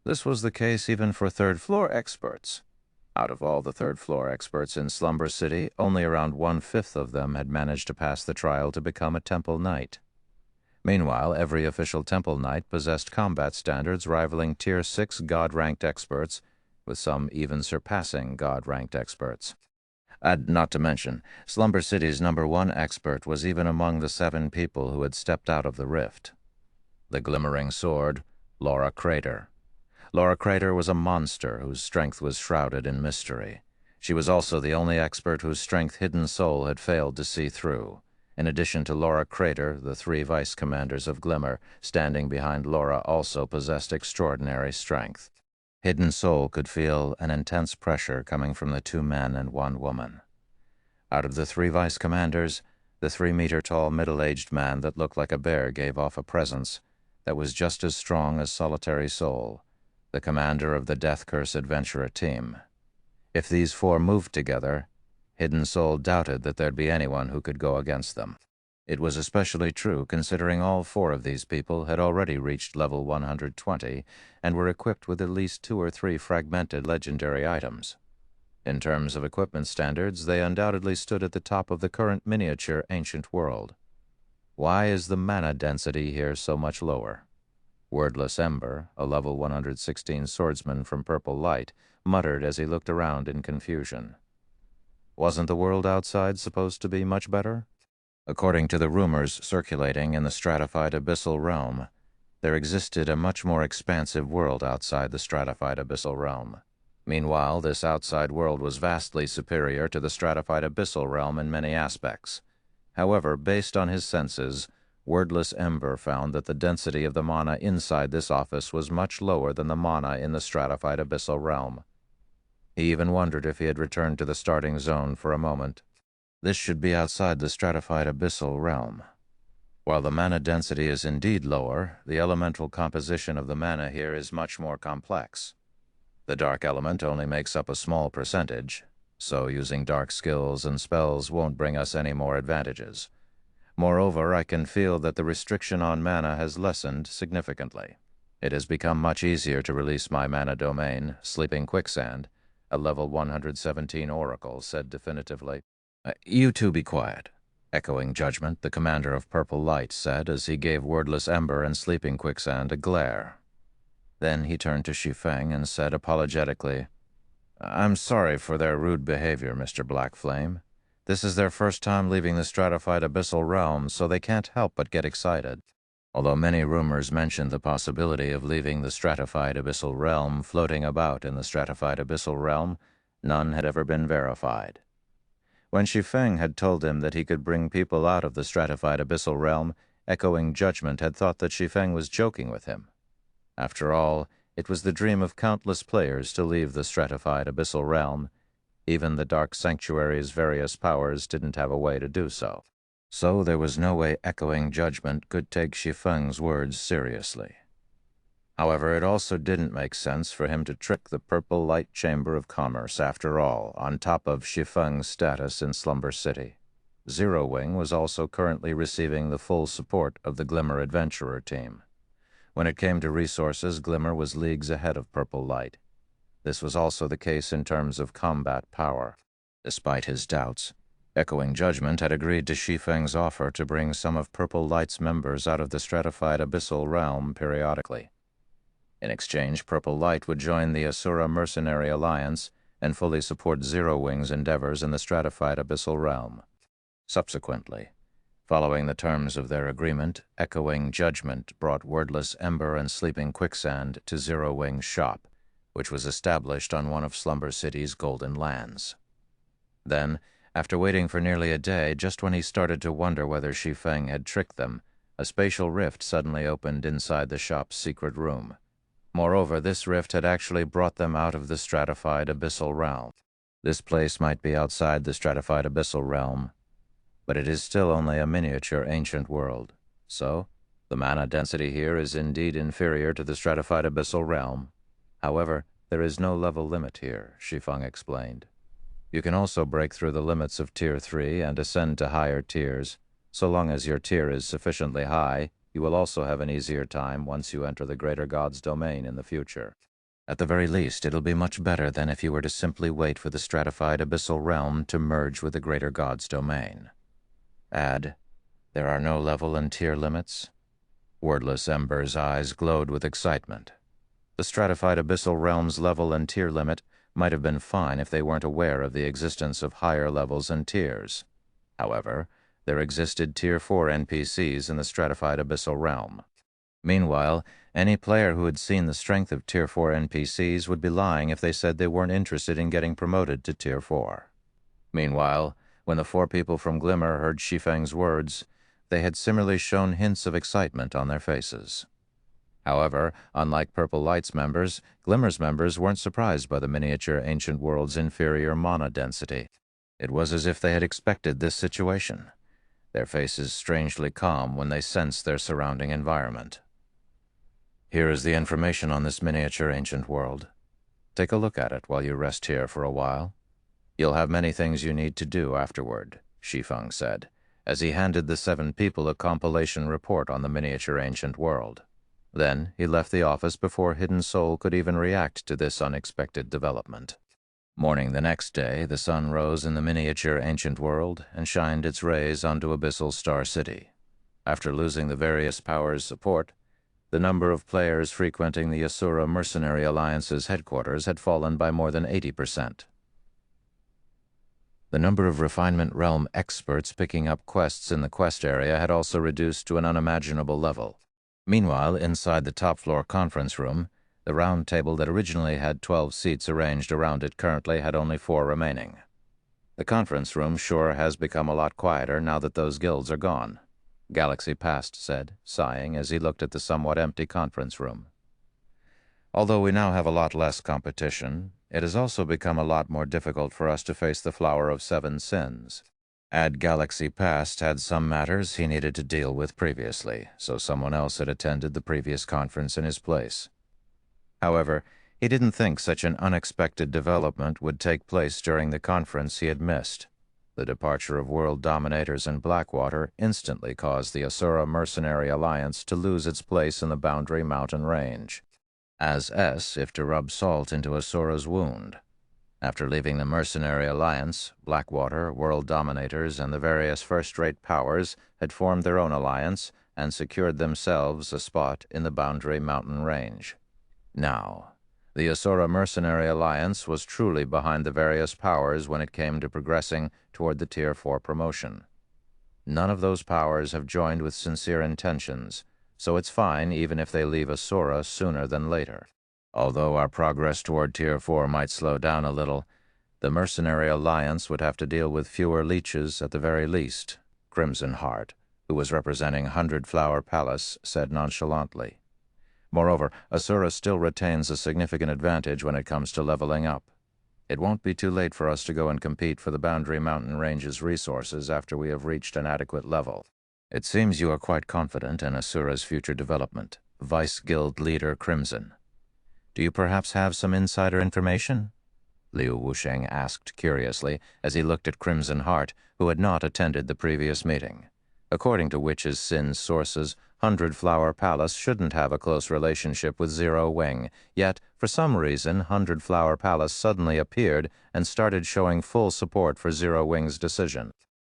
This was the case even for 3rd floor experts. Out of all the 3rd floor experts in Slumber City, only around 1/5 of them had managed to pass the trial to become a Temple Knight. Meanwhile, every official Temple Knight possessed combat standards rivaling Tier 6 God-ranked experts, with some even surpassing God-ranked experts. Not to mention, Slumber City's #1 expert was even among the 7 people who had stepped out of the rift. The Glimmering Sword, Laura Crater. Laura Crater was a monster whose strength was shrouded in mystery. She was also the only expert whose strength Hidden Soul had failed to see through. In addition to Laura Crater, the 3 vice-commanders of Glimmer standing behind Laura also possessed extraordinary strength. Hidden Soul could feel an intense pressure coming from the 2 men and 1 woman. Out of the 3 vice commanders, the 3-meter-tall middle-aged man that looked like a bear gave off a presence that was just as strong as Solitary Soul, the commander of the Death Curse Adventurer team. If these 4 moved together, Hidden Soul doubted that there'd be anyone who could go against them. It was especially true considering all 4 of these people had already reached level 120 and were equipped with at least 2 or 3 fragmented legendary items. In terms of equipment standards, they undoubtedly stood at the top of the current miniature ancient world. Why is the mana density here so much lower? Wordless Ember, a level 116 swordsman from Purple Light, muttered as he looked around in confusion. Wasn't the world outside supposed to be much better? According to the rumors circulating in the stratified abyssal realm, there existed a much more expansive world outside the stratified abyssal realm. Meanwhile, this outside world was vastly superior to the stratified abyssal realm in many aspects. However, based on his senses, Wordless Ember found that the density of the mana inside this office was much lower than the mana in the stratified abyssal realm. He even wondered if he had returned to the starting zone for a moment. This should be outside the stratified abyssal realm. While the mana density is indeed lower, the elemental composition of the mana here is much more complex. The dark element only makes up a small percentage, so using dark skills and spells won't bring us any more advantages. Moreover, I can feel that the restriction on mana has lessened significantly. It has become much easier to release my mana domain, Sleeping Quicksand, a level 117 oracle said definitively. You two be quiet, Echoing Judgment, the commander of Purple Light, said as he gave Wordless Ember and Sleeping Quicksand a glare. Then he turned to Shi Feng and said apologetically, I'm sorry for their rude behavior, Mr. Black Flame. This is their first time leaving the stratified abyssal realm, so they can't help but get excited. Although many rumors mentioned the possibility of leaving the stratified abyssal realm floating about in the stratified abyssal realm, none had ever been verified. When Shi Feng had told him that he could bring people out of the stratified abyssal realm, Echoing Judgment had thought that Shi Feng was joking with him. After all, it was the dream of countless players to leave the stratified abyssal realm. Even the Dark Sanctuary's various powers didn't have a way to do so. So there was no way Echoing Judgment could take Shi Feng's words seriously. However, it also didn't make sense for him to trick the Purple Light Chamber of Commerce after all, on top of Shi Feng's status in Slumber City. Zero Wing was also currently receiving the full support of the Glimmer Adventurer team. When it came to resources, Glimmer was leagues ahead of Purple Light. This was also the case in terms of combat power. Despite his doubts, Echoing Judgment had agreed to Shi Feng's offer to bring some of Purple Light's members out of the stratified abyssal realm periodically. In exchange, Purple Light would join the Asura Mercenary Alliance and fully support Zero Wing's endeavors in the stratified abyssal realm. Subsequently, following the terms of their agreement, Echoing Judgment brought Wordless Ember and Sleeping Quicksand to Zero Wing's shop, which was established on one of Slumber City's golden lands. Then, after waiting for nearly a day, just when he started to wonder whether Shi Feng had tricked them, a spatial rift suddenly opened inside the shop's secret room. Moreover, this rift had actually brought them out of the stratified abyssal realm. This place might be outside the stratified abyssal realm, but it is still only a miniature ancient world. So, the mana density here is indeed inferior to the stratified abyssal realm. However, there is no level limit here, Shi Feng explained. You can also break through the limits of Tier 3 and ascend to higher tiers. So long as your tier is sufficiently high, you will also have an easier time once you enter the Greater God's domain in the future. At the very least, it'll be much better than if you were to simply wait for the stratified abyssal realm to merge with the Greater God's domain. Add, there are no level and tier limits. Wordless Ember's eyes glowed with excitement. The stratified abyssal realm's level and tier limit might have been fine if they weren't aware of the existence of higher levels and tiers. However, there existed Tier 4 NPCs in the stratified abyssal realm. Meanwhile, any player who had seen the strength of Tier 4 NPCs would be lying if they said they weren't interested in getting promoted to Tier 4. Meanwhile, when the 4 people from Glimmer heard Shi Feng's words, they had similarly shown hints of excitement on their faces. However, unlike Purple Light's members, Glimmer's members weren't surprised by the miniature ancient world's inferior mana density. It was as if they had expected this situation, their faces strangely calm when they sensed their surrounding environment. Here is the information on this miniature ancient world. Take a look at it while you rest here for a while. You'll have many things you need to do afterward, Shi Feng said, as he handed the 7 people a compilation report on the miniature ancient world. Then he left the office before Hidden Soul could even react to this unexpected development. Morning the next day, the sun rose in the miniature ancient world and shined its rays onto Abyssal Star City. After losing the various powers' support, the number of players frequenting the Asura Mercenary Alliance's headquarters had fallen by more than 80%. The number of Refinement Realm experts picking up quests in the quest area had also reduced to an unimaginable level. Meanwhile, inside the top-floor conference room, the round table that originally had 12 seats arranged around it currently had only 4 remaining. The conference room sure has become a lot quieter now that those guilds are gone, Galaxy Past said, sighing as he looked at the somewhat empty conference room. Although we now have a lot less competition, it has also become a lot more difficult for us to face the Flower of 7 Sins. Galaxy Past had some matters he needed to deal with previously, so someone else had attended the previous conference in his place. However, he didn't think such an unexpected development would take place during the conference he had missed. The departure of world dominators in Blackwater instantly caused the Asura Mercenary Alliance to lose its place in the Boundary Mountain Range, as if to rub salt into Asura's wound. After leaving the Mercenary Alliance, Blackwater, world dominators, and the various first-rate powers had formed their own alliance and secured themselves a spot in the Boundary Mountain Range. Now, the Asura Mercenary Alliance was truly behind the various powers when it came to progressing toward the Tier 4 promotion. None of those powers have joined with sincere intentions, so it's fine even if they leave Asura sooner than later. Although our progress toward Tier 4 might slow down a little, the Mercenary Alliance would have to deal with fewer leeches at the very least, Crimson Heart, who was representing 100 Flower Palace, said nonchalantly. Moreover, Asura still retains a significant advantage when it comes to leveling up. It won't be too late for us to go and compete for the Boundary Mountain Range's resources after we have reached an adequate level. It seems you are quite confident in Asura's future development, Vice Guild Leader Crimson. Do you perhaps have some insider information? Liu Wusheng asked curiously as he looked at Crimson Heart, who had not attended the previous meeting. According to Witch's Sin's sources, 100 Flower Palace shouldn't have a close relationship with Zero Wing, yet, for some reason, 100 Flower Palace suddenly appeared and started showing full support for Zero Wing's decision.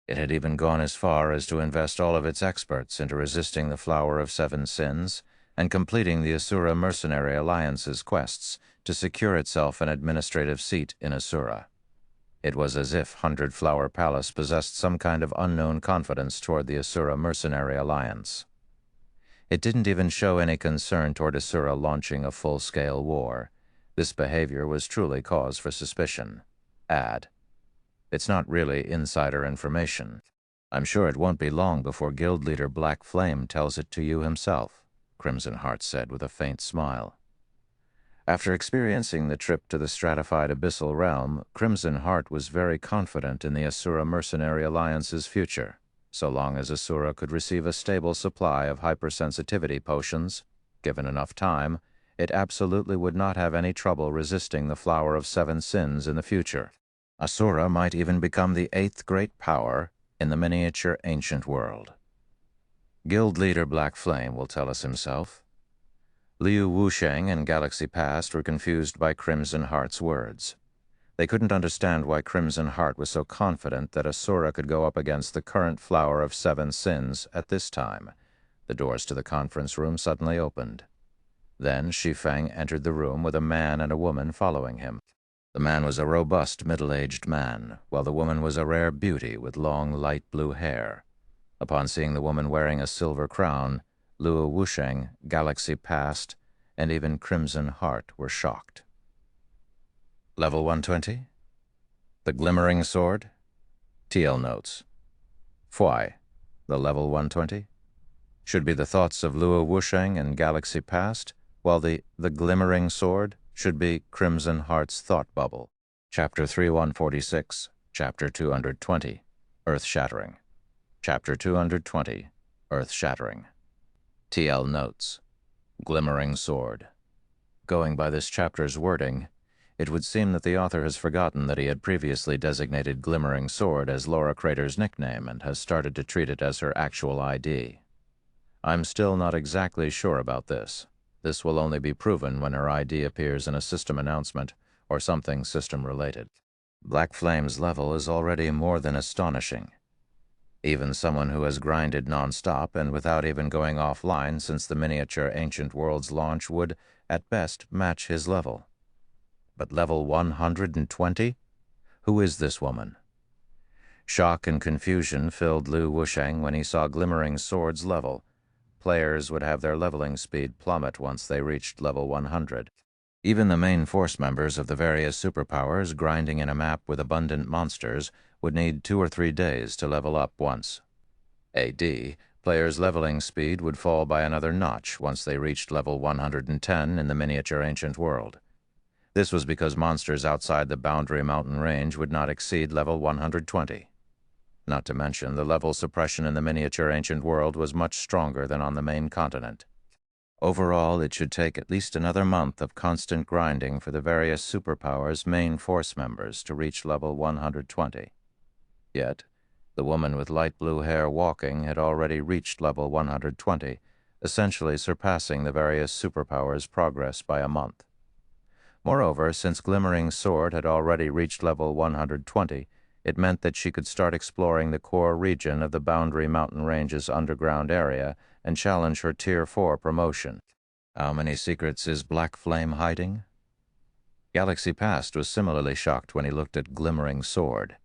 It had even gone as far as to invest all of its experts into resisting the Flower of 7 Sins and completing the Asura Mercenary Alliance's quests to secure itself an administrative seat in Asura. It was as if 100 Flower Palace possessed some kind of unknown confidence toward the Asura Mercenary Alliance. It didn't even show any concern toward Asura launching a full-scale war. This behavior was truly cause for suspicion. It's not really insider information. I'm sure it won't be long before Guild Leader Black Flame tells it to you himself, Crimson Heart said with a faint smile. After experiencing the trip to the stratified Abyssal Realm, Crimson Heart was very confident in the Asura Mercenary Alliance's future. So long as Asura could receive a stable supply of hypersensitivity potions, given enough time, it absolutely would not have any trouble resisting the Flower of 7 Sins in the future. Asura might even become the 8th great power in the miniature ancient world. Guild Leader Black Flame will tell us himself. Liu Wusheng and Galaxy Past were confused by Crimson Heart's words. They couldn't understand why Crimson Heart was so confident that Asura could go up against the current Flower of 7 Sins at this time. The doors to the conference room suddenly opened. Then Shi Feng entered the room with a man and a woman following him. The man was a robust, middle-aged man, while the woman was a rare beauty with long, light blue hair. Upon seeing the woman wearing a silver crown, Liu Wusheng, Galaxy Past, and even Crimson Heart were shocked. Level 120? The Glimmering Sword? TL notes. Fwai, the level 120? Should be the thoughts of Liu Wusheng and Galaxy Past, while the Glimmering Sword should be Crimson Heart's thought bubble. Chapter 3146, Chapter 220, Earth-Shattering. Chapter 220, Earth-Shattering. TL Notes. Glimmering Sword. Going by this chapter's wording, it would seem that the author has forgotten that he had previously designated Glimmering Sword as Laura Crater's nickname and has started to treat it as her actual ID. I'm still not exactly sure about this. This will only be proven when her ID appears in a system announcement or something system-related. Black Flame's level is already more than astonishing. Even someone who has grinded non-stop and without even going offline since the miniature Ancient World's launch would, at best, match his level. But level 120? Who is this woman? Shock and confusion filled Liu Wusheng when he saw Glimmering Sword's level. Players would have their leveling speed plummet once they reached level 100. Even the main force members of the various superpowers grinding in a map with abundant monsters would need 2 or 3 days to level up once. AD, players' leveling speed would fall by another notch once they reached level 110 in the miniature Ancient World. This was because monsters outside the Boundary Mountain range would not exceed level 120. Not to mention, the level suppression in the miniature Ancient World was much stronger than on the main continent. Overall, it should take at least another month of constant grinding for the various superpowers' main force members to reach level 120. Yet, the woman with light blue hair walking had already reached level 120, essentially surpassing the various superpowers' progress by a month. Moreover, since Glimmering Sword had already reached level 120, it meant that she could start exploring the core region of the Boundary Mountain Range's underground area and challenge her Tier 4 promotion. How many secrets is Black Flame hiding? Galaxy Past was similarly shocked when he looked at Glimmering Sword.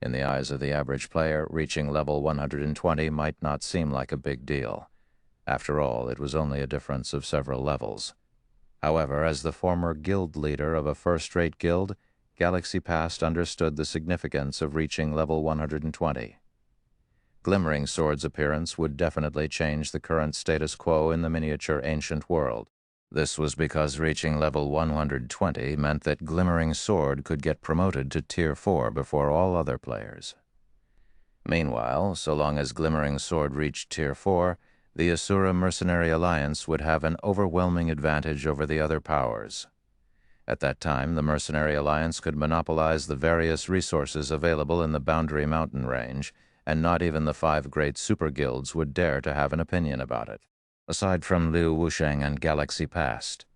In the eyes of the average player, reaching level 120 might not seem like a big deal. After all, it was only a difference of several levels. However, as the former guild leader of a first-rate guild, Galaxy Past understood the significance of reaching level 120. Glimmering Sword's appearance would definitely change the current status quo in the miniature Ancient World. This was because reaching level 120 meant that Glimmering Sword could get promoted to Tier 4 before all other players. Meanwhile, so long as Glimmering Sword reached Tier 4, the Asura Mercenary Alliance would have an overwhelming advantage over the other powers. At that time, the Mercenary Alliance could monopolize the various resources available in the Boundary Mountain Range, and not even the 5 great super guilds would dare to have an opinion about it. Aside from Liu Wusheng and Galaxy Past,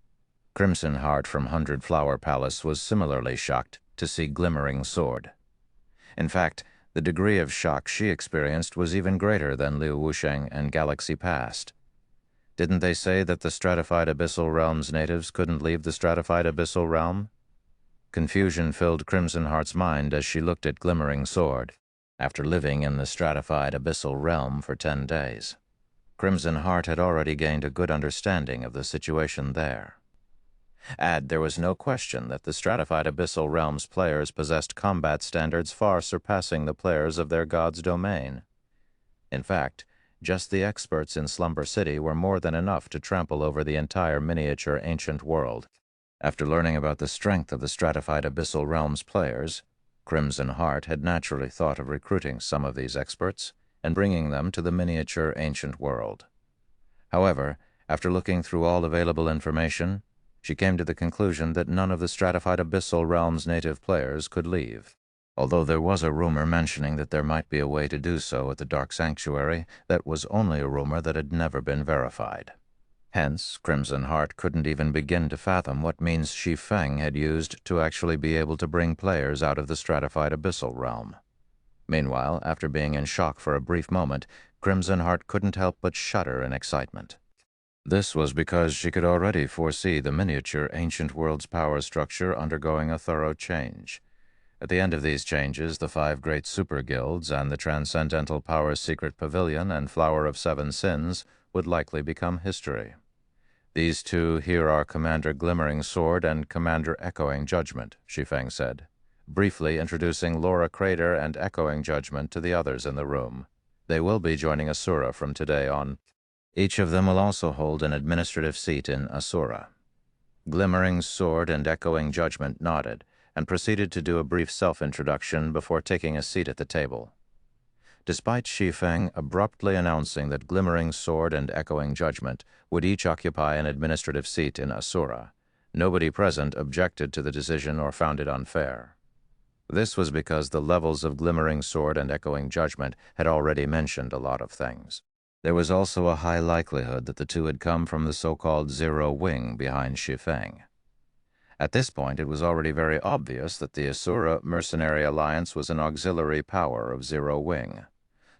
Crimson Heart from 100 Flower Palace was similarly shocked to see Glimmering Sword. In fact, the degree of shock she experienced was even greater than Liu Wusheng and Galaxy Past. Didn't they say that the stratified Abyssal Realm's natives couldn't leave the stratified Abyssal Realm? Confusion filled Crimson Heart's mind as she looked at Glimmering Sword. After living in the stratified Abyssal Realm for 10 days, Crimson Heart had already gained a good understanding of the situation there. There was no question that the stratified Abyssal Realm's players possessed combat standards far surpassing the players of their god's domain. In fact, just the experts in Slumber City were more than enough to trample over the entire miniature Ancient World. After learning about the strength of the stratified Abyssal Realm's players, Crimson Heart had naturally thought of recruiting some of these experts and bringing them to the miniature Ancient World. However, after looking through all available information, she came to the conclusion that none of the stratified Abyssal Realm's native players could leave. Although there was a rumor mentioning that there might be a way to do so at the Dark Sanctuary, that was only a rumor that had never been verified. Hence, Crimson Heart couldn't even begin to fathom what means Shi Feng had used to actually be able to bring players out of the stratified Abyssal Realm. Meanwhile, after being in shock for a brief moment, Crimson Heart couldn't help but shudder in excitement. This was because she could already foresee the miniature Ancient World's power structure undergoing a thorough change. At the end of these changes, the 5 great super guilds and the Transcendental Power's Secret Pavilion and Flower of 7 Sins would likely become history. These 2 here are Commander Glimmering Sword and Commander Echoing Judgment, Shi Feng said, briefly introducing Laura Crater and Echoing Judgment to the others in the room. They will be joining Asura from today on. Each of them will also hold an administrative seat in Asura. Glimmering Sword and Echoing Judgment nodded, and proceeded to do a brief self-introduction before taking a seat at the table. Despite Shi Feng abruptly announcing that Glimmering Sword and Echoing Judgment would each occupy an administrative seat in Asura, nobody present objected to the decision or found it unfair. This was because the levels of Glimmering Sword and Echoing Judgment had already mentioned a lot of things. There was also a high likelihood that the two had come from the so-called Zero Wing behind Shi Feng. At this point, it was already very obvious that the Asura Mercenary Alliance was an auxiliary power of Zero Wing.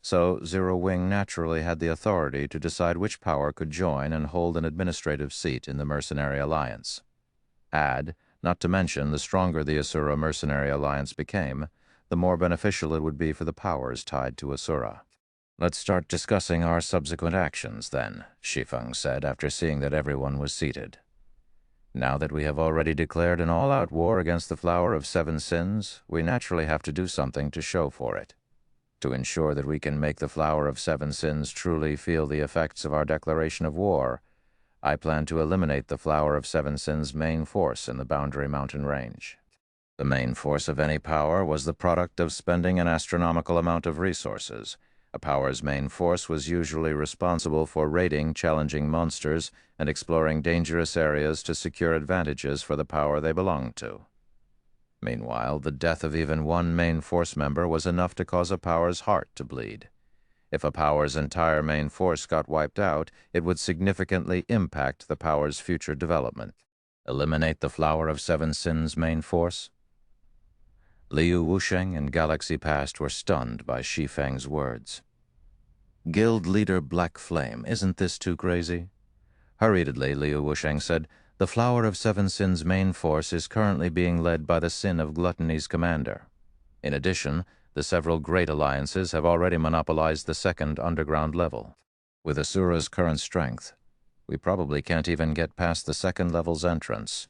So Zero Wing naturally had the authority to decide which power could join and hold an administrative seat in the Mercenary Alliance. Not to mention, the stronger the Asura Mercenary Alliance became, the more beneficial it would be for the powers tied to Asura. "Let's start discussing our subsequent actions, then," Shi Feng said after seeing that everyone was seated. "Now that we have already declared an all-out war against the Flower of Seven Sins, we naturally have to do something to show for it. To ensure that we can make the Flower of Seven Sins truly feel the effects of our declaration of war, I plan to eliminate the Flower of Seven Sins' main force in the Boundary Mountain Range. The main force of any power was the product of spending an astronomical amount of resources. A power's main force was usually responsible for raiding challenging monsters and exploring dangerous areas to secure advantages for the power they belonged to. Meanwhile, the death of even one main force member was enough to cause a power's heart to bleed. If a power's entire main force got wiped out, it would significantly impact the power's future development. Eliminate the Flower of Seven Sins' main force? Liu Wusheng and Galaxy Past were stunned by Shi Feng's words. "Guild leader Black Flame, isn't this too crazy?" Hurriedly, Liu Wusheng said, "The Flower of Seven Sins' main force is currently being led by the Sin of Gluttony's commander. In addition, the several great alliances have already monopolized the second underground level. With Asura's current strength, we probably can't even get past the second level's entrance,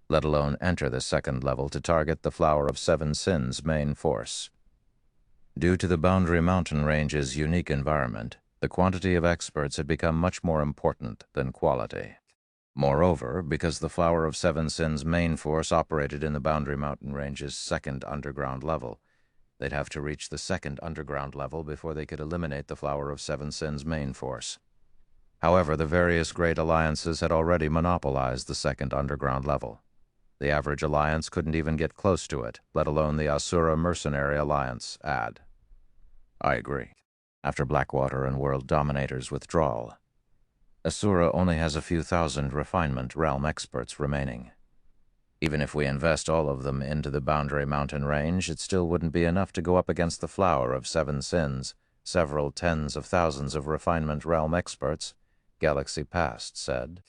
let alone enter the second level to target the Flower of Seven Sins' main force." Due to the Boundary Mountain Range's unique environment, the quantity of experts had become much more important than quality. Moreover, because the Flower of Seven Sins' main force operated in the Boundary Mountain Range's second underground level, they'd have to reach the second underground level before they could eliminate the Flower of Seven Sins' main force. However, the various great alliances had already monopolized the second underground level. The average alliance couldn't even get close to it, let alone the Asura Mercenary Alliance, AD. I agree. After Blackwater and World Dominator's withdrawal, Asura only has a few thousand refinement realm experts remaining. Even if we invest all of them into the Boundary Mountain Range, it still wouldn't be enough to go up against the Flower of Seven Sins, several tens of thousands of refinement realm experts, Galaxy Past said.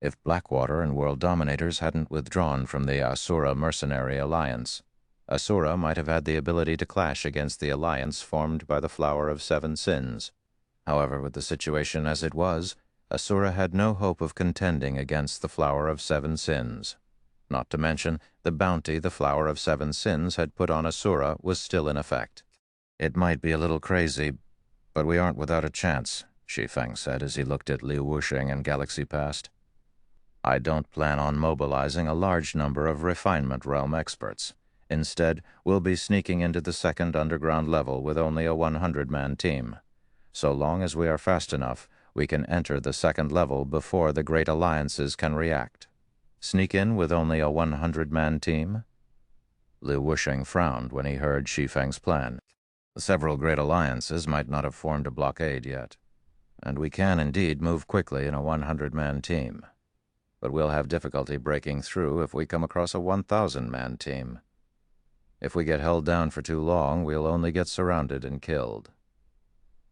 If Blackwater and World Dominators hadn't withdrawn from the Asura Mercenary Alliance, Asura might have had the ability to clash against the alliance formed by the Flower of Seven Sins. However, with the situation as it was, Asura had no hope of contending against the Flower of Seven Sins. Not to mention, the bounty the Flower of Seven Sins had put on Asura was still in effect. "It might be a little crazy, but we aren't without a chance," Shi Feng said as he looked at Liu Wusheng and Galaxy Past. "I don't plan on mobilizing a large number of refinement realm experts. Instead, we'll be sneaking into the second underground level with only a 100-man team. So long as we are fast enough, we can enter the second level before the great alliances can react. Sneak in with only a 100-man team?" Liu Wusheng frowned when he heard Shi Feng's plan. "Several great alliances might not have formed a blockade yet, and we can indeed move quickly in a 100-man team. But we'll have difficulty breaking through if we come across a 1,000-man team. If we get held down for too long, we'll only get surrounded and killed."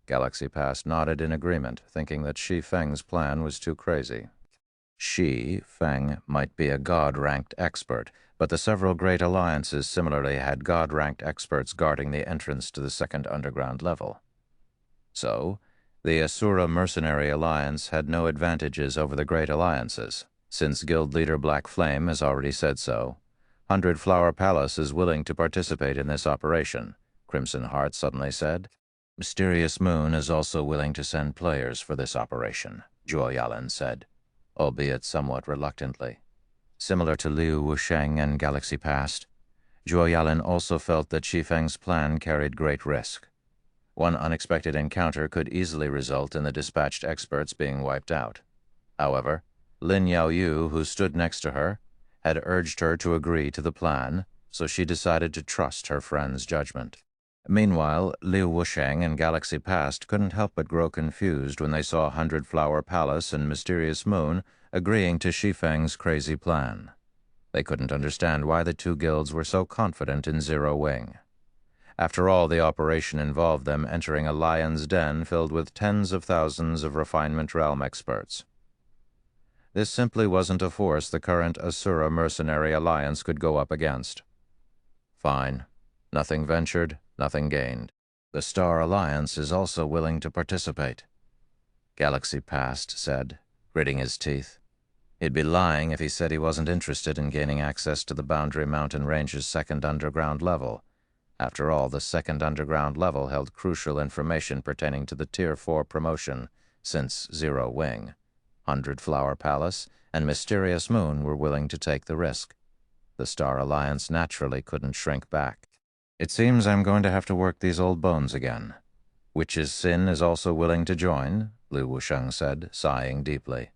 Galaxy Past nodded in agreement, thinking that Shi Feng's plan was too crazy. Shi Feng might be a god-ranked expert, but the several great alliances similarly had god-ranked experts guarding the entrance to the second underground level. So, the Asura Mercenary Alliance had no advantages over the great alliances, since guild leader Black Flame has already said so. 100 Flower Palace is willing to participate in this operation, Crimson Heart suddenly said. Mysterious Moon is also willing to send players for this operation, Zhuo Yalan said, albeit somewhat reluctantly. Similar to Liu Wusheng and Galaxy Past, Zhuo Yalin also felt that Shi Feng's plan carried great risk. One unexpected encounter could easily result in the dispatched experts being wiped out. However, Lin Yaoyu, who stood next to her, had urged her to agree to the plan, so she decided to trust her friend's judgment. Meanwhile, Liu Wusheng and Galaxy Past couldn't help but grow confused when they saw 100 Flower Palace and Mysterious Moon agreeing to Shi Feng's crazy plan. They couldn't understand why the two guilds were so confident in Zero Wing. After all, the operation involved them entering a lion's den filled with tens of thousands of Refinement Realm experts. This simply wasn't a force the current Asura Mercenary Alliance could go up against. Fine. Nothing ventured, nothing gained. The Star Alliance is also willing to participate, Galaxy Past said, gritting his teeth. He'd be lying if he said he wasn't interested in gaining access to the Boundary Mountain Range's second underground level. After all, the second underground level held crucial information pertaining to the Tier 4 promotion, since Zero Wing, 100 Flower Palace, and Mysterious Moon were willing to take the risk. The Star Alliance naturally couldn't shrink back. It seems I'm going to have to work these old bones again. Witch's Sin is also willing to join, Liu Wusheng said, sighing deeply.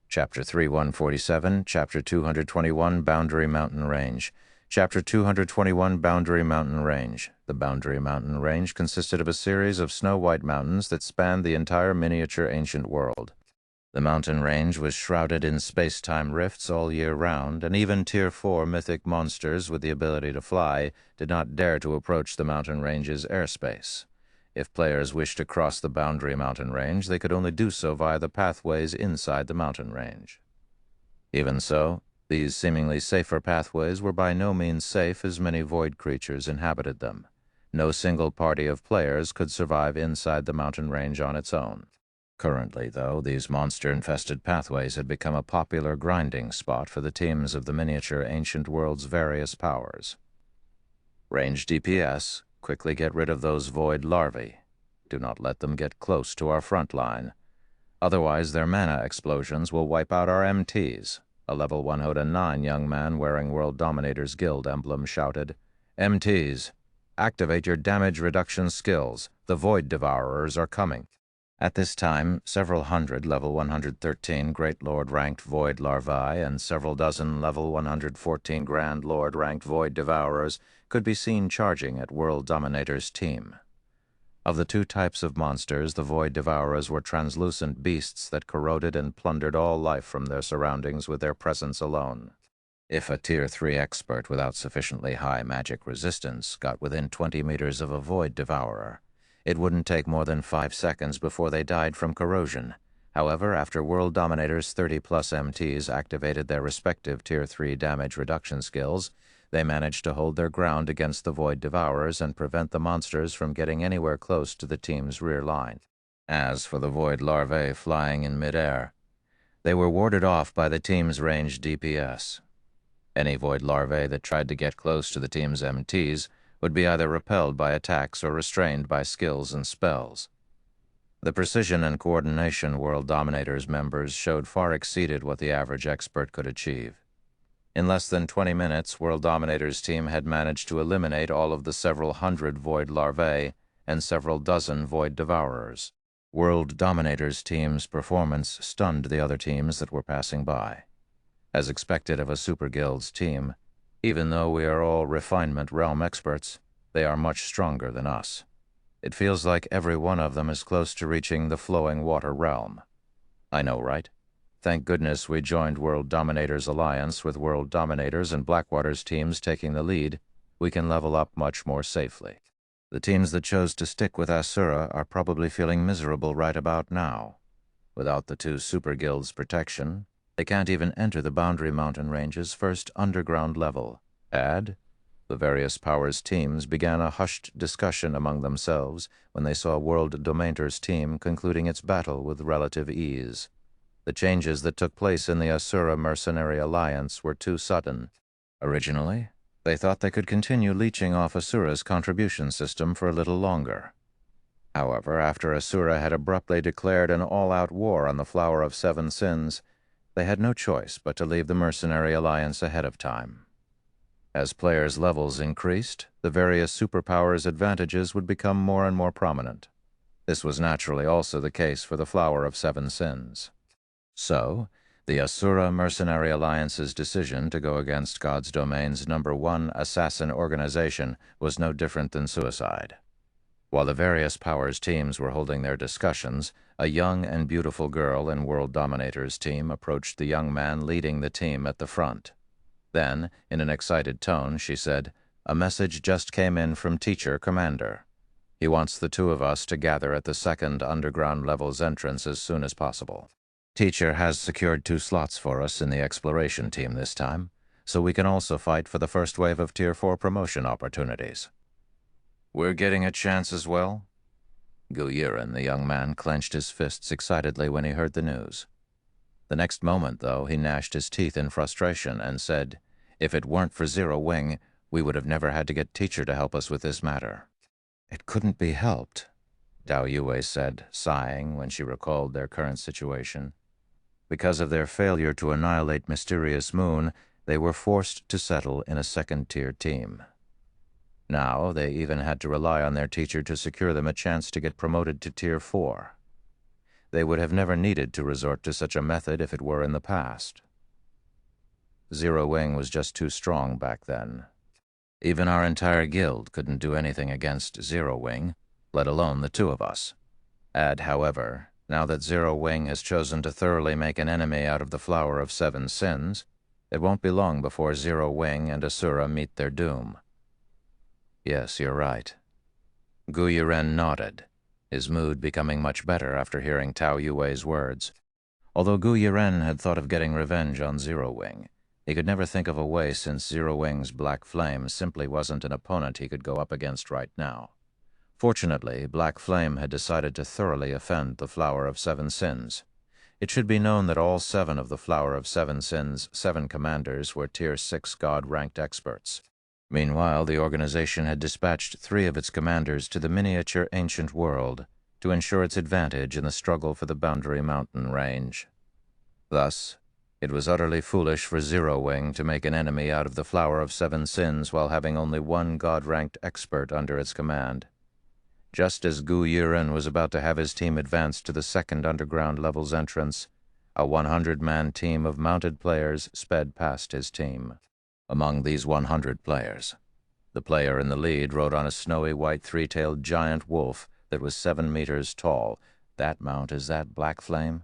Chapter 3147, Chapter 221, Boundary Mountain Range. Chapter 221, Boundary Mountain Range. The Boundary Mountain Range consisted of a series of snow-white mountains that spanned the entire miniature ancient world. The mountain range was shrouded in space-time rifts all year round, and even Tier 4 mythic monsters with the ability to fly did not dare to approach the mountain range's airspace. If players wished to cross the Boundary Mountain Range, they could only do so via the pathways inside the mountain range. Even so, these seemingly safer pathways were by no means safe as many void creatures inhabited them. No single party of players could survive inside the mountain range on its own. Currently, though, these monster-infested pathways had become a popular grinding spot for the teams of the miniature ancient world's various powers. Range DPS, quickly get rid of those void larvae. Do not let them get close to our front line. Otherwise, their mana explosions will wipe out our MTs, a level 109 young man wearing World Dominator's Guild emblem shouted. MTs, activate your damage reduction skills. The Void Devourers are coming. At this time, several hundred level 113 Great Lord-ranked Void Larvae and several dozen level 114 Grand Lord-ranked Void Devourers could be seen charging at World Dominator's team. Of the two types of monsters, the Void Devourers were translucent beasts that corroded and plundered all life from their surroundings with their presence alone. If a Tier 3 expert without sufficiently high magic resistance got within 20 meters of a Void Devourer, it wouldn't take more than 5 seconds before they died from corrosion. However, after World Dominator's 30-plus MTs activated their respective Tier 3 damage reduction skills, they managed to hold their ground against the Void Devourers and prevent the monsters from getting anywhere close to the team's rear line. As for the Void Larvae flying in midair, they were warded off by the team's ranged DPS. Any Void Larvae that tried to get close to the team's MTs would be either repelled by attacks or restrained by skills and spells. The precision and coordination World Dominator's members showed far exceeded what the average expert could achieve. In less than 20 minutes, World Dominator's team had managed to eliminate all of the several hundred Void Larvae and several dozen Void Devourers. World Dominator's team's performance stunned the other teams that were passing by. As expected of a Super Guild's team, even though we are all Refinement Realm experts, they are much stronger than us. It feels like every one of them is close to reaching the Flowing Water Realm. I know, right? Thank goodness we joined World Dominator's alliance with World Dominator's and Blackwater's teams taking the lead. We can level up much more safely. The teams that chose to stick with Asura are probably feeling miserable right about now. Without the two Super Guilds' protection, they can't even enter the Boundary Mountain Range's first underground level. The various powers' teams began a hushed discussion among themselves when they saw World Dominator's team concluding its battle with relative ease. The changes that took place in the Asura Mercenary Alliance were too sudden. Originally, they thought they could continue leeching off Asura's contribution system for a little longer. However, after Asura had abruptly declared an all-out war on the Flower of Seven Sins, they had no choice but to leave the Mercenary Alliance ahead of time. As players' levels increased, the various superpowers' advantages would become more and more prominent. This was naturally also the case for the Flower of Seven Sins. So, the Asura Mercenary Alliance's decision to go against God's Domain's #1 assassin organization was no different than suicide. While the various powers teams were holding their discussions, a young and beautiful girl in World Dominator's team approached the young man leading the team at the front. Then, in an excited tone, she said, "A message just came in from Teacher Commander. He wants the two of us to gather at the second underground level's entrance as soon as possible. Teacher has secured 2 slots for us in the exploration team this time, so we can also fight for the first wave of Tier 4 promotion opportunities." "We're getting a chance as well?" Gu Yiren, the young man, clenched his fists excitedly when he heard the news. The next moment, though, he gnashed his teeth in frustration and said, "If it weren't for Zero Wing, we would have never had to get Teacher to help us with this matter." "It couldn't be helped," Dao Yue said, sighing when she recalled their current situation. Because of their failure to annihilate Mysterious Moon, they were forced to settle in a second-tier team. Now, they even had to rely on their teacher to secure them a chance to get promoted to Tier 4. They would have never needed to resort to such a method if it were in the past. Zero Wing was just too strong back then. Even our entire guild couldn't do anything against Zero Wing, let alone the 2 of us. Add, however, now that Zero Wing has chosen to thoroughly make an enemy out of the Flower of Seven Sins, it won't be long before Zero Wing and Asura meet their doom. "Yes, you're right." Gu Yiren nodded, his mood becoming much better after hearing Tao Yue's words. Although Gu Yiren had thought of getting revenge on Zero Wing, he could never think of a way since Zero Wing's Black Flame simply wasn't an opponent he could go up against right now. Fortunately, Black Flame had decided to thoroughly offend the Flower of Seven Sins. It should be known that all 7 of the Flower of Seven Sins' 7 commanders were Tier 6 God-ranked experts. Meanwhile, the organization had dispatched 3 of its commanders to the miniature ancient world to ensure its advantage in the struggle for the Boundary Mountain range. Thus, it was utterly foolish for Zero Wing to make an enemy out of the Flower of Seven Sins while having only 1 God-ranked expert under its command. Just as Gu Yiren was about to have his team advance to the second underground level's entrance, a 100-man team of mounted players sped past his team. Among these 100 players, the player in the lead rode on a snowy white 3-tailed giant wolf that was 7 meters tall. That mount is that Black Flame?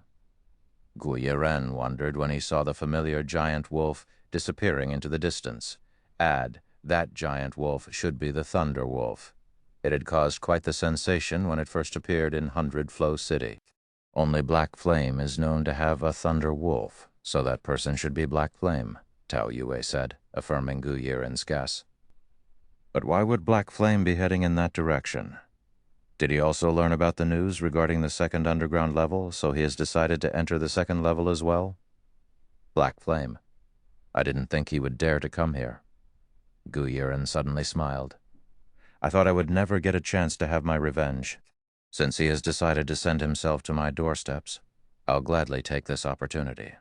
Gu Yiren wondered when he saw the familiar giant wolf disappearing into the distance. Add, that giant wolf should be the Thunder Wolf. It had caused quite the sensation when it first appeared in 100 Flow City. Only Black Flame is known to have a Thunder Wolf, so that person should be Black Flame, Tao Yue said, affirming Gu Yiren's guess. But why would Black Flame be heading in that direction? Did he also learn about the news regarding the second underground level, so he has decided to enter the second level as well? Black Flame. I didn't think he would dare to come here. Gu Yiren suddenly smiled. I thought I would never get a chance to have my revenge. Since he has decided to send himself to my doorsteps, I'll gladly take this opportunity.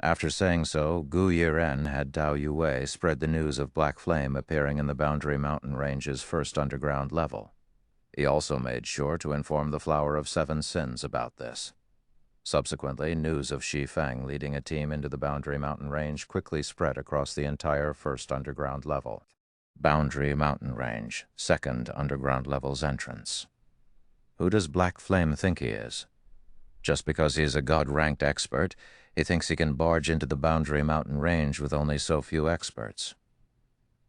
After saying so, Gu Yiren had Dao Yue spread the news of Black Flame appearing in the Boundary Mountain Range's first underground level. He also made sure to inform the Flower of Seven Sins about this. Subsequently, news of Shi Feng leading a team into the Boundary Mountain Range quickly spread across the entire first underground level. Boundary Mountain Range, second underground level's entrance. Who does Black Flame think he is? Just because he is a God-ranked expert, he thinks he can barge into the Boundary Mountain Range with only so few experts.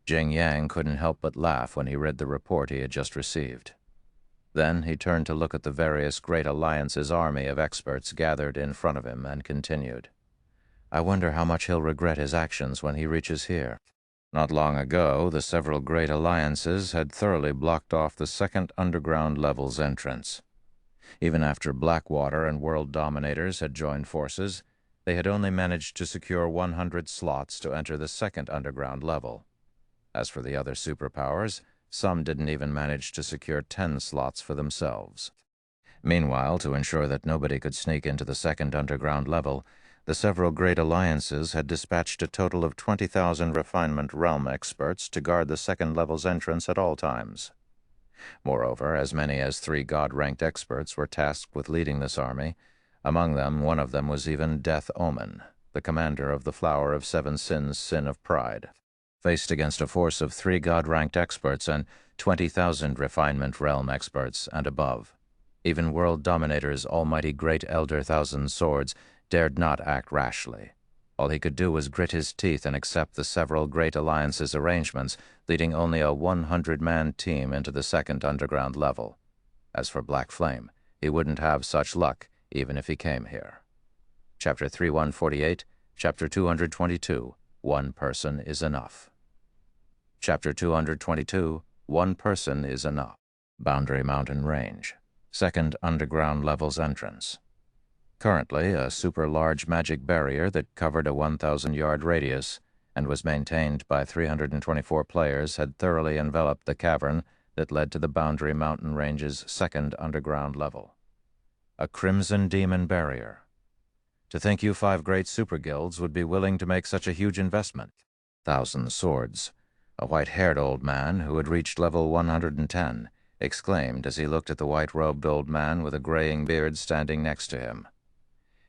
Jing Yang couldn't help but laugh when he read the report he had just received. Then he turned to look at the various Great Alliance's army of experts gathered in front of him and continued. I wonder how much he'll regret his actions when he reaches here. Not long ago, the several Great Alliances had thoroughly blocked off the second underground level's entrance. Even after Blackwater and World Dominators had joined forces, they had only managed to secure 100 slots to enter the second underground level. As for the other superpowers, some didn't even manage to secure 10 slots for themselves. Meanwhile, to ensure that nobody could sneak into the second underground level, The several great alliances had dispatched a total of 20,000 refinement realm experts to guard the second level's entrance at all times. Moreover, as many as 3 god-ranked experts were tasked with leading this army. Among them, one of them was even Death Omen, the commander of the Flower of Seven Sins, Sin of Pride. Faced against a force of 3 god-ranked experts and 20,000 refinement realm experts and above, even World Dominator's almighty Great Elder Thousand Swords dared not act rashly. All he could do was grit his teeth and accept the several great alliances' arrangements, leading only a 100-man team into the second underground level. As for Black Flame, he wouldn't have such luck even if he came here. Chapter 3148, Chapter 222, One Person is Enough. Chapter 222, One Person is Enough. Boundary Mountain Range, second underground level's entrance. Currently, a super-large magic barrier that covered a 1,000-yard radius and was maintained by 324 players had thoroughly enveloped the cavern that led to the Boundary Mountain Range's second underground level. A Crimson Demon barrier. To think you 5 great super guilds would be willing to make such a huge investment. Thousand Swords, a white-haired old man who had reached level 110, exclaimed as he looked at the white-robed old man with a graying beard standing next to him.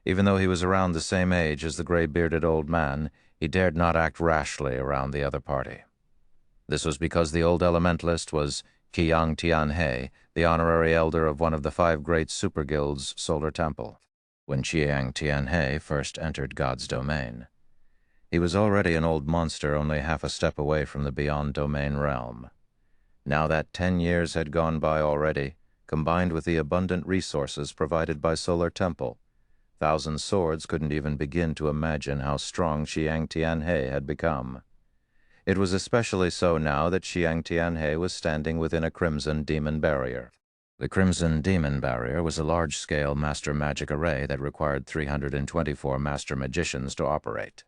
Even though he was around the same age as the gray-bearded old man, he dared not act rashly around the other party. This was because the old elementalist was Qiyang Tianhe, the honorary elder of one of the 5 great super guilds' solar temple. When Qiyang Tianhe first entered God's domain, he was already an old monster only half a step away from the beyond domain realm. Now that 10 years had gone by already, combined with the abundant resources provided by Solar Temple, Thousand Swords couldn't even begin to imagine how strong Qiyang Tianhe had become. It was especially so now that Qiyang Tianhe was standing within a Crimson Demon barrier. The Crimson Demon barrier was a large-scale master magic array that required 324 master magicians to operate.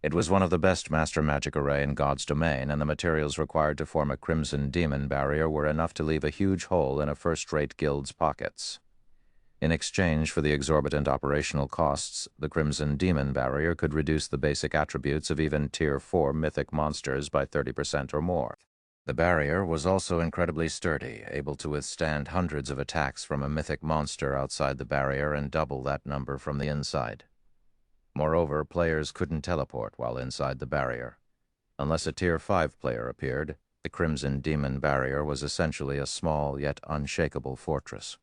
It was one of the best master magic array in God's domain, and the materials required to form a Crimson Demon barrier were enough to leave a huge hole in a first-rate guild's pockets. In exchange for the exorbitant operational costs, the Crimson Demon barrier could reduce the basic attributes of even Tier 4 mythic monsters by 30% or more. The barrier was also incredibly sturdy, able to withstand hundreds of attacks from a mythic monster outside the barrier and double that number from the inside. Moreover, players couldn't teleport while inside the barrier. Unless a Tier 5 player appeared, the Crimson Demon barrier was essentially a small yet unshakable fortress.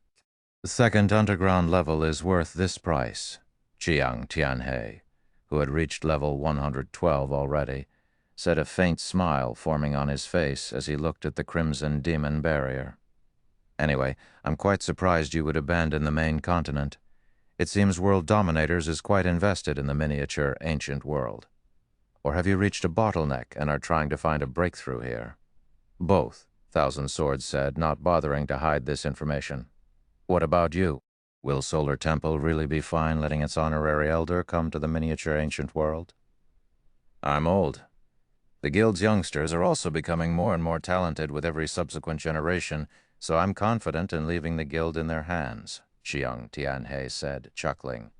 The second underground level is worth this price, Qiyang Tianhe, who had reached level 112 already, said, a faint smile forming on his face as he looked at the Crimson Demon barrier. Anyway, I'm quite surprised you would abandon the main continent. It seems World Dominators is quite invested in the miniature ancient world. Or have you reached a bottleneck and are trying to find a breakthrough here? Both, Thousand Swords said, not bothering to hide this information. What about you? Will Solar Temple really be fine letting its honorary elder come to the miniature ancient world? I'm old. The guild's youngsters are also becoming more and more talented with every subsequent generation, so I'm confident in leaving the guild in their hands, Qiyang Tianhe said, chuckling.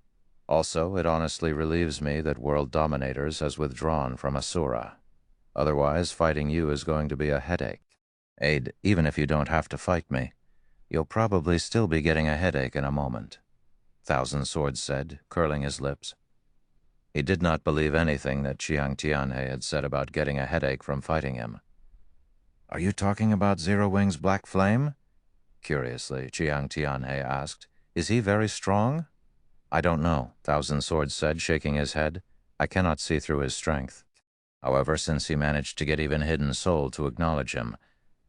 Also, it honestly relieves me that World Dominators has withdrawn from Asura. Otherwise, fighting you is going to be a headache. Aid, even if you don't have to fight me, you'll probably still be getting a headache in a moment, Thousand Swords said, curling his lips. He did not believe anything that Qiyang Tianhe had said about getting a headache from fighting him. Are you talking about Zero Wing's Black Flame? Curiously, Qiyang Tianhe asked. Is he very strong? I don't know, Thousand Swords said, shaking his head. I cannot see through his strength. However, since he managed to get even Hidden Soul to acknowledge him,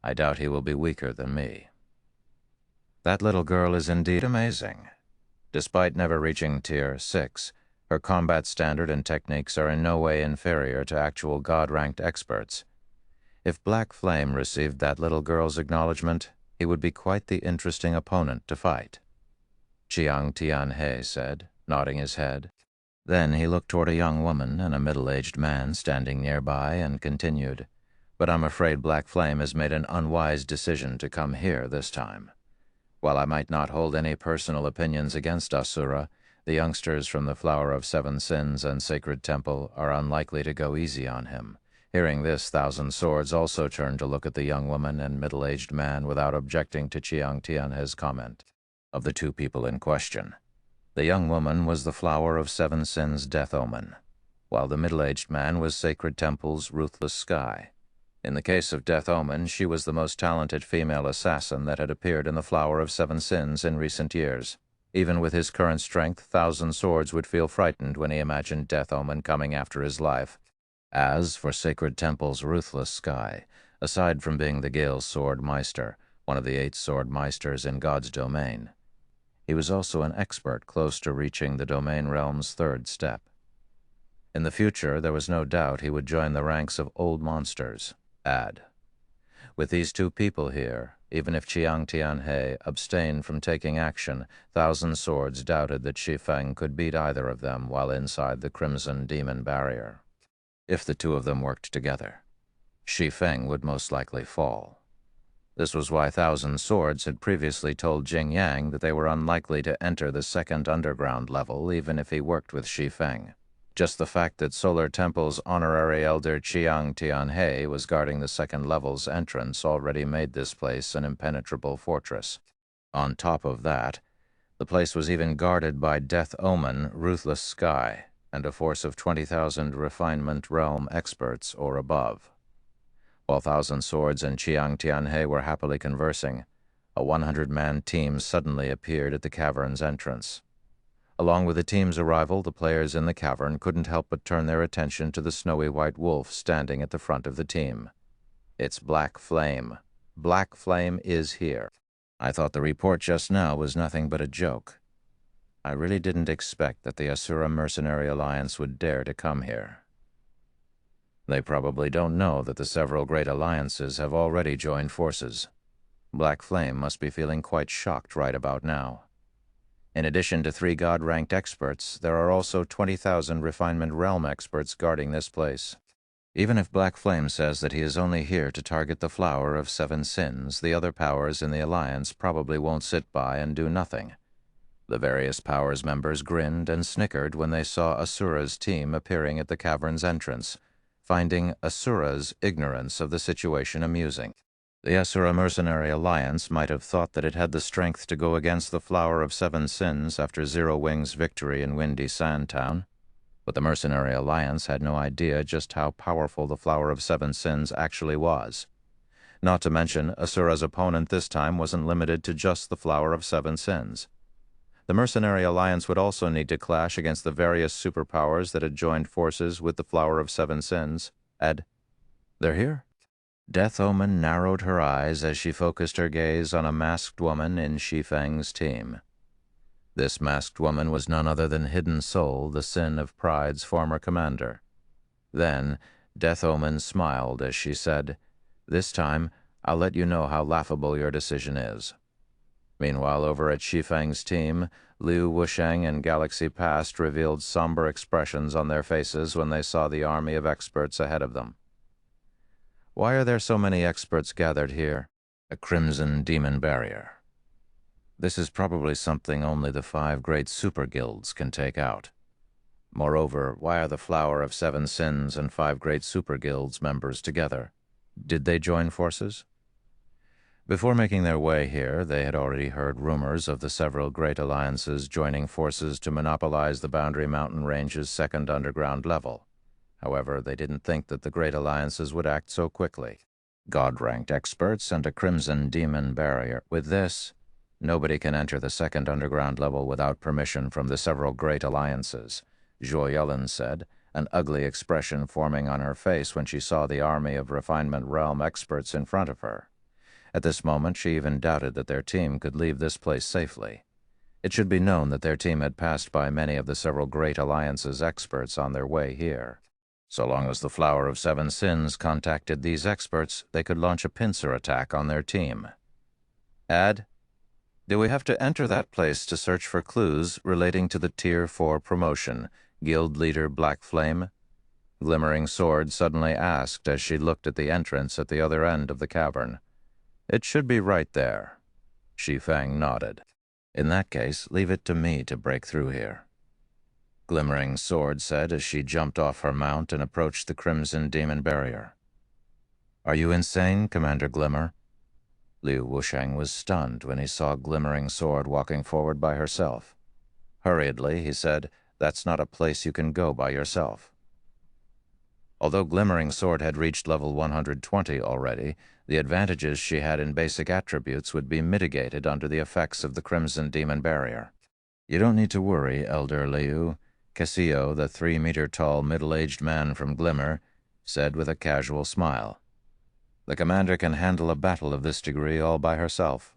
I doubt he will be weaker than me. That little girl is indeed amazing. Despite never reaching Tier 6, her combat standard and techniques are in no way inferior to actual God-ranked experts. If Black Flame received that little girl's acknowledgement, he would be quite the interesting opponent to fight, Qiyang Tianhe said, nodding his head. Then he looked toward a young woman and a middle-aged man standing nearby and continued, But I'm afraid Black Flame has made an unwise decision to come here this time. While I might not hold any personal opinions against Asura, The youngsters from the Flower of Seven Sins and Sacred Temple are unlikely to go easy on him. Hearing this, Thousand Swords also turned to look at the young woman and middle-aged man without objecting to Chiang Tianhe's comment. Of the two people in question, the young woman was the Flower of Seven Sins' death omen, while the middle-aged man was Sacred Temple's ruthless sky. In the case of Death Omen, she was the most talented female assassin that had appeared in the Flower of Seven Sins in recent years. Even with his current strength, Thousand Swords would feel frightened when he imagined Death Omen coming after his life. As for Sacred Temple's ruthless sky, aside from being the Gale Sword Meister, one of the 8 Sword Meisters in God's domain, he was also an expert close to reaching the domain realm's 3rd step. In the future, there was no doubt he would join the ranks of old monsters. With these two people here, even if Chiang Tianhe abstained from taking action, Thousand Swords doubted that Shi Feng could beat either of them while inside the Crimson Demon Barrier. If the two of them worked together, Shi Feng would most likely fall. This was why Thousand Swords had previously told Jing Yang that they were unlikely to enter the 2nd underground level even if he worked with Shi Feng. Just the fact that Solar Temple's honorary elder Chiang Tianhe was guarding the 2nd level's entrance already made this place an impenetrable fortress. On top of that, the place was even guarded by Death Omen, Ruthless Sky, and a force of 20,000 Refinement Realm experts or above. While Thousand Swords and Chiang Tianhe were happily conversing, a 100-man team suddenly appeared at the cavern's entrance. Along with the team's arrival, the players in the cavern couldn't help but turn their attention to the snowy white wolf standing at the front of the team. It's Black Flame. Black Flame is here. I thought the report just now was nothing but a joke. I really didn't expect that the Asura Mercenary Alliance would dare to come here. They probably don't know that the several great alliances have already joined forces. Black Flame must be feeling quite shocked right about now. In addition to 3 God-ranked experts, there are also 20,000 Refinement Realm experts guarding this place. Even if Black Flame says that he is only here to target the Flower of Seven Sins, the other powers in the Alliance probably won't sit by and do nothing. The various powers members grinned and snickered when they saw Asura's team appearing at the cavern's entrance, finding Asura's ignorance of the situation amusing. The Asura Mercenary Alliance might have thought that it had the strength to go against the Flower of Seven Sins after Zero Wing's victory in Windy Sandtown, but the Mercenary Alliance had no idea just how powerful the Flower of Seven Sins actually was. Not to mention, Asura's opponent this time wasn't limited to just the Flower of Seven Sins. The Mercenary Alliance would also need to clash against the various superpowers that had joined forces with the Flower of Seven Sins. They're here? Death Omen narrowed her eyes as she focused her gaze on a masked woman in Shi Feng's team. This masked woman was none other than Hidden Soul, the Sin of Pride's former commander. Then, Death Omen smiled as she said, "This time, I'll let you know how laughable your decision is." Meanwhile, over at Shi Feng's team, Liu Wusheng and Galaxy Past revealed somber expressions on their faces when they saw the army of experts ahead of them. Why are there so many experts gathered here? A Crimson Demon Barrier. This is probably something only the 5 great super guilds can take out. Moreover, why are the Flower of Seven Sins and 5 great super guilds members together? Did they join forces? Before making their way here, they had already heard rumors of the several great alliances joining forces to monopolize the Boundary Mountain Range's 2nd underground level. However, they didn't think that the great alliances would act so quickly. God-ranked experts and a Crimson Demon Barrier. With this, nobody can enter the 2nd underground level without permission from the several great alliances, Zhuo Yelin said, an ugly expression forming on her face when she saw the army of Refinement Realm experts in front of her. At this moment, she even doubted that their team could leave this place safely. It should be known that their team had passed by many of the several great alliances experts on their way here. So long as the Flower of Seven Sins contacted these experts, they could launch a pincer attack on their team. Do we have to enter that place to search for clues relating to the Tier 4 promotion, Guild Leader Black Flame? Glimmering Sword suddenly asked as she looked at the entrance at the other end of the cavern. It should be right there. Shi Feng nodded. In that case, leave it to me to break through here. Glimmering Sword said as she jumped off her mount and approached the Crimson Demon Barrier. "Are you insane, Commander Glimmer?" Liu Wusheng was stunned when he saw Glimmering Sword walking forward by herself. Hurriedly, he said, "That's not a place you can go by yourself." Although Glimmering Sword had reached level 120 already, the advantages she had in basic attributes would be mitigated under the effects of the Crimson Demon Barrier. "You don't need to worry, Elder Liu," Cassio, the 3-meter-tall middle-aged man from Glimmer, said with a casual smile. "The commander can handle a battle of this degree all by herself."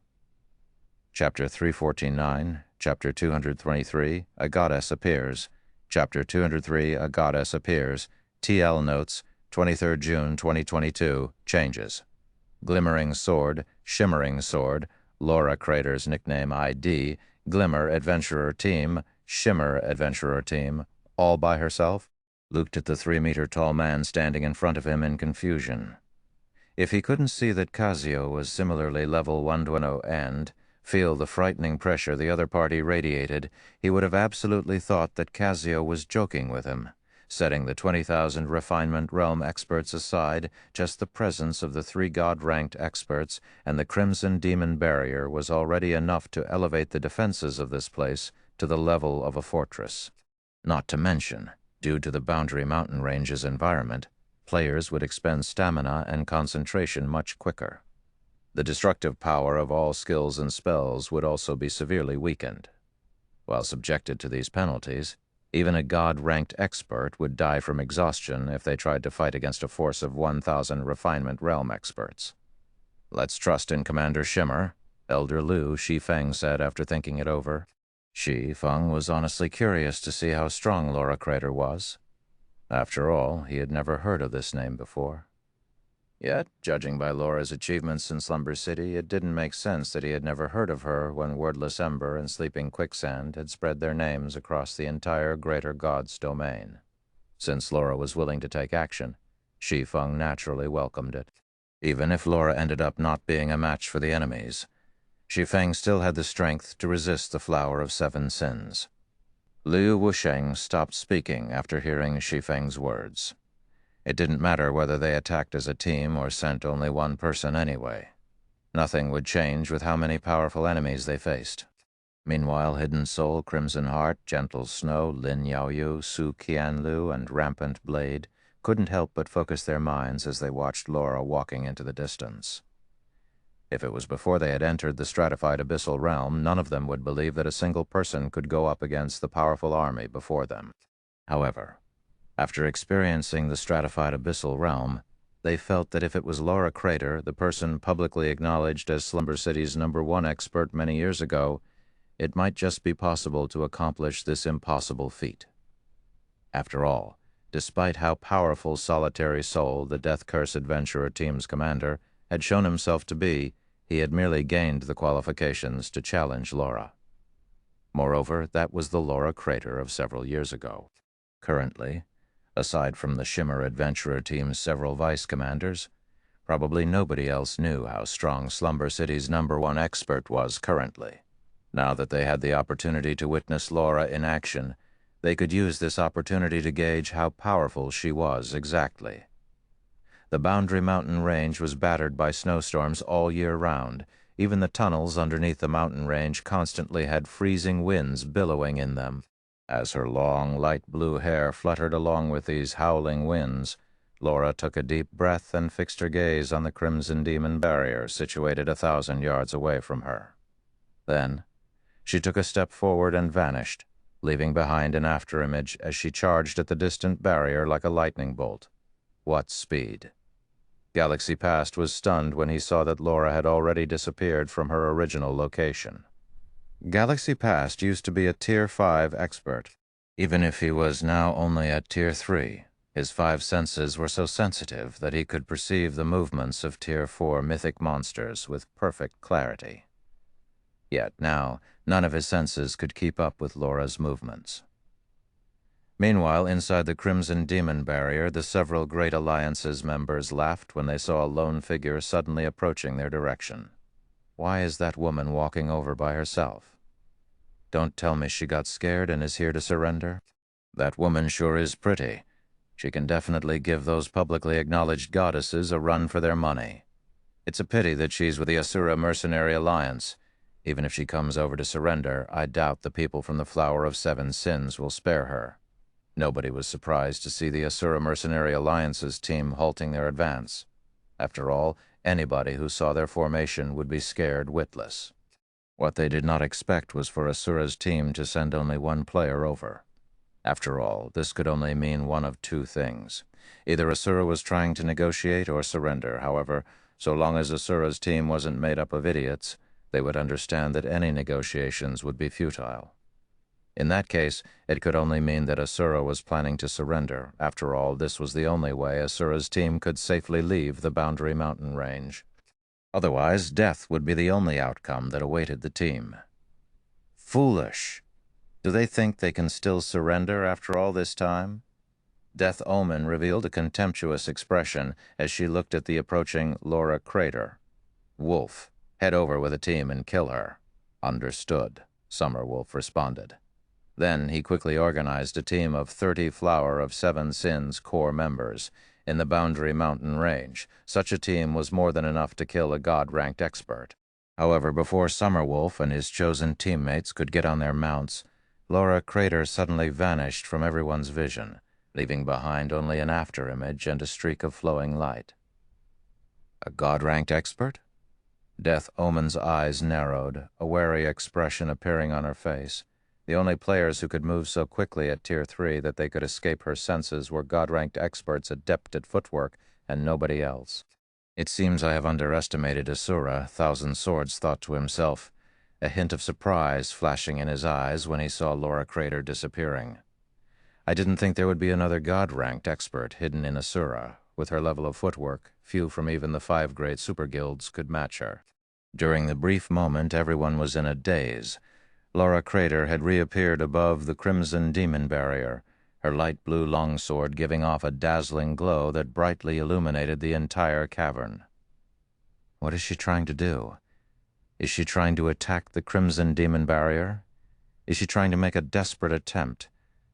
Chapter 349, Chapter 223, A Goddess Appears. Chapter 203, A Goddess Appears. TL Notes, 23 June 2022, changes. Glimmering Sword, Shimmering Sword, Laura Crater's nickname ID, Glimmer Adventurer Team, Shimmer Adventurer Team, all by herself? Looked at the 3-meter-tall man standing in front of him in confusion. If he couldn't see that Casio was similarly level 120 and feel the frightening pressure the other party radiated, he would have absolutely thought that Casio was joking with him. Setting the 20,000 refinement realm experts aside, just the presence of the 3 god-ranked experts and the Crimson Demon Barrier was already enough to elevate the defenses of this place to the level of a fortress. Not to mention, due to the Boundary Mountain Range's environment, players would expend stamina and concentration much quicker. The destructive power of all skills and spells would also be severely weakened. While subjected to these penalties, even a god-ranked expert would die from exhaustion if they tried to fight against a force of 1,000 refinement realm experts. "Let's trust in Commander Shimmer," Elder Liu Shi Feng said after thinking it over. Shi Feng was honestly curious to see how strong Laura Crater was. After all, he had never heard of this name before. Yet, judging by Laura's achievements in Slumber City, it didn't make sense that he had never heard of her when Wordless Ember and Sleeping Quicksand had spread their names across the entire Greater God's domain. Since Laura was willing to take action, Shi Feng naturally welcomed it. Even if Laura ended up not being a match for the enemies, Shi Feng still had the strength to resist the Flower of 7 Sins. Liu Wusheng stopped speaking after hearing Shi Feng's words. It didn't matter whether they attacked as a team or sent only one person anyway. Nothing would change with how many powerful enemies they faced. Meanwhile, Hidden Soul, Crimson Heart, Gentle Snow, Lin Yaoyu, Su Qianlu, and Rampant Blade couldn't help but focus their minds as they watched Laura walking into the distance. If it was before they had entered the stratified abyssal realm, none of them would believe that a single person could go up against the powerful army before them. However, after experiencing the stratified abyssal realm, they felt that if it was Laura Crater, the person publicly acknowledged as Slumber City's #1 expert many years ago, it might just be possible to accomplish this impossible feat. After all, despite how powerful Solitary Soul, the Death Curse Adventurer Team's commander, had shown himself to be, he had merely gained the qualifications to challenge Laura. Moreover, that was the Laura Crater of several years ago. Currently, aside from the Shimmer Adventurer Team's several vice commanders, probably nobody else knew how strong Slumber City's #1 expert was currently. Now that they had the opportunity to witness Laura in action, they could use this opportunity to gauge how powerful she was exactly. The Boundary Mountain Range was battered by snowstorms all year round. Even the tunnels underneath the mountain range constantly had freezing winds billowing in them. As her long, light blue hair fluttered along with these howling winds, Laura took a deep breath and fixed her gaze on the Crimson Demon Barrier situated 1,000 yards away from her. Then, she took a step forward and vanished, leaving behind an afterimage as she charged at the distant barrier like a lightning bolt. What speed! Galaxy Past was stunned when he saw that Laura had already disappeared from her original location. Galaxy Past used to be a Tier 5 expert. Even if he was now only at Tier 3, his 5 senses were so sensitive that he could perceive the movements of Tier 4 mythic monsters with perfect clarity. Yet now, none of his senses could keep up with Laura's movements. Meanwhile, inside the Crimson Demon Barrier, the several Great Alliance's members laughed when they saw a lone figure suddenly approaching their direction. Why is that woman walking over by herself? Don't tell me she got scared and is here to surrender. That woman sure is pretty. She can definitely give those publicly acknowledged goddesses a run for their money. It's a pity that she's with the Asura Mercenary Alliance. Even if she comes over to surrender, I doubt the people from the Flower of Seven Sins will spare her. Nobody was surprised to see the Asura Mercenary Alliance's team halting their advance. After all, anybody who saw their formation would be scared witless. What they did not expect was for Asura's team to send only one player over. After all, this could only mean one of two things. Either Asura was trying to negotiate or surrender. However, so long as Asura's team wasn't made up of idiots, they would understand that any negotiations would be futile. In that case, it could only mean that Asura was planning to surrender. After all, this was the only way Asura's team could safely leave the Boundary Mountain range. Otherwise, death would be the only outcome that awaited the team. Foolish! Do they think they can still surrender after all this time? Death Omen revealed a contemptuous expression as she looked at the approaching Laura Crater. Wolf, head over with a team and kill her. Understood, Summer Wolf responded. Then he quickly organized a team of 30 Flower of Seven Sins core members in the Boundary Mountain range. Such a team was more than enough to kill a god-ranked expert. However, before Summerwolf and his chosen teammates could get on their mounts, Laura Crater suddenly vanished from everyone's vision, leaving behind only an afterimage and a streak of flowing light. A god-ranked expert? Death Omen's eyes narrowed, a wary expression appearing on her face. The only players who could move so quickly at Tier 3 that they could escape her senses were god-ranked experts adept at footwork, and nobody else. It seems I have underestimated Asura, Thousand Swords thought to himself, a hint of surprise flashing in his eyes when he saw Laura Crater disappearing. I didn't think there would be another god-ranked expert hidden in Asura. With her level of footwork, few from even the 5 great super guilds could match her. During the brief moment, everyone was in a daze. Laura Crater had reappeared above the crimson demon barrier, her light blue longsword giving off a dazzling glow that brightly illuminated the entire cavern. What is she trying to do? Is she trying to attack the crimson demon barrier? Is she trying to make a desperate attempt?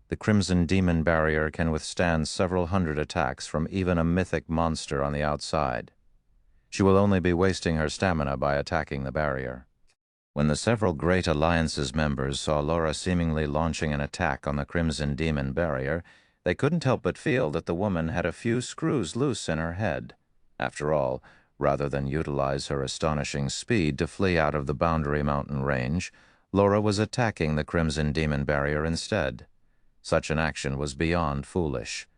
The crimson demon barrier can withstand several hundred attacks from even a mythic monster on the outside. She will only be wasting her stamina by attacking the barrier. When the several Great Alliance's members saw Laura seemingly launching an attack on the Crimson Demon barrier, they couldn't help but feel that the woman had a few screws loose in her head. After all, rather than utilize her astonishing speed to flee out of the Boundary Mountain range, Laura was attacking the Crimson Demon barrier instead. Such an action was beyond foolish.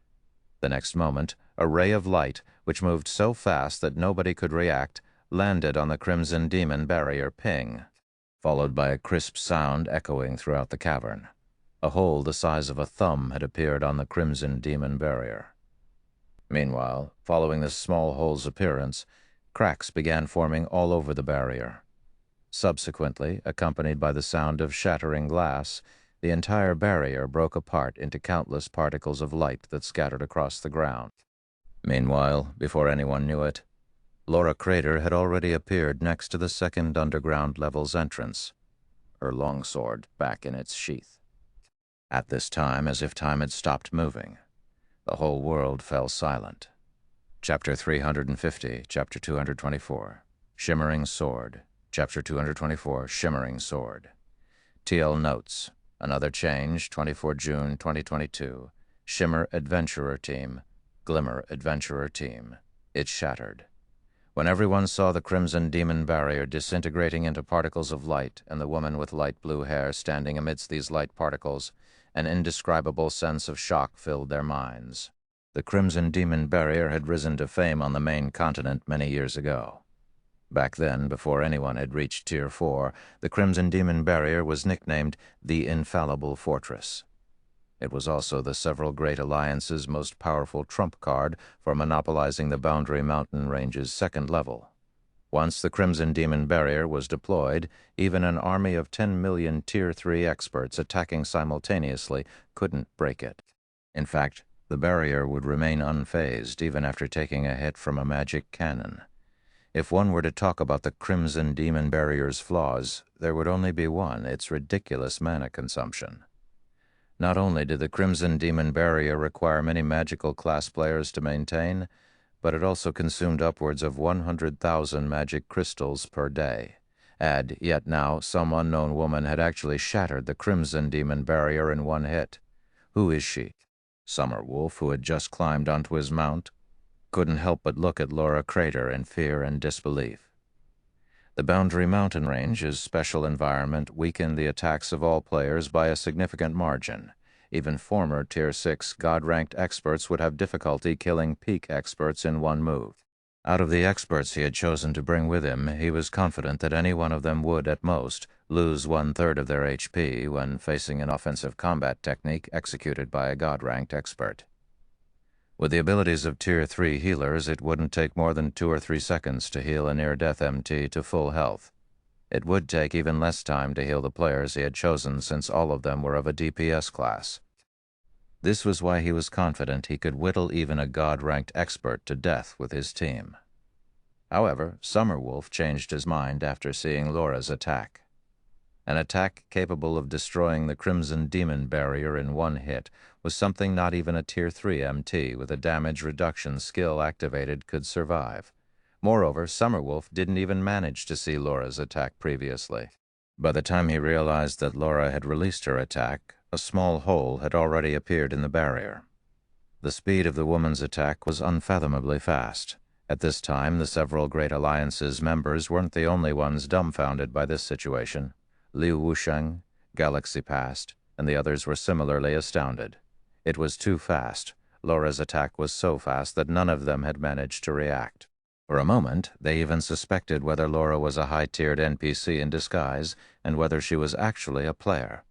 The next moment, a ray of light, which moved so fast that nobody could react, landed on the Crimson Demon barrier ping, followed by a crisp sound echoing throughout the cavern. A hole the size of a thumb had appeared on the Crimson Demon barrier. Meanwhile, following this small hole's appearance, cracks began forming all over the barrier. Subsequently, accompanied by the sound of shattering glass, the entire barrier broke apart into countless particles of light that scattered across the ground. Meanwhile, before anyone knew it, Laura Crater had already appeared next to the second underground level's entrance, her longsword back in its sheath. At this time, as if time had stopped moving, the whole world fell silent. Chapter 350, Chapter 224, Shimmering Sword. Chapter 224, Shimmering Sword. TL Notes. Another change, 24 June 2022. Shimmer Adventurer Team. Glimmer Adventurer Team. It shattered. When everyone saw the Crimson Demon barrier disintegrating into particles of light and the woman with light blue hair standing amidst these light particles, an indescribable sense of shock filled their minds. The Crimson Demon barrier had risen to fame on the main continent many years ago. Back then, before anyone had reached Tier 4, the Crimson Demon barrier was nicknamed the Infallible Fortress. It was also the several Great Alliances' most powerful trump card for monopolizing the Boundary Mountain Range's second level. Once the Crimson Demon barrier was deployed, even an army of 10 million Tier 3 experts attacking simultaneously couldn't break it. In fact, the barrier would remain unfazed even after taking a hit from a magic cannon. If one were to talk about the Crimson Demon barrier's flaws, there would only be one: its ridiculous mana consumption. Not only did the Crimson Demon Barrier require many magical class players to maintain, but it also consumed upwards of 100,000 magic crystals per day. Add, yet now, some unknown woman had actually shattered the Crimson Demon Barrier in one hit. Who is she? Summerwolf, who had just climbed onto his mount, couldn't help but look at Laura Crater in fear and disbelief. The Boundary Mountain Range's special environment weakened the attacks of all players by a significant margin. Even former Tier 6 God-ranked experts would have difficulty killing peak experts in one move. Out of the experts he had chosen to bring with him, he was confident that any one of them would, at most, lose 1/3 of their HP when facing an offensive combat technique executed by a God-ranked expert. With the abilities of Tier 3 healers, it wouldn't take more than 2 or 3 seconds to heal a near-death MT to full health. It would take even less time to heal the players he had chosen, since all of them were of a DPS class. This was why he was confident he could whittle even a God-ranked expert to death with his team. However, Summerwolf changed his mind after seeing Laura's attack. An attack capable of destroying the Crimson Demon Barrier in one hit was something not even a Tier 3 MT with a damage reduction skill activated could survive. Moreover, Summerwolf didn't even manage to see Laura's attack previously. By the time he realized that Laura had released her attack, a small hole had already appeared in the barrier. The speed of the woman's attack was unfathomably fast. At this time, the several Great Alliance's members weren't the only ones dumbfounded by this situation. Liu Wusheng, Galaxy Past, and the others were similarly astounded. It was too fast. Laura's attack was so fast that none of them had managed to react. For a moment, they even suspected whether Laura was a high-tiered NPC in disguise and whether she was actually a player.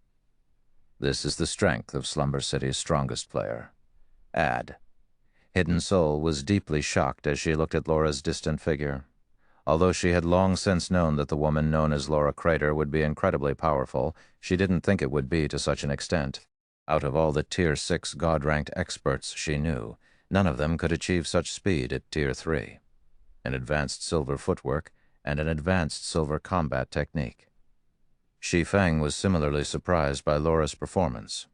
This is the strength of Slumber City's strongest player. Add. Hidden Soul was deeply shocked as she looked at Laura's distant figure. Although she had long since known that the woman known as Laura Crater would be incredibly powerful, she didn't think it would be to such an extent. Out of all the Tier 6 God-ranked experts she knew, none of them could achieve such speed at Tier 3. An advanced silver footwork, and an advanced silver combat technique. Shi Feng was similarly surprised by Laura's performance.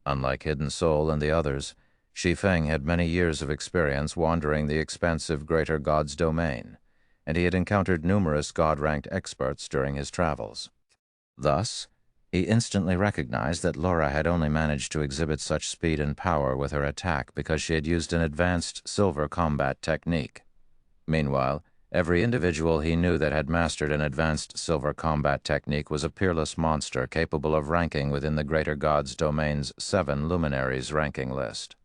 Unlike Hidden Soul and the others, Shi Feng had many years of experience wandering the expansive Greater God's domain, and he had encountered numerous God-ranked experts during his travels. Thus, he instantly recognized that Laura had only managed to exhibit such speed and power with her attack because she had used an advanced silver combat technique. Meanwhile, every individual he knew that had mastered an advanced silver combat technique was a peerless monster capable of ranking within the Greater God's domain's 7 luminaries ranking list.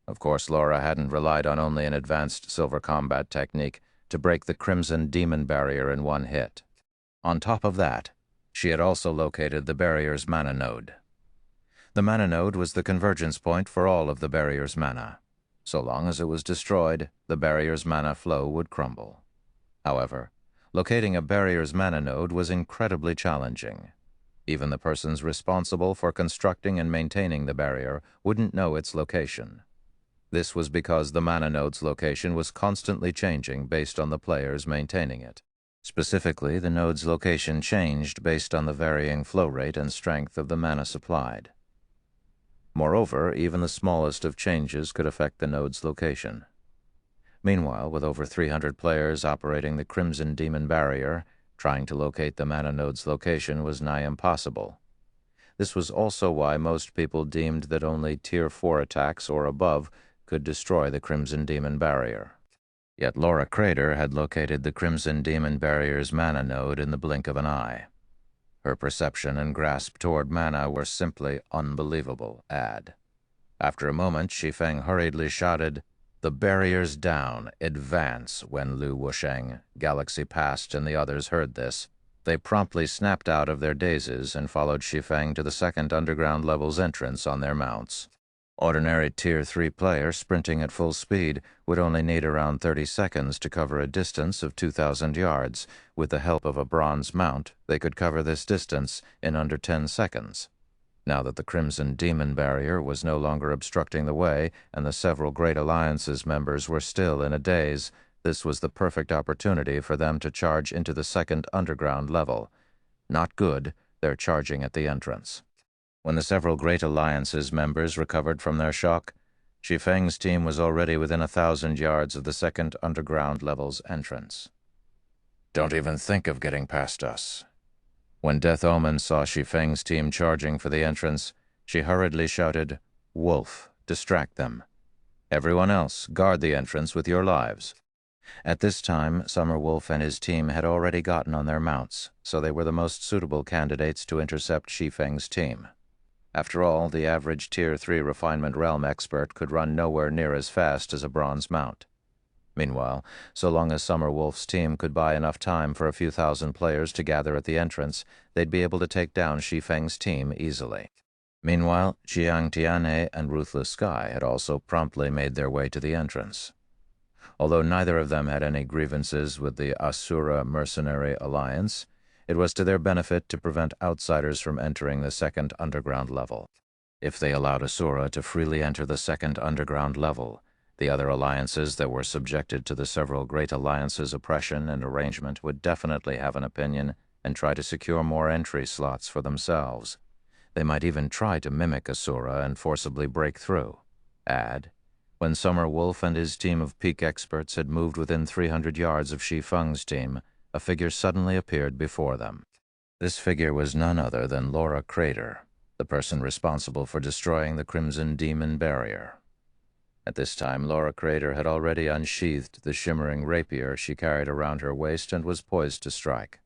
Of course, Laura hadn't relied on only an advanced silver combat technique to break the Crimson Demon Barrier in one hit. On top of that, she had also located the barrier's mana node. The mana node was the convergence point for all of the barrier's mana. So long as it was destroyed, the barrier's mana flow would crumble. However, locating a barrier's mana node was incredibly challenging. Even the persons responsible for constructing and maintaining the barrier wouldn't know its location. This was because the mana node's location was constantly changing based on the players maintaining it. Specifically, the node's location changed based on the varying flow rate and strength of the mana supplied. Moreover, even the smallest of changes could affect the node's location. Meanwhile, with over 300 players operating the Crimson Demon Barrier, trying to locate the mana node's location was nigh impossible. This was also why most people deemed that only Tier 4 attacks or above could destroy the Crimson Demon Barrier. Yet Laura Crater had located the Crimson Demon Barrier's mana node in the blink of an eye. Her perception and grasp toward mana were simply unbelievable. After a moment, Shi Feng hurriedly shouted, "The barrier's down, advance!" When Liu Wusheng, Galaxy Past, and the others heard this, they promptly snapped out of their dazes and followed Shi Feng to the second underground level's entrance on their mounts. Ordinary Tier 3 player sprinting at full speed would only need around 30 seconds to cover a distance of 2,000 yards. With the help of a bronze mount, they could cover this distance in under 10 seconds. Now that the Crimson Demon Barrier was no longer obstructing the way and the several Great Alliance's members were still in a daze, this was the perfect opportunity for them to charge into the second underground level. Not good, they're charging at the entrance. When the several Great Alliance's members recovered from their shock, Shi Feng's team was already within 1,000 yards of the second underground level's entrance. "Don't even think of getting past us." When Death Omen saw Shi Feng's team charging for the entrance, she hurriedly shouted, "Wolf, distract them. Everyone else, guard the entrance with your lives." At this time, Summer Wolf and his team had already gotten on their mounts, so they were the most suitable candidates to intercept Shi Feng's team. After all, the average Tier 3 Refinement Realm expert could run nowhere near as fast as a bronze mount. Meanwhile, so long as Summer Wolf's team could buy enough time for a few thousand players to gather at the entrance, they'd be able to take down Shi Feng's team easily. Meanwhile, Jiang Tianhe and Ruthless Sky had also promptly made their way to the entrance. Although neither of them had any grievances with the Asura Mercenary Alliance, it was to their benefit to prevent outsiders from entering the second underground level. If they allowed Asura to freely enter the second underground level, the other alliances that were subjected to the several Great Alliances' oppression and arrangement would definitely have an opinion and try to secure more entry slots for themselves. They might even try to mimic Asura and forcibly break through. Add, when Summer Wolf and his team of peak experts had moved within 300 yards of Shi Feng's team, a figure suddenly appeared before them. This figure was none other than Laura Crater, the person responsible for destroying the Crimson Demon Barrier. At this time, Laura Crater had already unsheathed the shimmering rapier she carried around her waist and was poised to strike.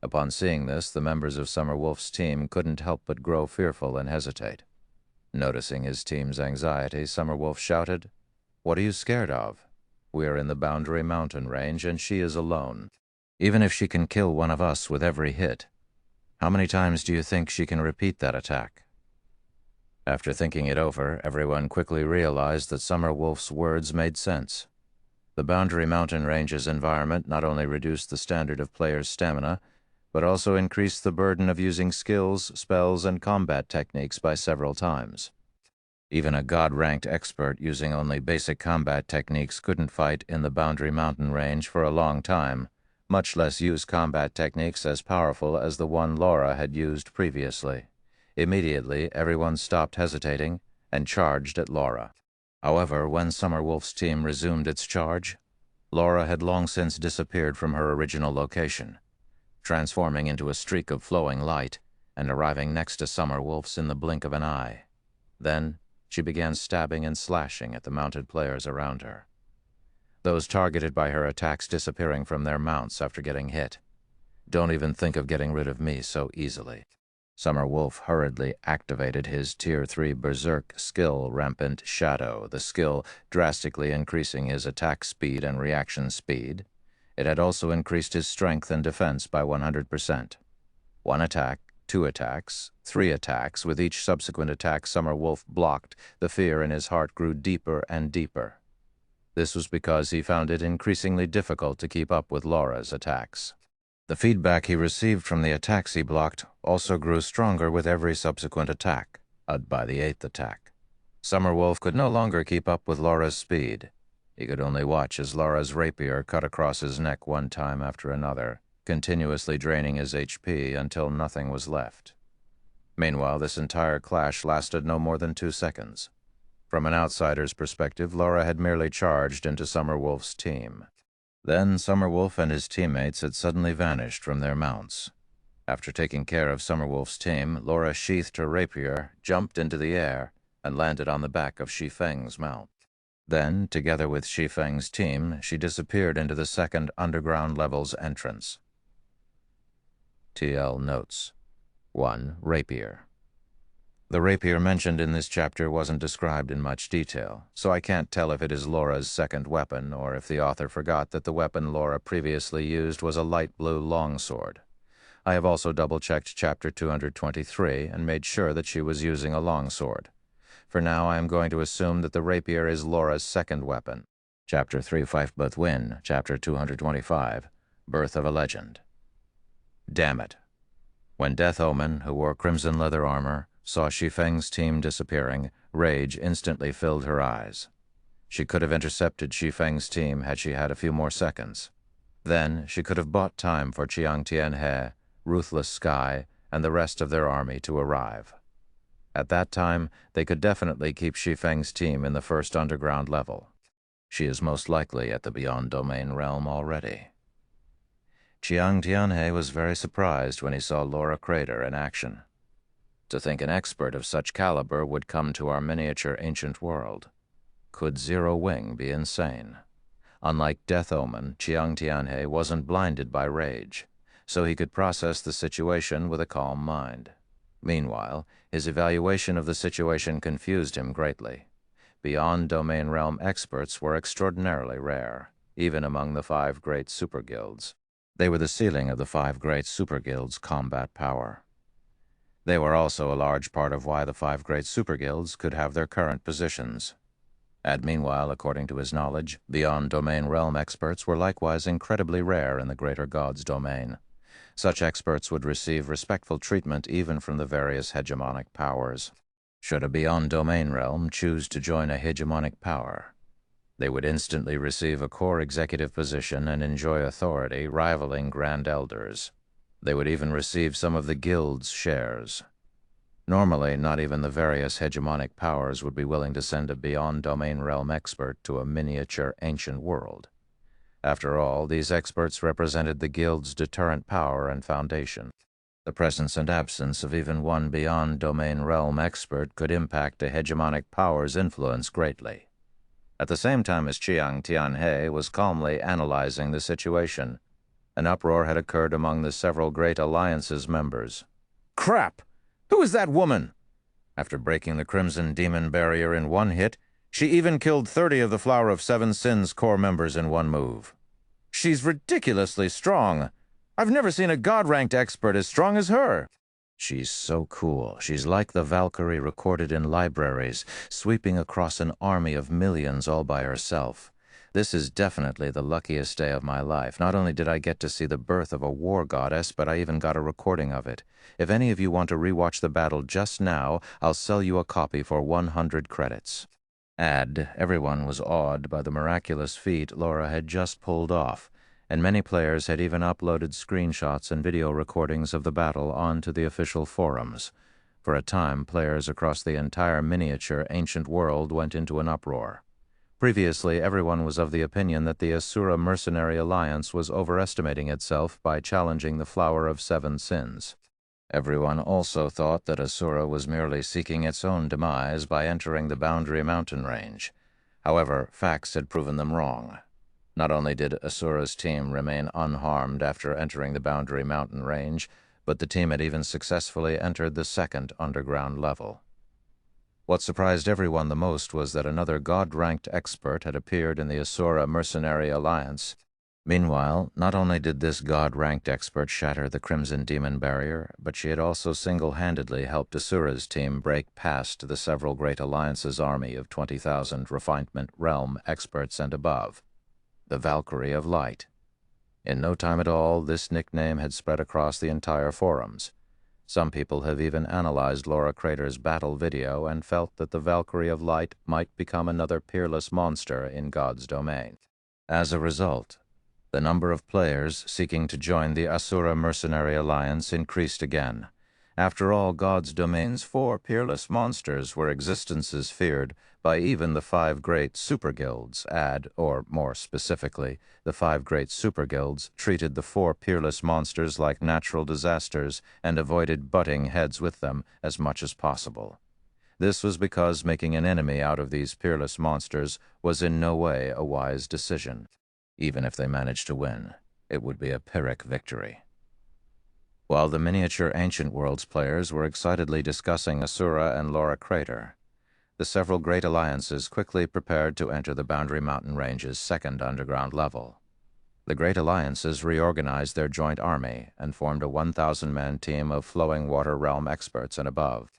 Upon seeing this, the members of Summer Wolf's team couldn't help but grow fearful and hesitate. Noticing his team's anxiety, Summer Wolf shouted, "What are you scared of? We are in the Boundary Mountain range, and she is alone. Even if she can kill one of us with every hit, how many times do you think she can repeat that attack?" After thinking it over, everyone quickly realized that Summer Wolf's words made sense. The Boundary Mountain range's environment not only reduced the standard of players' stamina, but also increased the burden of using skills, spells, and combat techniques by several times. Even a god-ranked expert using only basic combat techniques couldn't fight in the Boundary Mountain range for a long time, much less use combat techniques as powerful as the one Laura had used previously. Immediately, everyone stopped hesitating and charged at Laura. However, when Summer Wolf's team resumed its charge, Laura had long since disappeared from her original location, transforming into a streak of flowing light and arriving next to Summer Wolf's in the blink of an eye. Then, she began stabbing and slashing at the mounted players around her, those targeted by her attacks disappearing from their mounts after getting hit. "Don't even think of getting rid of me so easily." Summer Wolf hurriedly activated his Tier 3 Berserk skill Rampant Shadow, the skill drastically increasing his attack speed and reaction speed. It had also increased his strength and defense by 100%. One attack, 2 attacks, 3 attacks. With each subsequent attack Summer Wolf blocked, the fear in his heart grew deeper and deeper. This was because he found it increasingly difficult to keep up with Laura's attacks. The feedback he received from the attacks he blocked also grew stronger with every subsequent attack, by the 8th attack. Summer Wolf could no longer keep up with Laura's speed. He could only watch as Laura's rapier cut across his neck one time after another, continuously draining his HP until nothing was left. Meanwhile, this entire clash lasted no more than 2 seconds. From an outsider's perspective, Laura had merely charged into Summer Wolf's team. Then Summer Wolf and his teammates had suddenly vanished from their mounts. After taking care of Summer Wolf's team, Laura sheathed her rapier, jumped into the air, and landed on the back of Shi Feng's mount. Then, together with Shi Feng's team, she disappeared into the second underground level's entrance. TL Notes. 1. Rapier. The rapier mentioned in this chapter wasn't described in much detail, so I can't tell if it is Laura's second weapon or if the author forgot that the weapon Laura previously used was a light blue longsword. I have also double-checked chapter 223 and made sure that she was using a longsword. For now, I am going to assume that the rapier is Laura's second weapon. Chapter 3 Five But Win, Chapter 225, Birth of a Legend. Damn it. When Death Omen, who wore crimson leather armor, saw Shi Feng's team disappearing, rage instantly filled her eyes. She could have intercepted Shi Feng's team had she had a few more seconds. Then she could have bought time for Jiang Tianhe, Ruthless Sky, and the rest of their army to arrive. At that time, they could definitely keep Shi Feng's team in the first underground level. She is most likely at the Beyond Domain realm already. Chiang Tianhe was very surprised when he saw Laura Crater in action. To think an expert of such caliber would come to our miniature ancient world. Could Zero Wing be insane? Unlike Death Omen, Chiang Tianhe wasn't blinded by rage, so he could process the situation with a calm mind. Meanwhile, his evaluation of the situation confused him greatly. Beyond Domain Realm experts were extraordinarily rare, even among the 5 great super guilds. They were the ceiling of the 5 great super guilds' combat power. They were also a large part of why the 5 great super guilds could have their current positions. And meanwhile, according to his knowledge, Beyond Domain Realm experts were likewise incredibly rare in the greater god's domain. Such experts would receive respectful treatment even from the various hegemonic powers. Should a Beyond Domain Realm choose to join a hegemonic power, they would instantly receive a core executive position and enjoy authority rivaling Grand Elders. They would even receive some of the guild's shares. Normally, not even the various hegemonic powers would be willing to send a Beyond Domain Realm expert to a miniature ancient world. After all, these experts represented the guild's deterrent power and foundation. The presence and absence of even one Beyond Domain Realm expert could impact a hegemonic power's influence greatly. At the same time as Chiang Tianhe was calmly analyzing the situation, an uproar had occurred among the several Great Alliance's members. "Crap! Who is that woman?" After breaking the Crimson Demon barrier in one hit, she even killed 30 of the Flower of Seven Sins core members in one move. "She's ridiculously strong. I've never seen a god-ranked expert as strong as her." "She's so cool. She's like the Valkyrie recorded in libraries, sweeping across an army of millions all by herself. This is definitely the luckiest day of my life. Not only did I get to see the birth of a war goddess, but I even got a recording of it. If any of you want to rewatch the battle just now, I'll sell you a copy for 100 credits. Everyone was awed by the miraculous feat Laura had just pulled off, and many players had even uploaded screenshots and video recordings of the battle onto the official forums. For a time, players across the entire miniature ancient world went into an uproar. Previously, everyone was of the opinion that the Asura Mercenary Alliance was overestimating itself by challenging the Flower of Seven Sins. Everyone also thought that Asura was merely seeking its own demise by entering the Boundary Mountain Range. However, facts had proven them wrong. Not only did Asura's team remain unharmed after entering the Boundary Mountain Range, but the team had even successfully entered the second underground level. What surprised everyone the most was that another god-ranked expert had appeared in the Asura Mercenary Alliance. Meanwhile, not only did this god-ranked expert shatter the Crimson Demon barrier, but she had also single-handedly helped Asura's team break past the several Great Alliance's army of 20,000 Refinement Realm experts and above. The Valkyrie of Light. In no time at all, this nickname had spread across the entire forums. Some people have even analyzed Laura Crater's battle video and felt that the Valkyrie of Light might become another peerless monster in God's domain. As a result, the number of players seeking to join the Asura Mercenary Alliance increased again. After all, God's domain's 4 peerless monsters were existences feared by even the 5 great super guilds, or more specifically, the 5 great super guilds treated the 4 peerless monsters like natural disasters and avoided butting heads with them as much as possible. This was because making an enemy out of these peerless monsters was in no way a wise decision. Even if they managed to win, it would be a Pyrrhic victory. While the miniature Ancient Worlds players were excitedly discussing Asura and Laura Crater, the several Great Alliances quickly prepared to enter the Boundary Mountain Range's second underground level. The Great Alliances reorganized their joint army and formed a 1,000-man team of Flowing Water Realm experts and above.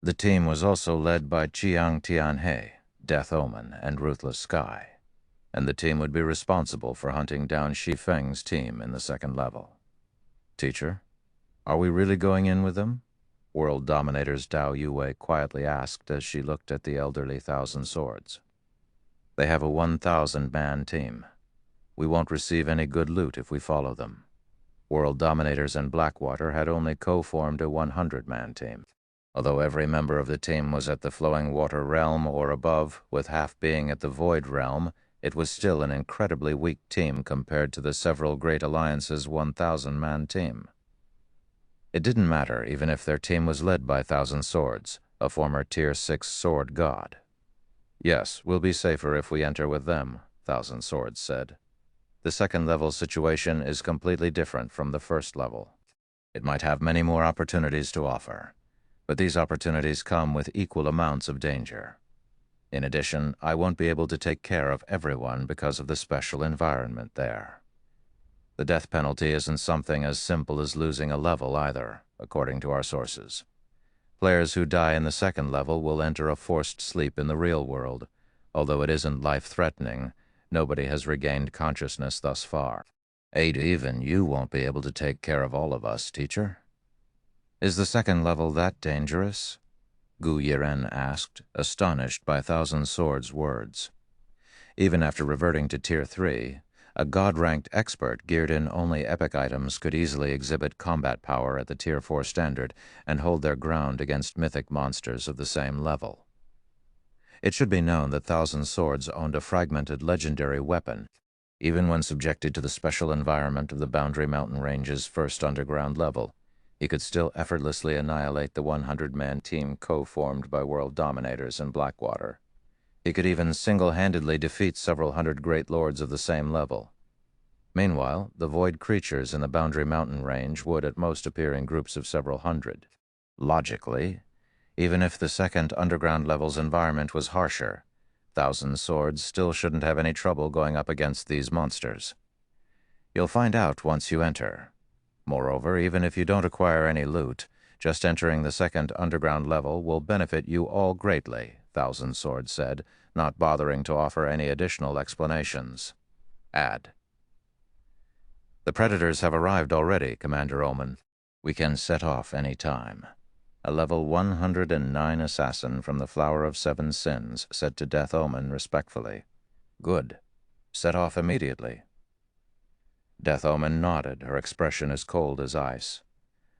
The team was also led by Chiang Tianhe, Death Omen, and Ruthless Sky, and the team would be responsible for hunting down Shi Feng's team in the second level. "Teacher, are we really going in with them?" World Dominator's Dao Yuwei quietly asked as she looked at the elderly Thousand Swords. "They have a 1,000-man team. We won't receive any good loot if we follow them. World Dominators and Blackwater had only co-formed a 100-man team. Although every member of the team was at the flowing water realm or above, with half being at the void realm, it was still an incredibly weak team compared to the several Great Alliance's 1,000-man team. It didn't matter even if their team was led by Thousand Swords, a former Tier 6 sword god. "Yes, we'll be safer if we enter with them," Thousand Swords said. "The second level situation is completely different from the first level. It might have many more opportunities to offer, but these opportunities come with equal amounts of danger. In addition, I won't be able to take care of everyone because of the special environment there. The death penalty isn't something as simple as losing a level either, according to our sources. Players who die in the second level will enter a forced sleep in the real world. Although it isn't life-threatening, nobody has regained consciousness thus far. Even you won't be able to take care of all of us, teacher." "Is the second level that dangerous?" Gu Yiren asked, astonished by Thousand Swords' words. Even after reverting to Tier 3, a god-ranked expert geared in only epic items could easily exhibit combat power at the Tier 4 standard and hold their ground against mythic monsters of the same level. It should be known that Thousand Swords owned a fragmented legendary weapon. Even when subjected to the special environment of the Boundary Mountain Range's first underground level, he could still effortlessly annihilate the 100-man team co-formed by world dominators in Blackwater. He could even single-handedly defeat several hundred great lords of the same level. Meanwhile, the void creatures in the Boundary Mountain Range would at most appear in groups of several hundred. Logically, even if the second underground level's environment was harsher, Thousand Swords still shouldn't have any trouble going up against these monsters. You'll find out once you enter. Moreover, even if you don't acquire any loot, just entering the second underground level will benefit you all greatly, Thousand Swords said, not bothering to offer any additional explanations. Add. "The Predators have arrived already, Commander Omen. We can set off any time." A level 109 assassin from the Flower of Seven Sins said to Death Omen respectfully. "Good. Set off immediately." Death Omen nodded, her expression as cold as ice.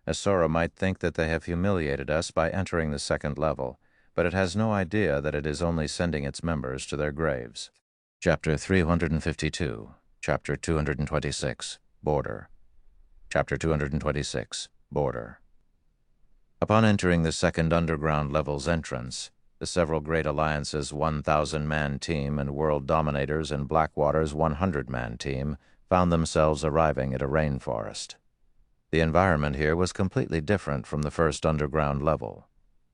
Asura might think that they have humiliated us by entering the second level, but it has no idea that it is only sending its members to their graves. Chapter 352, Chapter 226, Border. Chapter 226, Border. Upon entering the second underground level's entrance, the several Great Alliance's 1,000-man team and World Dominators and Blackwater's 100-man team found themselves arriving at a rainforest. The environment here was completely different from the first underground level.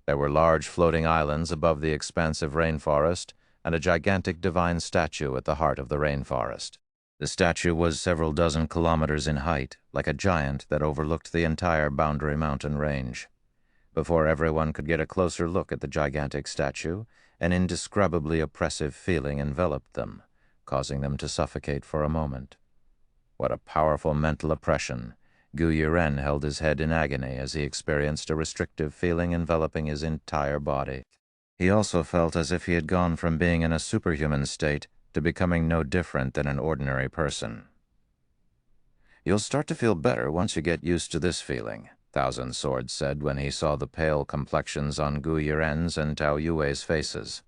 There were large floating islands above the expansive rainforest and a gigantic divine statue at the heart of the rainforest. The statue was several dozen kilometers in height, like a giant that overlooked the entire Boundary Mountain Range. Before everyone could get a closer look at the gigantic statue, an indescribably oppressive feeling enveloped them, causing them to suffocate for a moment. What a powerful mental oppression! Gu Yiren held his head in agony as he experienced a restrictive feeling enveloping his entire body. He also felt as if he had gone from being in a superhuman state to becoming no different than an ordinary person. "You'll start to feel better once you get used to this feeling," Thousand Swords said when he saw the pale complexions on Gu Yiren's and Tao Yue's faces.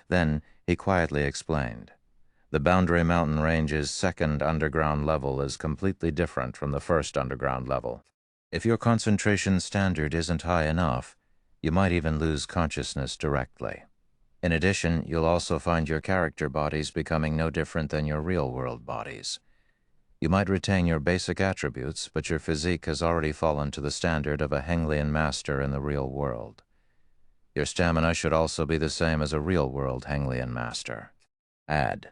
Then he quietly explained. "The Boundary Mountain Range's second underground level is completely different from the first underground level. If your concentration standard isn't high enough, you might even lose consciousness directly. In addition, you'll also find your character bodies becoming no different than your real-world bodies. You might retain your basic attributes, but your physique has already fallen to the standard of a Henglian master in the real world. Your stamina should also be the same as a real-world Henglian master. Add.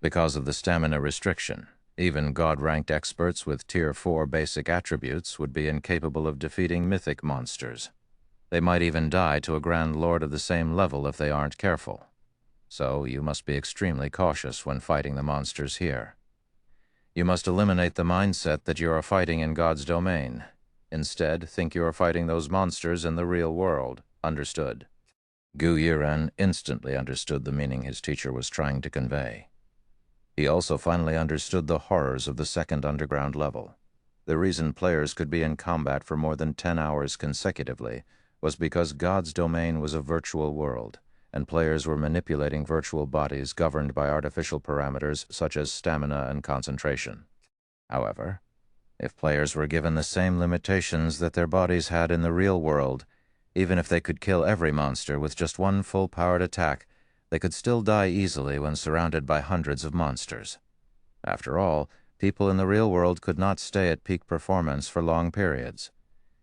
Because of the stamina restriction, even god-ranked experts with Tier 4 basic attributes would be incapable of defeating mythic monsters. They might even die to a Grand Lord of the same level if they aren't careful. So you must be extremely cautious when fighting the monsters here. You must eliminate the mindset that you are fighting in God's domain. Instead, think you are fighting those monsters in the real world. Understood?" Gu Yiren instantly understood the meaning his teacher was trying to convey. He also finally understood the horrors of the second underground level. The reason players could be in combat for more than 10 hours consecutively was because God's domain was a virtual world, and players were manipulating virtual bodies governed by artificial parameters such as stamina and concentration. However, if players were given the same limitations that their bodies had in the real world, even if they could kill every monster with just one full-powered attack, they could still die easily when surrounded by hundreds of monsters. After all, people in the real world could not stay at peak performance for long periods.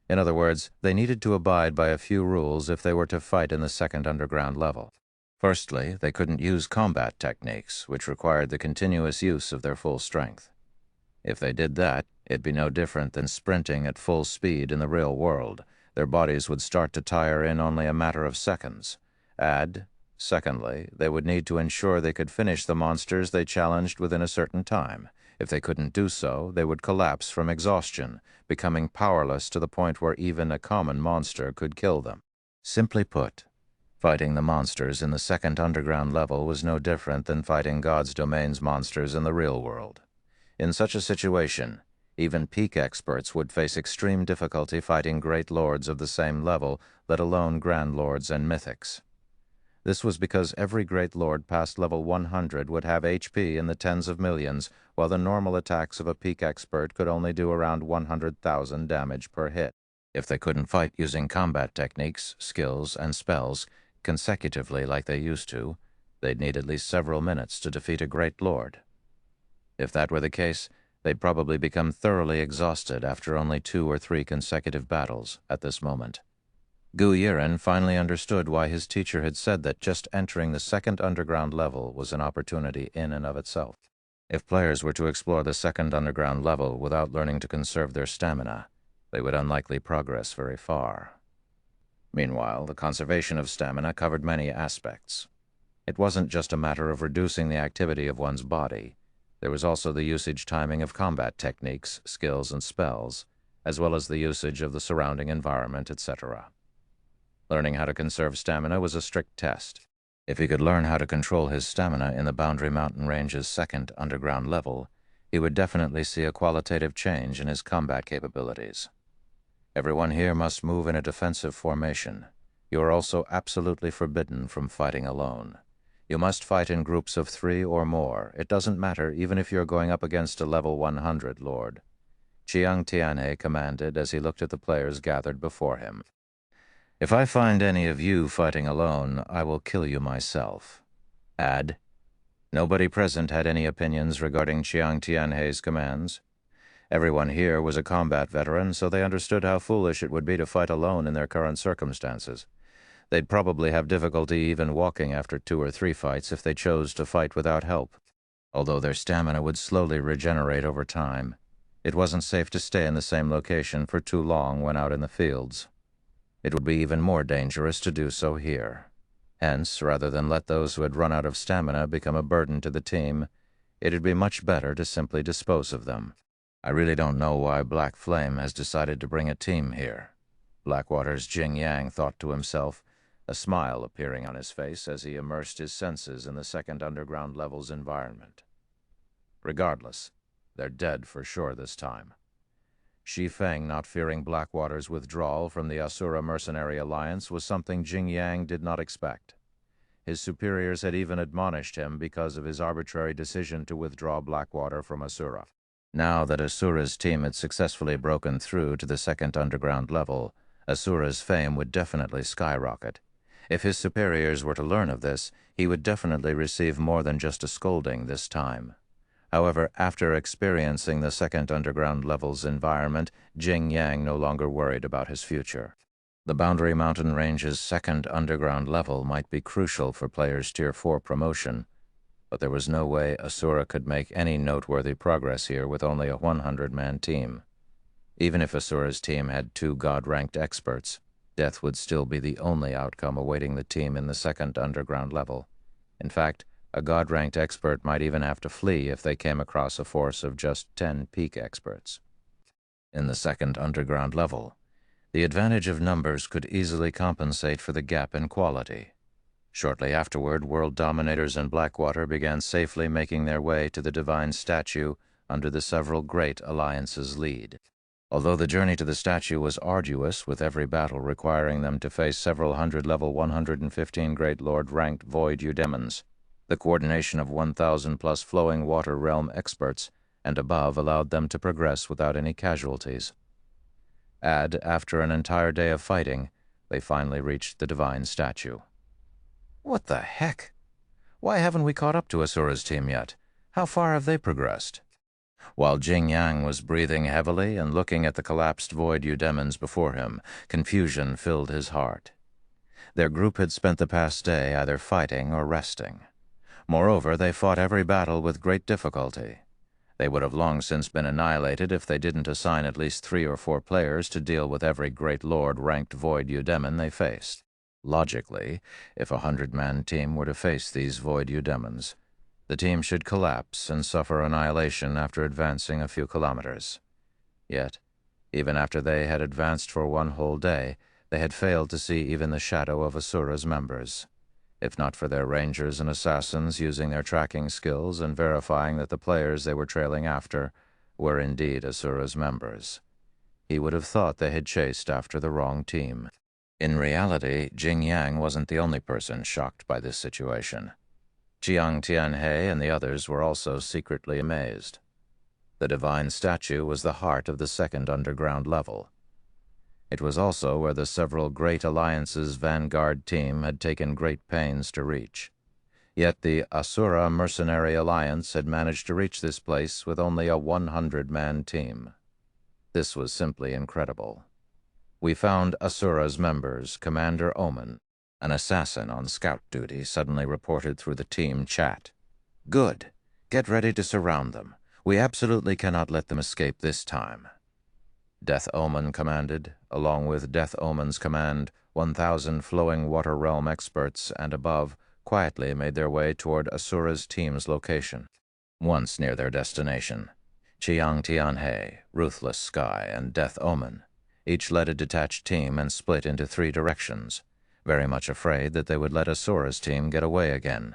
In other words, they needed to abide by a few rules if they were to fight in the second underground level. Firstly, they couldn't use combat techniques, which required the continuous use of their full strength. If they did that, it'd be no different than sprinting at full speed in the real world. Their bodies would start to tire in only a matter of seconds. Secondly, they would need to ensure they could finish the monsters they challenged within a certain time. If they couldn't do so, they would collapse from exhaustion, becoming powerless to the point where even a common monster could kill them. Simply put, fighting the monsters in the second underground level was no different than fighting God's domain's monsters in the real world. In such a situation, even peak experts would face extreme difficulty fighting great lords of the same level, let alone grand lords and mythics. This was because every great lord past level 100 would have HP in the tens of millions, while the normal attacks of a peak expert could only do around 100,000 damage per hit. If they couldn't fight using combat techniques, skills, and spells consecutively like they used to, they'd need at least several minutes to defeat a great lord. If that were the case, they'd probably become thoroughly exhausted after only 2 or 3 consecutive battles at this moment. Gu Yiren finally understood why his teacher had said that just entering the second underground level was an opportunity in and of itself. If players were to explore the second underground level without learning to conserve their stamina, they would unlikely progress very far. Meanwhile, the conservation of stamina covered many aspects. It wasn't just a matter of reducing the activity of one's body. There was also the usage timing of combat techniques, skills, and spells, as well as the usage of the surrounding environment, etc. Learning how to conserve stamina was a strict test. If he could learn how to control his stamina in the Boundary Mountain Range's second underground level, he would definitely see a qualitative change in his combat capabilities. Everyone here must move in a defensive formation. You are also absolutely forbidden from fighting alone. You must fight in groups of 3 or more. It doesn't matter even if you're going up against a level 100 lord. Chiang Tianhe commanded as he looked at the players gathered before him. If I find any of you fighting alone, I will kill you myself. Add. Nobody present had any opinions regarding Chiang Tianhe's commands. Everyone here was a combat veteran, so they understood how foolish it would be to fight alone in their current circumstances. They'd probably have difficulty even walking after 2 or 3 fights if they chose to fight without help. Although their stamina would slowly regenerate over time, it wasn't safe to stay in the same location for too long when out in the fields. It would be even more dangerous to do so here. Hence, rather than let those who had run out of stamina become a burden to the team, it'd be much better to simply dispose of them. I really don't know why Black Flame has decided to bring a team here, Blackwater's Jing Yang thought to himself, a smile appearing on his face as he immersed his senses in the second underground level's environment. Regardless, they're dead for sure this time. Shi Feng not fearing Blackwater's withdrawal from the Asura Mercenary Alliance was something Jing Yang did not expect. His superiors had even admonished him because of his arbitrary decision to withdraw Blackwater from Asura. Now that Asura's team had successfully broken through to the second underground level, Asura's fame would definitely skyrocket. If his superiors were to learn of this, he would definitely receive more than just a scolding this time. However, after experiencing the second underground level's environment, Jing Yang no longer worried about his future. The Boundary Mountain Range's second underground level might be crucial for players' Tier 4 promotion, but there was no way Asura could make any noteworthy progress here with only a 100-man team. Even if Asura's team had 2 God-ranked experts, death would still be the only outcome awaiting the team in the second underground level. In fact, a God-ranked expert might even have to flee if they came across a force of just 10 peak experts. In the second underground level, the advantage of numbers could easily compensate for the gap in quality. Shortly afterward, world dominators in Blackwater began safely making their way to the divine statue under the several great alliances' lead. Although the journey to the statue was arduous, with every battle requiring them to face several hundred level 115 Great Lord-ranked Void Eudemons, the coordination of 1,000-plus flowing water realm experts and above allowed them to progress without any casualties. After an entire day of fighting, they finally reached the divine statue. What the heck? Why haven't we caught up to Asura's team yet? How far have they progressed? While Jing Yang was breathing heavily and looking at the collapsed Void Eudemons before him, confusion filled his heart. Their group had spent the past day either fighting or resting. Moreover, they fought every battle with great difficulty. They would have long since been annihilated if they didn't assign at least 3 or 4 players to deal with every Great Lord-ranked Void Eudemon they faced. Logically, if a 100-man team were to face these Void Eudemons, the team should collapse and suffer annihilation after advancing a few kilometers. Yet, even after they had advanced for one whole day, they had failed to see even the shadow of Asura's members. If not for their rangers and assassins using their tracking skills and verifying that the players they were trailing after were indeed Asura's members, he would have thought they had chased after the wrong team. In reality, Jing Yang wasn't the only person shocked by this situation. Chiang Tianhe and the others were also secretly amazed. The divine statue was the heart of the second underground level. It was also where the several Great Alliance's vanguard team had taken great pains to reach. Yet the Asura Mercenary Alliance had managed to reach this place with only a 100-man team. This was simply incredible. We found Asura's members. Commander Omen, an assassin on scout duty, suddenly reported through the team chat. "Good. Get ready to surround them. We absolutely cannot let them escape this time." Death Omen commanded, along with Death Omen's command, 1,000 flowing water realm experts and above quietly made their way toward Asura's team's location. Once near their destination, Chiang Tianhe, Ruthless Sky, and Death Omen each led a detached team and split into 3 directions, very much afraid that they would let Asura's team get away again.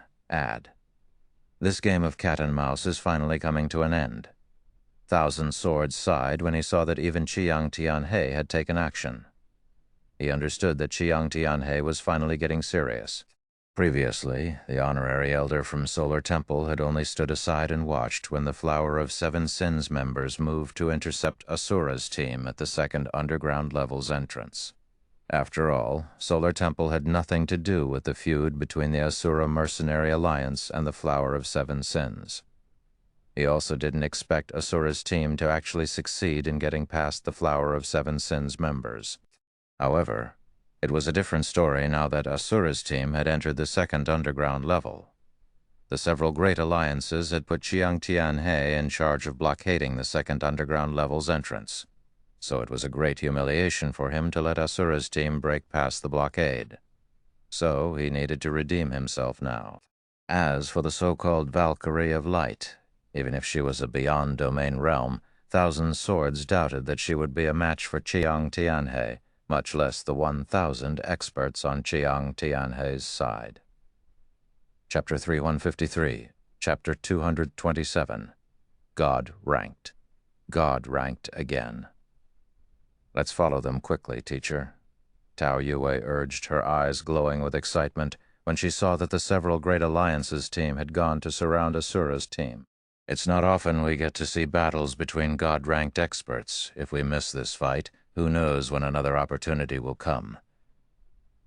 This game of cat and mouse is finally coming to an end. Thousand Swords sighed when he saw that even Chiang Tianhe had taken action. He understood that Chiang Tianhe was finally getting serious. Previously, the honorary elder from Solar Temple had only stood aside and watched when the Flower of 7 Sins members moved to intercept Asura's team at the second underground level's entrance. After all, Solar Temple had nothing to do with the feud between the Asura Mercenary Alliance and the Flower of 7 Sins. He also didn't expect Asura's team to actually succeed in getting past the Flower of 7 Sins members. However, it was a different story now that Asura's team had entered the second underground level. The several great alliances had put Chiang Tianhe in charge of blockading the second underground level's entrance, so it was a great humiliation for him to let Asura's team break past the blockade. So he needed to redeem himself now. As for the so-called Valkyrie of Light, even if she was a beyond domain realm, Thousand Swords doubted that she would be a match for Chiang Tianhe, much less the 1,000 experts on Chiang Tianhe's side. Chapter 3153, Chapter 227, God Ranked. God Ranked again. "Let's follow them quickly, teacher," Tao Yue urged, her eyes glowing with excitement when she saw that the several Great Alliances team had gone to surround Asura's team. "It's not often we get to see battles between God-ranked experts. If we miss this fight, who knows when another opportunity will come."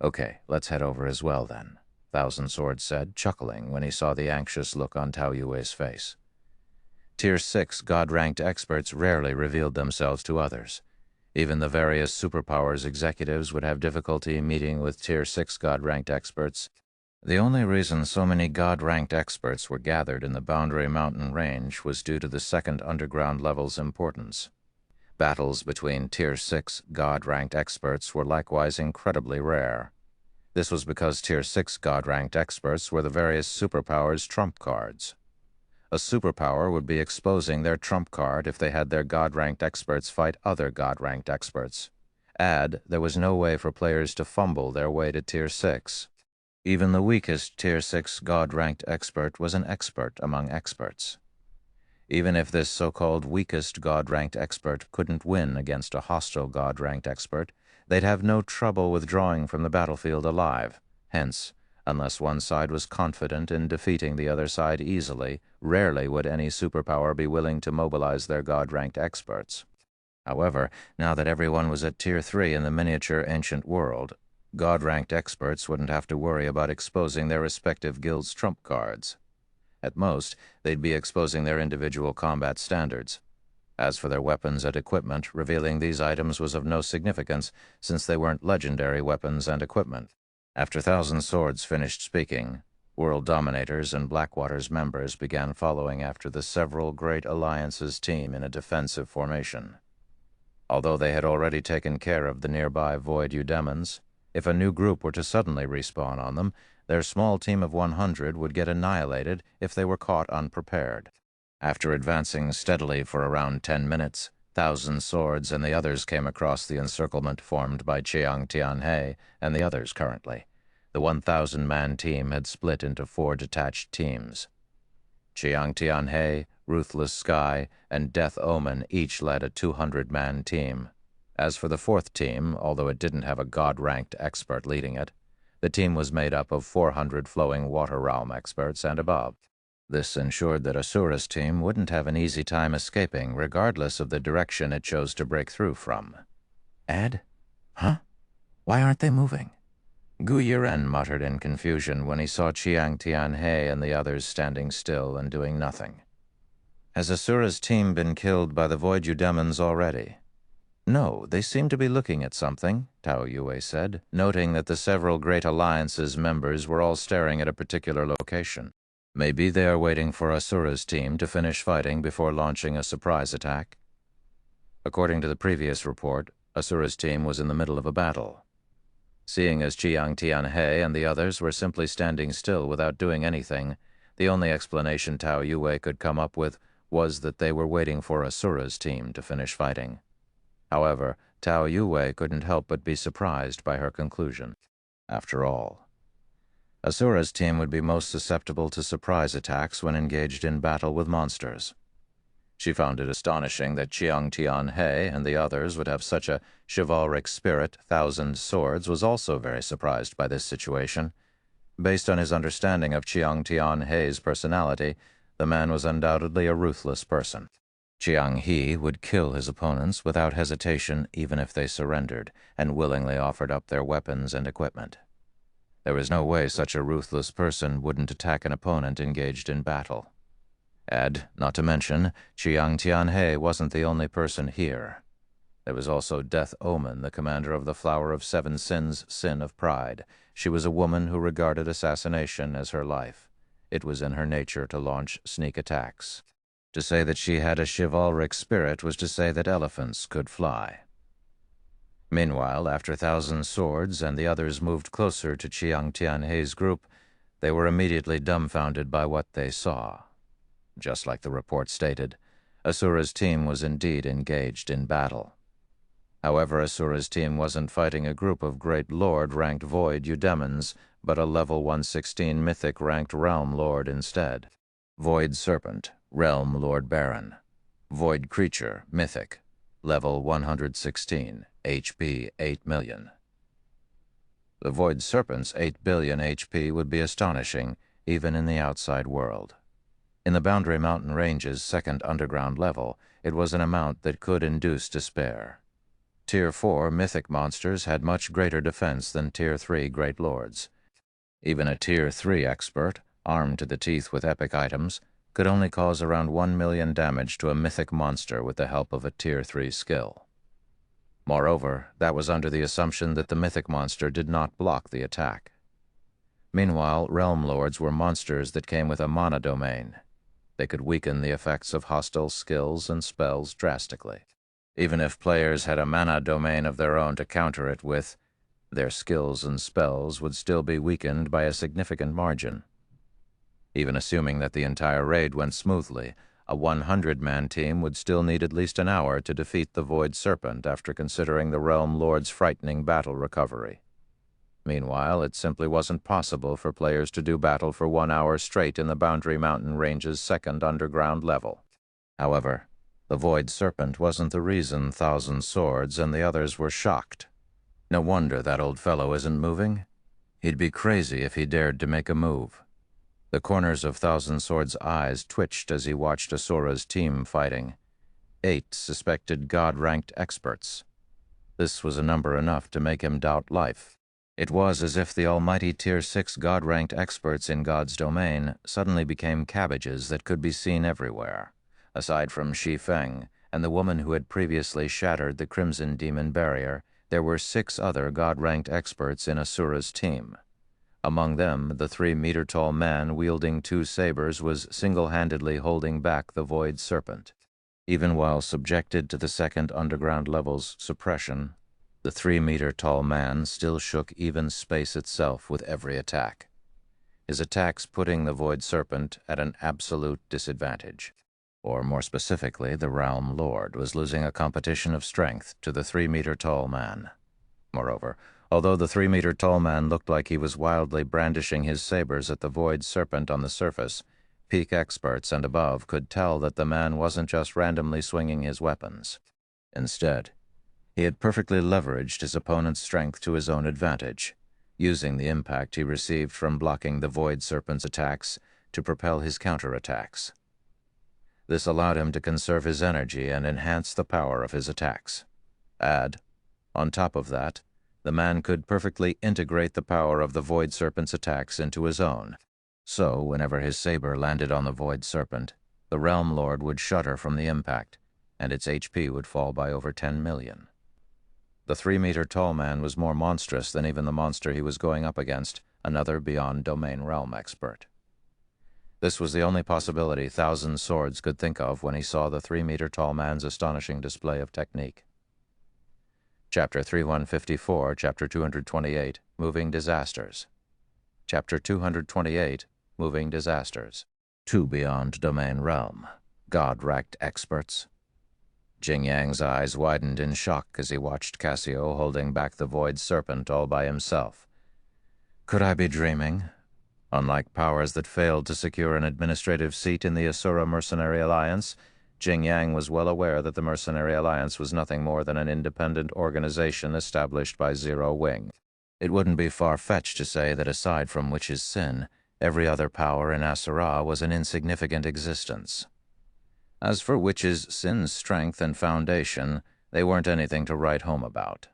"Okay, let's head over as well then," Thousand Swords said, chuckling when he saw the anxious look on Tao Yue's face. Tier 6 God-ranked experts rarely revealed themselves to others. Even the various superpowers executives would have difficulty meeting with Tier 6 God-ranked experts. The only reason so many God-ranked experts were gathered in the Boundary Mountain Range was due to the second underground level's importance. Battles between Tier 6 God-ranked experts were likewise incredibly rare. This was because Tier 6 God-ranked experts were the various superpowers' trump cards. A superpower would be exposing their trump card if they had their God-ranked experts fight other God-ranked experts. There was no way for players to fumble their way to Tier 6. Even the weakest Tier 6 God-ranked expert was an expert among experts. Even if this so-called weakest God-ranked expert couldn't win against a hostile God-ranked expert, they'd have no trouble withdrawing from the battlefield alive. Hence, unless one side was confident in defeating the other side easily, rarely would any superpower be willing to mobilize their God-ranked experts. However, now that everyone was at Tier 3 in the miniature ancient world, God-ranked experts wouldn't have to worry about exposing their respective guilds' trump cards. At most, they'd be exposing their individual combat standards. As for their weapons and equipment, revealing these items was of no significance, since they weren't legendary weapons and equipment. After Thousand Swords finished speaking, World Dominators and Blackwater's members began following after the several Great Alliances team in a defensive formation. Although they had already taken care of the nearby Void Eudemons, if a new group were to suddenly respawn on them, their small team of 100 would get annihilated if they were caught unprepared. After advancing steadily for around 10 minutes, Thousand Swords and the others came across the encirclement formed by Chiang Tianhe and the others currently. The 1,000-man team had split into 4 detached teams. Chiang Tianhe, Ruthless Sky, and Death Omen each led a 200-man team. As for the 4th team, although it didn't have a God-ranked expert leading it, the team was made up of 400 flowing water realm experts and above. This ensured that Asura's team wouldn't have an easy time escaping, regardless of the direction it chose to break through from. Ed? Huh? Why aren't they moving? Gu Yiren muttered in confusion when he saw Chiang Tianhe and the others standing still and doing nothing. Has Asura's team been killed by the Void Eudemons already? No, they seem to be looking at something, Tao Yue said, noting that the several Great Alliances members were all staring at a particular location. Maybe they are waiting for Asura's team to finish fighting before launching a surprise attack. According to the previous report, Asura's team was in the middle of a battle. Seeing as Chiang Tianhe and the others were simply standing still without doing anything, the only explanation Tao Yue could come up with was that they were waiting for Asura's team to finish fighting. However, Tao Yue couldn't help but be surprised by her conclusion. After all, Asura's team would be most susceptible to surprise attacks when engaged in battle with monsters. She found it astonishing that Chiang Tianhe and the others would have such a chivalric spirit. Thousand Swords was also very surprised by this situation. Based on his understanding of Chiang Tianhe's personality, the man was undoubtedly a ruthless person. Chiang He would kill his opponents without hesitation even if they surrendered and willingly offered up their weapons and equipment. There was no way such a ruthless person wouldn't attack an opponent engaged in battle. Not to mention, Chiang Tianhe wasn't the only person here. There was also Death Omen, the commander of the Flower of Seven Sins, Sin of Pride. She was a woman who regarded assassination as her life. It was in her nature to launch sneak attacks. To say that she had a chivalric spirit was to say that elephants could fly. Meanwhile, after Thousand Swords and the others moved closer to Chiang Tianhe's group, they were immediately dumbfounded by what they saw. Just like the report stated, Asura's team was indeed engaged in battle. However, Asura's team wasn't fighting a group of Great Lord-ranked Void Eudemons, but a level 116 Mythic-ranked Realm Lord instead. Void Serpent, Realm Lord Baron. Void Creature, Mythic, level 116, HP 8 million. The Void Serpent's 8 billion HP would be astonishing, even in the outside world. In the Boundary Mountain Range's second underground level, it was an amount that could induce despair. Tier 4 mythic monsters had much greater defense than Tier 3 Great Lords. Even a Tier 3 expert, armed to the teeth with epic items, could only cause around 1 million damage to a mythic monster with the help of a Tier 3 skill. Moreover, that was under the assumption that the mythic monster did not block the attack. Meanwhile, Realm Lords were monsters that came with a mana domain. They could weaken the effects of hostile skills and spells drastically. Even if players had a mana domain of their own to counter it with, their skills and spells would still be weakened by a significant margin. Even assuming that the entire raid went smoothly, a 100-man team would still need at least an hour to defeat the Void Serpent after considering the Realm Lord's frightening battle recovery. Meanwhile, it simply wasn't possible for players to do battle for 1 hour straight in the Boundary Mountain Range's second underground level. However, the Void Serpent wasn't the reason Thousand Swords and the others were shocked. No wonder that old fellow isn't moving. He'd be crazy if he dared to make a move. The corners of Thousand Swords' eyes twitched as he watched Asura's team fighting. 8 suspected God-ranked experts. This was a number enough to make him doubt life. It was as if the almighty Tier 6 God-ranked experts in God's domain suddenly became cabbages that could be seen everywhere. Aside from Shi Feng and the woman who had previously shattered the Crimson Demon barrier, there were 6 other God-ranked experts in Asura's team. Among them, the 3-meter-tall man wielding 2 sabers was single-handedly holding back the Void Serpent. Even while subjected to the second underground level's suppression, the 3-meter-tall man still shook even space itself with every attack. His attacks putting the Void Serpent at an absolute disadvantage. Or more specifically, the Realm Lord was losing a competition of strength to the 3-meter-tall man. Moreover, although the 3-meter-tall man looked like he was wildly brandishing his sabers at the Void Serpent on the surface, peak experts and above could tell that the man wasn't just randomly swinging his weapons. Instead, he had perfectly leveraged his opponent's strength to his own advantage, using the impact he received from blocking the Void Serpent's attacks to propel his counterattacks. This allowed him to conserve his energy and enhance the power of his attacks. Add, on top of that, the man could perfectly integrate the power of the Void Serpent's attacks into his own. So, whenever his saber landed on the Void Serpent, the Realm Lord would shudder from the impact, and its HP would fall by over 10 million. The 3-meter-tall man was more monstrous than even the monster he was going up against, another Beyond Domain Realm expert. This was the only possibility Thousand Swords could think of when he saw the 3-meter-tall man's astonishing display of technique. Chapter 3154, Chapter 228, Moving Disasters. Chapter 228, Moving Disasters. 2 Beyond Domain Realm. God-racked experts. Jing Yang's eyes widened in shock as he watched Cassio holding back the Void Serpent all by himself. Could I be dreaming? Unlike powers that failed to secure an administrative seat in the Asura Mercenary Alliance, Jing Yang was well aware that the Mercenary Alliance was nothing more than an independent organization established by Zero Wing. It wouldn't be far-fetched to say that aside from Witch's Sin, every other power in Asura was an insignificant existence. As for Witch's Sin's strength and foundation, they weren't anything to write home about.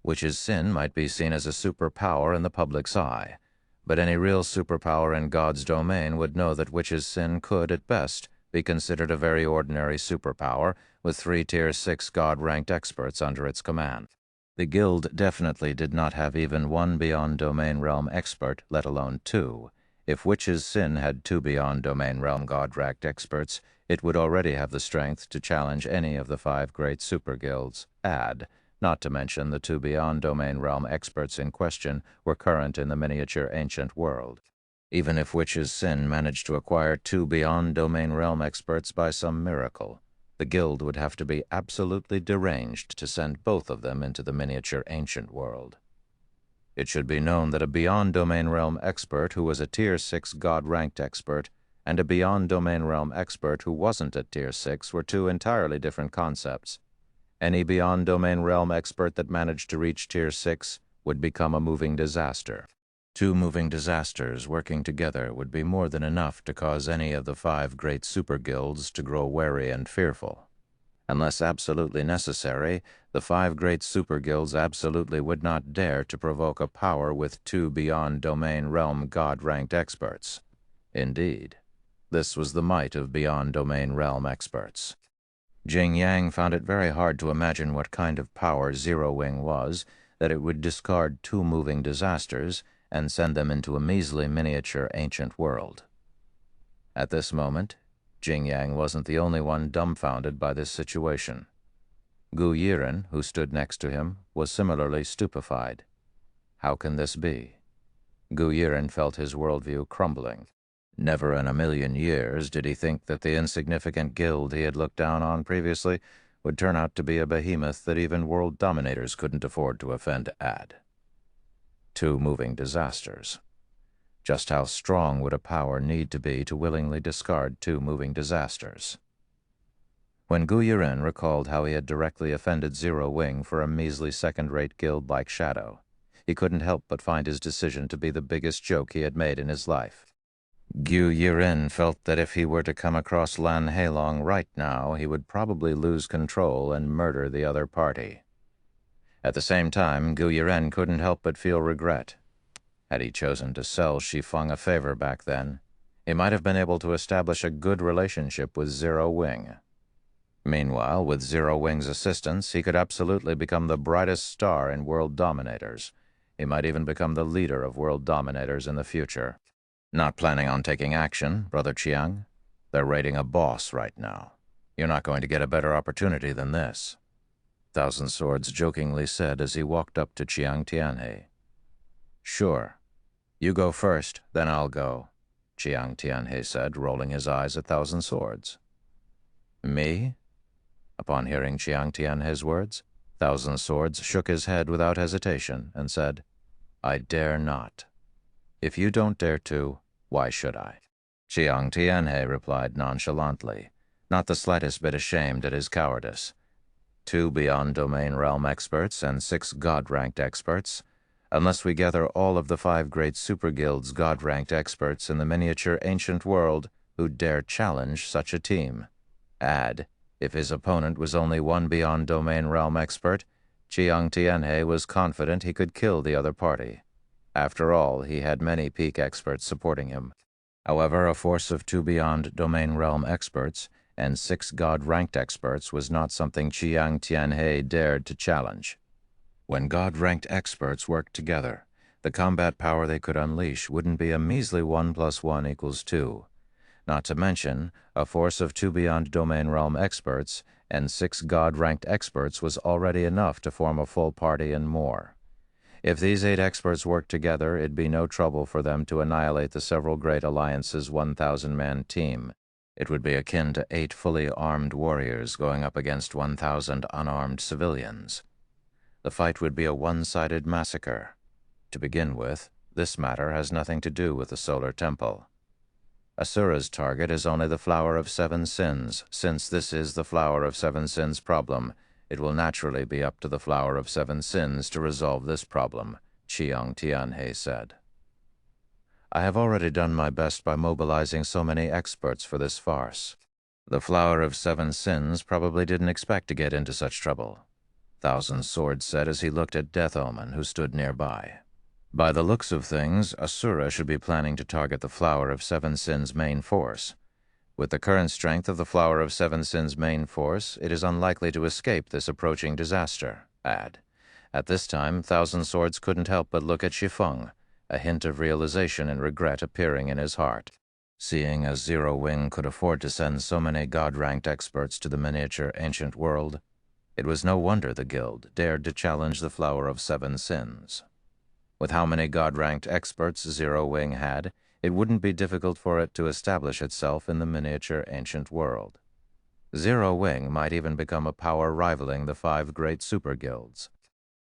Witch's Sin might be seen as a superpower in the public's eye, but any real superpower in God's domain would know that Witch's Sin could, at best, be considered a very ordinary superpower with 3 Tier 6 God-ranked experts under its command. The Guild definitely did not have even 1 Beyond Domain Realm expert, let alone 2. If Witch's Sin had 2 Beyond Domain Realm God-ranked experts, it would already have the strength to challenge any of the 5 great super guilds. Add, not to mention the 2 Beyond Domain Realm experts in question were current in the miniature ancient world. Even if Witch's Sin managed to acquire 2 Beyond Domain Realm experts by some miracle, the guild would have to be absolutely deranged to send both of them into the miniature ancient world. It should be known that a Beyond Domain Realm expert who was a Tier 6 God-ranked expert and a Beyond Domain Realm expert who wasn't at Tier 6 were 2 entirely different concepts. Any Beyond Domain Realm expert that managed to reach Tier 6 would become a moving disaster. 2 moving disasters working together would be more than enough to cause any of the 5 great super guilds to grow wary and fearful. Unless absolutely necessary, the 5 great super guilds absolutely would not dare to provoke a power with 2 Beyond Domain Realm God-ranked experts. Indeed, this was the might of Beyond Domain Realm experts. Jing Yang found it very hard to imagine what kind of power Zero Wing was, that it would discard 2 moving disasters and send them into a measly miniature ancient world. At this moment, Jing Yang wasn't the only one dumbfounded by this situation. Gu Yiren, who stood next to him, was similarly stupefied. How can this be? Gu Yiren felt his worldview crumbling. Never in a million years did he think that the insignificant guild he had looked down on previously would turn out to be a behemoth that even world dominators couldn't afford to offend at. 2 moving disasters. Just how strong would a power need to be to willingly discard 2 moving disasters? When Gu Yiren recalled how he had directly offended Zero Wing for a measly second-rate guild like Shadow, he couldn't help but find his decision to be the biggest joke he had made in his life. Gu Yiren felt that if he were to come across Lan Heilong right now, he would probably lose control and murder the other party. At the same time, Gu Yiren couldn't help but feel regret. Had he chosen to sell Shi Feng a favor back then, he might have been able to establish a good relationship with Zero Wing. Meanwhile, with Zero Wing's assistance, he could absolutely become the brightest star in World Dominators. He might even become the leader of World Dominators in the future. Not planning on taking action, Brother Chiang? They're raiding a boss right now. You're not going to get a better opportunity than this, Thousand Swords jokingly said as he walked up to Chiang Tianhe. Sure. You go first, then I'll go, Chiang Tianhe said, rolling his eyes at Thousand Swords. Me? Upon hearing Chiang Tianhe's words, Thousand Swords shook his head without hesitation and said, I dare not. If you don't dare to, why should I? Chiang Tianhe replied nonchalantly, not the slightest bit ashamed at his cowardice. 2 Beyond Domain Realm experts and 6 God-ranked experts. Unless we gather all of the 5 great super guilds God-ranked experts in the miniature ancient world who dare challenge such a team. Add, if his opponent was only 1 Beyond Domain Realm expert, Chiang Tianhe was confident he could kill the other party. After all, he had many peak experts supporting him. However, a force of 2 Beyond Domain Realm experts and 6 God-ranked experts was not something Chiang Tianhe dared to challenge. When God-ranked experts worked together, the combat power they could unleash wouldn't be a measly 1 + 1 = 2. Not to mention, a force of 2 Beyond Domain Realm experts and 6 God-ranked experts was already enough to form a full party and more. If these 8 experts worked together, it'd be no trouble for them to annihilate the several great alliances' 1,000-man team. It would be akin to 8 fully armed warriors going up against 1,000 unarmed civilians. The fight would be a one-sided massacre. To begin with, this matter has nothing to do with the Solar Temple. Asura's target is only the Flower of 7 Sins. Since this is the Flower of 7 Sins problem, it will naturally be up to the Flower of 7 Sins to resolve this problem, Chiang Tianhe said. I have already done my best by mobilizing so many experts for this farce. The Flower of 7 Sins probably didn't expect to get into such trouble, Thousand Swords said as he looked at Death Omen, who stood nearby. By the looks of things, Asura should be planning to target the Flower of 7 Sins' main force. With the current strength of the Flower of 7 Sins' main force, it is unlikely to escape this approaching disaster. At this time, Thousand Swords couldn't help but look at Shi Feng, a hint of realization and regret appearing in his heart. Seeing as Zero Wing could afford to send so many God-ranked experts to the miniature ancient world, it was no wonder the guild dared to challenge the Flower of 7 Sins. With how many God-ranked experts Zero Wing had, it wouldn't be difficult for it to establish itself in the miniature ancient world. Zero Wing might even become a power rivaling the 5 great super guilds.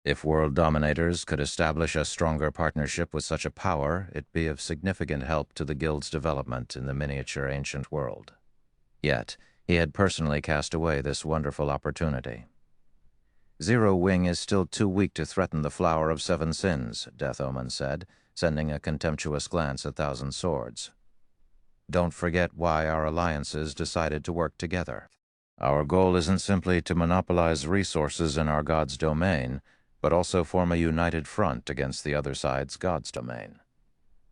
If World Dominators could establish a stronger partnership with such a power, it'd be of significant help to the guild's development in the miniature ancient world. Yet, he had personally cast away this wonderful opportunity. Zero Wing is still too weak to threaten the Flower of 7 Sins, Death Omen said, sending a contemptuous glance at Thousand Swords. Don't forget why our alliances decided to work together. Our goal isn't simply to monopolize resources in our god's domain, but also form a united front against the other side's god's domain.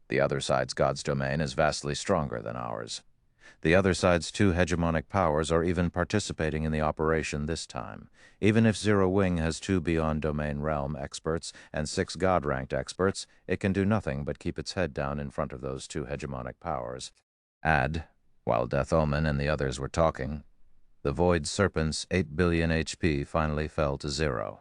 The other side's god's domain is vastly stronger than ours. The other side's 2 hegemonic powers are even participating in the operation this time. Even if Zero Wing has 2 Beyond Domain Realm experts and 6 God-ranked experts, it can do nothing but keep its head down in front of those 2 hegemonic powers. While Death Omen and the others were talking, the Void Serpent's 8 billion HP finally fell to 0.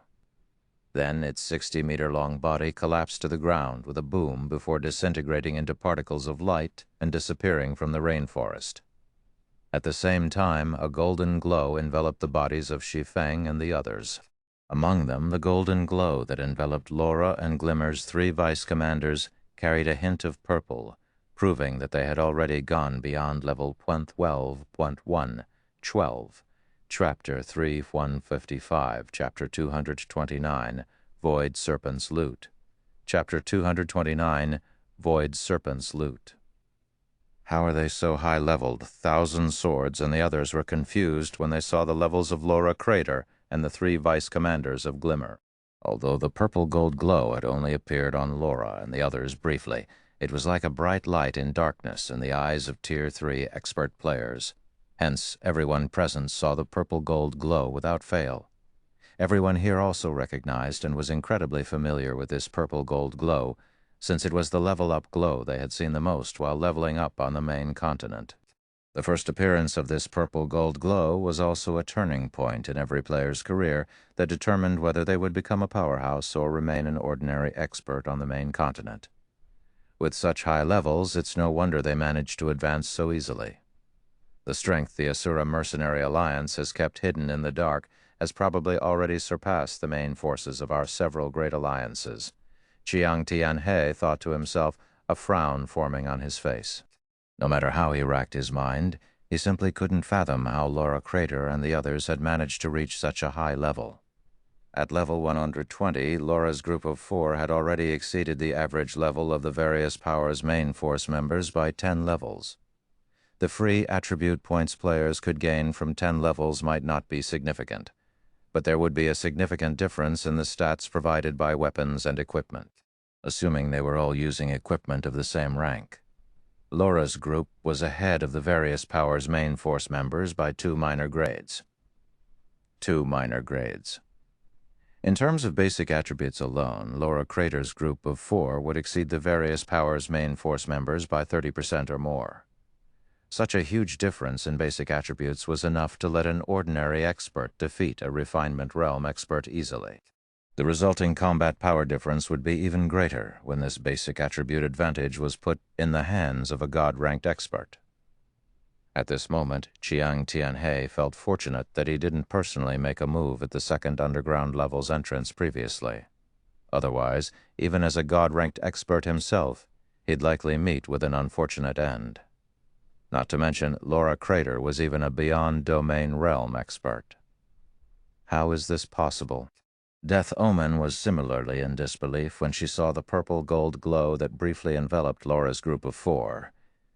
Then its 60-meter-long body collapsed to the ground with a boom before disintegrating into particles of light and disappearing from the rainforest. At the same time, a golden glow enveloped the bodies of Shi Feng and the others. Among them, the golden glow that enveloped Laura and Glimmer's 3 vice-commanders carried a hint of purple, proving that they had already gone beyond level .12.1, 12, Chapter 155, Chapter 229, Void Serpent's Loot. Chapter 229, Void Serpent's Loot. How are they so high-leveled, 1,000 swords, and the others were confused when they saw the levels of Laura Crater and the 3 vice-commanders of Glimmer. Although the purple-gold glow had only appeared on Laura and the others briefly, it was like a bright light in darkness in the eyes of Tier 3 expert players. Hence, everyone present saw the purple-gold glow without fail. Everyone here also recognized and was incredibly familiar with this purple-gold glow, since it was the level-up glow they had seen the most while leveling up on the main continent. The first appearance of this purple-gold glow was also a turning point in every player's career that determined whether they would become a powerhouse or remain an ordinary expert on the main continent. With such high levels, it's no wonder they managed to advance so easily. The strength the Asura Mercenary Alliance has kept hidden in the dark has probably already surpassed the main forces of our several great alliances. Chiang Tianhe thought to himself, a frown forming on his face. No matter how he racked his mind, he simply couldn't fathom how Laura Crater and the others had managed to reach such a high level. At level 120, Laura's group of 4 had already exceeded the average level of the various powers' main force members by 10 levels. The free attribute points players could gain from 10 levels might not be significant, but there would be a significant difference in the stats provided by weapons and equipment, assuming they were all using equipment of the same rank. Laura's group was ahead of the various powers' main force members by 2 minor grades. 2 minor grades. In terms of basic attributes alone, Laura Crater's group of 4 would exceed the various powers' main force members by 30% or more. Such a huge difference in basic attributes was enough to let an ordinary expert defeat a refinement realm expert easily. The resulting combat power difference would be even greater when this basic attribute advantage was put in the hands of a god-ranked expert. At this moment, Chiang Tianhe felt fortunate that he didn't personally make a move at the second underground level's entrance previously. Otherwise, even as a god-ranked expert himself, he'd likely meet with an unfortunate end. Not to mention, Laura Crater was even a beyond domain realm expert. How is this possible? Death Omen was similarly in disbelief when she saw the purple-gold glow that briefly enveloped Laura's group of 4.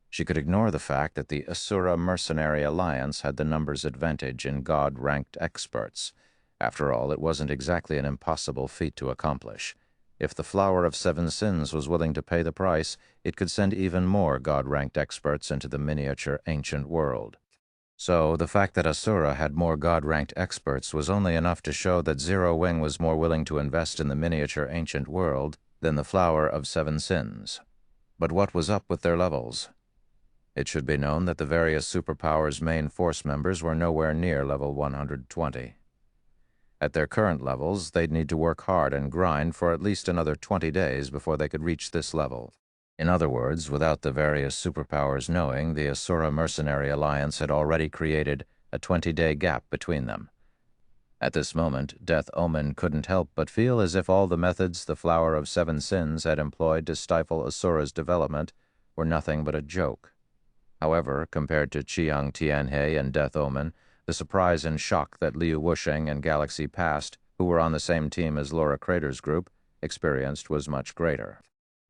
She could ignore the fact that the Asura Mercenary Alliance had the numbers advantage in god-ranked experts. After all, it wasn't exactly an impossible feat to accomplish. If the Flower of 7 Sins was willing to pay the price, it could send even more god-ranked experts into the miniature ancient world. So, the fact that Asura had more god-ranked experts was only enough to show that Zero Wing was more willing to invest in the miniature ancient world than the Flower of 7 Sins. But what was up with their levels? It should be known that the various superpowers' main force members were nowhere near level 120. At their current levels, they'd need to work hard and grind for at least another 20 days before they could reach this level. In other words, without the various superpowers knowing, the Asura Mercenary Alliance had already created a 20-day gap between them. At this moment, Death Omen couldn't help but feel as if all the methods the Flower of 7 Sins had employed to stifle Asura's development were nothing but a joke. However, compared to Chiang Tianhe and Death Omen, the surprise and shock that Liu Wusheng and Galaxy Past, who were on the same team as Laura Crater's group, experienced was much greater.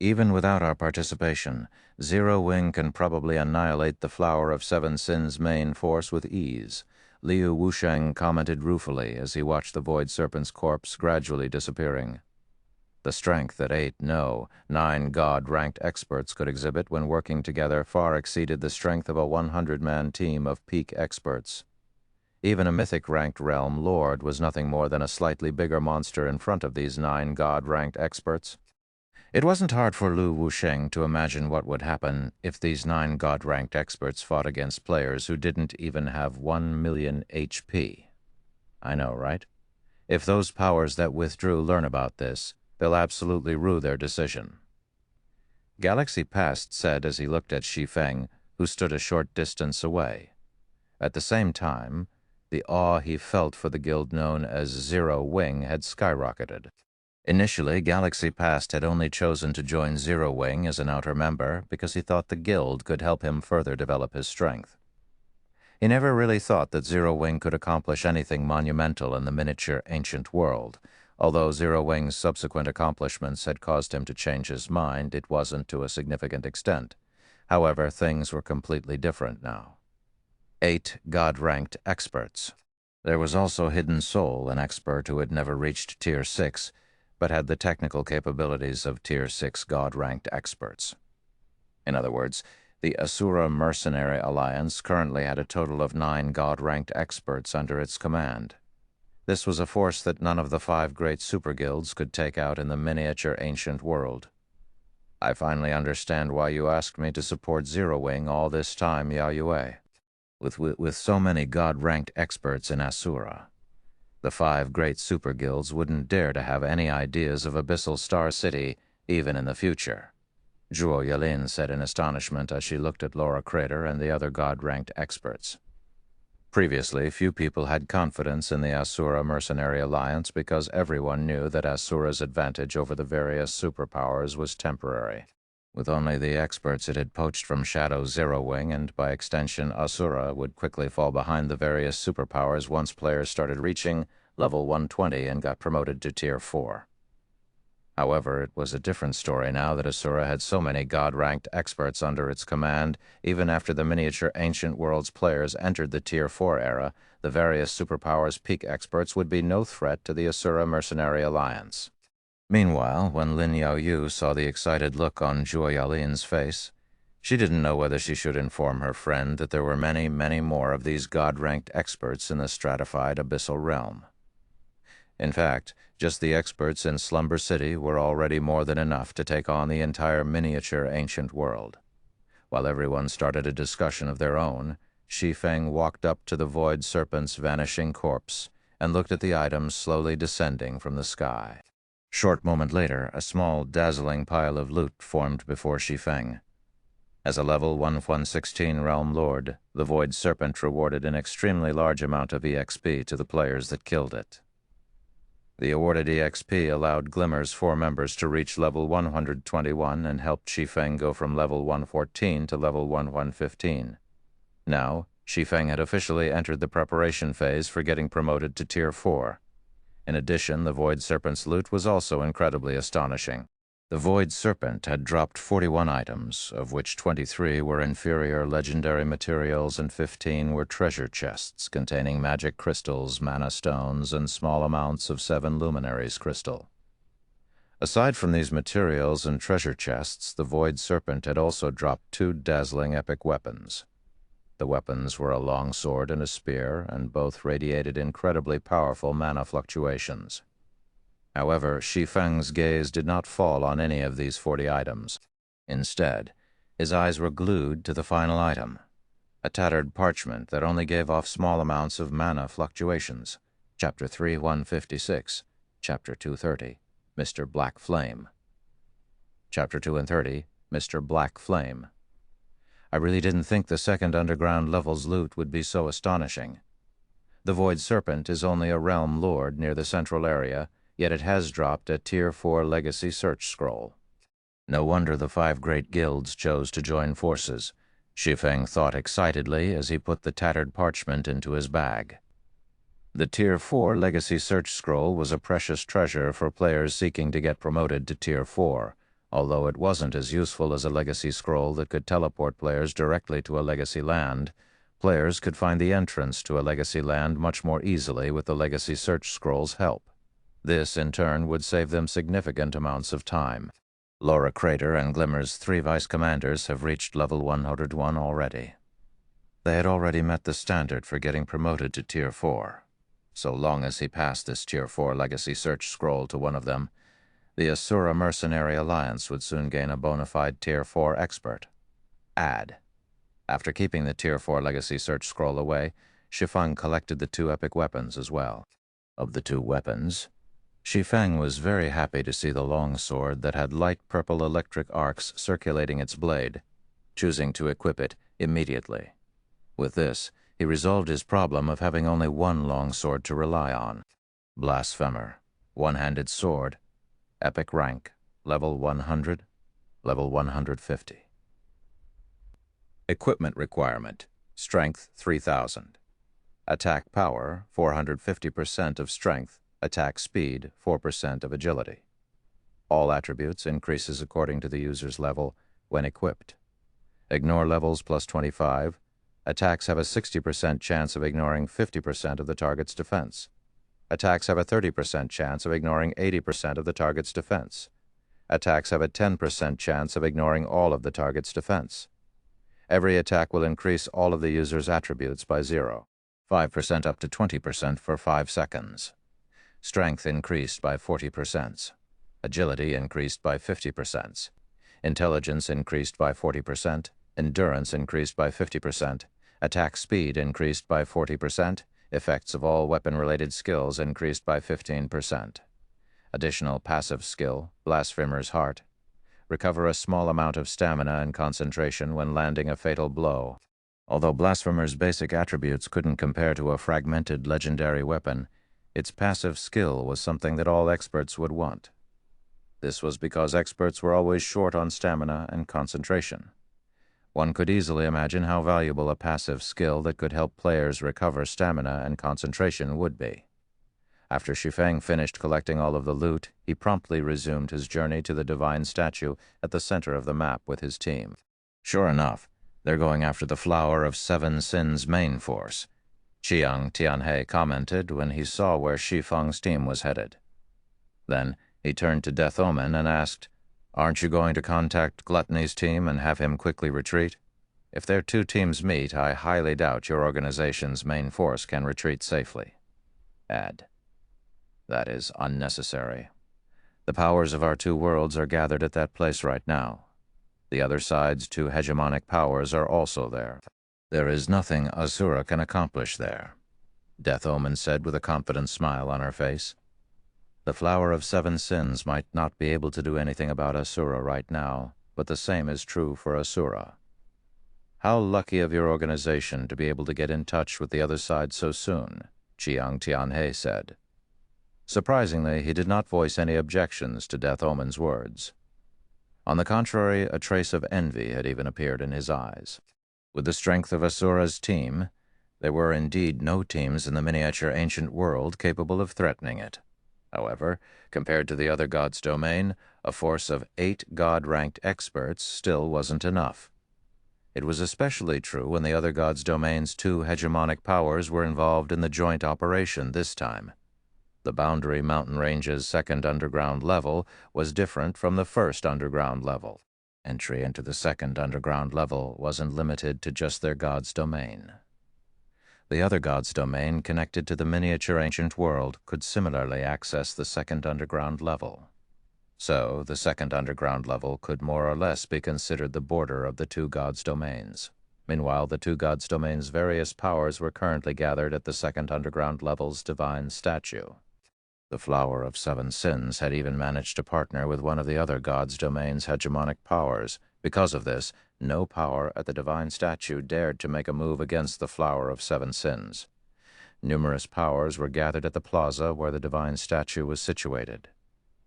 Even without our participation, Zero Wing can probably annihilate the Flower of 7 Sins' main force with ease, Liu Wusheng commented ruefully as he watched the Void Serpent's corpse gradually disappearing. The strength that 9 god-ranked experts could exhibit when working together far exceeded the strength of a 100-man team of peak experts. Even a mythic-ranked realm lord was nothing more than a slightly bigger monster in front of these 9 god-ranked experts. It wasn't hard for Liu Wusheng to imagine what would happen if these 9 god-ranked experts fought against players who didn't even have 1 million HP. I know, right? If those powers that withdrew learn about this, they'll absolutely rue their decision. Galaxy Past said as he looked at Shi Feng, who stood a short distance away. At the same time, the awe he felt for the guild known as Zero Wing had skyrocketed. Initially, Galaxy Past had only chosen to join Zero Wing as an outer member because he thought the guild could help him further develop his strength. He never really thought that Zero Wing could accomplish anything monumental in the miniature ancient world. Although Zero Wing's subsequent accomplishments had caused him to change his mind, it wasn't to a significant extent. However, things were completely different now. 8 God-ranked experts. There was also Hidden Soul, an expert who had never reached Tier 6, but had the technical capabilities of Tier 6 God-ranked experts. In other words, the Asura Mercenary Alliance currently had a total of 9 God-ranked experts under its command. This was a force that none of the 5 great super guilds could take out in the miniature ancient world. I finally understand why you asked me to support Zero Wing all this time, Yayue. With so many God-ranked experts in Asura, the 5 great super guilds wouldn't dare to have any ideas of Abyssal Star City, even in the future, Zhuo Yalin said in astonishment as she looked at Laura Crater and the other God-ranked experts. Previously, few people had confidence in the Asura Mercenary Alliance because everyone knew that Asura's advantage over the various superpowers was temporary. With only the experts it had poached from Shadow Zero Wing, and by extension Asura would quickly fall behind the various superpowers once players started reaching level 120 and got promoted to Tier 4. However, it was a different story now that Asura had so many God-ranked experts under its command. Even after the miniature ancient world's players entered the Tier 4 era, the various superpowers' peak experts would be no threat to the Asura Mercenary Alliance. Meanwhile, when Lin Yaoyu saw the excited look on Zhuo Yalin's face, she didn't know whether she should inform her friend that there were many, many more of these God-ranked experts in the stratified abyssal realm. In fact, just the experts in Slumber City were already more than enough to take on the entire miniature ancient world. While everyone started a discussion of their own, Shi Feng walked up to the Void Serpent's vanishing corpse and looked at the items slowly descending from the sky. Short moment later, a small, dazzling pile of loot formed before Shi Feng. As a level 116 Realm Lord, the Void Serpent rewarded an extremely large amount of EXP to the players that killed it. The awarded EXP allowed Glimmer's 4 members to reach level 121 and helped Shi Feng go from level 114 to level 115. Now, Shi Feng had officially entered the preparation phase for getting promoted to Tier 4. In addition, the Void Serpent's loot was also incredibly astonishing. The Void Serpent had dropped 41 items, of which 23 were inferior legendary materials and 15 were treasure chests containing magic crystals, mana stones, and small amounts of 7 luminaries crystal. Aside from these materials and treasure chests, the Void Serpent had also dropped 2 dazzling epic weapons. The weapons were a longsword and a spear, and both radiated incredibly powerful mana fluctuations. However, Shi Feng's gaze did not fall on any of these 40 items. Instead, his eyes were glued to the final item, a tattered parchment that only gave off small amounts of mana fluctuations. Chapter 3, 156, Chapter 230, Mr. Black Flame. Chapter 2 and 30, Mr. Black Flame. I really didn't think the second underground level's loot would be so astonishing. The Void Serpent is only a realm lord near the central area, yet it has dropped a Tier 4 legacy search scroll. No wonder the 5 great guilds chose to join forces, Shi Feng thought excitedly as he put the tattered parchment into his bag. The Tier 4 legacy search scroll was a precious treasure for players seeking to get promoted to Tier 4, although it wasn't as useful as a legacy scroll that could teleport players directly to a legacy land. Players could find the entrance to a legacy land much more easily with the legacy search scroll's help. This, in turn, would save them significant amounts of time. Laura Crater and Glimmer's 3 vice commanders have reached level 101 already. They had already met the standard for getting promoted to Tier 4. So long as he passed this Tier 4 legacy search scroll to one of them, the Asura Mercenary Alliance would soon gain a bona fide Tier 4 expert. Add. After keeping the Tier 4 legacy search scroll away, Shi Feng collected the 2 epic weapons as well. Of the 2 weapons, Shi Feng was very happy to see the longsword that had light purple electric arcs circulating its blade, choosing to equip it immediately. With this, he resolved his problem of having only one longsword to rely on. Blasphemer, one-handed sword, epic rank, level 100, level 150. Equipment requirement, Strength 3000. Attack power 450% of strength. Attack speed 4% of agility. All attributes increases according to the user's level when equipped. Ignore levels plus 25. Attacks have a 60% chance of ignoring 50% of the target's defense. Attacks have a 30% chance of ignoring 80% of the target's defense. Attacks have a 10% chance of ignoring all of the target's defense. Every attack will increase all of the user's attributes by 0. 5% up to 20% for 5 seconds. Strength increased by 40%. Agility increased by 50%. Intelligence increased by 40%. Endurance increased by 50%. Attack speed increased by 40%. Effects of all weapon-related skills increased by 15%. Additional passive skill, Blasphemer's Heart. Recover a small amount of stamina and concentration when landing a fatal blow. Although Blasphemer's basic attributes couldn't compare to a fragmented legendary weapon, its passive skill was something that all experts would want. This was because experts were always short on stamina and concentration. One could easily imagine how valuable a passive skill that could help players recover stamina and concentration would be. After Shi Feng finished collecting all of the loot, he promptly resumed his journey to the divine statue at the center of the map with his team. Sure enough, they're going after the Flower of Seven Sins main force, Chiang Tianhe commented when he saw where Shi Feng's team was headed. Then he turned to Death Omen and asked, "Aren't you going to contact Gluttony's team and have him quickly retreat? If their two teams meet, I highly doubt your organization's main force can retreat safely." Add, "That is unnecessary. The powers of our two worlds are gathered at that place right now. The other side's two hegemonic powers are also there. There is nothing Asura can accomplish there," Death Omen said with a confident smile on her face. "The Flower of Seven Sins might not be able to do anything about Asura right now, but the same is true for Asura. How lucky of your organization to be able to get in touch with the other side so soon," Chiang Tianhe said. Surprisingly, he did not voice any objections to Death Omen's words. On the contrary, a trace of envy had even appeared in his eyes. With the strength of Asura's team, there were indeed no teams in the miniature ancient world capable of threatening it. However, compared to the other god's domain, a force of 8 god-ranked experts still wasn't enough. It was especially true when the other god's domain's 2 hegemonic powers were involved in the joint operation this time. The Boundary Mountain Range's second underground level was different from the first underground level. Entry into the second underground level wasn't limited to just their god's domain. The other god's domain connected to the miniature ancient world could similarly access the second underground level. So, the second underground level could more or less be considered the border of the two gods' domains. Meanwhile, the two gods' domains' various powers were currently gathered at the second underground level's divine statue. The Flower of Seven Sins had even managed to partner with one of the other gods' domain's hegemonic powers. Because of this, no power at the divine statue dared to make a move against the Flower of Seven Sins. Numerous powers were gathered at the plaza where the divine statue was situated.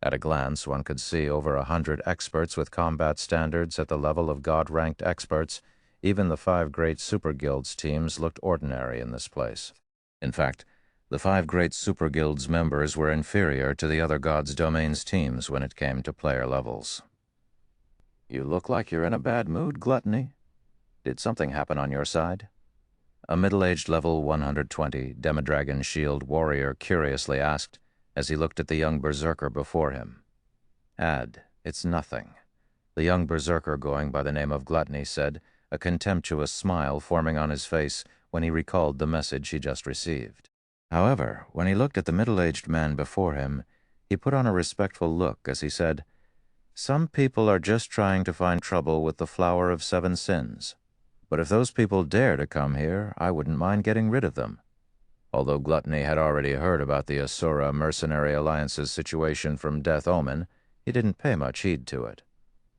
At a glance, one could see over 100 experts with combat standards at the level of god-ranked experts. Even the 5 great super guilds teams looked ordinary in this place. In fact, the 5 great super guilds members were inferior to the other gods' domains teams when it came to player levels. "You look like you're in a bad mood, Gluttony. Did something happen on your side?" A middle-aged level 120 Demodragon Shield warrior curiously asked as he looked at the young berserker before him. "It's nothing," the young berserker going by the name of Gluttony said, a contemptuous smile forming on his face when he recalled the message he just received. However, when he looked at the middle-aged man before him, he put on a respectful look as he said, "Some people are just trying to find trouble with the Flower of Seven Sins. But if those people dare to come here, I wouldn't mind getting rid of them." Although Gluttony had already heard about the Asura Mercenary Alliance's situation from Death Omen, he didn't pay much heed to it.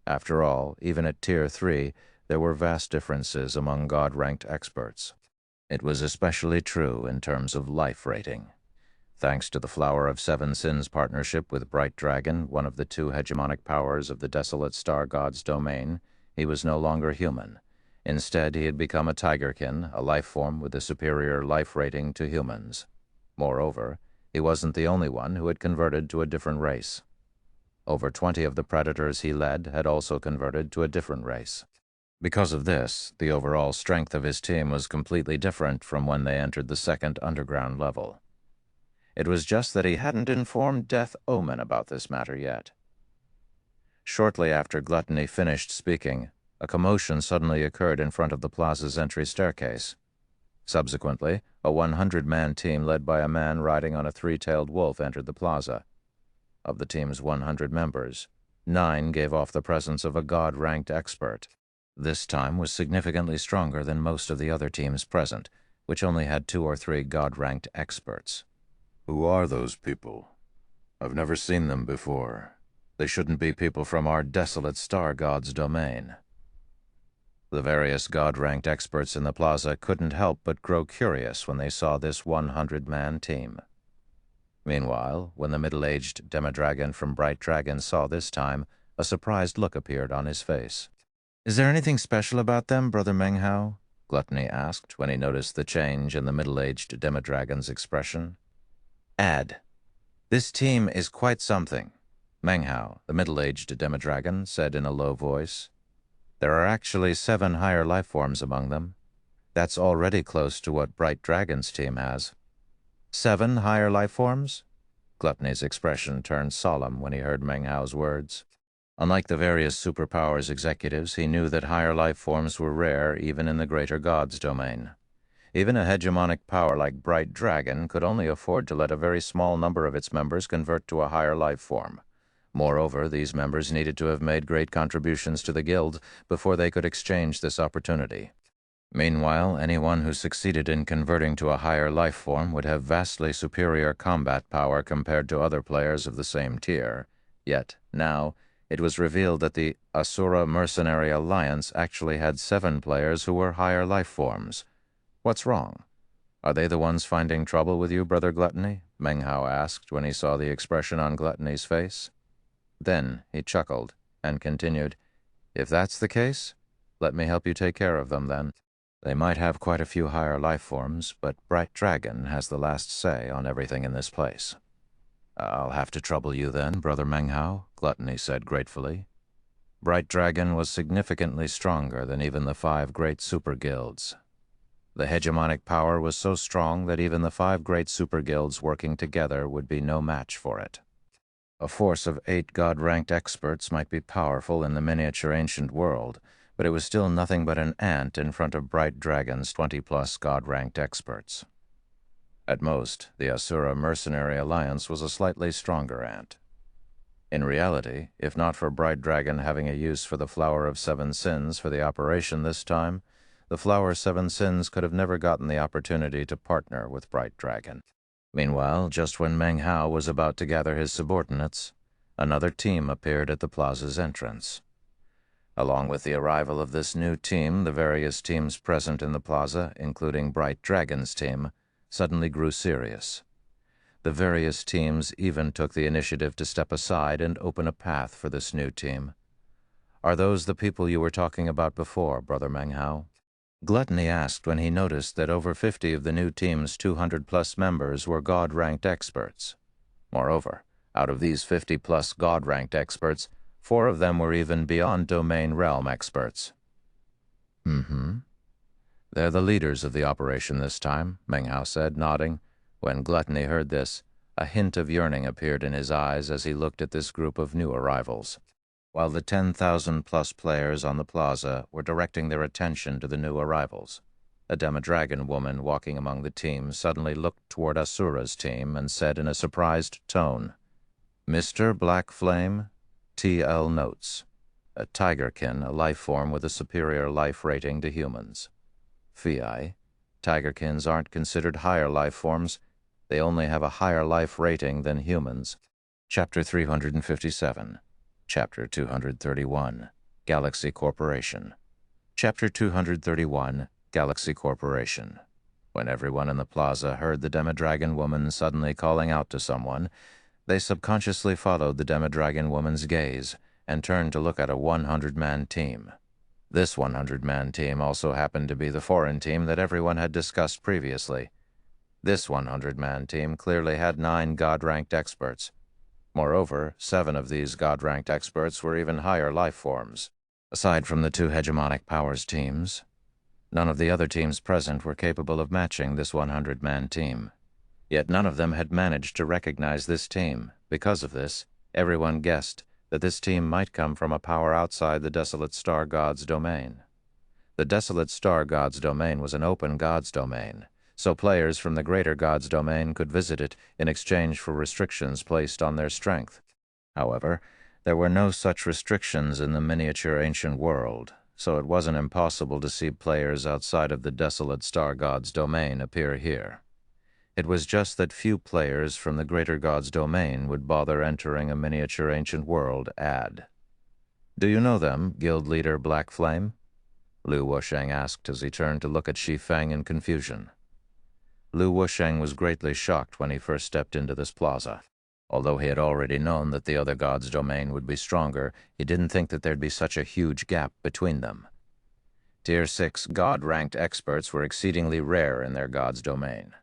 After all, even at Tier 3, there were vast differences among god-ranked experts. It was especially true in terms of life rating. Thanks to the Flower of Seven Sins partnership with Bright Dragon, one of the 2 hegemonic powers of the Desolate Star God's domain, he was no longer human. Instead, he had become a tigerkin, a life form with a superior life rating to humans. Moreover, he wasn't the only one who had converted to a different race. Over 20 of the predators he led had also converted to a different race. Because of this, the overall strength of his team was completely different from when they entered the second underground level. It was just that he hadn't informed Death Omen about this matter yet. Shortly after Gluttony finished speaking, a commotion suddenly occurred in front of the plaza's entry staircase. Subsequently, a 100-man team led by a man riding on a three-tailed wolf entered the plaza. Of the team's 100 members, 9 gave off the presence of a god-ranked expert. This time was significantly stronger than most of the other teams present, which only had 2 or 3 god-ranked experts. Who are those people? I've never seen them before. They shouldn't be people from our desolate star god's domain. The various god-ranked experts in the plaza couldn't help but grow curious when they saw this 100-man team. Meanwhile, when the middle-aged demi-dragon from Bright Dragon saw this time, a surprised look appeared on his face. "Is there anything special about them, Brother Menghao?" Gluttony asked when he noticed the change in the middle-aged demi-dragon's expression. "This team is quite something," Menghao, the middle-aged demi-dragon, said in a low voice. "There are actually 7 higher life forms among them. That's already close to what Bright Dragon's team has." 7 higher life forms? Gluttony's expression turned solemn when he heard Menghao's words. Unlike the various superpowers executives, he knew that higher life forms were rare even in the greater god's domain. Even a hegemonic power like Bright Dragon could only afford to let a very small number of its members convert to a higher life form. Moreover, these members needed to have made great contributions to the guild before they could exchange this opportunity. Meanwhile, anyone who succeeded in converting to a higher life form would have vastly superior combat power compared to other players of the same tier. Yet, now, it was revealed that the Asura Mercenary Alliance actually had 7 players who were higher life forms. What's wrong? Are they the ones finding trouble with you, Brother Gluttony? Menghao asked when he saw the expression on Gluttony's face. Then he chuckled and continued, "If that's the case, let me help you take care of them then. They might have quite a few higher life forms, but Bright Dragon has the last say on everything in this place." "I'll have to trouble you then, Brother Menghao," Gluttony said gratefully. Bright Dragon was significantly stronger than even the 5 great super guilds. The hegemonic power was so strong that even the 5 great super guilds working together would be no match for it. A force of 8 god-ranked experts might be powerful in the miniature ancient world, but it was still nothing but an ant in front of Bright Dragon's 20-plus god-ranked experts. At most, the Asura Mercenary Alliance was a slightly stronger ant. In reality, if not for Bright Dragon having a use for the Flower of 7 Sins for the operation this time, the Flower 7 Sins could have never gotten the opportunity to partner with Bright Dragon. Meanwhile, just when Menghao was about to gather his subordinates, another team appeared at the plaza's entrance. Along with the arrival of this new team, the various teams present in the plaza, including Bright Dragon's team, suddenly grew serious. The various teams even took the initiative to step aside and open a path for this new team. "Are those the people you were talking about before, Brother Menghao?" Gluttony asked when he noticed that over 50 of the new team's 200-plus members were god-ranked experts. Moreover, out of these 50-plus god-ranked experts, 4 of them were even beyond domain realm experts. They're the leaders of the operation this time," Menghao said, nodding. When Gluttony heard this, a hint of yearning appeared in his eyes as he looked at this group of new arrivals. While the 10,000-plus players on the plaza were directing their attention to the new arrivals, a demi-dragon woman walking among the teams suddenly looked toward Asura's team and said in a surprised tone, "Mr. Black Flame, TL notes. A tigerkin, a life form with a superior life rating to humans. Phi, tigerkins aren't considered higher life forms. They only have a higher life rating than humans." Chapter 357. Chapter 231. Galaxy Corporation. Chapter 231. Galaxy Corporation. When everyone in the plaza heard the demi-dragon woman suddenly calling out to someone, they subconsciously followed the demi-dragon woman's gaze and turned to look at a 100-man team. This 100-man team also happened to be the foreign team that everyone had discussed previously. This 100-man team clearly had 9 God-ranked experts. Moreover, 7 of these God-ranked experts were even higher life forms. Aside from the 2 hegemonic powers teams, none of the other teams present were capable of matching this 100-man team. Yet none of them had managed to recognize this team. Because of this, everyone guessed that this team might come from a power outside the Desolate Star God's domain. The Desolate Star God's domain was an open God's domain, so players from the greater God's domain could visit it in exchange for restrictions placed on their strength. However, there were no such restrictions in the miniature ancient world, so it wasn't impossible to see players outside of the Desolate Star God's domain appear here. It was just that few players from the greater God's domain would bother entering a miniature ancient world ad. "Do you know them, Guild Leader Black Flame?" Liu Wusheng asked as he turned to look at Shi Feng in confusion. Liu Wusheng was greatly shocked when he first stepped into this plaza. Although he had already known that the other god's domain would be stronger, he didn't think that there'd be such a huge gap between them. Tier 6 God-ranked experts were exceedingly rare in their god's domain.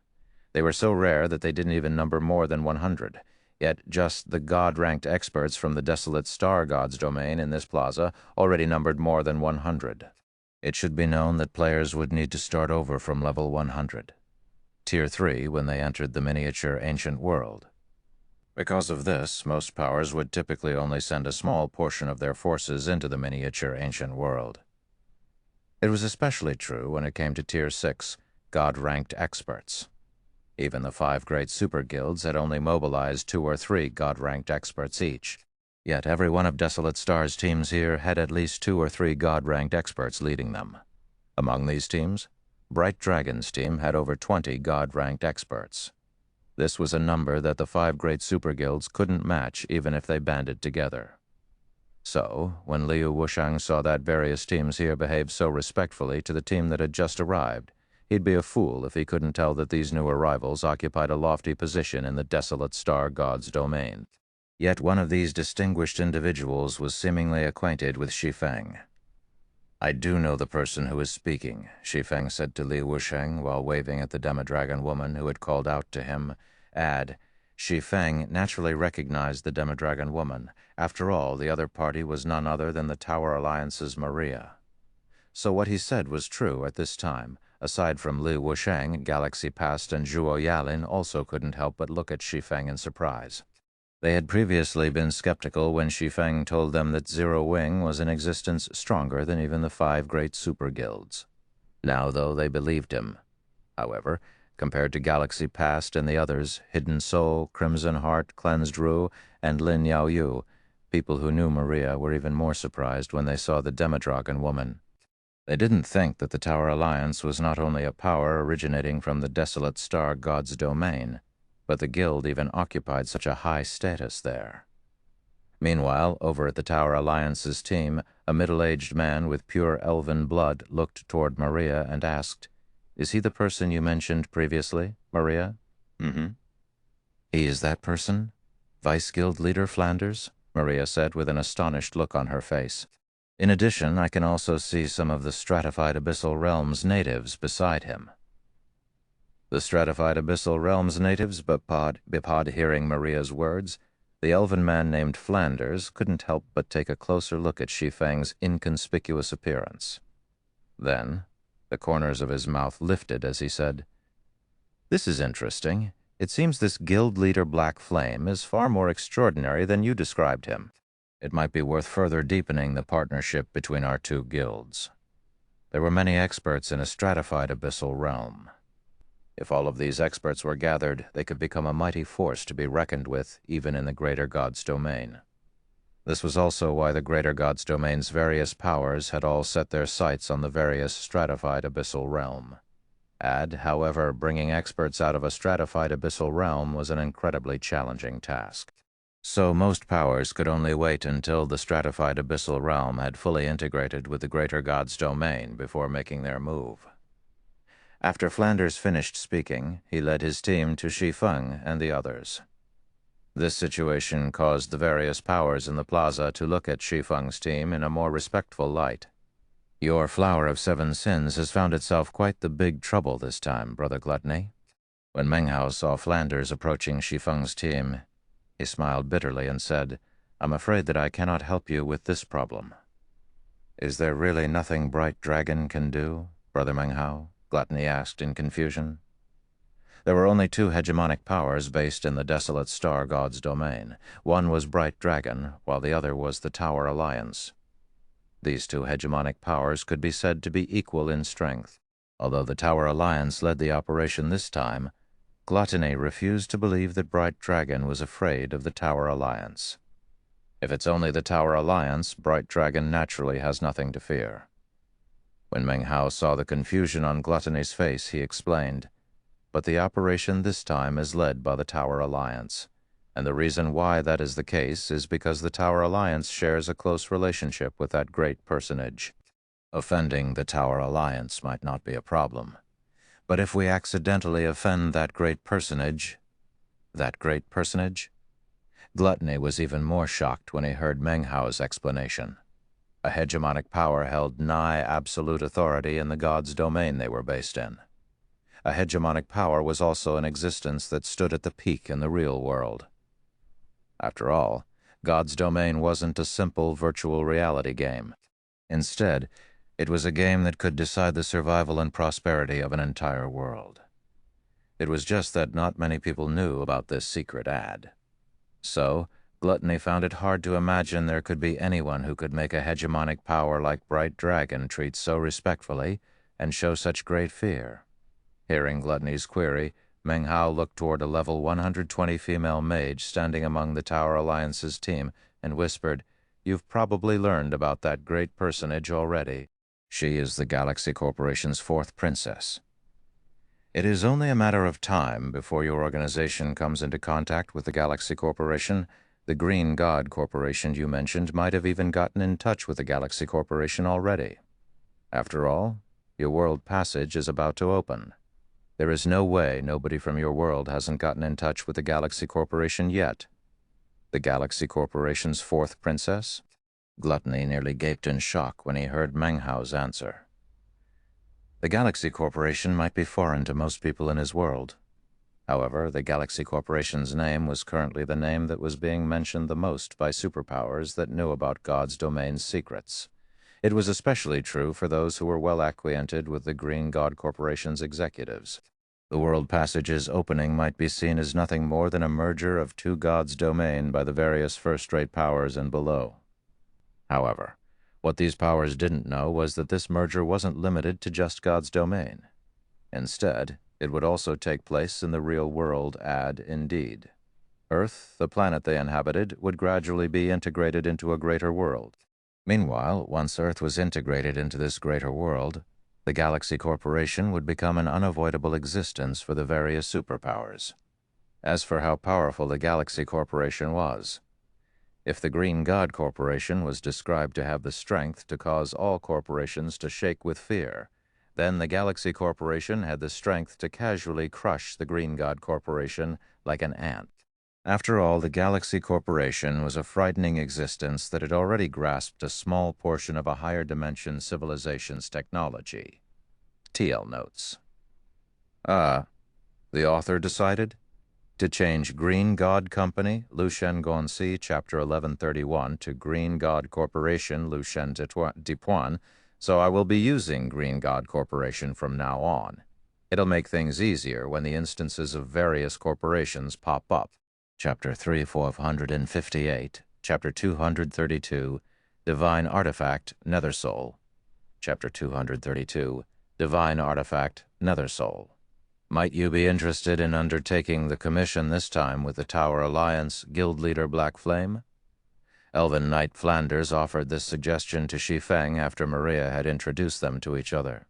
They were so rare that they didn't even number more than 100, yet just the God-ranked experts from the Desolate Star God's domain in this plaza already numbered more than 100. It should be known that players would need to start over from level 100. Tier 3 when they entered the miniature ancient world. Because of this, most powers would typically only send a small portion of their forces into the miniature ancient world. It was especially true when it came to Tier 6 God-ranked experts. Even the 5 great super guilds had only mobilized 2 or 3 God-ranked experts each. Yet every one of Desolate Star's teams here had at least 2 or 3 God-ranked experts leading them. Among these teams, Bright Dragon's team had over 20 God-ranked experts. This was a number that the 5 great super guilds couldn't match even if they banded together. So, when Liu Wusheng saw that various teams here behaved so respectfully to the team that had just arrived, he'd be a fool if he couldn't tell that these new arrivals occupied a lofty position in the Desolate Star God's domain. Yet one of these distinguished individuals was seemingly acquainted with Shi Feng. "I do know the person who is speaking," Shi Feng said to Liu Wusheng while waving at the Demidragon woman who had called out to him. Shi Feng naturally recognized the Demidragon woman. After all, the other party was none other than the Tower Alliance's Maria. So what he said was true at this time. Aside from Liu Wusheng, Galaxy Past and Zhuo Yalin also couldn't help but look at Shi Feng in surprise. They had previously been skeptical when Shi Feng told them that Zero Wing was in existence stronger than even the 5 great super guilds. Now, though, they believed him. However, compared to Galaxy Past and the others, Hidden Soul, Crimson Heart, Cleansed Rue, and Lin Yao Yu, people who knew Maria were even more surprised when they saw the Demidragon woman. They didn't think that the Tower Alliance was not only a power originating from the Desolate Star God's domain, but the guild even occupied such a high status there. Meanwhile, over at the Tower Alliance's team, a middle-aged man with pure elven blood looked toward Maria and asked, "Is he the person you mentioned previously, Maria?" "Mm-hmm." "He is that person? Vice Guild Leader Flanders?" Maria said with an astonished look on her face. "In addition, I can also see some of the Stratified Abyssal Realms natives beside him." The Stratified Abyssal Realms natives, Bipod hearing Maria's words, the elven man named Flanders couldn't help but take a closer look at Shi Feng's inconspicuous appearance. Then, the corners of his mouth lifted as he said, "This is interesting. It seems this guild leader Black Flame is far more extraordinary than you described him. It might be worth further deepening the partnership between our 2 guilds. There were many experts in a stratified abyssal realm. If all of these experts were gathered, they could become a mighty force to be reckoned with, even in the Greater God's domain." This was also why the Greater God's domain's various powers had all set their sights on the various stratified abyssal realm. However, bringing experts out of a stratified abyssal realm was an incredibly challenging task. So most powers could only wait until the stratified abyssal realm had fully integrated with the Greater God's domain before making their move. After Flanders finished speaking, he led his team to Shi Feng and the others. This situation caused the various powers in the plaza to look at Shi Feng's team in a more respectful light. Your flower of 7 sins has found itself quite the big trouble this time, Brother Gluttony. When Meng Hao saw Flanders approaching Shi Feng's team, he smiled bitterly and said, "I'm afraid that I cannot help you with this problem." "Is there really nothing Bright Dragon can do, Brother Meng Hao?" Gluttony asked in confusion. There were only 2 hegemonic powers based in the desolate star god's domain. One was Bright Dragon, while the other was the Tower Alliance. These 2 hegemonic powers could be said to be equal in strength. Although the Tower Alliance led the operation this time, Gluttony refused to believe that Bright Dragon was afraid of the Tower Alliance. If it's only the Tower Alliance, Bright Dragon naturally has nothing to fear. When Meng Hao saw the confusion on Gluttony's face, he explained, "But the operation this time is led by the Tower Alliance, and the reason why that is the case is because the Tower Alliance shares a close relationship with that great personage. Offending the Tower Alliance might not be a problem, but if we accidentally offend that great personage—" "That great personage?" Gluttony was even more shocked when he heard Meng Hao's explanation. A hegemonic power held nigh absolute authority in the god's domain they were based in. A hegemonic power was also in existence that stood at the peak in the real world. After all, God's domain wasn't a simple virtual reality game. Instead, it was a game that could decide the survival and prosperity of an entire world. It was just that not many people knew about this secret ad. So, Gluttony found it hard to imagine there could be anyone who could make a hegemonic power like Bright Dragon treat so respectfully and show such great fear. Hearing Gluttony's query, Meng Hao looked toward a level 120 female mage standing among the Tower Alliance's team and whispered, "You've probably learned about that great personage already. She is the Galaxy Corporation's 4th princess. It is only a matter of time before your organization comes into contact with the Galaxy Corporation. The Green God Corporation you mentioned might have even gotten in touch with the Galaxy Corporation already. After all, your world passage is about to open. There is no way nobody from your world hasn't gotten in touch with the Galaxy Corporation yet." "The Galaxy Corporation's 4th princess?" Gluttony nearly gaped in shock when he heard Meng Hao's answer. The Galaxy Corporation might be foreign to most people in his world. However, the Galaxy Corporation's name was currently the name that was being mentioned the most by superpowers that knew about God's domain's secrets. It was especially true for those who were well acquainted with the Green God Corporation's executives. The World Passage's opening might be seen as nothing more than a merger of 2 gods' domain by the various first-rate powers and below. However, what these powers didn't know was that this merger wasn't limited to just God's domain. Instead, it would also take place in the real world indeed. Earth, the planet they inhabited, would gradually be integrated into a greater world. Meanwhile, once Earth was integrated into this greater world, the Galaxy Corporation would become an unavoidable existence for the various superpowers. As for how powerful the Galaxy Corporation was, if the Green God Corporation was described to have the strength to cause all corporations to shake with fear, then the Galaxy Corporation had the strength to casually crush the Green God Corporation like an ant. After all, the Galaxy Corporation was a frightening existence that had already grasped a small portion of a higher dimension civilization's technology. TL notes. The author decided to change Green God Company, Lushen Guanxi, Chapter 1131, to Green God Corporation, Lushen Dipuan, so I will be using Green God Corporation from now on. It'll make things easier when the instances of various corporations pop up. Chapter 3458, Chapter 232, Divine Artifact, Nethersoul. Chapter 232, Divine Artifact, Nethersoul. Might you be interested in undertaking the commission this time with the Tower Alliance Guild Leader Black Flame? Elven Knight Flanders offered this suggestion to Shi Feng after Maria had introduced them to each other.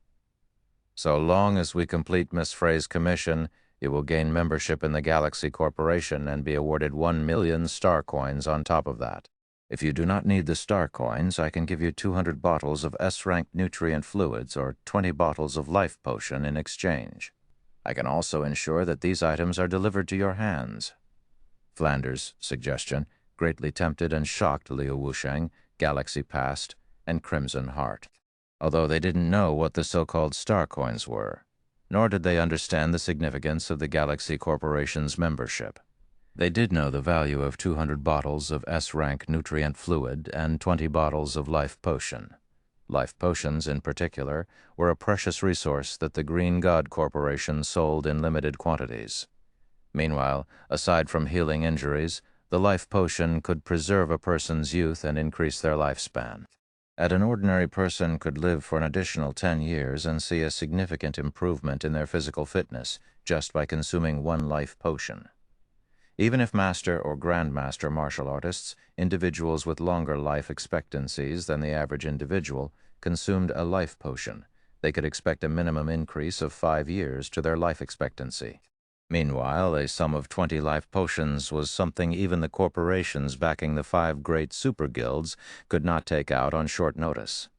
So long as we complete Miss Frey's commission, you will gain membership in the Galaxy Corporation and be awarded 1 million star coins on top of that. If you do not need the star coins, I can give you 200 bottles of S-rank nutrient fluids or 20 bottles of life potion in exchange. I can also ensure that these items are delivered to your hands. Flanders' suggestion greatly tempted and shocked Liu Wusheng, Galaxy Past, and Crimson Heart. although they didn't know what the so-called star coins were, nor did they understand the significance of the Galaxy Corporation's membership. They did know the value of 200 bottles of S-rank nutrient fluid and 20 bottles of life potion. Life potions, in particular, were a precious resource that the Green God Corporation sold in limited quantities. Meanwhile, aside from healing injuries, the life potion could preserve a person's youth and increase their lifespan. An ordinary person could live for an additional 10 years and see a significant improvement in their physical fitness just by consuming one life potion. Even if master or grandmaster martial artists, individuals with longer life expectancies than the average individual, consumed a life potion, they could expect a minimum increase of 5 years to their life expectancy. Meanwhile, a sum of 20 life potions was something even the corporations backing the 5 great super guilds could not take out on short notice.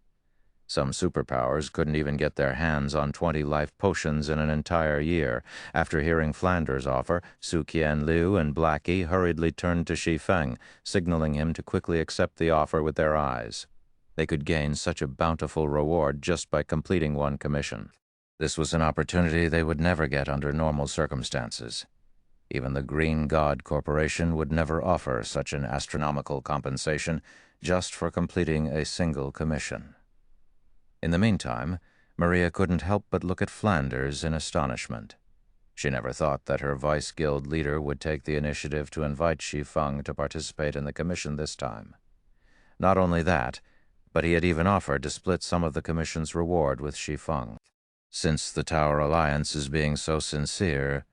Some superpowers couldn't even get their hands on 20 life potions in an entire year. After hearing Flanders' offer, Su Qianliu and Blackie hurriedly turned to Shi Feng, signaling him to quickly accept the offer with their eyes. They could gain such a bountiful reward just by completing one commission. This was an opportunity they would never get under normal circumstances. Even the Green God Corporation would never offer such an astronomical compensation just for completing a single commission. In the meantime, Maria couldn't help but look at Flanders in astonishment. She never thought that her vice-guild leader would take the initiative to invite Shi Feng to participate in the commission this time. Not only that, but he had even offered to split some of the commission's reward with Shi Feng. Since the Tower Alliance is being so sincere,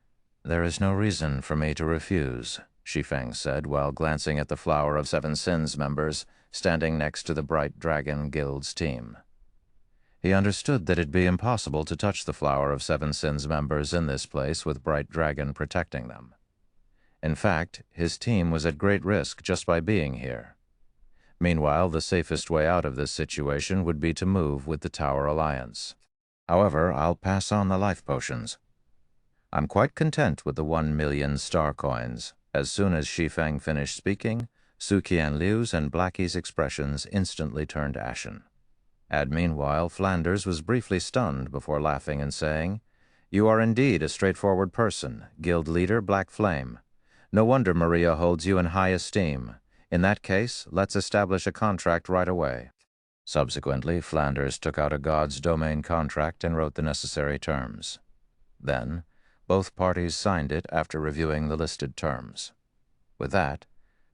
there is no reason for me to refuse, Shi Feng said while glancing at the Flower of Seven Sins members standing next to the Bright Dragon Guild's team. He understood that it'd be impossible to touch the Flower of Seven Sins members in this place with Bright Dragon protecting them. In fact, his team was at great risk just by being here. Meanwhile, the safest way out of this situation would be to move with the Tower Alliance. However, I'll pass on the life potions. I'm quite content with the 1 million star coins. As soon as Shi Feng finished speaking, Su Qianliu's and Blackie's expressions instantly turned ashen. Meanwhile, Flanders was briefly stunned before laughing and saying, "You are indeed a straightforward person, Guild Leader Black Flame. No wonder Maria holds you in high esteem. In that case, let's establish a contract right away." Subsequently, Flanders took out a God's Domain contract and wrote the necessary terms. Then, both parties signed it after reviewing the listed terms. With that,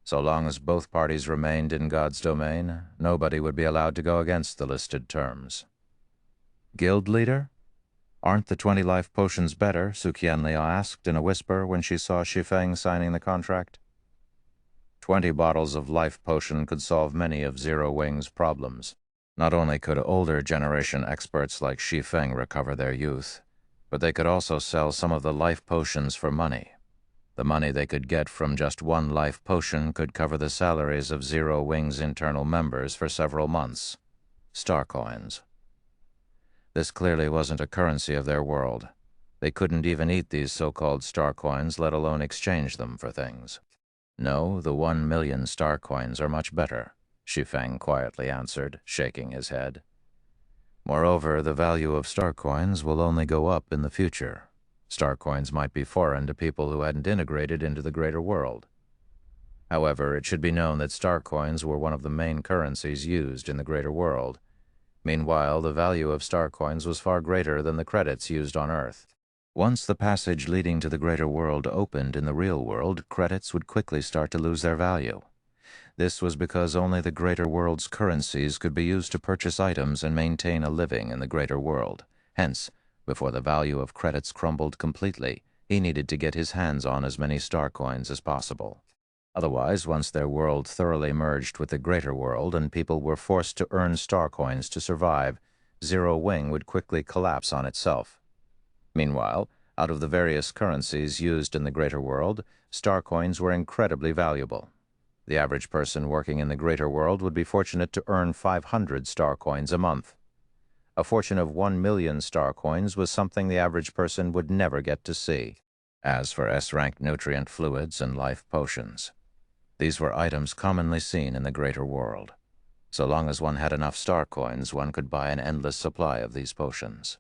so long as both parties remained in God's Domain, nobody would be allowed to go against the listed terms. "Guild Leader? Aren't the 20 life potions better?" Su Qianliu asked in a whisper when she saw Shi Feng signing the contract. 20 bottles of life potion could solve many of Zero Wing's problems. Not only could older generation experts like Shi Feng recover their youth, but they could also sell some of the life potions for money. The money they could get from just one life potion could cover the salaries of Zero Wing's internal members for several months. Star coins. This clearly wasn't a currency of their world. They couldn't even eat these so-called star coins, let alone exchange them for things. "No, the 1 million star coins are much better," Shi Feng quietly answered, shaking his head. "Moreover, the value of star coins will only go up in the future. Star coins might be foreign to people who hadn't integrated into the greater world. However, it should be known that star coins were one of the main currencies used in the greater world. Meanwhile, the value of star coins was far greater than the credits used on Earth. Once the passage leading to the greater world opened in the real world, credits would quickly start to lose their value. This was because only the greater world's currencies could be used to purchase items and maintain a living in the greater world. Hence, before the value of credits crumbled completely, he needed to get his hands on as many star coins as possible. Otherwise, once their world thoroughly merged with the greater world and people were forced to earn star coins to survive, Zero Wing would quickly collapse on itself. Meanwhile, out of the various currencies used in the greater world, star coins were incredibly valuable. The average person working in the greater world would be fortunate to earn 500 star coins a month. A fortune of 1 million star coins was something the average person would never get to see. As for S-rank nutrient fluids and life potions, these were items commonly seen in the greater world. So long as one had enough star coins, one could buy an endless supply of these potions.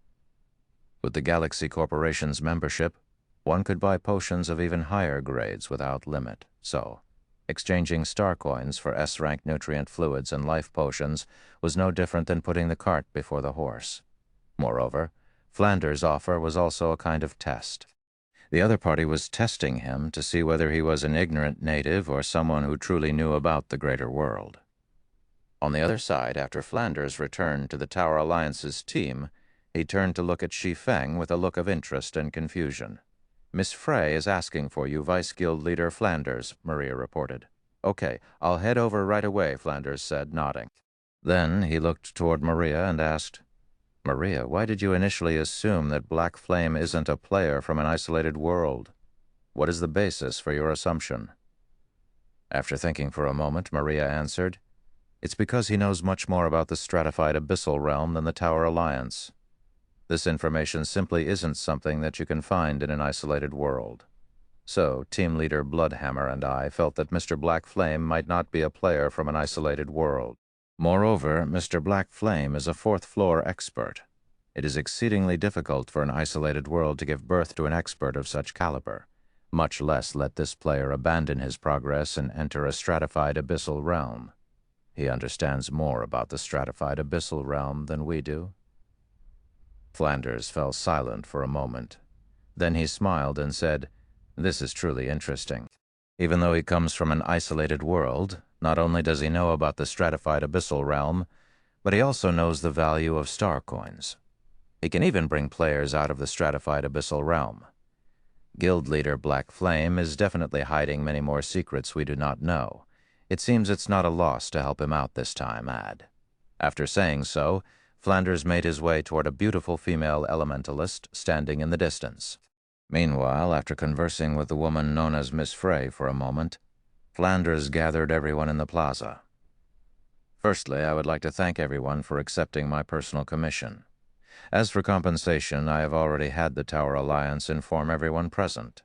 With the Galaxy Corporation's membership, one could buy potions of even higher grades without limit. So, exchanging star coins for S-rank nutrient fluids and life potions was no different than putting the cart before the horse. Moreover, Flanders' offer was also a kind of test. The other party was testing him to see whether he was an ignorant native or someone who truly knew about the greater world. On the other side, after Flanders returned to the Tower Alliance's team, he turned to look at Shi Feng with a look of interest and confusion. "Miss Frey is asking for you, Vice Guild Leader Flanders," Maria reported. "Okay, I'll head over right away," Flanders said, nodding. Then he looked toward Maria and asked, "Maria, why did you initially assume that Black Flame isn't a player from an isolated world? What is the basis for your assumption?" After thinking for a moment, Maria answered, "It's because he knows much more about the stratified abyssal realm than the Tower Alliance. This information simply isn't something that you can find in an isolated world. So, Team Leader Bloodhammer and I felt that Mr. Black Flame might not be a player from an isolated world. Moreover, Mr. Black Flame is a fourth-floor expert. It is exceedingly difficult for an isolated world to give birth to an expert of such caliber, much less let this player abandon his progress and enter a stratified abyssal realm. He understands more about the stratified abyssal realm than we do." Flanders fell silent for a moment. Then he smiled and said, "This is truly interesting. Even though he comes from an isolated world, not only does he know about the stratified abyssal realm, but he also knows the value of star coins. He can even bring players out of the stratified abyssal realm. Guild Leader Black Flame is definitely hiding many more secrets we do not know. It seems it's not a loss to help him out this time, Ad." After saying so, Flanders made his way toward a beautiful female elementalist standing in the distance. Meanwhile, after conversing with the woman known as Miss Frey for a moment, Flanders gathered everyone in the plaza. "Firstly, I would like to thank everyone for accepting my personal commission. As for compensation, I have already had the Tower Alliance inform everyone present.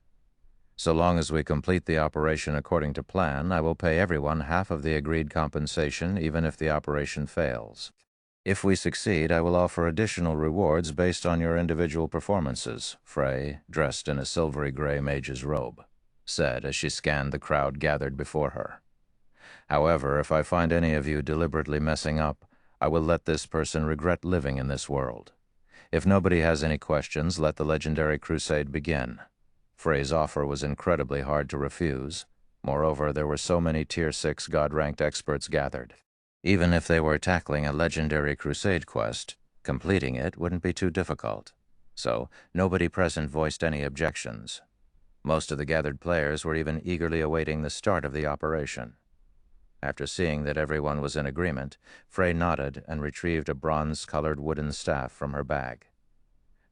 So long as we complete the operation according to plan, I will pay everyone half of the agreed compensation even if the operation fails. If we succeed, I will offer additional rewards based on your individual performances," Frey, dressed in a silvery gray mage's robe, said as she scanned the crowd gathered before her. "However, if I find any of you deliberately messing up, I will let this person regret living in this world. If nobody has any questions, let the legendary crusade begin." Frey's offer was incredibly hard to refuse. Moreover, there were so many Tier 6 God-ranked experts gathered. Even if they were tackling a legendary crusade quest, completing it wouldn't be too difficult. So, nobody present voiced any objections. Most of the gathered players were even eagerly awaiting the start of the operation. After seeing that everyone was in agreement, Frey nodded and retrieved a bronze-colored wooden staff from her bag.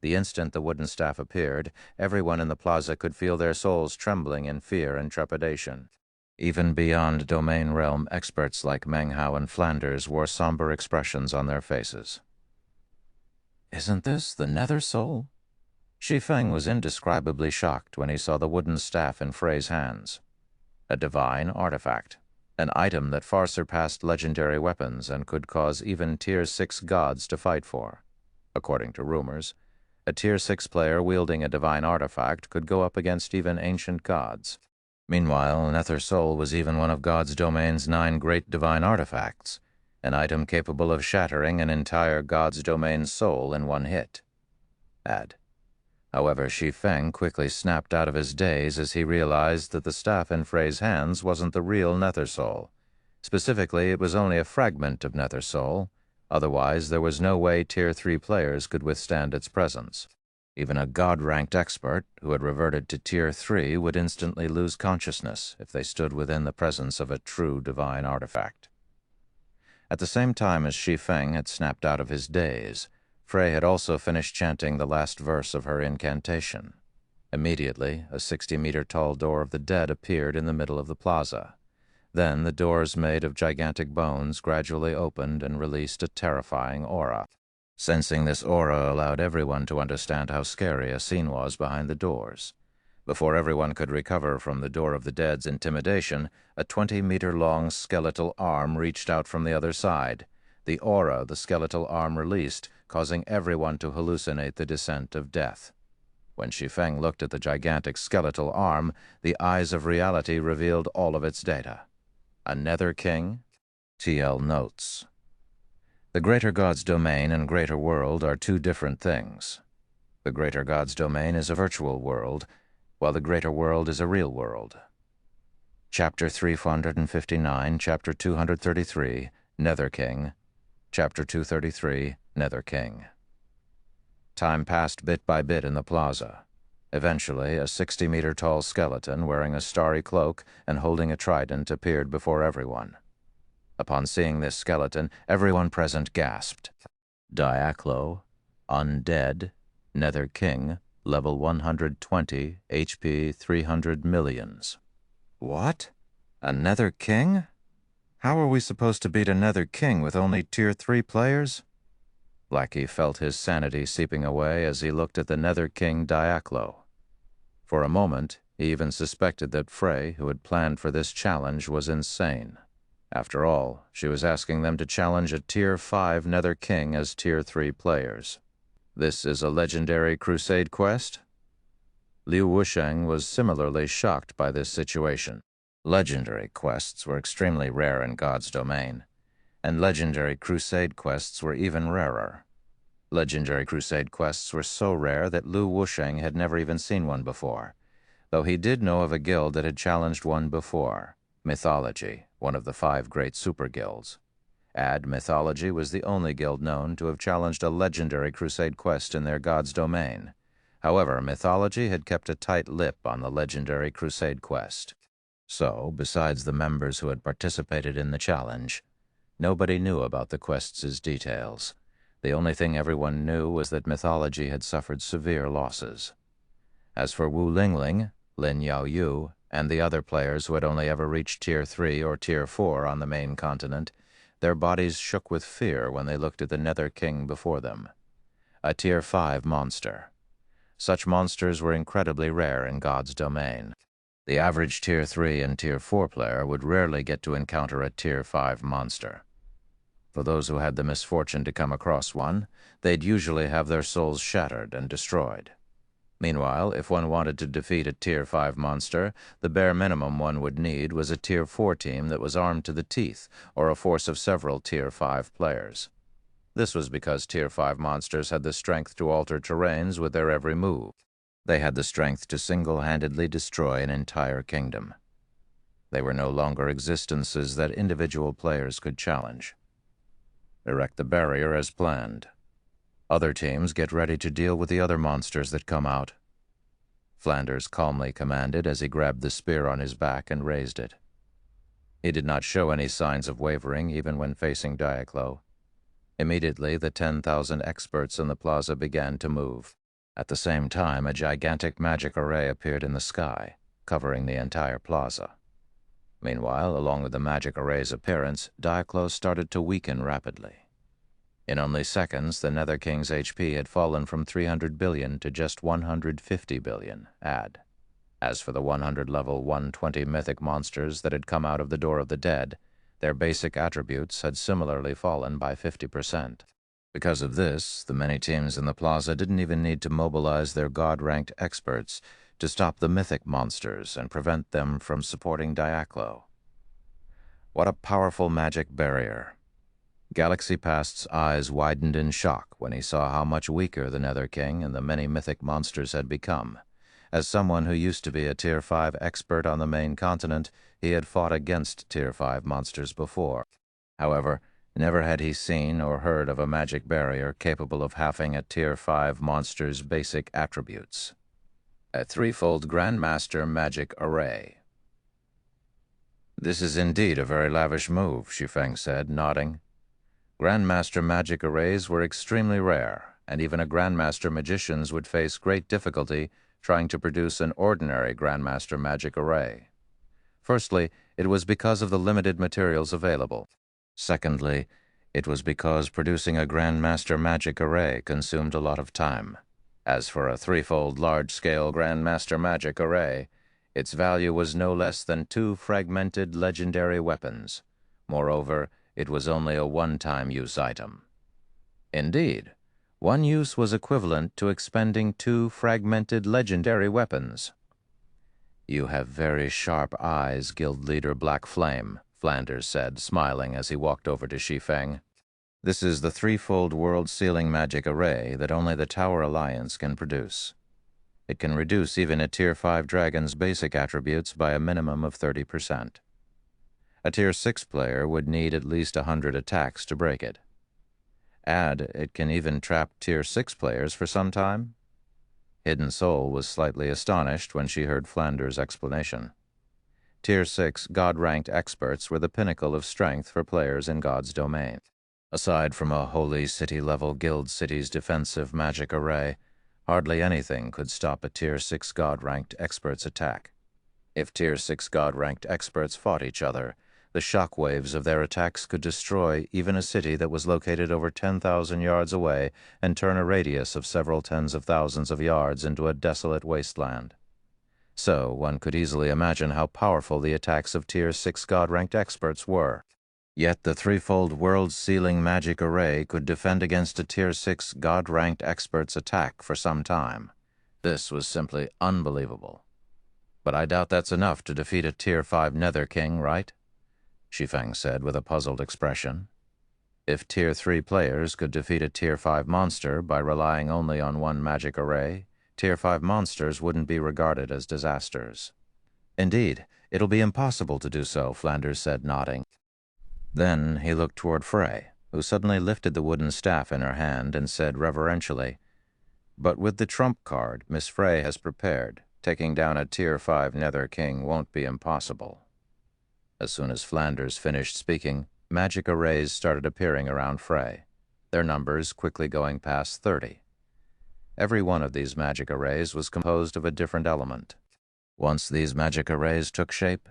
The instant the wooden staff appeared, everyone in the plaza could feel their souls trembling in fear and trepidation. Even beyond domain realm experts like Menghao and Flanders wore somber expressions on their faces. "Isn't this the Nether Soul?" Shi Feng was indescribably shocked when he saw the wooden staff in Frey's hands. A divine artifact, an item that far surpassed legendary weapons and could cause even Tier 6 gods to fight for. According to rumors, a Tier 6 player wielding a divine artifact could go up against even ancient gods. Meanwhile, Nether Soul was even one of God's domain's 9 great divine artifacts, an item capable of shattering an entire God's domain soul in one hit. However, Shi Feng quickly snapped out of his daze as he realized that the staff in Frey's hands wasn't the real Nether Soul. Specifically, it was only a fragment of Nether Soul. Otherwise, there was no way Tier 3 players could withstand its presence. Even a God-ranked expert who had reverted to Tier 3 would instantly lose consciousness if they stood within the presence of a true divine artifact. At the same time as Shi Feng had snapped out of his daze, Frey had also finished chanting the last verse of her incantation. Immediately, a 60-meter-tall door of the dead appeared in the middle of the plaza. Then the doors made of gigantic bones gradually opened and released a terrifying aura. Sensing this aura allowed everyone to understand how scary a scene was behind the doors. Before everyone could recover from the Door of the Dead's intimidation, a 20-meter-long skeletal arm reached out from the other side. The aura the skeletal arm released, causing everyone to hallucinate the descent of death. When Shi Feng looked at the gigantic skeletal arm, the eyes of reality revealed all of its data. A Nether King? TL notes. The Greater God's domain and Greater World are two different things. The Greater God's domain is a virtual world, while the Greater World is a real world. Chapter 359, Chapter 233, Nether King. Chapter 233, Nether King. Time passed bit by bit in the plaza. Eventually, a 60-meter-tall skeleton wearing a starry cloak and holding a trident appeared before everyone. Upon seeing this skeleton, everyone present gasped. Diaklo, Undead, Nether King, level 120, HP 300 millions. What? A Nether King? How are we supposed to beat a Nether King with only Tier 3 players? Blackie felt his sanity seeping away as he looked at the Nether King Diaklo. For a moment, he even suspected that Frey, who had planned for this challenge, was insane. After all, she was asking them to challenge a Tier 5 Nether King as Tier 3 players. This is a legendary crusade quest? Liu Wusheng was similarly shocked by this situation. Legendary quests were extremely rare in God's domain, and legendary crusade quests were even rarer. Legendary crusade quests were so rare that Liu Wusheng had never even seen one before, though he did know of a guild that had challenged one before, Mythology, one of the 5 great super guilds. Mythology was the only guild known to have challenged a legendary crusade quest in their God's domain. However, Mythology had kept a tight lip on the legendary crusade quest. So, besides the members who had participated in the challenge, nobody knew about the quest's details. The only thing everyone knew was that Mythology had suffered severe losses. As for Wu Lingling, Lin Yaoyu, and the other players who had only ever reached Tier 3 or Tier 4 on the main continent, their bodies shook with fear when they looked at the Nether King before them. A Tier 5 monster. Such monsters were incredibly rare in God's domain. The average Tier 3 and Tier 4 player would rarely get to encounter a Tier 5 monster. For those who had the misfortune to come across one, they'd usually have their souls shattered and destroyed. Meanwhile, if one wanted to defeat a Tier 5 monster, the bare minimum one would need was a Tier 4 team that was armed to the teeth, or a force of several Tier 5 players. This was because Tier 5 monsters had the strength to alter terrains with their every move. They had the strength to single-handedly destroy an entire kingdom. They were no longer existences that individual players could challenge. Erect the barrier as planned. Other teams get ready to deal with the other monsters that come out. Flanders calmly commanded as he grabbed the spear on his back and raised it. He did not show any signs of wavering even when facing Diaklo. Immediately, the 10,000 experts in the plaza began to move. At the same time, a gigantic magic array appeared in the sky, covering the entire plaza. Meanwhile, along with the magic array's appearance, Diaklo started to weaken rapidly. In only seconds, the Nether King's HP had fallen from 300 billion to just 150 billion, As for the 100-level 120 mythic monsters that had come out of the Door of the Dead, their basic attributes had similarly fallen by 50%. Because of this, the many teams in the plaza didn't even need to mobilize their god-ranked experts to stop the mythic monsters and prevent them from supporting Diaklo. What a powerful magic barrier. Galaxy Past's eyes widened in shock when he saw how much weaker the Nether King and the many mythic monsters had become. As someone who used to be a Tier 5 expert on the main continent, he had fought against Tier 5 monsters before. However, never had he seen or heard of a magic barrier capable of halving a Tier 5 monster's basic attributes. A threefold Grandmaster magic array. This is indeed a very lavish move, Shi Feng said, nodding. Grandmaster magic arrays were extremely rare, and even a Grandmaster magicians would face great difficulty trying to produce an ordinary Grandmaster magic array. Firstly, it was because of the limited materials available. Secondly, it was because producing a Grandmaster magic array consumed a lot of time. As for a threefold large-scale Grandmaster magic array, its value was no less than 2 fragmented legendary weapons. Moreover, it was only a one-time use item. Indeed, one use was equivalent to expending 2 fragmented legendary weapons. "You have very sharp eyes, Guild Leader Black Flame," Flanders said, smiling as he walked over to Shi Feng. "This is the threefold world-sealing magic array that only the Tower Alliance can produce. It can reduce even a Tier 5 dragon's basic attributes by a minimum of 30%. A Tier 6 player would need at least 100 attacks to break it. It can even trap Tier 6 players for some time." Hidden Soul was slightly astonished when she heard Flanders' explanation. Tier 6 God-ranked experts were the pinnacle of strength for players in God's domain. Aside from a Holy City-level Guild City's defensive magic array, hardly anything could stop a Tier 6 God-ranked expert's attack. If Tier 6 God-ranked experts fought each other, the shockwaves of their attacks could destroy even a city that was located over 10,000 yards away and turn a radius of several tens of thousands of yards into a desolate wasteland. So one could easily imagine how powerful the attacks of Tier 6 God-ranked experts were. Yet the threefold world-sealing magic array could defend against a Tier 6 God-ranked expert's attack for some time. This was simply unbelievable. "But I doubt that's enough to defeat a Tier 5 Nether King, right?" Shi Feng said with a puzzled expression. "If Tier 3 players could defeat a Tier 5 monster by relying only on one magic array, Tier 5 monsters wouldn't be regarded as disasters." "Indeed, it'll be impossible to do so," Flanders said, nodding. Then he looked toward Frey, who suddenly lifted the wooden staff in her hand and said reverentially, "But with the trump card Miss Frey has prepared, taking down a Tier 5 Nether King won't be impossible." As soon as Flanders finished speaking, magic arrays started appearing around Frey, their numbers quickly going past 30. Every one of these magic arrays was composed of a different element. Once these magic arrays took shape,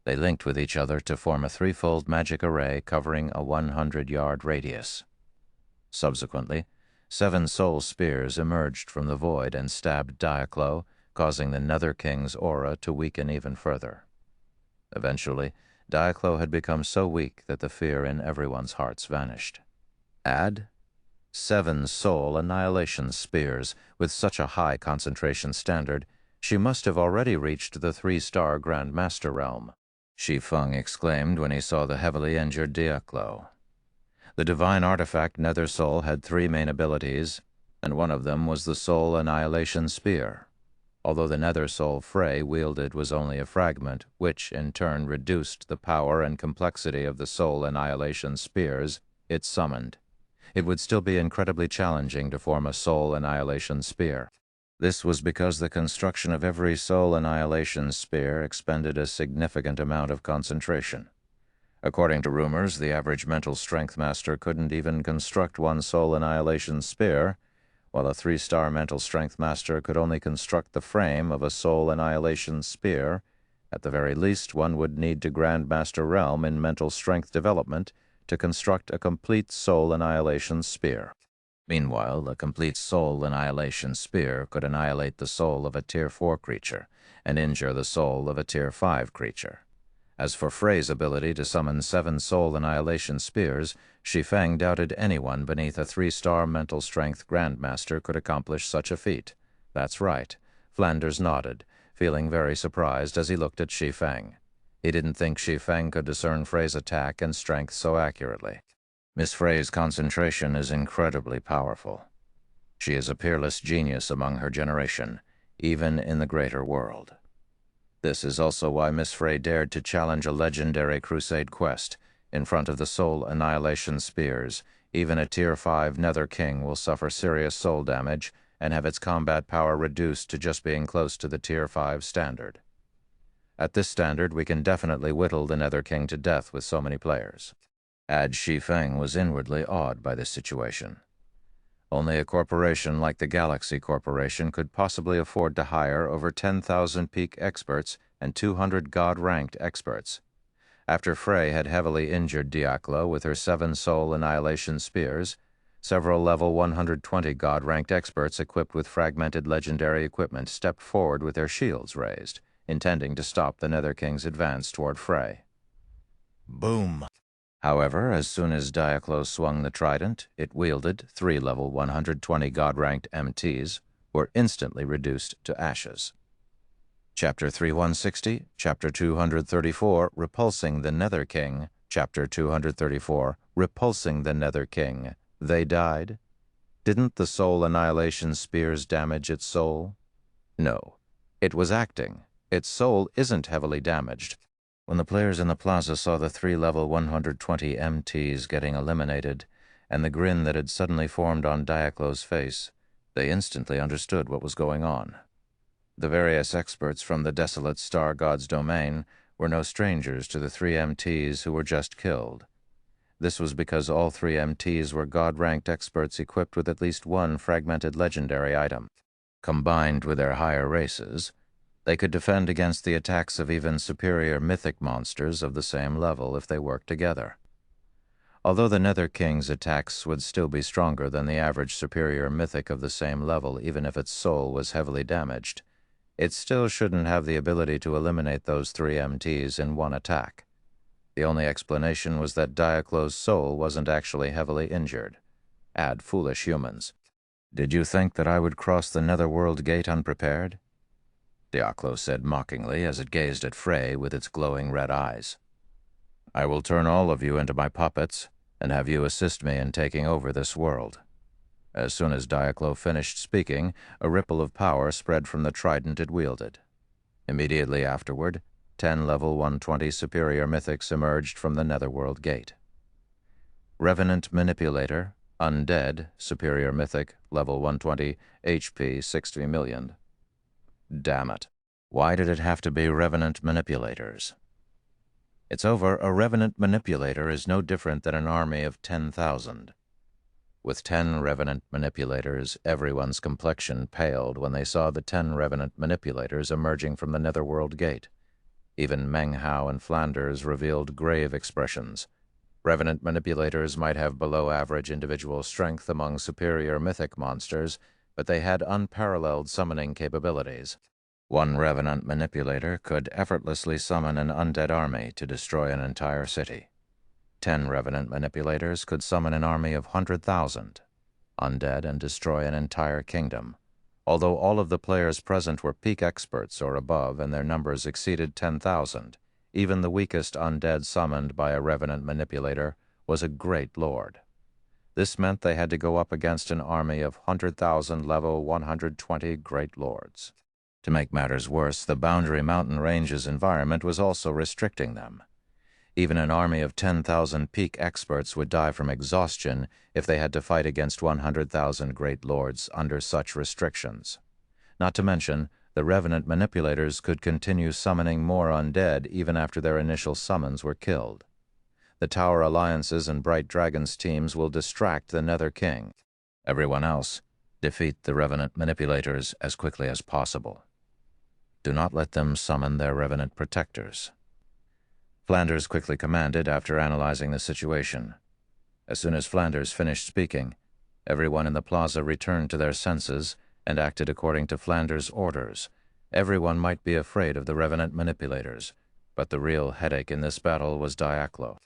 they linked with each other to form a threefold magic array covering a 100-yard radius. Subsequently, 7 soul spears emerged from the void and stabbed Diaclo, causing the Nether King's aura to weaken even further. Eventually, Diaclo had become so weak that the fear in everyone's hearts vanished. 7 soul annihilation spears. With such a high concentration standard, she must have already reached the 3-star Grandmaster realm, Shi Feng exclaimed when he saw the heavily injured Diaclo. The divine artifact Nether Soul had 3 main abilities, and one of them was the Soul Annihilation Spear. Although the Nether Soul Frey wielded was only a fragment, which in turn reduced the power and complexity of the Soul Annihilation Spears it summoned, it would still be incredibly challenging to form a Soul Annihilation Spear. This was because the construction of every Soul Annihilation Spear expended a significant amount of concentration. According to rumors, the average mental strength master couldn't even construct one Soul Annihilation Spear, while a 3-star mental strength master could only construct the frame of a Soul Annihilation Spear. At the very least, one would need to Grandmaster realm in mental strength development to construct a complete Soul Annihilation Spear. Meanwhile, a complete Soul Annihilation Spear could annihilate the soul of a Tier 4 creature and injure the soul of a Tier 5 creature. As for Frey's ability to summon 7 Soul Annihilation Spears, Shi Feng doubted anyone beneath a 3-star mental strength Grandmaster could accomplish such a feat. That's right. Flanders nodded, feeling very surprised as he looked at Shi Feng. He didn't think Shi Feng could discern Frey's attack and strength so accurately. Miss Frey's concentration is incredibly powerful. She is a peerless genius among her generation, even in the greater world. This is also why Miss Frey dared to challenge a legendary crusade quest. In front of the Soul Annihilation Spears, even a Tier 5 Nether King will suffer serious soul damage and have its combat power reduced to just being close to the Tier 5 standard. At this standard, we can definitely whittle the Nether King to death with so many players. Shi Feng was inwardly awed by this situation. Only a corporation like the Galaxy Corporation could possibly afford to hire over 10,000 peak experts and 200 God-ranked experts. After Frey had heavily injured Diaclo with her 7 Soul Annihilation Spears, Several level 120 God-ranked experts equipped with fragmented legendary equipment stepped forward with their shields raised, intending to stop the Nether King's advance toward Frey. Boom! However, as soon as Diaclo swung the trident it wielded, 3 level 120 God-ranked MTs were instantly reduced to ashes. Chapter 3160, Chapter 234, Repulsing the Nether King, Chapter 234, Repulsing the Nether King. They died? Didn't the soul annihilation spears damage its soul? No. It was acting. Its soul isn't heavily damaged. When the players in the plaza saw the 3 level 120 MTs getting eliminated, and the grin that had suddenly formed on Diaclo's face, they instantly understood what was going on. The various experts from the desolate star god's domain were no strangers to the 3 MTs who were just killed. This was because all 3 MTs were God-ranked experts equipped with at least one fragmented legendary item. Combined with their higher races, they could defend against the attacks of even superior mythic monsters of the same level if they worked together. Although the Nether King's attacks would still be stronger than the average superior mythic of the same level even if its soul was heavily damaged, it still shouldn't have the ability to eliminate those 3 MTs in one attack. The only explanation was that Diaclo's soul wasn't actually heavily injured. Add foolish humans. Did you think that I would cross the Netherworld gate unprepared? Diaclo said mockingly as it gazed at Frey with its glowing red eyes. I will turn all of you into my puppets and have you assist me in taking over this world. As soon as Diaclo finished speaking, a ripple of power spread from the trident it wielded. Immediately afterward, 10 level 120 superior mythics emerged from the Netherworld gate. Revenant Manipulator, Undead, superior mythic, level 120, HP 60 million. Damn it. Why did it have to be Revenant Manipulators? It's over. A Revenant Manipulator is no different than an army of 10,000. With 10 Revenant Manipulators, everyone's complexion paled when they saw the 10 Revenant Manipulators emerging from the Netherworld gate. Even Meng Hao and Flanders revealed grave expressions. Revenant Manipulators might have below-average individual strength among superior mythic monsters, but they had unparalleled summoning capabilities. One Revenant Manipulator could effortlessly summon an undead army to destroy an entire city. 10 Revenant Manipulators could summon an army of 100,000 undead and destroy an entire kingdom. Although all of the players present were peak experts or above and their numbers exceeded 10,000, even the weakest undead summoned by a Revenant Manipulator was a great lord. This meant they had to go up against an army of 100,000 level 120 great lords. To make matters worse, the Boundary Mountain Range's environment was also restricting them. Even an army of 10,000 peak experts would die from exhaustion if they had to fight against 100,000 great lords under such restrictions. Not to mention, the Revenant Manipulators could continue summoning more undead even after their initial summons were killed. The Tower Alliances and Bright Dragons teams will distract the Nether King. Everyone else, defeat the Revenant Manipulators as quickly as possible. Do not let them summon their Revenant Protectors. Flanders quickly commanded after analyzing the situation. As soon as Flanders finished speaking, everyone in the plaza returned to their senses and acted according to Flanders' orders. Everyone might be afraid of the Revenant Manipulators, but the real headache in this battle was Diaclo.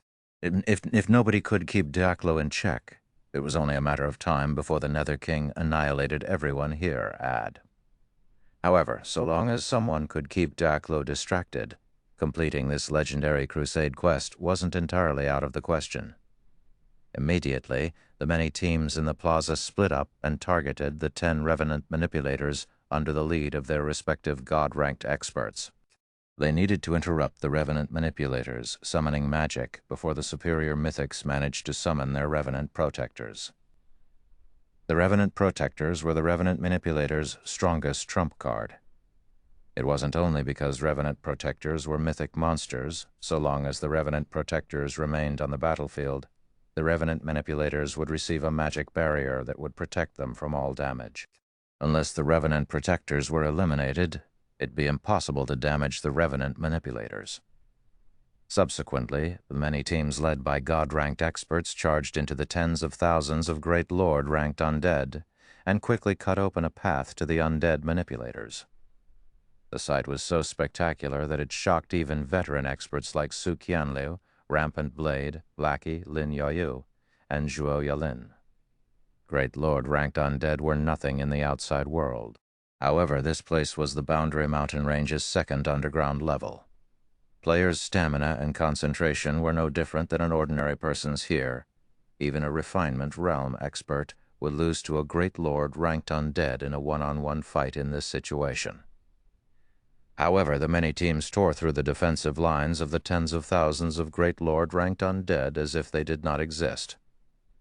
If nobody could keep Diaclo in check, it was only a matter of time before the Nether King annihilated everyone here, However, so long as someone could keep Diaclo distracted, completing this legendary crusade quest wasn't entirely out of the question. Immediately, the many teams in the plaza split up and targeted the 10 Revenant Manipulators under the lead of their respective God-ranked experts. They needed to interrupt the Revenant Manipulators summoning magic before the superior mythics managed to summon their Revenant Protectors. The Revenant Protectors were the Revenant Manipulators' strongest trump card. It wasn't only because Revenant Protectors were mythic monsters. So long as the Revenant Protectors remained on the battlefield, the Revenant Manipulators would receive a magic barrier that would protect them from all damage. Unless the Revenant Protectors were eliminated, it'd be impossible to damage the Revenant Manipulators. Subsequently, the many teams led by God-ranked experts charged into the tens of thousands of Great Lord-ranked undead, and quickly cut open a path to the undead manipulators. The sight was so spectacular that it shocked even veteran experts like Su Qianliu, Rampant Blade, Lackey, Lin Yaoyu, and Zhuo Yalin. Great Lord-ranked undead were nothing in the outside world. However, this place was the Boundary Mountain Range's second underground level. Players' stamina and concentration were no different than an ordinary person's here. Even a refinement realm expert would lose to a Great Lord ranked undead in a one-on-one fight in this situation. However, the many teams tore through the defensive lines of the tens of thousands of Great Lord ranked undead as if they did not exist,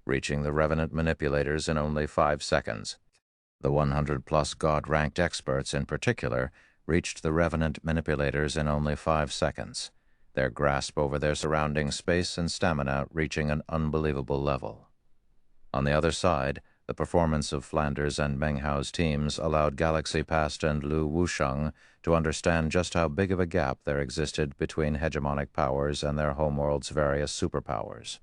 reaching the Revenant manipulators in only 5 seconds. The 100-plus God-ranked experts in particular reached the Revenant manipulators in only 5 seconds, their grasp over their surrounding space and stamina reaching an unbelievable level. On the other side, the performance of Flanders and Meng Hao's teams allowed Galaxy Past and Lu Wusheng to understand just how big of a gap there existed between hegemonic powers and their homeworld's various superpowers.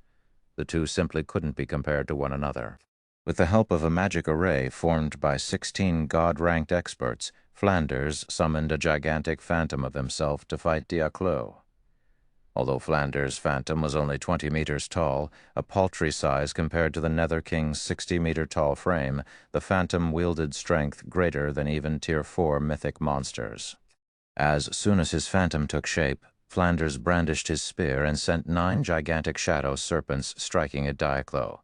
The two simply couldn't be compared to one another. With the help of a magic array formed by 16 God-ranked experts, Flanders summoned a gigantic phantom of himself to fight Diaclo. Although Flanders' phantom was only 20 meters tall, a paltry size compared to the Nether King's 60-meter-tall frame, the phantom wielded strength greater than even Tier 4 mythic monsters. As soon as his phantom took shape, Flanders brandished his spear and sent 9 gigantic shadow serpents striking at Diaclo,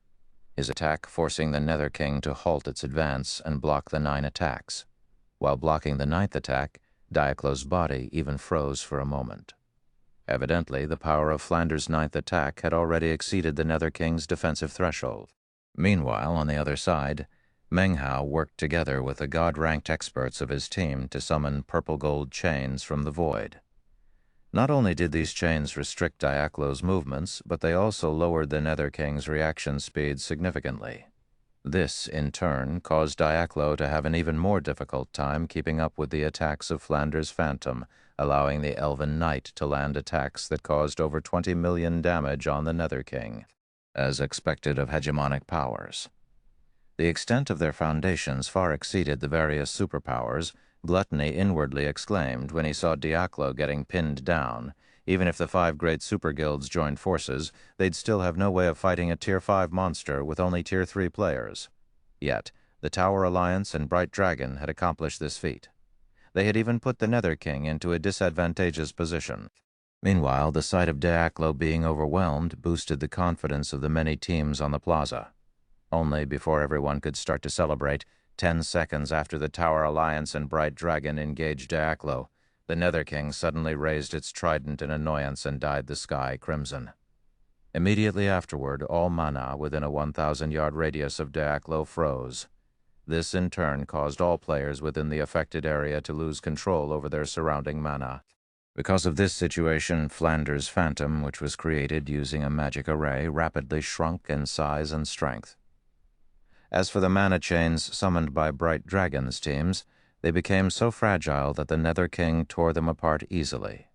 his attack forcing the Nether King to halt its advance and block the 9 attacks. While blocking the 9th attack, Diaclo's body even froze for a moment. Evidently, the power of Flanders' 9th attack had already exceeded the Nether King's defensive threshold. Meanwhile, on the other side, Meng Hao worked together with the God-ranked experts of his team to summon purple-gold chains from the void. Not only did these chains restrict Diaclo's movements, but they also lowered the Nether King's reaction speed significantly. This, in turn, caused Diaclo to have an even more difficult time keeping up with the attacks of Flanders' phantom, allowing the Elven Knight to land attacks that caused over 20 million damage on the Nether King, as expected of hegemonic powers. The extent of their foundations far exceeded the various superpowers. Gluttony inwardly exclaimed when he saw Diaclo getting pinned down. Even if the 5 great super guilds joined forces, they'd still have no way of fighting a Tier 5 monster with only Tier 3 players. Yet, the Tower Alliance and Bright Dragon had accomplished this feat. They had even put the Nether King into a disadvantageous position. Meanwhile, the sight of Diaclo being overwhelmed boosted the confidence of the many teams on the plaza. Only before everyone could start to celebrate, 10 seconds after the Tower Alliance and Bright Dragon engaged Diaclo, the Nether King suddenly raised its trident in annoyance and dyed the sky crimson. Immediately afterward, all mana within a 1,000-yard radius of Diaclo froze. This, in turn, caused all players within the affected area to lose control over their surrounding mana. Because of this situation, Flanders' phantom, which was created using a magic array, rapidly shrunk in size and strength. As for the mana chains summoned by Bright Dragon's teams, they became so fragile that the Nether King tore them apart easily.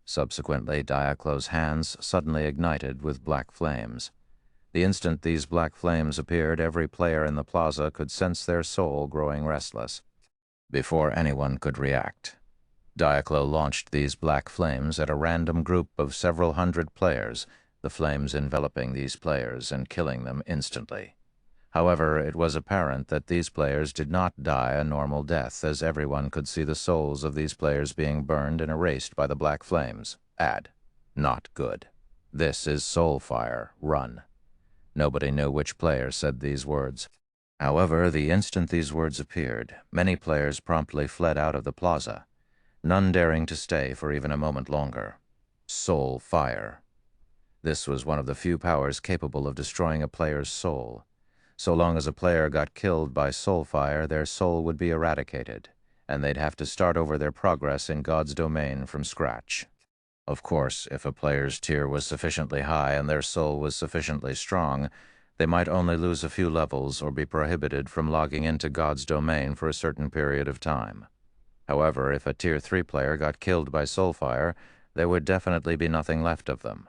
Subsequently, Diaclo's hands suddenly ignited with black flames. The instant these black flames appeared, every player in the plaza could sense their soul growing restless. Before anyone could react, Diaclo launched these black flames at a random group of several hundred players, the flames enveloping these players and killing them instantly. However, it was apparent that these players did not die a normal death, as everyone could see the souls of these players being burned and erased by the black flames. Not good. This is soul fire. Run. Nobody knew which player said these words. However, the instant these words appeared, many players promptly fled out of the plaza, none daring to stay for even a moment longer. Soul fire. This was one of the few powers capable of destroying a player's soul. So long as a player got killed by soul fire, their soul would be eradicated, and they'd have to start over their progress in God's domain from scratch. Of course, if a player's tier was sufficiently high and their soul was sufficiently strong, they might only lose a few levels or be prohibited from logging into God's domain for a certain period of time. However, if a Tier 3 player got killed by Soulfire, there would definitely be nothing left of them.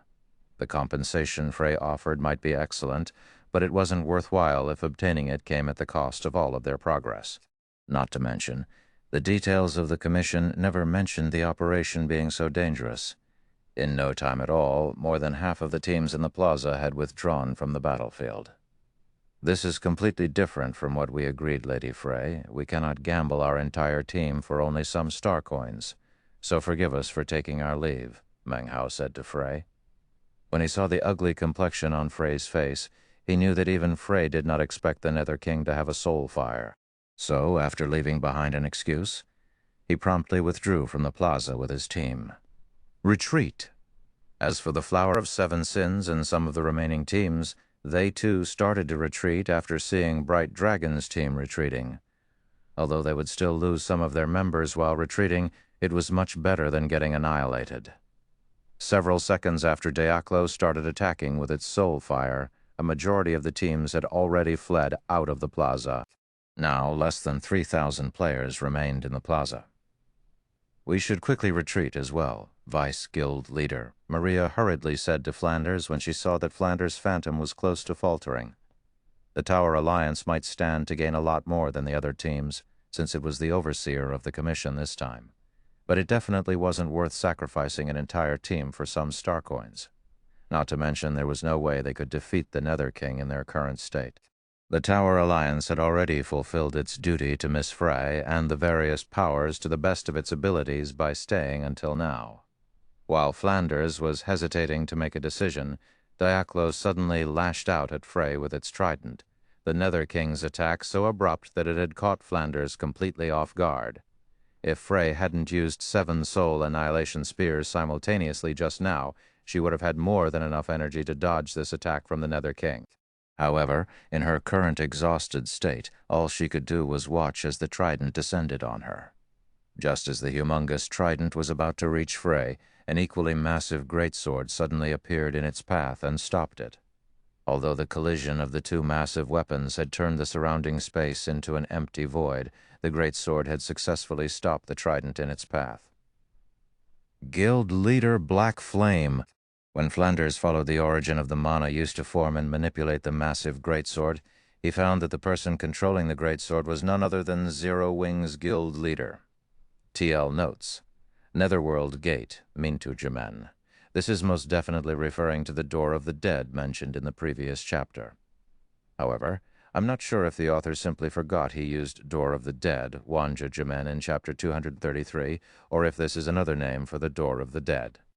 The compensation Frey offered might be excellent, but it wasn't worthwhile if obtaining it came at the cost of all of their progress. Not to mention, the details of the commission never mentioned the operation being so dangerous. In no time at all, more than half of the teams in the plaza had withdrawn from the battlefield. This is completely different from what we agreed, Lady Frey. We cannot gamble our entire team for only some star coins, so forgive us for taking our leave, Meng Hao said to Frey. When he saw the ugly complexion on Frey's face, he knew that even Frey did not expect the Nether King to have a soul fire. So, after leaving behind an excuse, he promptly withdrew from the plaza with his team. Retreat! As for the Flower of Seven Sins and some of the remaining teams, they too started to retreat after seeing Bright Dragon's team retreating. Although they would still lose some of their members while retreating, it was much better than getting annihilated. Several seconds after Diaklo started attacking with its soul fire, a majority of the teams had already fled out of the plaza. Now, less than 3,000 players remained in the plaza. We should quickly retreat as well, Vice Guild Leader Maria hurriedly said to Flanders when she saw that Flanders' phantom was close to faltering. The Tower Alliance might stand to gain a lot more than the other teams, since it was the overseer of the commission this time. But it definitely wasn't worth sacrificing an entire team for some star coins. Not to mention there was no way they could defeat the Nether King in their current state. The Tower Alliance had already fulfilled its duty to Miss Frey and the various powers to the best of its abilities by staying until now. While Flanders was hesitating to make a decision, Diaklo suddenly lashed out at Frey with its trident, the Nether King's attack so abrupt that it had caught Flanders completely off guard. If Frey hadn't used 7 soul annihilation spears simultaneously just now, she would have had more than enough energy to dodge this attack from the Nether King. However, in her current exhausted state, all she could do was watch as the trident descended on her. Just as the humongous trident was about to reach Frey, an equally massive greatsword suddenly appeared in its path and stopped it. Although the collision of the two massive weapons had turned the surrounding space into an empty void, the greatsword had successfully stopped the trident in its path. Guild Leader Black Flame. When Flanders followed the origin of the mana used to form and manipulate the massive greatsword, he found that the person controlling the greatsword was none other than Zero Wing's guild leader. TL notes: Netherworld Gate, Mintu-Jaman. This is most definitely referring to the Door of the Dead mentioned in the previous chapter. However, I'm not sure if the author simply forgot he used Door of the Dead, Wanja-Jaman, in chapter 233, or if this is another name for the Door of the Dead.